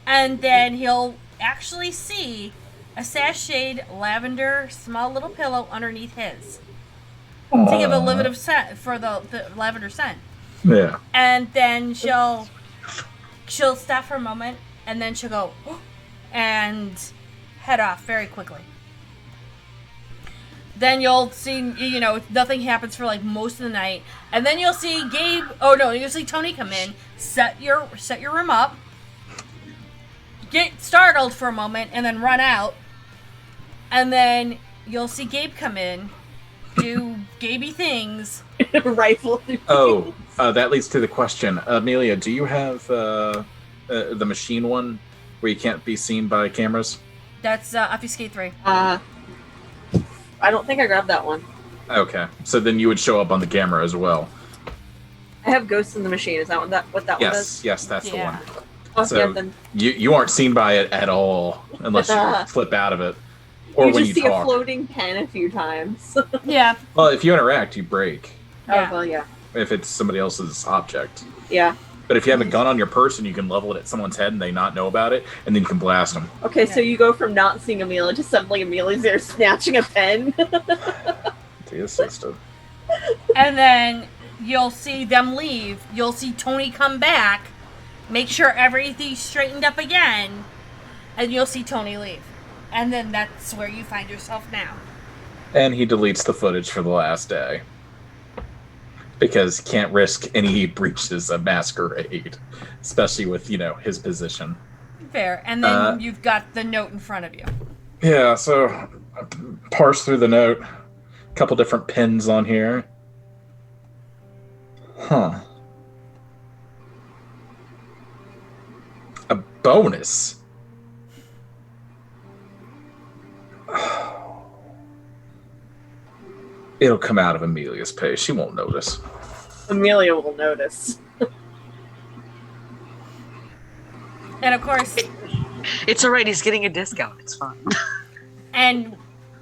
Speaker 5: and then he'll actually see a sashayed lavender small little pillow underneath his to give a little bit of scent for the lavender scent.
Speaker 3: Yeah.
Speaker 5: And then she'll stop for a moment, and then she'll go and head off very quickly. Then you'll see, nothing happens for like most of the night, and then you'll see you'll see Tony come in, set your room up, get startled for a moment, and then run out. And then you'll see Gabe come in, do Gaby things.
Speaker 2: Rifle.
Speaker 3: That leads to the question. Amelia, do you have the machine one where you can't be seen by cameras?
Speaker 5: That's Obfuscate 3.
Speaker 2: I don't think I grabbed that one.
Speaker 3: Okay, so then you would show up on the camera as well.
Speaker 2: I have Ghosts in the Machine. Is that what that one is?
Speaker 3: Yes, that's the one.
Speaker 2: Oh,
Speaker 3: So
Speaker 2: yeah, then.
Speaker 3: you aren't seen by it at all unless you flip out of it, or
Speaker 2: You
Speaker 3: when
Speaker 2: just
Speaker 3: you
Speaker 2: see
Speaker 3: talk.
Speaker 2: a floating pen a few times.
Speaker 5: Yeah.
Speaker 3: Well, if you interact, you break.
Speaker 2: Oh, well, yeah.
Speaker 3: If it's somebody else's object.
Speaker 2: Yeah.
Speaker 3: But if you have a gun on your person, you can level it at someone's head and they not know about it, and then you can blast them.
Speaker 2: Okay, so you go from not seeing Amelia to suddenly Amelia's there snatching a pen.
Speaker 3: Dear sister.
Speaker 5: And then you'll see them leave. You'll see Tony come back, make sure everything's straightened up again, and you'll see Tony leave. And then that's where you find yourself now.
Speaker 3: And he deletes the footage for the last day. Because he can't risk any breaches of masquerade. Especially with, his position.
Speaker 5: Fair. And then you've got the note in front of you.
Speaker 3: Yeah, so I parse through the note. A couple different pins on here. Huh. A bonus. It'll come out of Amelia's pay. She won't notice.
Speaker 2: Amelia will notice.
Speaker 5: And of course...
Speaker 4: It's alright, he's getting a discount. It's fine.
Speaker 5: And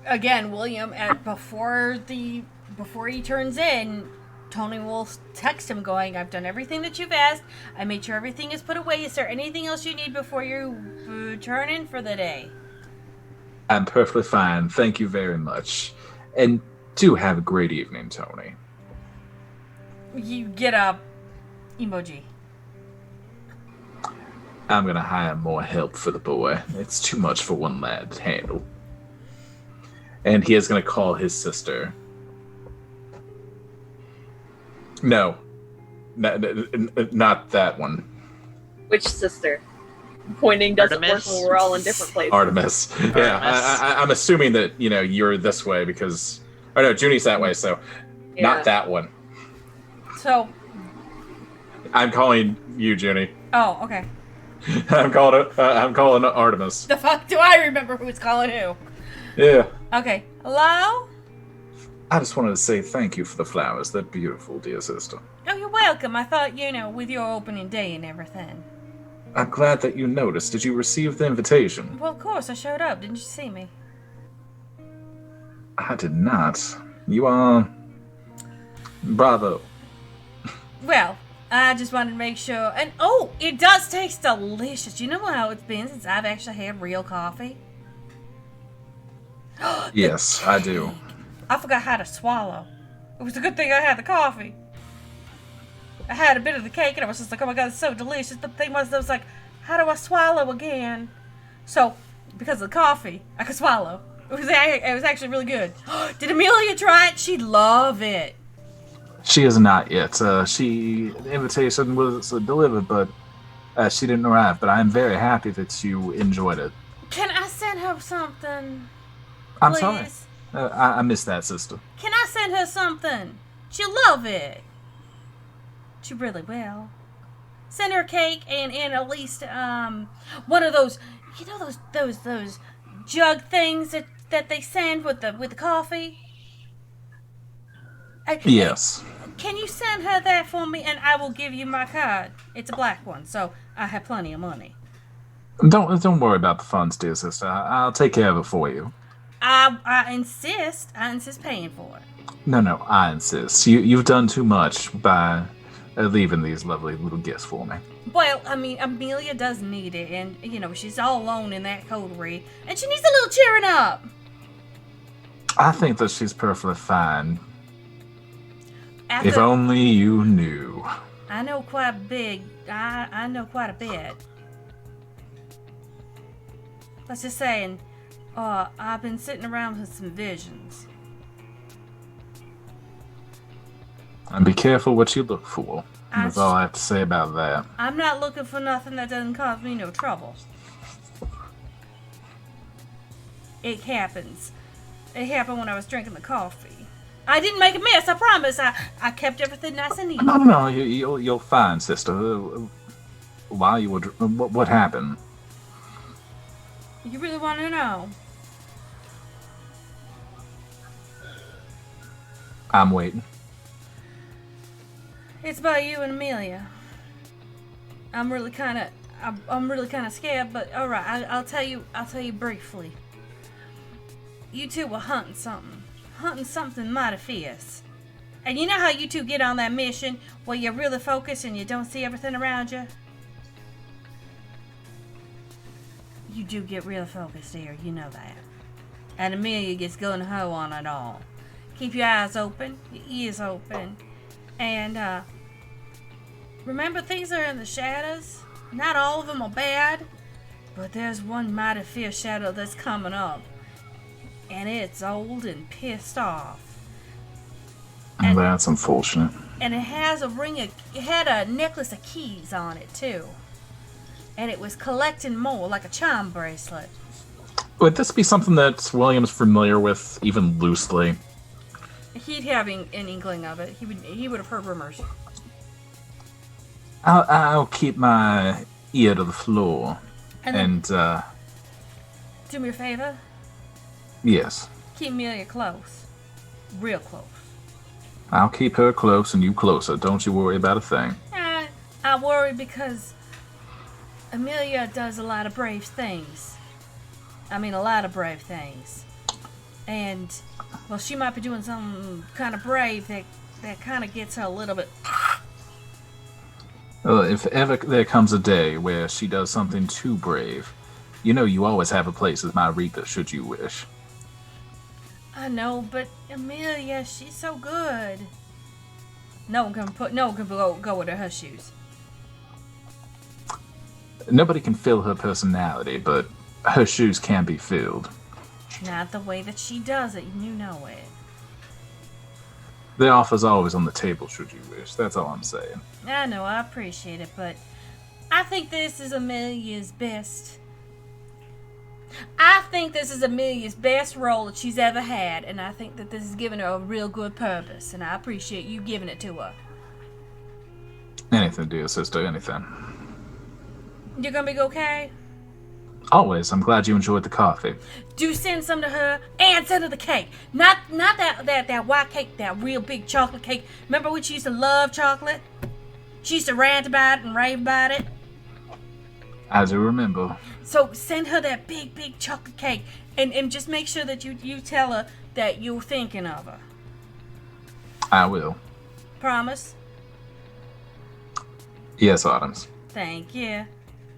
Speaker 5: again, William, before he turns in, Tony will text him going, I've done everything that you've asked. I made sure everything is put away. Is there anything else you need before you turn in for the day?
Speaker 3: I'm perfectly fine. Thank you very much. And do have a great evening, Tony.
Speaker 5: You get a emoji.
Speaker 3: I'm gonna hire more help for the boy. It's too much for one lad to handle. And he is gonna call his sister. No. Not that one.
Speaker 2: Which sister? Pointing doesn't
Speaker 4: Artemis?
Speaker 2: work when we're all in different places.
Speaker 3: Artemis. Yeah, I'm assuming that, you're this way because... Oh, no, Junie's that way, so...
Speaker 2: Yeah.
Speaker 3: Not that one.
Speaker 5: So...
Speaker 3: I'm calling you, Junie.
Speaker 5: Oh, okay.
Speaker 3: I'm calling Artemis.
Speaker 5: The fuck do I remember who's calling who?
Speaker 3: Yeah.
Speaker 5: Okay. Hello?
Speaker 3: I just wanted to say thank you for the flowers. They're beautiful, dear sister.
Speaker 5: Oh, you're welcome. I thought, with your opening day and everything.
Speaker 3: I'm glad that you noticed. Did you receive the invitation?
Speaker 5: Well, of course, I showed up. Didn't you see me?
Speaker 3: I did not. You are... Bravo.
Speaker 5: Well, I just wanted to make sure. And, it does taste delicious. You know how it's been since I've actually had real coffee?
Speaker 3: Yes, I do.
Speaker 5: I forgot how to swallow. It was a good thing I had the coffee. I had a bit of the cake and I was just like, oh my god, it's so delicious. But the thing was, I was like, how do I swallow again? So, because of the coffee, I could swallow. It was actually really good. Did Amelia try it? She'd love it.
Speaker 3: She is not yet. The invitation was delivered, but she didn't arrive. But I am very happy that you enjoyed it.
Speaker 5: Can I send her something?
Speaker 3: I'm
Speaker 5: Please?
Speaker 3: sorry. I missed that, sister.
Speaker 5: Can I send her something? She'll love it. She really will. Send her a cake and at least one of those, you know, those jug things that they send with the coffee.
Speaker 3: Yes.
Speaker 5: Can you send her that for me, and I will give you my card. It's a black one, so I have plenty of money.
Speaker 3: Don't worry about the funds, dear sister. I'll take care of it for you.
Speaker 5: I insist. I insist paying for it.
Speaker 3: No, I insist. You've done too much by leaving these lovely little gifts for me.
Speaker 5: Well, I mean, Amelia does need it, and, you know, she's all alone in that coterie, and she needs a little cheering up.
Speaker 3: I think that she's perfectly fine. If only you knew.
Speaker 5: I know quite big. I know quite a bit. Let's just saying, I've been sitting around with some visions.
Speaker 3: And be careful what you look for. That's all I have to say about that.
Speaker 5: I'm not looking for nothing that doesn't cause me no trouble. It happens. It happened when I was drinking the coffee. I didn't make a mess, I promise. I kept everything nice and neat.
Speaker 3: No, you're fine, sister. While you were... What happened?
Speaker 5: You really want to know?
Speaker 3: I'm waiting.
Speaker 5: It's about you and Amelia. I'm really kind of scared, but all right, I'll tell you briefly. You two were hunting something mighty fierce. And you know how you two get on that mission where you're really focused and you don't see everything around you? You do get real focused here, you know that. And Amelia gets gung-ho on it all. Keep your eyes open, your ears open, and remember, things are in the shadows. Not all of them are bad, but there's one mighty fierce shadow that's coming up. And it's old and pissed off.
Speaker 3: And that's unfortunate.
Speaker 5: And it had a necklace of keys on it too. And it was collecting more, like a charm bracelet.
Speaker 3: Would this be something that William's familiar with, even loosely?
Speaker 5: He'd have an inkling of it. He would have heard rumors.
Speaker 3: I'll keep my ear to the floor. And
Speaker 5: do me a favor.
Speaker 3: Yes.
Speaker 5: Keep Amelia close. Real close.
Speaker 3: I'll keep her close and you closer. Don't you worry about a thing.
Speaker 5: I worry because Amelia does a lot of brave things. I mean, a lot of brave things. And, well, she might be doing something kind of brave that kind of gets her a little bit...
Speaker 3: If ever there comes a day where she does something too brave, you know you always have a place as my Reaper, should you wish.
Speaker 5: I know, but Amelia, she's so good. No one can go into her shoes.
Speaker 3: Nobody can fill her personality, but her shoes can be filled.
Speaker 5: Not the way that she does it, you know it.
Speaker 3: The offer's always on the table, should you wish. That's all I'm saying.
Speaker 5: I know, I appreciate it, but I think this is Amelia's best. I think this is Amelia's best role that she's ever had, and I think that this is giving her a real good purpose, and I appreciate you giving it to her.
Speaker 3: Anything, dear sister, anything.
Speaker 5: You're gonna be okay?
Speaker 3: Always. I'm glad you enjoyed the coffee.
Speaker 5: Do send some to her, and send her the cake. Not that white cake, that real big chocolate cake. Remember when she used to love chocolate? She used to rant about it and rave about it.
Speaker 3: I do remember.
Speaker 5: So send her that big chocolate cake, and just make sure that you tell her that you're thinking of her.
Speaker 3: I will.
Speaker 5: Promise?
Speaker 3: Yes, Autumns.
Speaker 5: Thank you.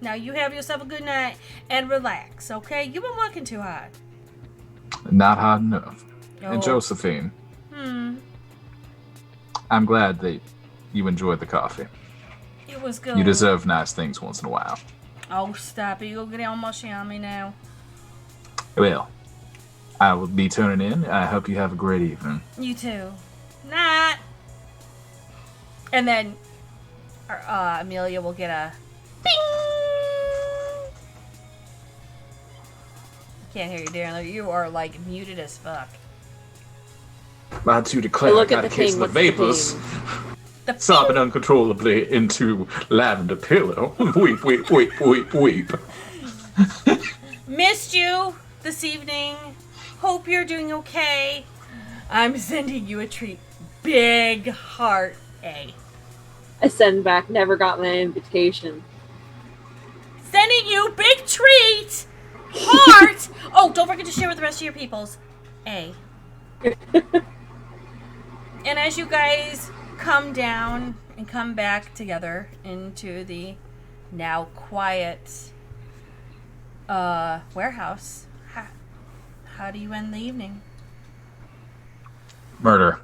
Speaker 5: Now you have yourself a good night and relax, okay? You've been working too hard.
Speaker 3: Not hard enough.
Speaker 5: Oh.
Speaker 3: And Josephine. I'm glad that you enjoyed the coffee.
Speaker 5: It was good.
Speaker 3: You deserve nice things once in a while.
Speaker 5: Oh, stop it. You'll get on my me now.
Speaker 3: Well, I will be turning in. I hope you have a great evening.
Speaker 5: You too. Night. And then Amelia will get a bing. Can't hear you, Darren. You are like muted as fuck.
Speaker 3: I do declare
Speaker 6: Look
Speaker 3: I
Speaker 6: at
Speaker 3: got a
Speaker 6: the
Speaker 3: case
Speaker 6: thing
Speaker 3: of the
Speaker 6: with the
Speaker 3: vapors. sobbing uncontrollably into lavender pillow. Weep, weep, weep, weep, weep.
Speaker 5: Missed you this evening. Hope you're doing okay. I'm sending you a treat. Big heart A.
Speaker 2: I send back, never got my invitation.
Speaker 5: Sending you big treat. Heart. Oh, don't forget to share with the rest of your peoples. A. And as you guys come down and come back together into the now quiet warehouse, how do you end the evening?
Speaker 3: Murder.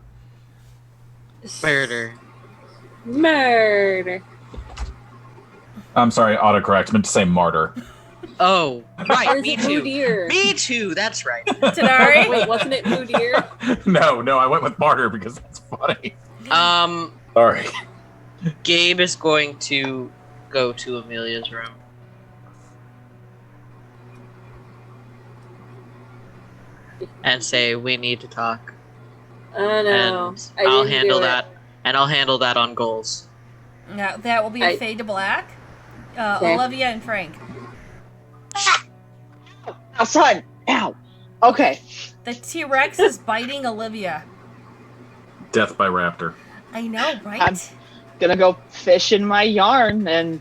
Speaker 4: Murder.
Speaker 2: Murder.
Speaker 3: I'm sorry, autocorrect. Meant to say martyr.
Speaker 4: Oh, right, me
Speaker 2: Where's
Speaker 4: too.
Speaker 2: Mudir?
Speaker 4: Me too, that's right.
Speaker 5: Tanari?
Speaker 2: Wait, wasn't it Mudir?
Speaker 3: No, I went with martyr because that's funny. Sorry.
Speaker 4: Gabe is going to go to Amelia's room. And say, we need to talk.
Speaker 2: Oh no.
Speaker 4: And
Speaker 2: I
Speaker 4: I'll
Speaker 2: didn't
Speaker 4: handle
Speaker 2: do it.
Speaker 4: that. And I'll handle that on goals.
Speaker 5: Now, that will be a fade to black.
Speaker 2: Okay.
Speaker 5: Olivia and Frank.
Speaker 1: Oh, son! Ow! Okay.
Speaker 5: The T-Rex is biting Olivia.
Speaker 3: Death by raptor.
Speaker 5: I know, right?
Speaker 1: I'm gonna go fish in my yarn and,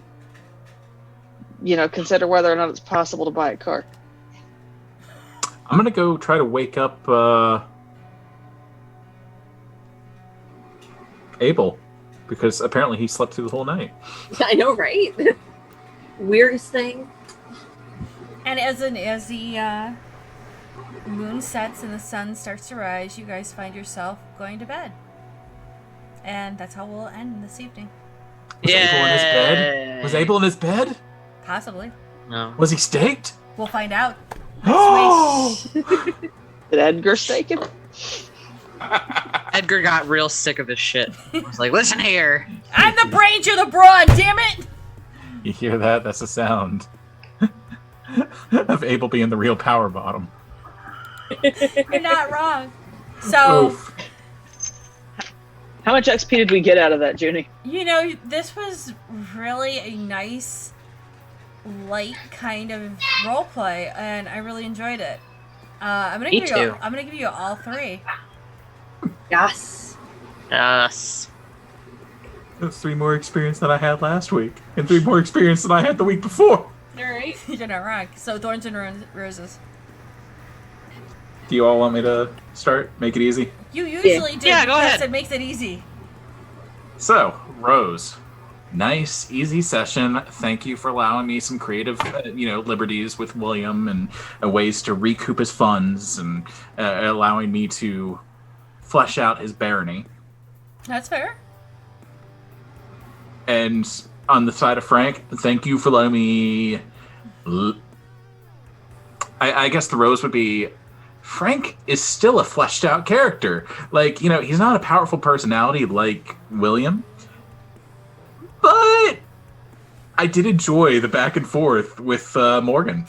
Speaker 1: consider whether or not it's possible to buy a car.
Speaker 3: I'm gonna go try to wake up Abel, because apparently he slept through the whole night.
Speaker 2: I know, right? Weirdest thing.
Speaker 5: And as the moon sets and the sun starts to rise, you guys find yourself going to bed. And that's how we'll end this evening.
Speaker 3: Was Abel in his bed? Was Abel in his bed?
Speaker 5: Possibly.
Speaker 4: No.
Speaker 3: Was he staked?
Speaker 5: We'll find out.
Speaker 3: Oh!
Speaker 1: Did Edgar stake him?
Speaker 4: Edgar got real sick of his shit. I was like, listen here.
Speaker 5: I'm the brain, you're the brawn, damn it!
Speaker 3: You hear that? That's the sound of Abel being the real power bottom.
Speaker 5: You're not wrong. So,
Speaker 3: Oof.
Speaker 1: How much XP did we get out of that, Junie?
Speaker 5: this was really a nice, light kind of roleplay, and I really enjoyed it. I'm gonna give you all 3.
Speaker 2: Yes.
Speaker 4: Yes.
Speaker 3: That's 3 more experience than I had last week, and 3 more experience than I had the week before.
Speaker 2: Alright.
Speaker 5: You're not wrong. So, thorns and roses.
Speaker 3: Do you all want me to start? Make it easy?
Speaker 5: You usually do.
Speaker 4: Yeah, go
Speaker 5: because
Speaker 4: ahead.
Speaker 5: It makes it easy.
Speaker 3: So, Rose, nice, easy session. Thank you for allowing me some creative, liberties with William and ways to recoup his funds and allowing me to flesh out his barony.
Speaker 5: That's fair.
Speaker 3: And on the side of Frank, thank you for letting me... I guess the rose would be... Frank is still a fleshed out character. He's not a powerful personality like William. But I did enjoy the back and forth with Morgan.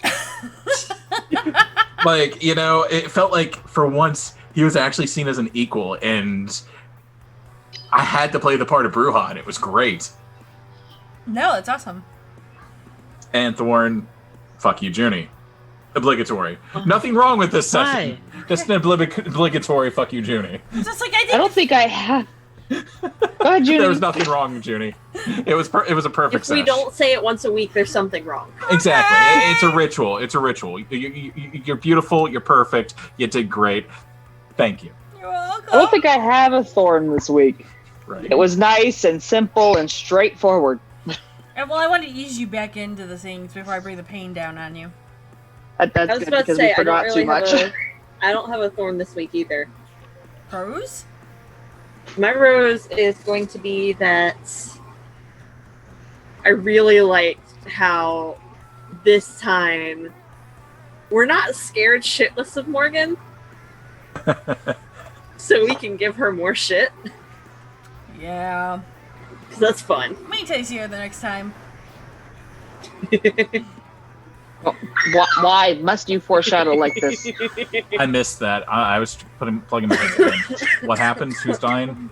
Speaker 3: It felt like for once he was actually seen as an equal, and I had to play the part of Bruja. It was great.
Speaker 5: No, that's awesome.
Speaker 3: And Thorn, fuck you, Junie. Obligatory. Nothing wrong with this session.
Speaker 4: Why?
Speaker 3: Just an obligatory fuck you, Junie.
Speaker 5: Just like I did.
Speaker 1: I don't think I have. Go ahead, Junie.
Speaker 3: There was nothing wrong, Junie. It was a perfect
Speaker 2: If we
Speaker 3: session.
Speaker 2: don't say it once a week, there's something wrong.
Speaker 3: Exactly. It's a ritual. It's a ritual. You're beautiful. You're perfect. You did great. Thank you.
Speaker 5: You're welcome.
Speaker 1: I don't think I have a thorn this week.
Speaker 3: Right.
Speaker 1: It was nice and simple and straightforward.
Speaker 5: And I want to ease you back into the things before I bring the pain down on you.
Speaker 1: That's
Speaker 2: I was
Speaker 1: good
Speaker 2: about to
Speaker 1: because
Speaker 2: say,
Speaker 1: we forgot too much.
Speaker 2: I don't have a thorn this week either.
Speaker 5: Rose?
Speaker 2: My rose is going to be that I really liked how this time we're not scared shitless of Morgan. So we can give her more shit.
Speaker 5: Yeah.
Speaker 2: Because that's fun.
Speaker 5: May taste you the next time.
Speaker 1: Why must you foreshadow like this?
Speaker 3: I missed that. I was plugging my head in. What happens? Who's dying?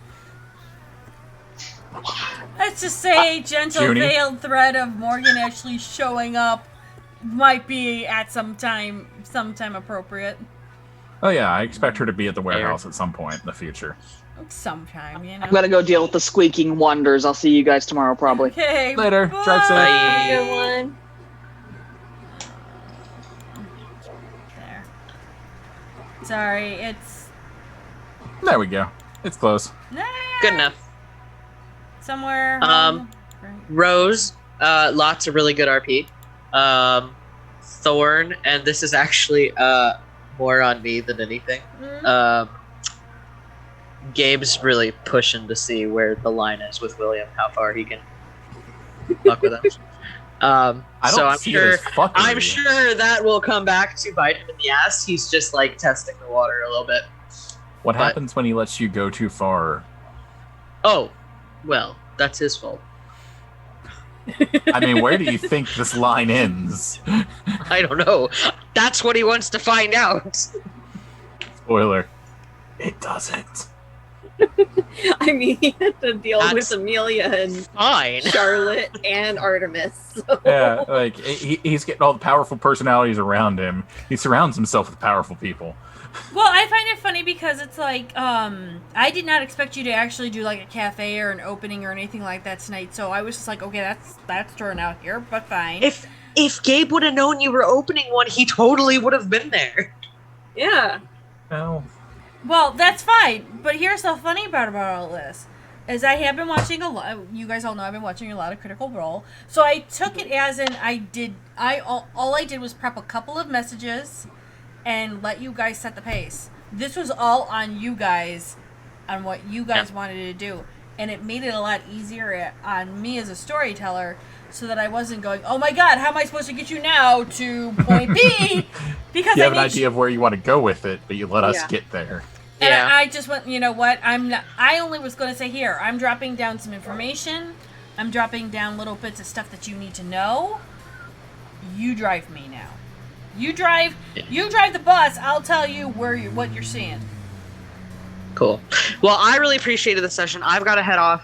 Speaker 5: let's just say gentle
Speaker 3: Junie?
Speaker 5: veiled threat of Morgan actually showing up might be at sometime appropriate.
Speaker 3: Oh yeah, I expect her to be at the warehouse at some point in the future.
Speaker 5: Sometime, you know.
Speaker 1: I'm gonna go deal with the squeaking wonders. I'll see you guys tomorrow, probably.
Speaker 5: Okay.
Speaker 3: Later.
Speaker 5: Bye.
Speaker 3: Drive safe.
Speaker 2: Have a good one.
Speaker 5: There. Sorry, it's
Speaker 3: There we go. It's close.
Speaker 4: Good enough.
Speaker 5: somewhere.
Speaker 4: Rose, lots of really good RP. Thorn, and this is actually more on me than anything. Gabe's really pushing to see where the line is with William, how far he can fuck with him.
Speaker 3: I don't
Speaker 4: So
Speaker 3: see it as fuckery.
Speaker 4: I'm sure that will come back to bite him in the ass. He's just like testing the water a little bit.
Speaker 3: What happens when he lets you go too far?
Speaker 4: Oh, well, that's his fault.
Speaker 3: I mean, where do you think this line ends?
Speaker 4: I don't know. That's what he wants to find out.
Speaker 3: Spoiler. It doesn't.
Speaker 2: I mean, he had to deal with Amelia and
Speaker 4: Fine.
Speaker 2: Charlotte and Artemis. So.
Speaker 3: Yeah, like he's getting all the powerful personalities around him. He surrounds himself with powerful people.
Speaker 5: Well, I find it funny because it's like, I did not expect you to actually do like a cafe or an opening or anything like that tonight. So I was just like, okay, that's turned out here, but fine.
Speaker 4: If Gabe would have known you were opening one, he totally would have been there.
Speaker 2: Yeah.
Speaker 5: Well, that's fine. But here's the funny part about all this. Is I have been watching a lot. You guys all know I've been watching a lot of Critical Role. So I took it as in all I did was prep a couple of messages and let you guys set the pace. This was all on you guys, on what you guys wanted to do. And it made it a lot easier on me as a storyteller so that I wasn't going, oh my god, how am I supposed to get you now to point B? Because
Speaker 3: You have an idea of where you want to go with it, but you let us
Speaker 2: Yeah.
Speaker 3: get there.
Speaker 5: And I just went, you know what? I only was going to say, here, I'm dropping down some information. I'm dropping down little bits of stuff that you need to know. You drive me now. You drive the bus. I'll tell you what you're seeing.
Speaker 4: Cool. Well, I really appreciated the session. I've got to head off.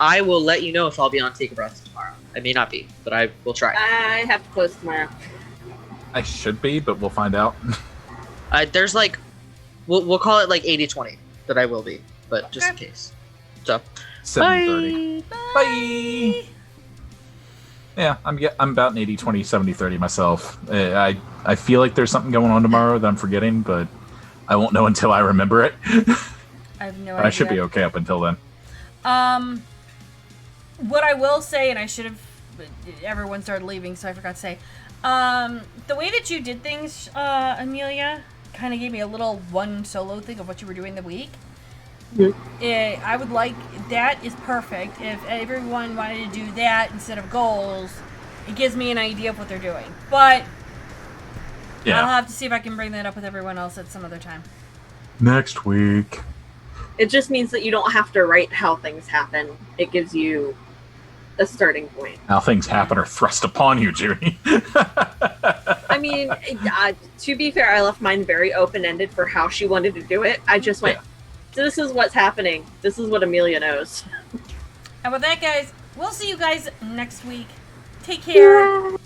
Speaker 4: I will let you know if I'll be on Take a Breath tomorrow. I may not be, but I will try.
Speaker 2: I have to close tomorrow.
Speaker 3: I should be, but we'll find out.
Speaker 4: There's like, we'll call it like 80-20 that I will be, but just in case. So,
Speaker 3: 70-30. Bye. Yeah, I'm about an 80-20, 70-30 myself. I feel like there's something going on tomorrow that I'm forgetting, but I won't know until I remember it.
Speaker 5: I have no idea.
Speaker 3: I should be okay up until then.
Speaker 5: What I will say, and I should have, everyone started leaving, so I forgot to say, the way that you did things, Amelia, kind of gave me a little one solo thing of what you were doing the week. I would like, that is perfect. If everyone wanted to do that instead of goals, it gives me an idea of what they're doing. But
Speaker 3: Yeah.
Speaker 5: I'll have to see if I can bring that up with everyone else at some other time.
Speaker 3: Next week.
Speaker 2: It just means that you don't have to write how things happen. It gives you a starting point.
Speaker 3: How things happen are thrust upon you, Judy.
Speaker 2: I mean, to be fair, I left mine very open-ended for how she wanted to do it. I just went, this is what's happening. This is what Amelia knows.
Speaker 5: And with that, guys, we'll see you guys next week. Take care.